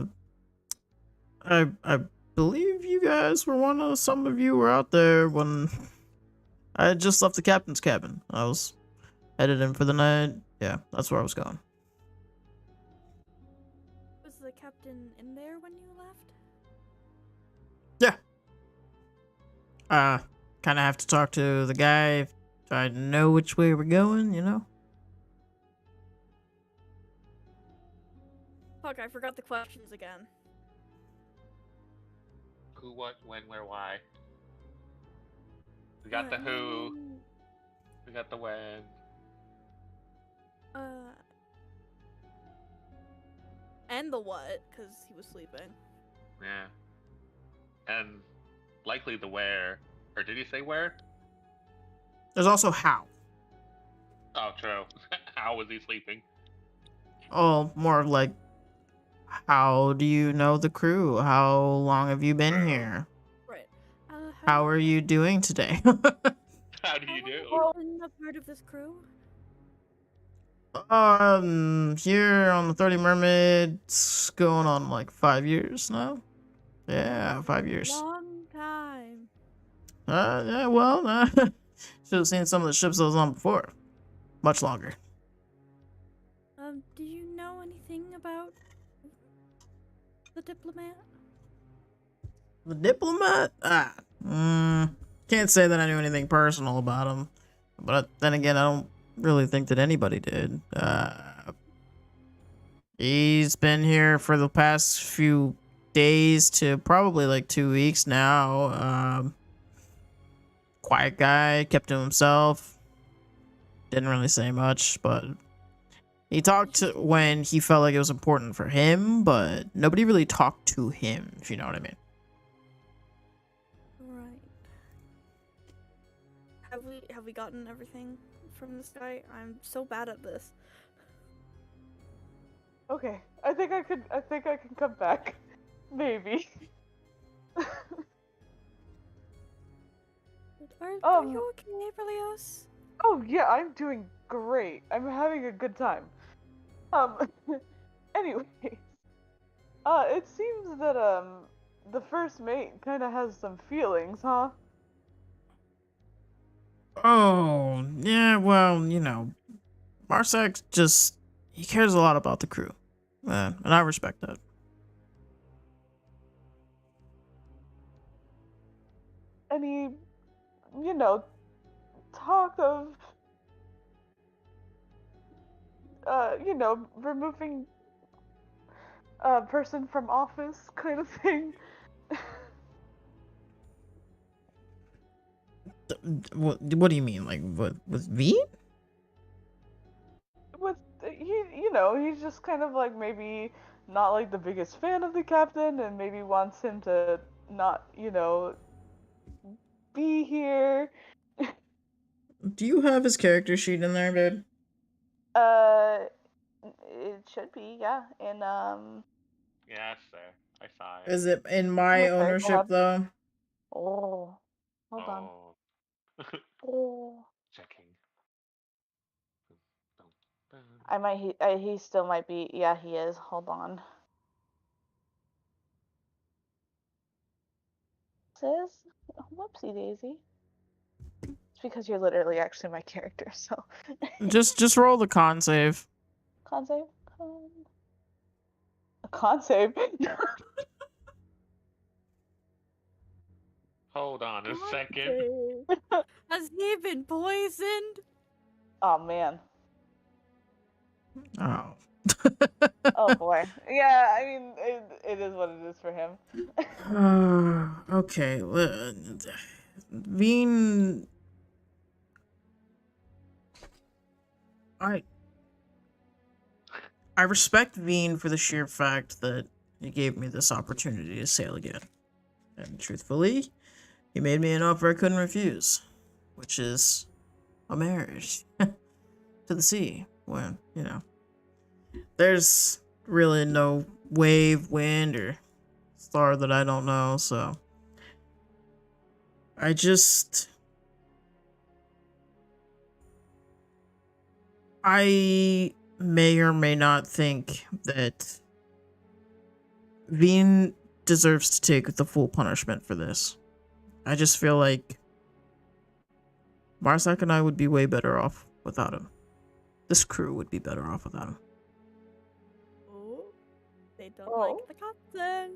believe you guys were some of you were out there when I had just left the captain's cabin. I was headed in for the night. Yeah, that's where I was going. Was the captain in there when you left? Yeah. Kind of have to talk to the guy if I know which way we're going, you know? Fuck, I forgot the questions again. Who, what, when, where, why. We got the who. We got the when. And the what, because he was sleeping. Yeah. And likely the where. Or did he say where? There's also how. Oh, true. How was he sleeping? Oh, more of like, how do you know the crew? How long have you been here? Right. How are you doing today? How do you do? Been a part of this crew? Here on the Throaty Mermaid, it's going on like 5 years now. Yeah, 5 years. Long time. Yeah, well, should have seen some of the ships I was on before. Much longer. Do you know anything about the diplomat? The diplomat? Can't say that I knew anything personal about him. But then again, I don't really think that anybody did. He's been here for the past few days to probably like 2 weeks now. Quiet guy, kept to himself. Didn't really say much, but he talked when he felt like it was important for him, but nobody really talked to him, if you know what I mean. Right. Have we gotten everything from this guy? I'm so bad at this. Okay, I think I can come back. Maybe. Are you okay, Berlioz? Oh yeah, I'm doing great. I'm having a good time. Anyways, it seems that the first mate kind of has some feelings, huh? Oh, yeah, well, you know, Marsak he cares a lot about the crew. And I respect that. Any, talk of, removing a person from office kind of thing? What do you mean? Like, with V? With you know, he's just kind of like maybe not like the biggest fan of the captain, and maybe wants him to not, you know, be here. Do you have his character sheet in there, babe? Uh, it should be, yeah. And Yeah, it's there. I saw it. Is it in I'm my afraid we'll ownership have. though? Oh, hold on. Oh. Oh, Checking. I might. He still might be. Yeah, he is. Hold on. Says, whoopsie daisy. It's because you're literally actually my character. So. Just roll the con save. Con save. Con save. Hold on a God second. save. Has he been poisoned? Oh man. Oh. Oh boy. Yeah, I mean, it is what it is for him. Okay. Veen. I respect Veen for the sheer fact that he gave me this opportunity to sail again. And truthfully, he made me an offer I couldn't refuse, which is a marriage to the sea. When, you know, there's really no wave, wind, or star that I don't know, so I may or may not think that Veen deserves to take the full punishment for this. I just feel like Marsak and I would be way better off without him. This crew would be better off without him. Oh, they don't Oh. like the captain.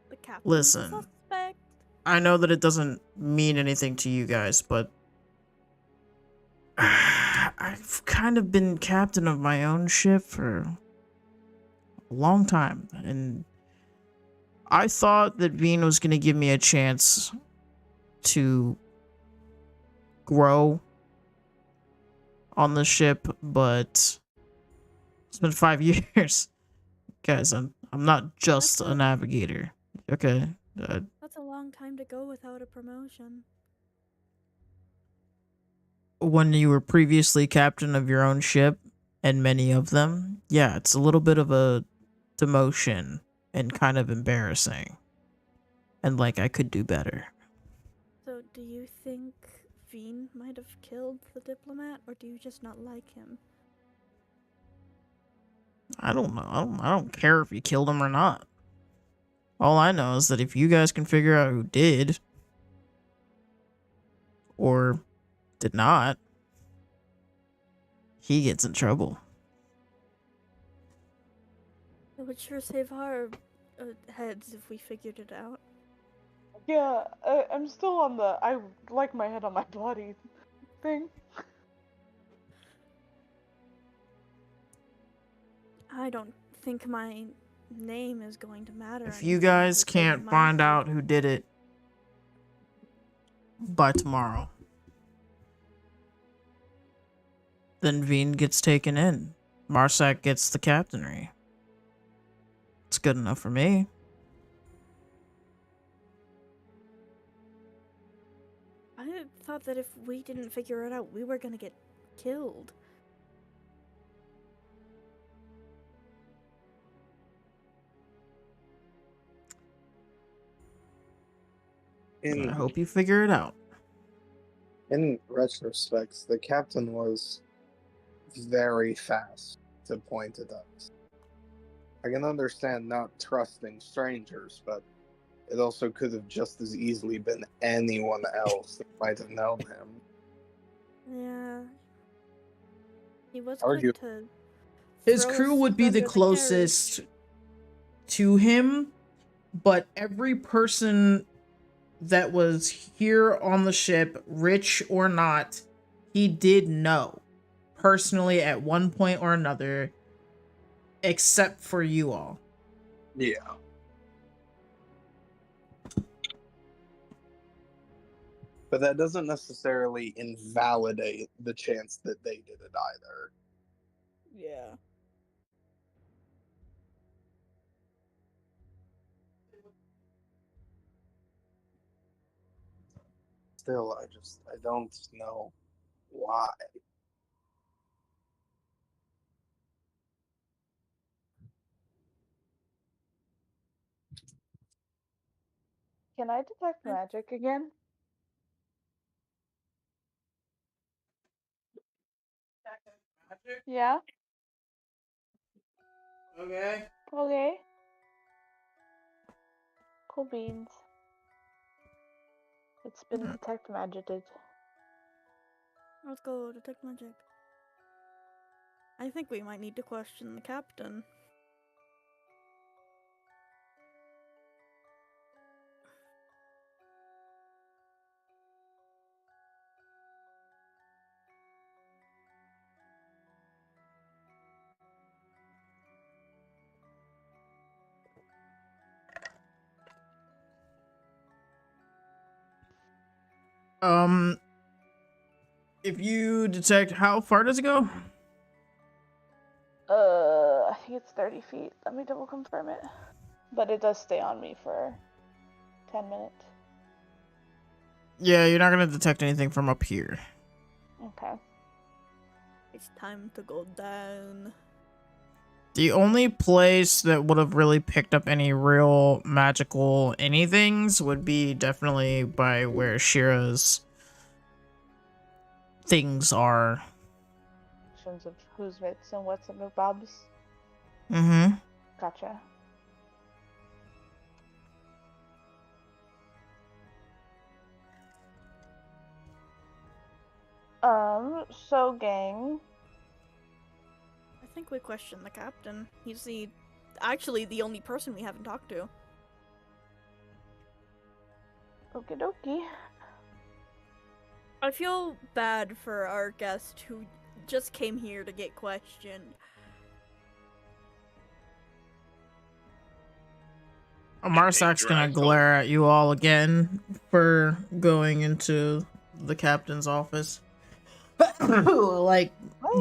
The captain's Listen. a suspect. I know that it doesn't mean anything to you guys, but I've kind of been captain of my own ship for a long time, and I thought that Veen was going to give me a chance to grow on the ship, but it's been 5 years. Guys, I'm not just a navigator. Okay? That's a long time to go without a promotion. When you were previously captain of your own ship, and many of them, yeah, it's a little bit of a demotion and kind of embarrassing. And like, I could do better. So, do you think Veen might have killed the diplomat, or do you just not like him? I don't know. I don't care if you killed him or not. All I know is that if you guys can figure out who did or did not, he gets in trouble. It would sure save our heads if we figured it out. Yeah, I'm still on the I like my head on my body thing. I don't think my name is going to matter. If you guys can't find out who did it by tomorrow, then Veen gets taken in. Marsak gets the captainry. It's good enough for me. I thought that if we didn't figure it out, we were gonna get killed. I hope you figure it out. In retrospect, the captain was very fast to point at us. I can understand not trusting strangers, but it also could have just as easily been anyone else that might have known him. Yeah. He was Argue- quick to His throw crew us would be the under closest to him, but every person that was here on the ship, rich or not, he did know personally at one point or another, except for you all. but that doesn't necessarily invalidate the chance that they did it either. Yeah. Still, I don't know why. Can I detect magic again? Yeah. Okay. Okay. Cool beans. It's been detect magic. Let's go detect magic. I think we might need to question the captain. If you detect, how far does it go? I think it's 30 feet. Let me double confirm it. But it does stay on me for 10 minutes. Yeah, you're not gonna detect anything from up here. Okay. It's time to go down. The only place that would have really picked up any real magical anythings would be definitely by where Shira's things are. Questions of who's mitts and what's in McBob's. Mm-hmm. Gotcha. So gang. I think we question the captain. He's actually the only person we haven't talked to. Okie dokie. I feel bad for our guest who just came here to get questioned. Marsak's gonna glare at you all again for going into the captain's office. Like,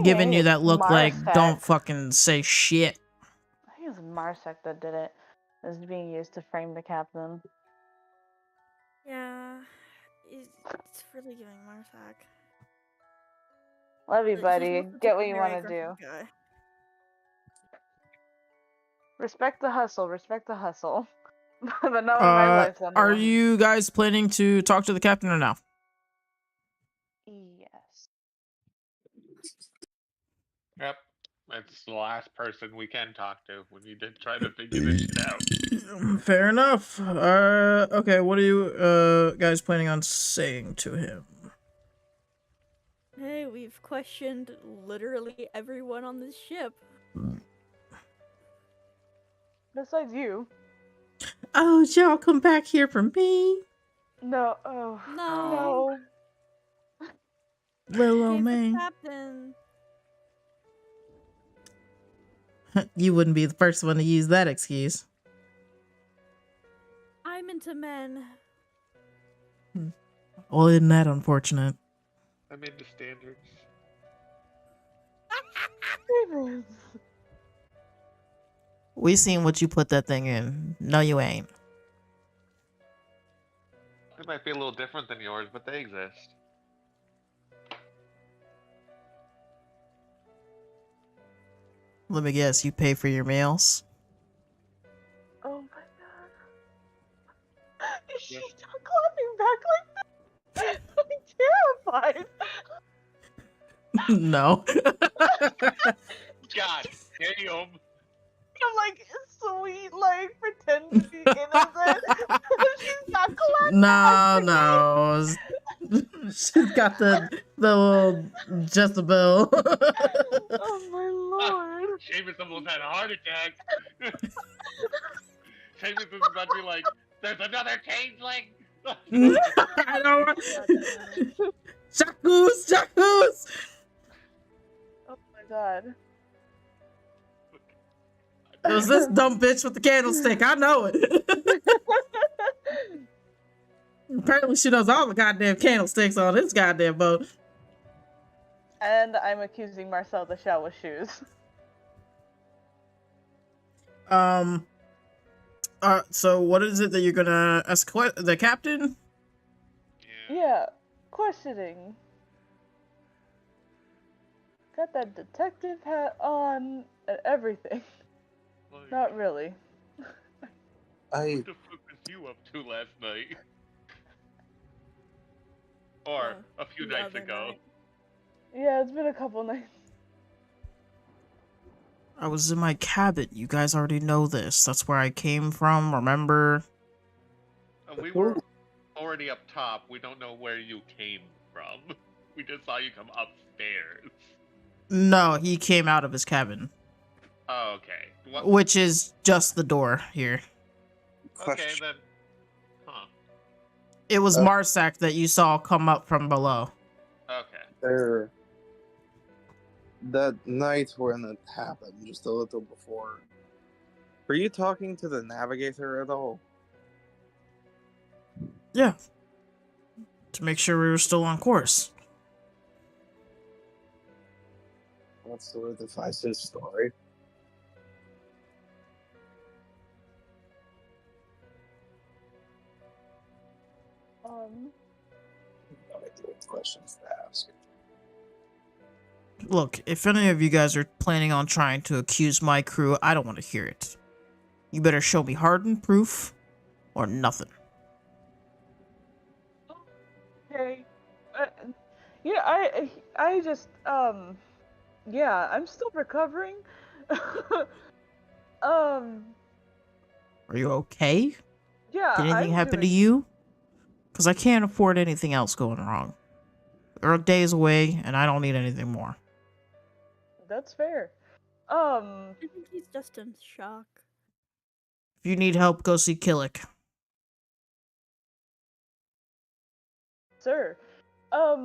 giving you that look like, don't fucking say shit. I think it's Marsak that did it. It's being used to frame the captain. Yeah, it's really giving Marsak. Love you, buddy. He's Get what you very want to do. aggressive guy. Respect the hustle. Respect the hustle. But not when my life's on the Are line. you guys planning to talk to the captain or no? Yes. Yep. That's the last person we can talk to. We need to try to figure this shit out. Fair enough. Okay, what are you guys planning on saying to him? Hey, we've questioned literally everyone on this ship. Besides you. Oh, y'all come back here for me? No. Oh. No. Little old Hey, man. captain. You wouldn't be the first one to use that excuse. I'm into men. Well, isn't that unfortunate? I'm into standards. We seen what you put that thing in. No, you ain't. They might be a little different than yours, but they exist. Let me guess, you pay for your meals? Oh my god. Is she clapping back like that? I'm terrified. No. God damn. I'm like, sweet, like, pretend to be innocent. She's not clapping. No. She's got the little Jezebel. Oh my lord. Seamus almost had a heart attack. Seamus was about to be like, there's another changeling! I don't want... Jacuz! Oh my god. It was this dumb bitch with the candlestick. I know it. Apparently she knows all the goddamn candlesticks on this goddamn boat. And I'm accusing Marcel the Shell with shoes. So what is it that you're gonna ask the captain? Yeah, questioning. Got that detective hat on and everything. Like, Not really. what the fuck was you up to last night? Or a few The nights other ago. night. Yeah, it's been a couple nights. I was in my cabin. You guys already know this. That's where I came from, remember? We were already up top. We don't know where you came from. We just saw you come upstairs. No, he came out of his cabin. Oh, okay. What? Which is just the door here. Okay, then. Huh. It was Marsak that you saw come up from below. Okay. That night when it happened, just a little before. Were you talking to the navigator at all? Yeah. To make sure we were still on course. What solidifies his story? No idea what questions to ask. Look, if any of you guys are planning on trying to accuse my crew, I don't want to hear it. You better show me hardened proof or nothing. Okay. Yeah, I just, yeah, I'm still recovering. Are you okay? Yeah, Did anything I'm happen to doing... you? Because I can't afford anything else going wrong. There are days away, and I don't need anything more. That's fair. I think he's just in shock. If you need help, go see Killick. Sir, how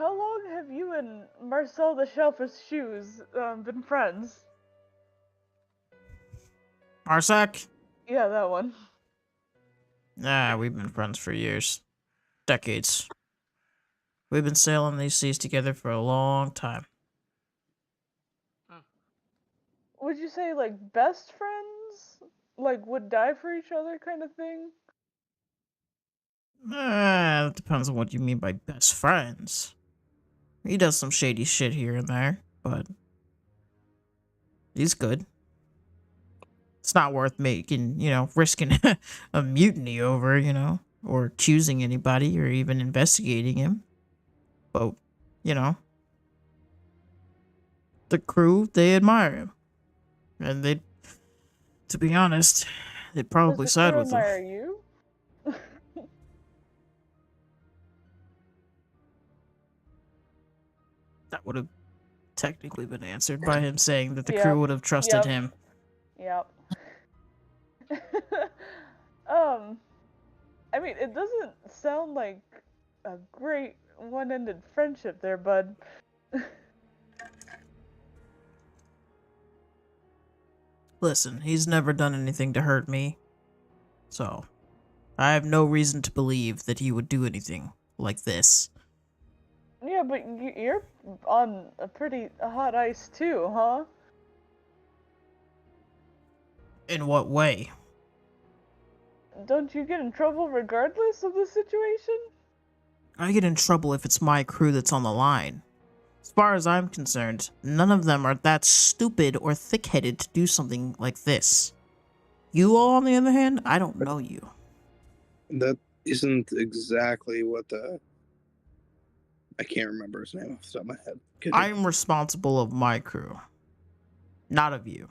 long have you and Marcel the Shelfer's Shoes, been friends? Marsak? Yeah, that one. Nah, we've been friends for years. Decades. We've been sailing these seas together for a long time. Would you say, like, best friends? Like, would die for each other kind of thing? It depends on what you mean by best friends. He does some shady shit here and there, but he's good. It's not worth making, risking a mutiny over, or accusing anybody or even investigating him. But, the crew, they admire him. And to be honest, they'd probably Does the side crew with him. admire you? That would have technically been answered by him saying that the crew would have trusted him. Yep. I mean, it doesn't sound like a great one-ended friendship there, bud. Listen, he's never done anything to hurt me. So, I have no reason to believe that he would do anything like this. Yeah, but you're on a pretty hot ice too, huh? In what way? Don't you get in trouble regardless of the situation? I get in trouble if it's my crew that's on the line. As far as I'm concerned, none of them are that stupid or thick-headed to do something like this. You all, on the other hand, I don't know you. That isn't exactly what I can't remember his name off the top of my head. I'm responsible of my crew, not of you.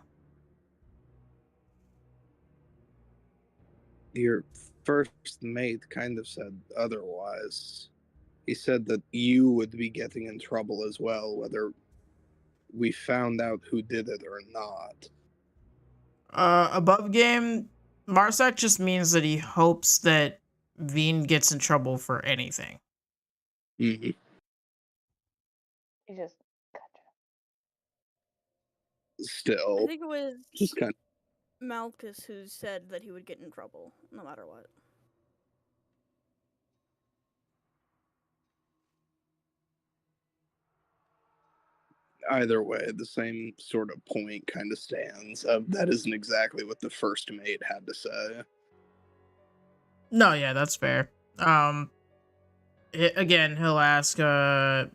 Your first mate kind of said otherwise. He said that you would be getting in trouble as well, whether we found out who did it or not. Above game, Marsak just means that he hopes that Veen gets in trouble for anything. Mm-hmm. He just gotcha. Still, I think it was just kind of Malchus who said that he would get in trouble, no matter what. either way, the same sort of point kind of stands. That isn't exactly what the first mate had to say. No, yeah, that's fair. Again, he'll ask, did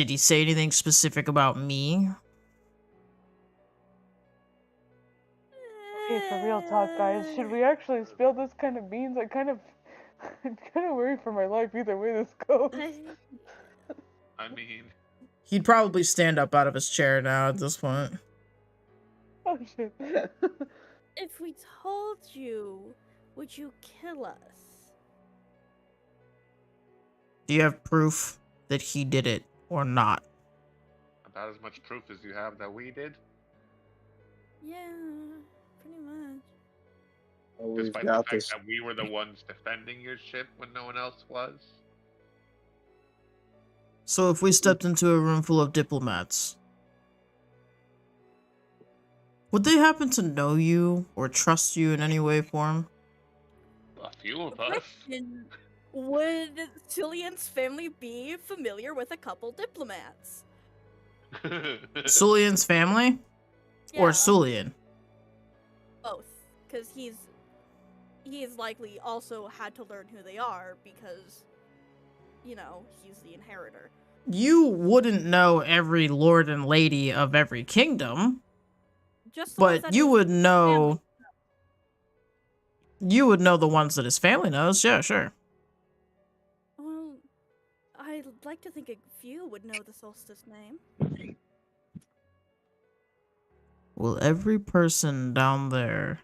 he say anything specific about me? Okay, for real talk, guys. Should we actually spill this kind of beans? I'm kind of worried for my life either way this goes. I mean, He'd probably stand up out of his chair now at this point. Oh shit. If we told you, would you kill us? Do you have proof that he did it or not? about as much proof as you have that we did. Yeah, pretty much. Well, we've Despite the got fact this. that we were the ones defending your ship when no one else was. So if we stepped into a room full of diplomats, would they happen to know you or trust you in any way, form? A few of us. Question, would Cillian's family be familiar with a couple diplomats? Sulian's family? Or Sulian? Both, because he's likely also had to learn who they are because, you know, he's the inheritor. You wouldn't know every lord and lady of every kingdom, Just the ones but that you his would know. family- You would know the ones that his family knows. Yeah, sure. Well, I'd like to think a few would know the Solstice name. Will every person down there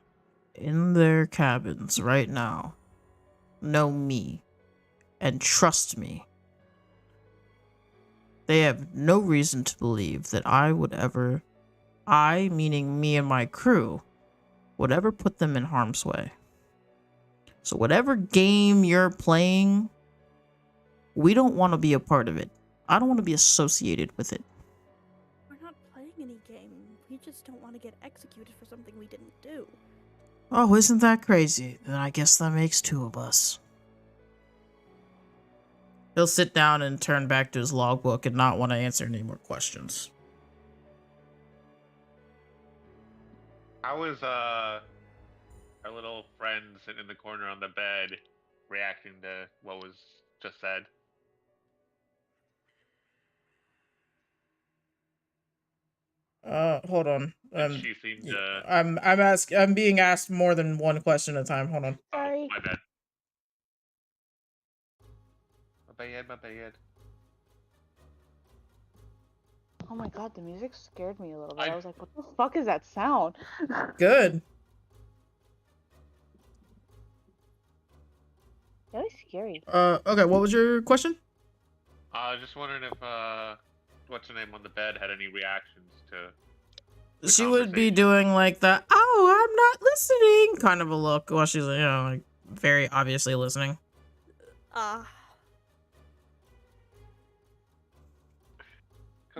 in their cabins right now know me and trust me? They have no reason to believe that I would ever, I meaning me and my crew, would ever put them in harm's way. So whatever game you're playing, we don't want to be a part of it. I don't want to be associated with it. We're not playing any game. We just don't want to get executed for something we didn't do. Oh, isn't that crazy? Then I guess that makes two of us. He'll sit down and turn back to his logbook and not want to answer any more questions. How is our little friend sitting in the corner on the bed reacting to what was just said? Hold on. She seemed to... I'm being asked more than one question at a time. Hold on. Oh, my bad. My bad. Oh my god, the music scared me a little bit. I was like, what the fuck is that sound? Good. That was scary. Okay, what was your question? Just wondering if, what's her name on the bed had any reactions to the She would be conversation. doing like the, oh, I'm not listening kind of a look while she's, like very obviously listening. Cool.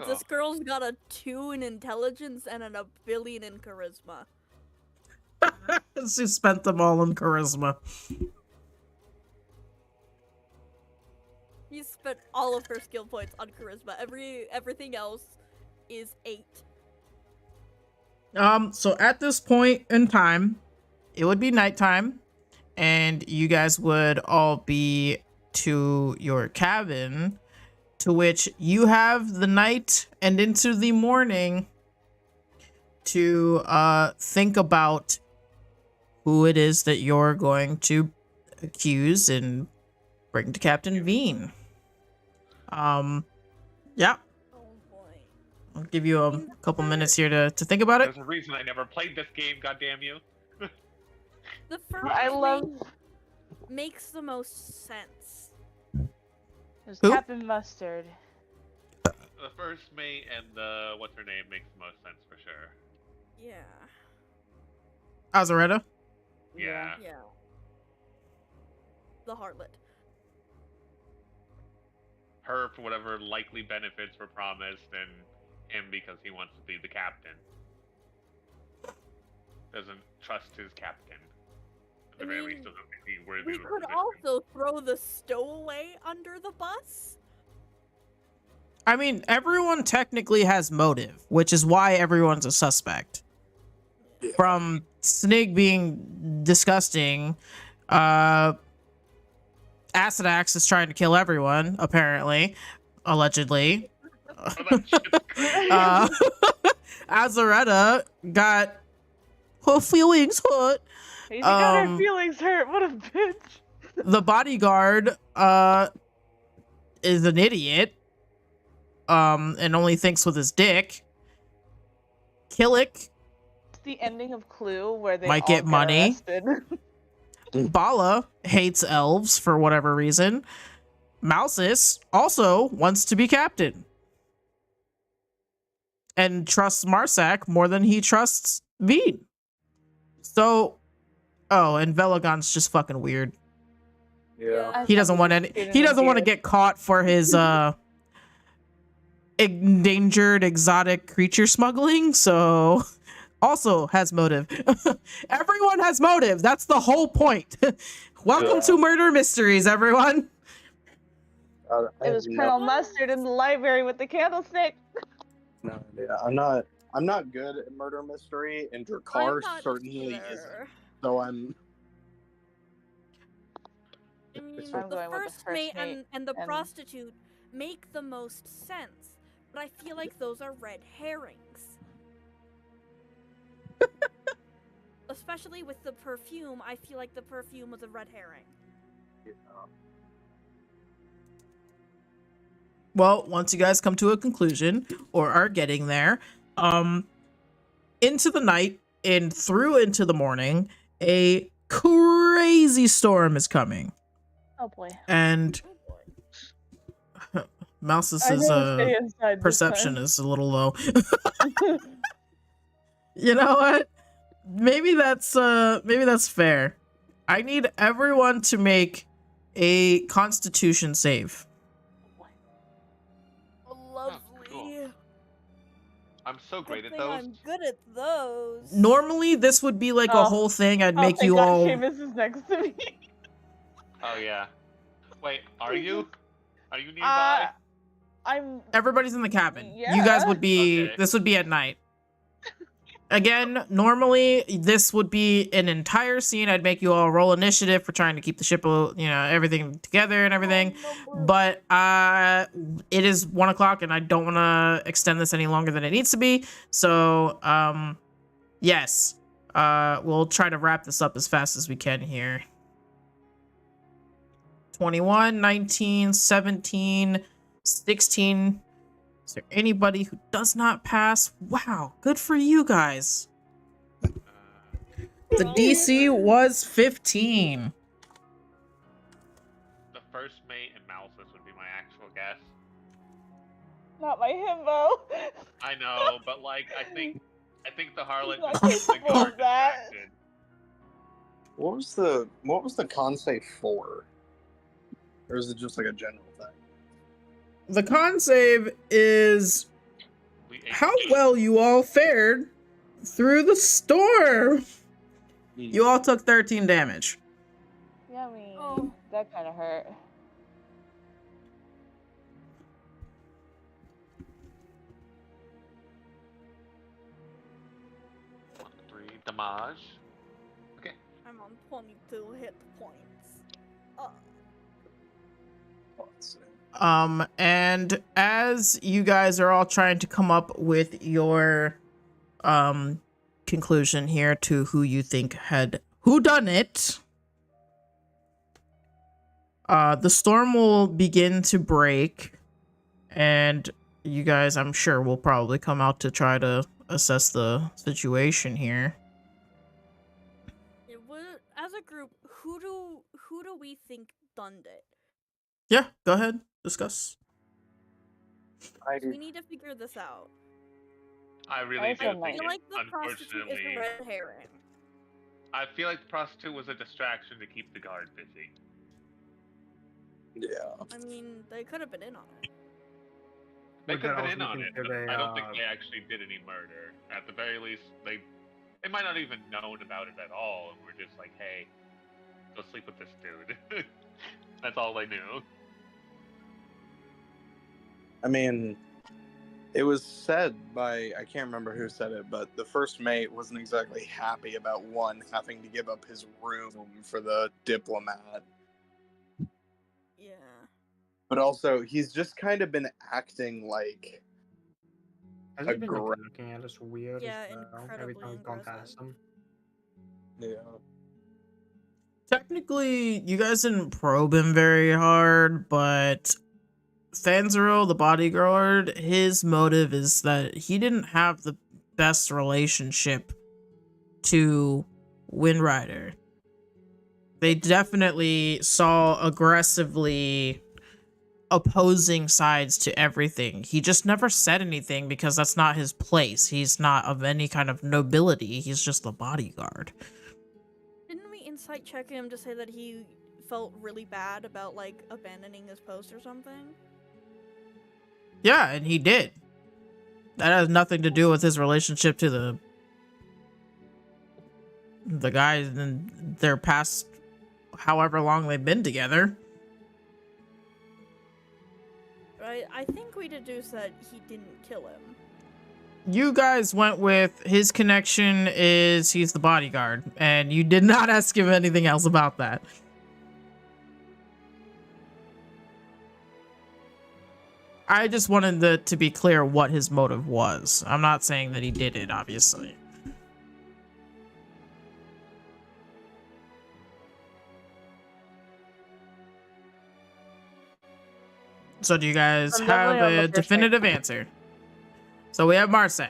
This girl's got a 2 in intelligence and a billion in charisma. She spent them all on charisma. You spent all of her skill points on charisma. Everything else is 8. So at this point in time, it would be nighttime, and you guys would all be to your cabin, to which you have the night and into the morning to think about who it is that you're going to accuse and bring to Captain Veen. Yeah. I'll give you a couple minutes here to think about it. There's a reason I never played this game, goddamn you. The first makes the most sense. There's Who? Captain Mustard. The first mate and the what's her name makes the most sense for sure. Yeah. Azaretta? Yeah. Yeah. The harlot. Her for whatever likely benefits were promised, and him because he wants to be the captain. Doesn't trust his captain. At the very least, doesn't think he's worthy We of the could position. also throw the stowaway under the bus. I mean, everyone technically has motive, which is why everyone's a suspect. From Snig being disgusting, Acid Axe is trying to kill everyone, apparently, allegedly. Azaretta got her feelings hurt. She got her feelings hurt. What a bitch. The bodyguard is an idiot. And only thinks with his dick. Killick. It's the ending of Clue where they might all get money. arrested. Bala hates elves for whatever reason. Mousis also wants to be captain. And trusts Marsak more than he trusts Bean. So, and Velagon's just fucking weird. Yeah. He doesn't want any. He doesn't want to get caught for his endangered exotic creature smuggling. So, also has motive. Everyone has motive. That's the whole point. Welcome to Murder Mysteries, everyone. It was Colonel Mustard in the library with the candlestick. No, yeah, I'm not good at murder mystery, and Drakkar certainly isn't. So I'm. I mean, I'm the going with first mate and the prostitute make the most sense, but I feel like those are red herrings. Especially with the perfume, I feel like the perfume was a red herring. Yeah. Well, once you guys come to a conclusion, or are getting there, into the night and through into the morning, a crazy storm is coming. Oh boy. And Mouse's perception is a little low. You know what? Maybe that's fair. I need everyone to make a Constitution save. Lovely. Cool. I'm so great at Good thing those. I'm good at those. Normally, this would be like a whole thing. I'd make you all. Seamus is next to me. Oh yeah. Wait, are you? Are you nearby? Everybody's in the cabin. Yeah. You guys would be. Okay. This would be at night. Again, normally this would be an entire scene. I'd make you all roll initiative for trying to keep the ship, everything together and everything. But it is 1 o'clock, and I don't want to extend this any longer than it needs to be. So, yes, we'll try to wrap this up as fast as we can here. 21, 19, 17, 16. Is there anybody who does not pass? Wow, good for you guys. The DC was 15. The first mate and Mouseless would be my actual guess. Not my himbo. I know, but like I think the harlot Not just keeps the capable guard of that. distracted. What was the con save for? Or is it just like a general thing? The con save is how well you all fared through the storm. You all took 13 damage. Yeah, I mean, that kind of hurt. Damage. Okay. I'm on 22 hit points. And as you guys are all trying to come up with your conclusion here to who you think had who done it, the storm will begin to break, and you guys, I'm sure, will probably come out to try to assess the situation here. As a group, who do we think done it? Yeah, go ahead. Discuss. We need to figure this out. I really do think feel like the prostitute is unfortunately, a red herring. I feel like the prostitute was a distraction to keep the guard busy. Yeah. I mean, they could have been in on it. They But could have then been in also on it, but consider I don't think they actually did any murder. At the very least, they might not even known about it at all, and we're just like, hey, go sleep with this dude. That's all they knew. I mean, it was said by, I can't remember who said it, but the first mate wasn't exactly happy about one having to give up his room for the diplomat. Yeah. But also, he's just kind of been acting like Has he been like aggressive. looking at us weird Yeah, as well every incredibly time we've gone aggressive. past him? Yeah. Technically, you guys didn't probe him very hard, but Fanzero, the bodyguard, his motive is that he didn't have the best relationship to Windrider. They definitely saw aggressively opposing sides to everything. He just never said anything because that's not his place. He's not of any kind of nobility. He's just the bodyguard. Didn't we insight check him to say that he felt really bad about, like, abandoning his post or something? Yeah, and he did. That has nothing to do with his relationship to the guys in their past however long they've been together. Right? I think we deduced that he didn't kill him. You guys went with his connection is he's the bodyguard, and you did not ask him anything else about that. I just wanted to be clear what his motive was. I'm not saying that he did it, obviously. So do you guys I'm have definitely on the a first definitive answer? So we have Marsak.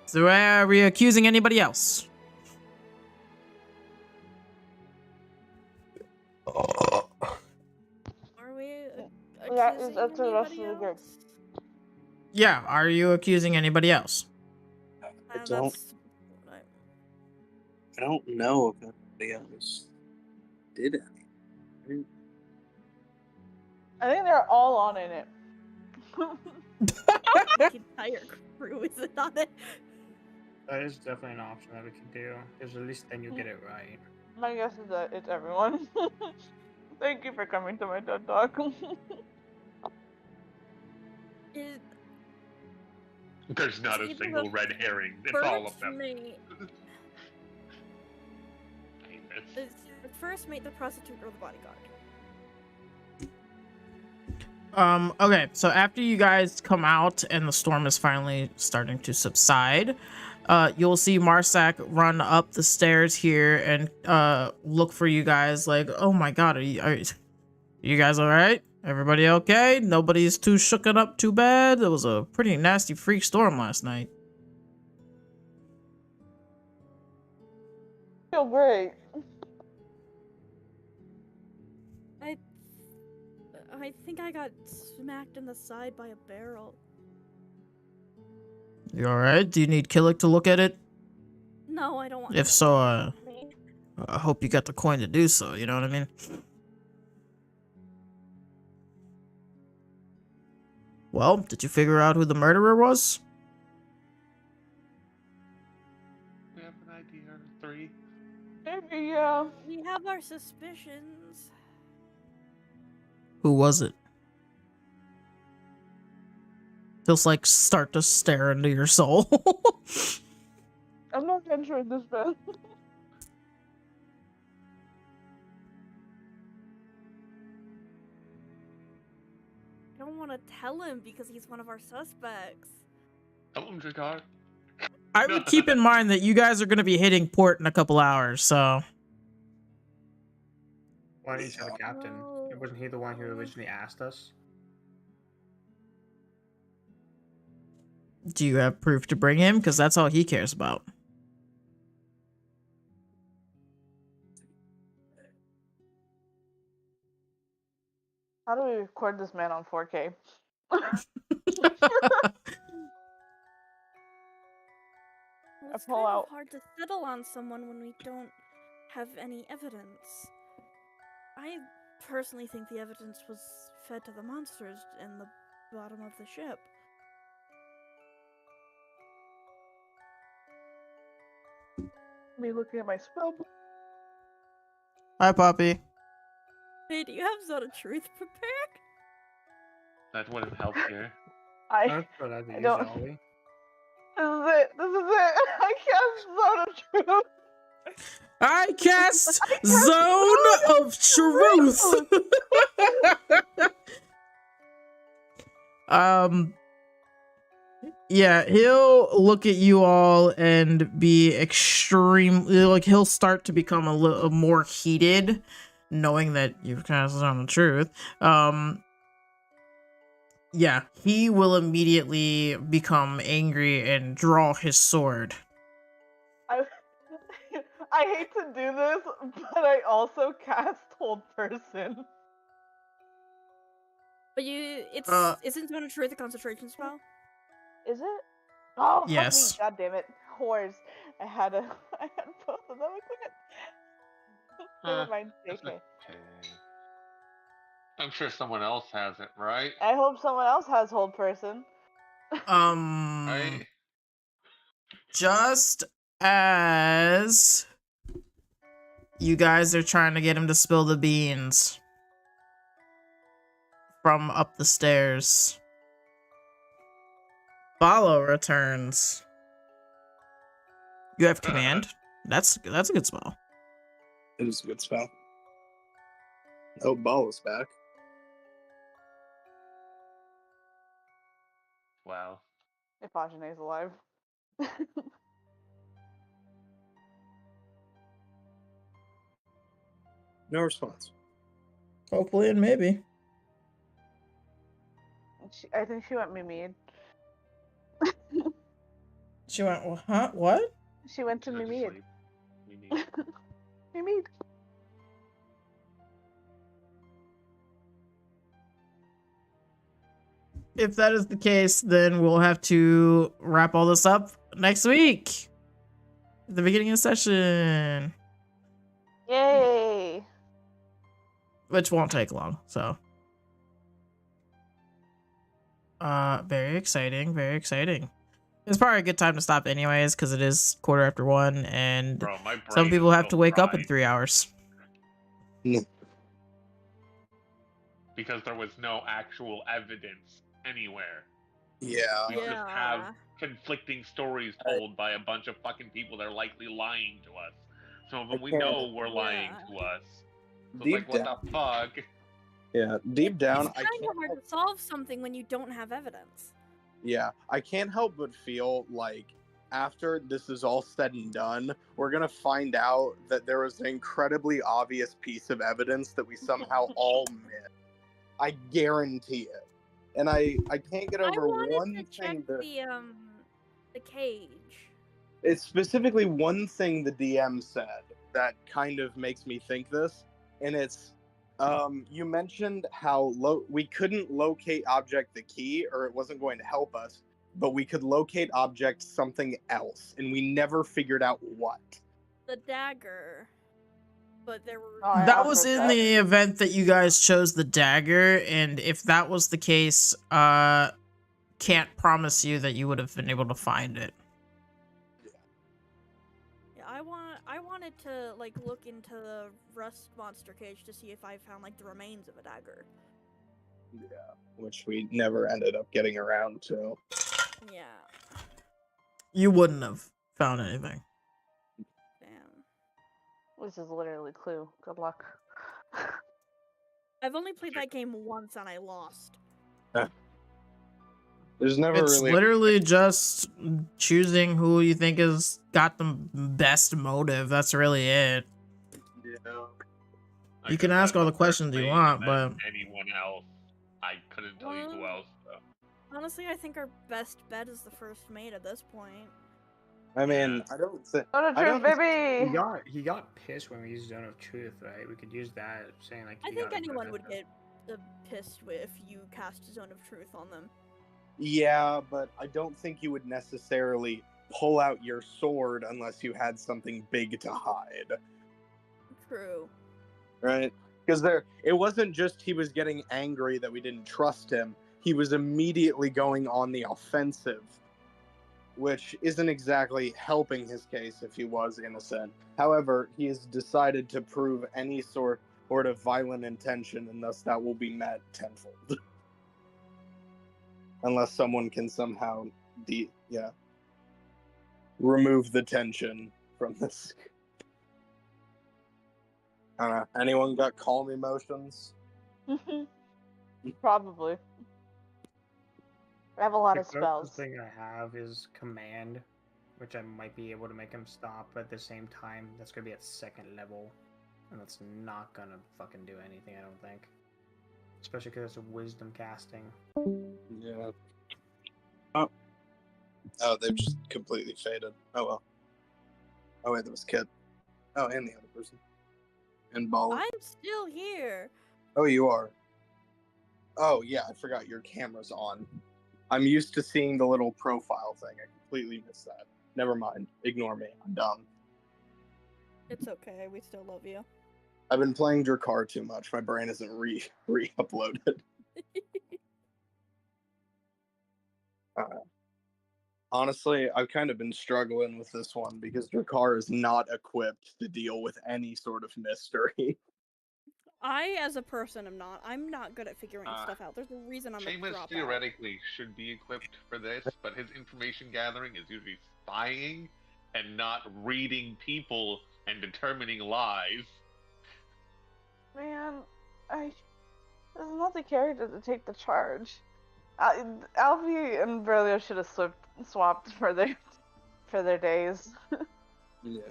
So are we accusing anybody else? Are we That accusing is up to the rest anybody of the group. else? Yeah, are you accusing anybody else? I don't That's what I don't know if anybody else did anything. I think they're all on in it. the entire crew is on it. That is definitely an option that we could do. Because at least then you get it right. My guess is that it's everyone. Thank you for coming to my TED Talk. There's not a either single the red herring. It's all of First them. mate, Famous. is the first mate, the prostitute, or the bodyguard? Okay, so after you guys come out and the storm is finally starting to subside, you'll see Marsak run up the stairs here and look for you guys like, oh my god, are you guys alright? Everybody okay? Nobody's too shooken up too bad? It was a pretty nasty freak storm last night. Feel great. I think I got smacked in the side by a barrel. You alright? Do you need Killick to look at it? No, I don't want. If so, I hope you got the coin to do so, you know what I mean? Well, did you figure out who the murderer was? We have an idea. 3. Maybe, yeah. We have our suspicions. Who was it? Just like start to stare into your soul. I'm not entering this bed. I don't want to tell him because he's one of our suspects. Tell him, Jakar. I would keep in mind that you guys are going to be hitting port in a couple hours, so. Why don't you tell the captain? Wasn't he the one who originally asked us? Do you have proof to bring him? Because that's all he cares about. How do we record this man on 4K? Well, it's pull kind out. of hard to settle on someone when we don't have any evidence. I personally think the evidence was fed to the monsters in the bottom of the ship. Me looking at my spell. Hi, Poppy. Hey, do you have Zone of Truth prepared? That wouldn't help here. I But I don't. Ollie. This is it. This is it. I cast Zone of Truth. I cast Zone of Truth. Yeah, he'll look at you all and be extremely, like, he'll start to become a little more heated, knowing that you've cast Zone of Truth. Yeah, he will immediately become angry and draw his sword. I hate to do this, but I also cast Hold Person. But isn't Zone of Truth a concentration spell? Is it? Oh, Yes. fuck me. God damn it. Whores. I had both of them equipped. Never mind. It's JK. okay. I'm sure someone else has it, right? I hope someone else has Hold Person. Right? Just as you guys are trying to get him to spill the beans from up the stairs, Follow returns. You have command. That's a good spell. It is a good spell. Oh, Ball is back. Wow. If Ajane's alive. No response. Hopefully and maybe. I think she went Mimid. She went, huh? What? She went to She went to Mimid. sleep. Mimid. Mimid. If that is the case, then we'll have to wrap all this up next week. At the beginning of the session. Yay! Which won't take long, so. Very exciting, very exciting. It's probably a good time to stop anyways, because it is 1:15, and Bro, my brain some people is have to still wake up in fried 3 hours. because there was no actual evidence anywhere. Yeah. We just have conflicting stories told by a bunch of fucking people that are likely lying to us. Some of them we know were lying to us. So it's like, what the fuck? Yeah, deep down, It's kind of hard to solve something when you don't have evidence. Yeah, I can't help but feel like after this is all said and done, we're gonna find out that there was an incredibly obvious piece of evidence that we somehow all missed. I guarantee it. And I can't get over one to thing check the cage. It's specifically one thing the DM said that kind of makes me think this, and it's you mentioned how we couldn't locate object the key, or it wasn't going to help us, but we could locate object something else, and we never figured out what. The dagger. But there were... That was in the event that you guys chose the dagger, and if that was the case, can't promise you that you would have been able to find it. Yeah, I wanted to like look into the rust monster cage to see if I found like the remains of a dagger. Yeah, which we never ended up getting around to. Yeah. You wouldn't have found anything. Damn. This is literally Clue. Good luck. I've only played that game once and I lost. There's never It's really literally just choosing who you think has got the best motive. That's really it. Yeah. You can ask all the questions you want, but anyone else, I couldn't tell you who else. So. Honestly, I think our best bet is the first mate at this point. I mean, I don't think. Baby. He got pissed when we used Zone of Truth, right? We could use that, saying like. I think anyone would get pissed if you cast Zone of Truth on them. Yeah, but I don't think you would necessarily pull out your sword unless you had something big to hide. True. Right? Because it wasn't just he was getting angry that we didn't trust him. He was immediately going on the offensive, which isn't exactly helping his case if he was innocent. However, he has decided to prove any sort of violent intention, and thus that will be met tenfold. Unless someone can somehow remove the tension from this. I don't know. Anyone got calm emotions? Probably. I have a lot The of spells. closest thing I have is command, which I might be able to make him stop, but at the same time, that's gonna be at 2nd level, and that's not gonna fucking do anything, I don't think. Especially because it's a wisdom casting. Yeah. Oh, they've just completely faded. Oh well. Oh wait, there was Kit. Oh, and the other person. And Baller. I'm still here. Oh, you are. Oh yeah, I forgot your camera's on. I'm used to seeing the little profile thing. I completely missed that. Never mind. Ignore me. I'm dumb. It's okay. We still love you. I've been playing Drakkar too much. My brain isn't re-uploaded. Honestly, I've kind of been struggling with this one because Drakkar is not equipped to deal with any sort of mystery. I, as a person, am not. I'm not good at figuring stuff out. There's a reason I'm a Seamus drop theoretically should be equipped for this, but his information gathering is usually spying and not reading people and determining lies. Man, this is not the character to take the charge. Alfie and Berlioz should have swapped for their days. Yeah.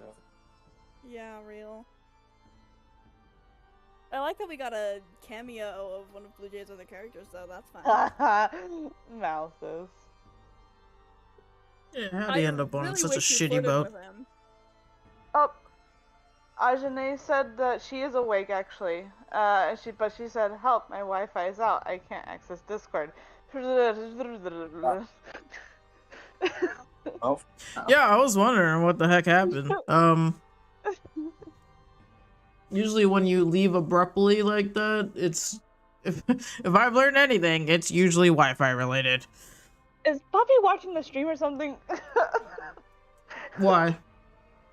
Yeah, real. I like that we got a cameo of one of Blue Jay's other characters, though. That's fine. Mouses. Yeah, how'd he end up on such a shitty boat? Oh, Ajane said that she is awake actually. But she said, "Help! My Wi-Fi is out. I can't access Discord." Oh. Yeah, I was wondering what the heck happened. Usually when you leave abruptly like that, it's if I've learned anything, it's usually Wi-Fi related. Is Poppy watching the stream or something? Why?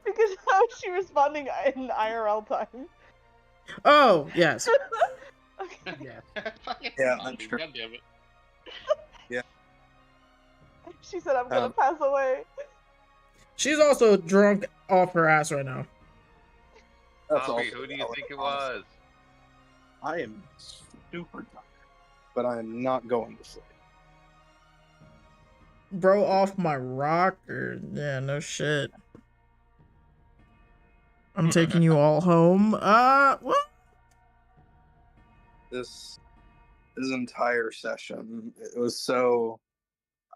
Because how is she responding in IRL time? Oh, yes. Okay. Yeah, I'm sure. God damn it. Yeah. She said, "I'm gonna pass away." She's also drunk off her ass right now. Poppy, who do you think it was? I am super tired, but I am not going to sleep. Bro off my rocker. Yeah, no shit. I'm taking you all home. What? This entire session, it was so...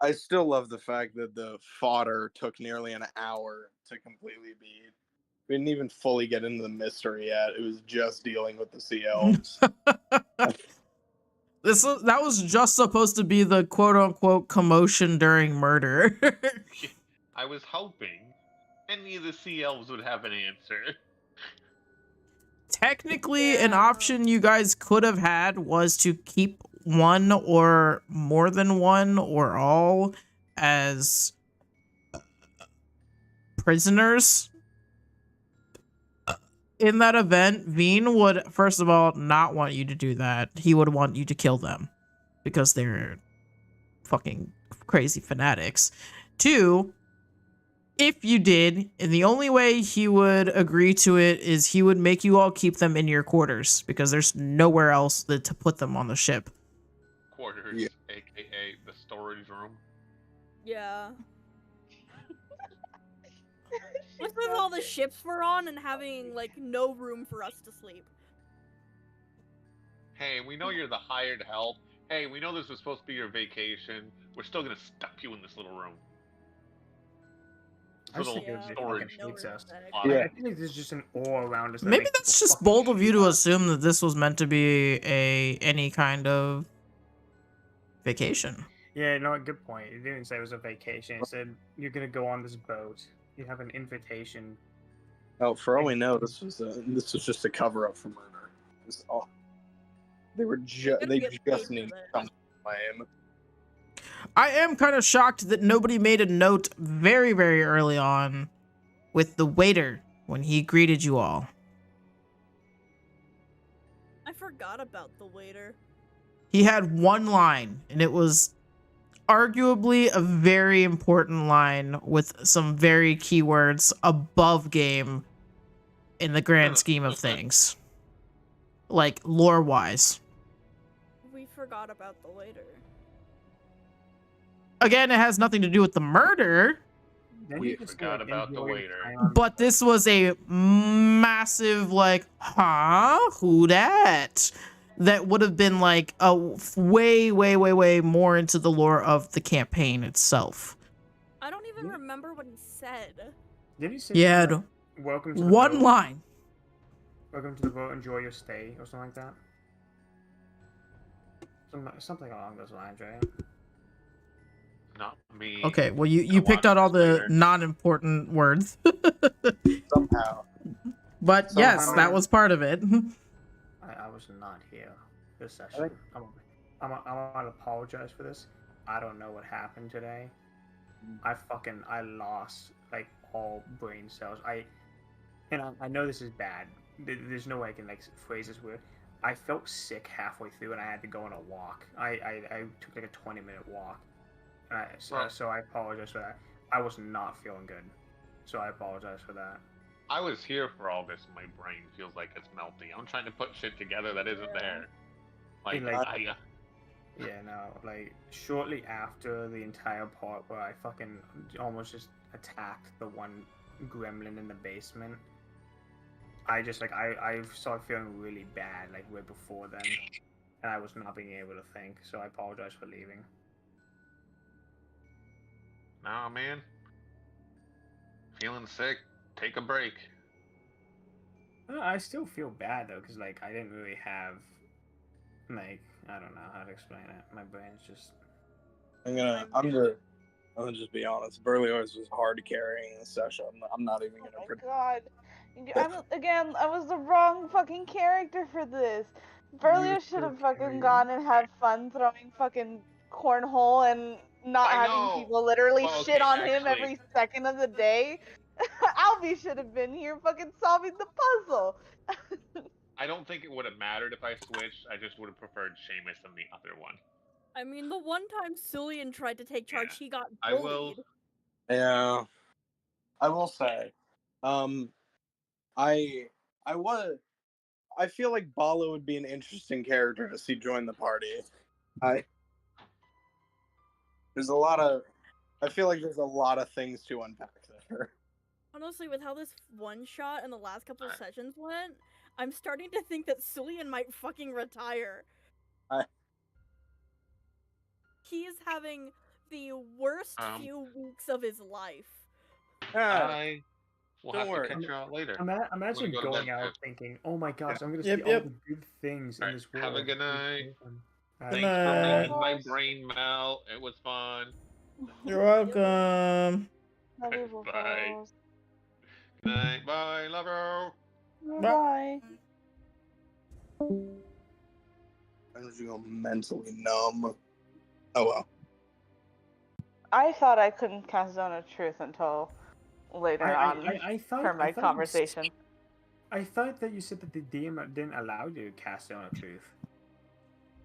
I still love the fact that the fodder took nearly an hour to completely beat. We didn't even fully get into the mystery yet. It was just dealing with the CLs. That was just supposed to be the quote-unquote commotion during murder. I was hoping any of the CLs would have an answer. Technically, an option you guys could have had was to keep one or more than one or all as prisoners. In that event, Veen would, first of all, not want you to do that. He would want you to kill them because they're fucking crazy fanatics. 2, if you did, and the only way he would agree to it is he would make you all keep them in your quarters because there's nowhere else to put them on the ship. Quarters, Yeah. aka the storage room. Yeah. What's with all the ships we're on and having, like, no room for us to sleep? Hey, we know you're the hired help. Hey, we know this was supposed to be your vacation. We're still gonna stuff you in this little room. I just Little think it storage. hates us. Yeah. I think there's just an aura around us. That Maybe makes that's people just fucking bold of you hate to us. assume that this was meant to be any kind of vacation. Yeah, no, good point. It didn't say it was a vacation. It said you're gonna go on this boat. You have an invitation. Oh, for all we know, this was just a cover up for murder. It was all. They just needed something lame. I am kind of shocked that nobody made a note very, very early on with the waiter when he greeted you all. I forgot about the waiter. He had one line, and it was, arguably a very important line with some very keywords above game in the grand scheme of things. Like, lore-wise. We forgot about the later. Again, it has nothing to do with the murder, We forgot about the waiter. but this was a massive, like, huh? Who dat? That would have been, like, a way more into the lore of the campaign itself. I don't even remember what he said. Did he say Yeah, welcome to the one boat? line. Welcome to the boat, enjoy your stay, or something like that? Something along those lines, right? Not me. Okay, well, you I picked out all watched this the later. non-important words. Somehow. But yes, Somehow. that was part of it. I was not here this session. I'm gonna apologize for this. I don't know what happened today. I lost like all brain cells. I know this is bad. There's no way I can like phrase this weird. I felt sick halfway through and I had to go on a walk. I took like a 20-minute walk. So I apologize for that. I was not feeling good. So I apologize for that. I was here for all this. My brain feels like it's melting. I'm trying to put shit together that isn't there. Like, Yeah, no, like, shortly after the entire part where I fucking almost just attacked the one gremlin in the basement, I just, like, I started feeling really bad, like, way before then, and I was not being able to think, so I apologize for leaving. nah, man. Feeling sick. Take a break. I still feel bad, though, because, like, I didn't really have, like, I don't know how to explain it. My brain's just... I'm gonna just be honest. Berlioz was hard carrying this session. I'm not even gonna. Oh my god! I was the wrong fucking character for this. Berlioz should have fucking gone and had fun throwing fucking cornhole and not I having know. people literally Well, shit okay, on him actually- every second of the day. Albie should have been here fucking solving the puzzle. I don't think it would have mattered if I switched. I just would have preferred Seamus than the other one. I mean, the one time Cillian tried to take charge, he got I bullied. will. Yeah, I will say, I feel like Bala would be an interesting character to see join the party. I feel like there's a lot of things to unpack there. Honestly, with how this one shot and the last couple of sessions went, I'm starting to think that Cillian might fucking retire. He is having the worst few weeks of his life. I will Don't have worry. to catch you out later. Imagine go to going bed, out Kev. thinking, oh my gosh, I'm gonna Yep, see all yep. the good things in Alright, this world. have a good night. Alright. Thanks for making my brain melt. It was fun. You're welcome. Love you, Bye. Bubbles. Good night. Bye. Love you. Bye. I'm just going mentally numb. Oh well. I thought I couldn't cast Zone of Truth until later on I thought for my conversation. I thought that you said that the DM didn't allow you to cast Zone of Truth.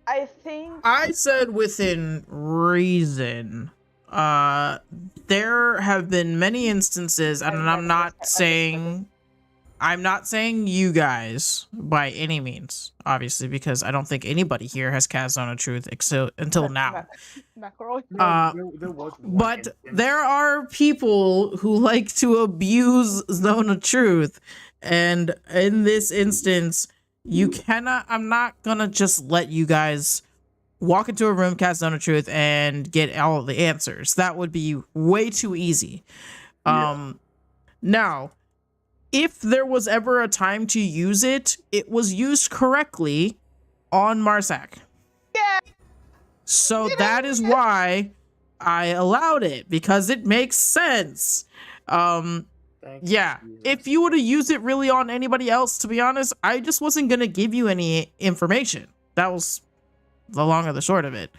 I think I said within reason. There have been many instances, and I'm not saying you guys by any means, obviously, because I don't think anybody here has cast Zone of Truth until now. McElroy. There was one But instance. there are people who like to abuse Zone of Truth, and in this instance, I'm not gonna just let you guys walk into a room, cast Zone of Truth, and get all the answers. That would be way too easy. Now, if there was ever a time to use it, it was used correctly on Marsak. Yeah. So that is why I allowed it, because it makes sense. Yeah, if you would have used it really on anybody else, to be honest, I just wasn't gonna give you any information. That was the long or the short of it.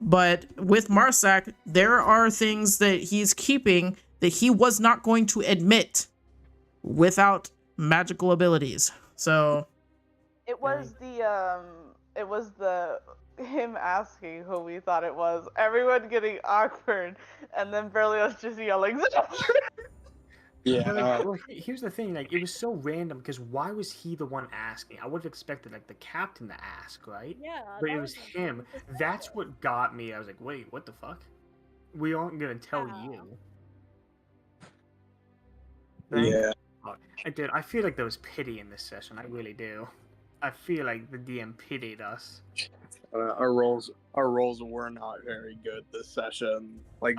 But with Marsak, there are things that he's keeping that he was not going to admit without magical abilities. So It was the him asking who we thought it was, everyone getting awkward, and then Berlioz just yelling. Yeah. Well, here's the thing. Like, it was so random because why was he the one asking? I would have expected like the captain to ask, right? Yeah, But that it was him. suspicious. That's what got me. I was like, wait, what the fuck? We aren't gonna tell Yeah. you. Right? Yeah. Dude, I feel like there was pity in this session. I really do. I feel like the DM pitied us. Our roles were not very good this session. Like,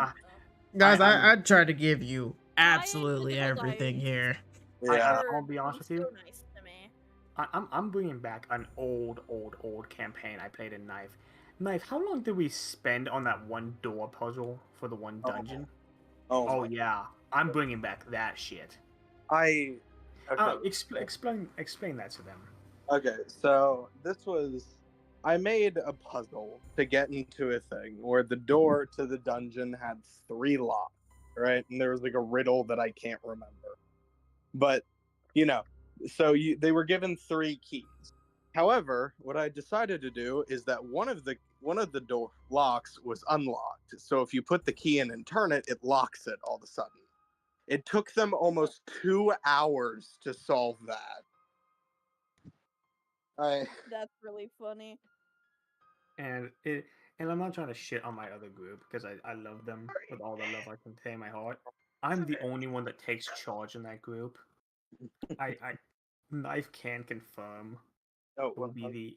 Guys, I'm- I tried to give you absolutely I- everything here. yeah. I'll be honest with you. So nice to me. I'm bringing back an old campaign I played in Knife. Knife, how long did we spend on that one door puzzle for the one dungeon? Oh yeah, I'm bringing back that shit. Okay. Explain that to them. Okay, so I made a puzzle to get into a thing where the door to the dungeon had 3 locks, right? And there was like a riddle that I can't remember. But, so they were given 3 keys. However, what I decided to do is that one of the door locks was unlocked. So if you put the key in and turn it, it locks it all of a sudden. It took them almost 2 hours to solve that. That's really funny. And I'm not trying to shit on my other group because I love them with all the love I can contain in my heart. I'm the only one that takes charge in that group. I Knife can confirm. Would be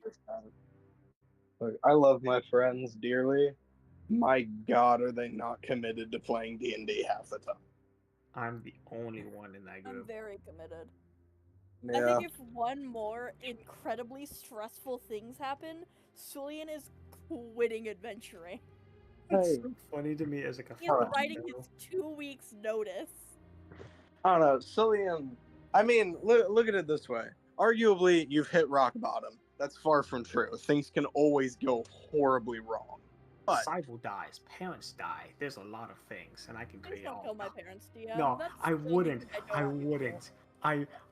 Look, I love my friends dearly. My God, are they not committed to playing D&D half the time? I'm the only one in that group. I'm very committed. Yeah. I think if one more incredibly stressful things happen, Sulian is quitting adventuring. It's so funny to me as like a He's writing his 2 weeks notice. I don't know, Cillian. I mean, look at it this way. Arguably, you've hit rock bottom. That's far from true. Things can always go horribly wrong. But Cyber dies, parents die. There's a lot of things, and I can Please create don't all. kill my parents, DM. No, That's I the only wouldn't. thing I I don't want to do. wouldn't.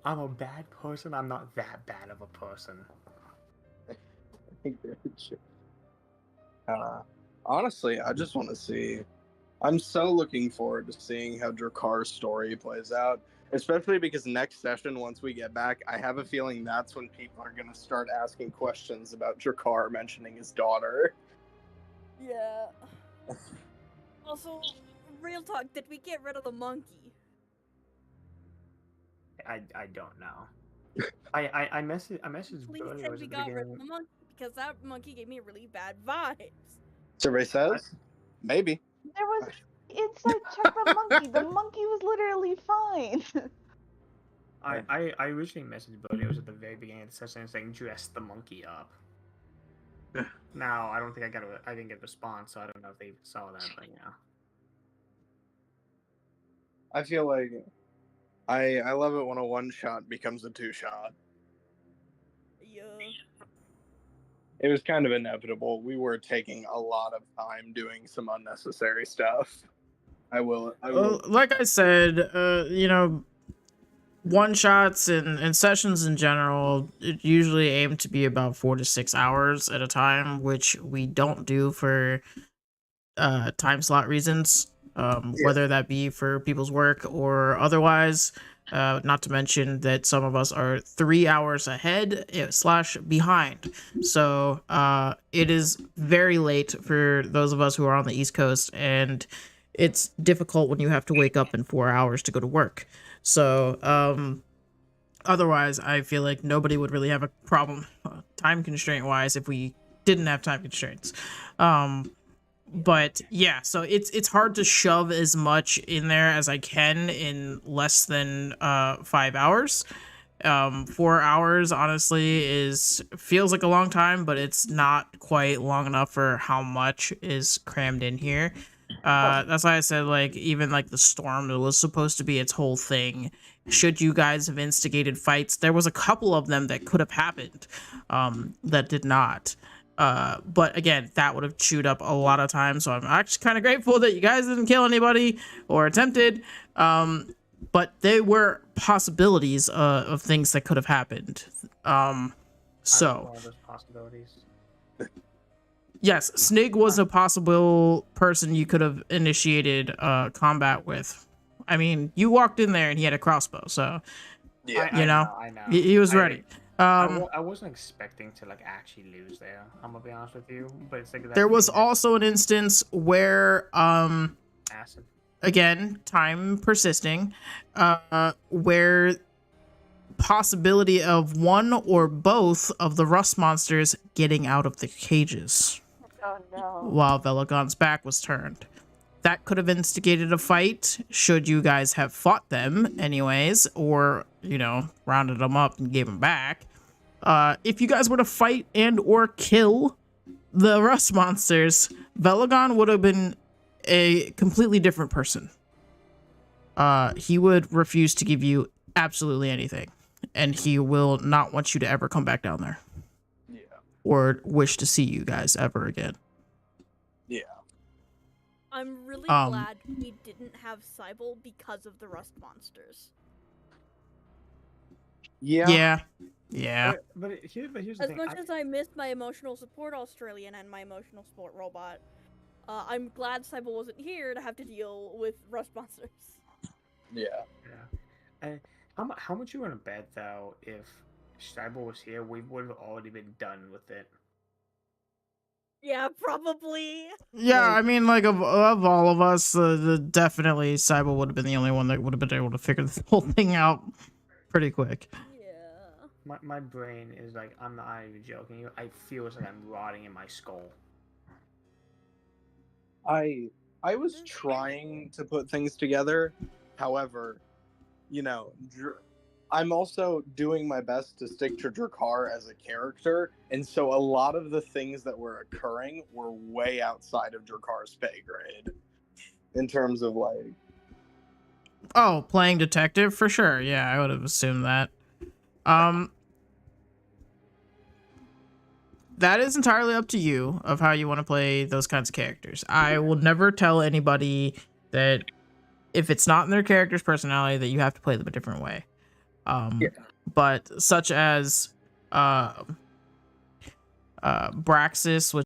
I'm a bad person. I'm not that bad of a person. honestly, I just want to see. I'm so looking forward to seeing how Drakar's story plays out, especially because next session, once we get back, I have a feeling that's when people are going to start asking questions about Drakar mentioning his daughter. Yeah. Also, real talk, did we get rid of the monkey? I don't know. I messaged Please Billy say was we at the got rid of beginning. the monkey, because that monkey gave me really bad vibes. Survey says, maybe. There was inside check the monkey. The monkey was literally fine. I originally messaged Billy was at the very beginning of the session saying dress the monkey up. Now I don't think I didn't get a response, so I don't know if they even saw that, but yeah. I feel like I love it when a 1-shot becomes a 2-shot. Yeah. It was kind of inevitable. We were taking a lot of time doing some unnecessary stuff. I will. Like I said, one shots and sessions in general usually aim to be about 4 to 6 hours at a time, which we don't do for time slot reasons, whether that be for people's work or otherwise. Not to mention that some of us are 3 hours ahead / behind, so it is very late for those of us who are on the East Coast, and it's difficult when you have to wake up in 4 hours to go to work. So otherwise, I feel like nobody would really have a problem time constraint wise if we didn't have time constraints. But yeah, so it's hard to shove as much in there as I can in less than 5 hours. 4 hours honestly feels like a long time, but it's not quite long enough for how much is crammed in here. That's why I said, like, even like the storm, it was supposed to be its whole thing. Should you guys have instigated fights, there was a couple of them that could have happened, that did not. But again, that would have chewed up a lot of time, so I'm actually kind of grateful that you guys didn't kill anybody or attempted. But there were possibilities of things that could have happened. So all those possibilities. Yes, Snig was a possible person you could have initiated combat with. I mean, you walked in there and he had a crossbow, so Yeah. you know, I know. he was ready. I wasn't expecting to like actually lose there. I'm gonna be honest with you, but it's like that There was thing that- also an instance where acid. again, time persisting, where possibility of one or both of the rust monsters getting out of the cages Oh no. while Velagon's back was turned. That could have instigated a fight should you guys have fought them anyways, or, you know, rounded them up and gave them back. If you guys were to fight and or kill the rust monsters, Velagon would have been a completely different person. He would refuse to give you absolutely anything, and he will not want you to ever come back down there. Yeah. Or wish to see you guys ever again. Yeah. I'm really glad we didn't have Cybele because of the rust monsters. Yeah. Yeah. But here's the As thing. much as I missed my emotional support Australian and my emotional support robot, I'm glad Cybele wasn't here to have to deal with rust monsters. Yeah. And how much you want to bet though? If Cybele was here, we would have already been done with it. Yeah, probably. Yeah, I mean, like, of all of us, definitely Cybele would have been the only one that would have been able to figure the whole thing out pretty quick. Yeah. My brain is like, I'm not even joking. I feel it's like I'm rotting in my skull. I was trying to put things together. However, you know, I'm also doing my best to stick to Drakkar as a character, and so a lot of the things that were occurring were way outside of Drakkar's pay grade. In terms of like, oh, playing detective for sure. Yeah, I would have assumed that. That is entirely up to you of how you want to play those kinds of characters. I will never tell anybody that if it's not in their character's personality that you have to play them a different way. But such as Braxis, which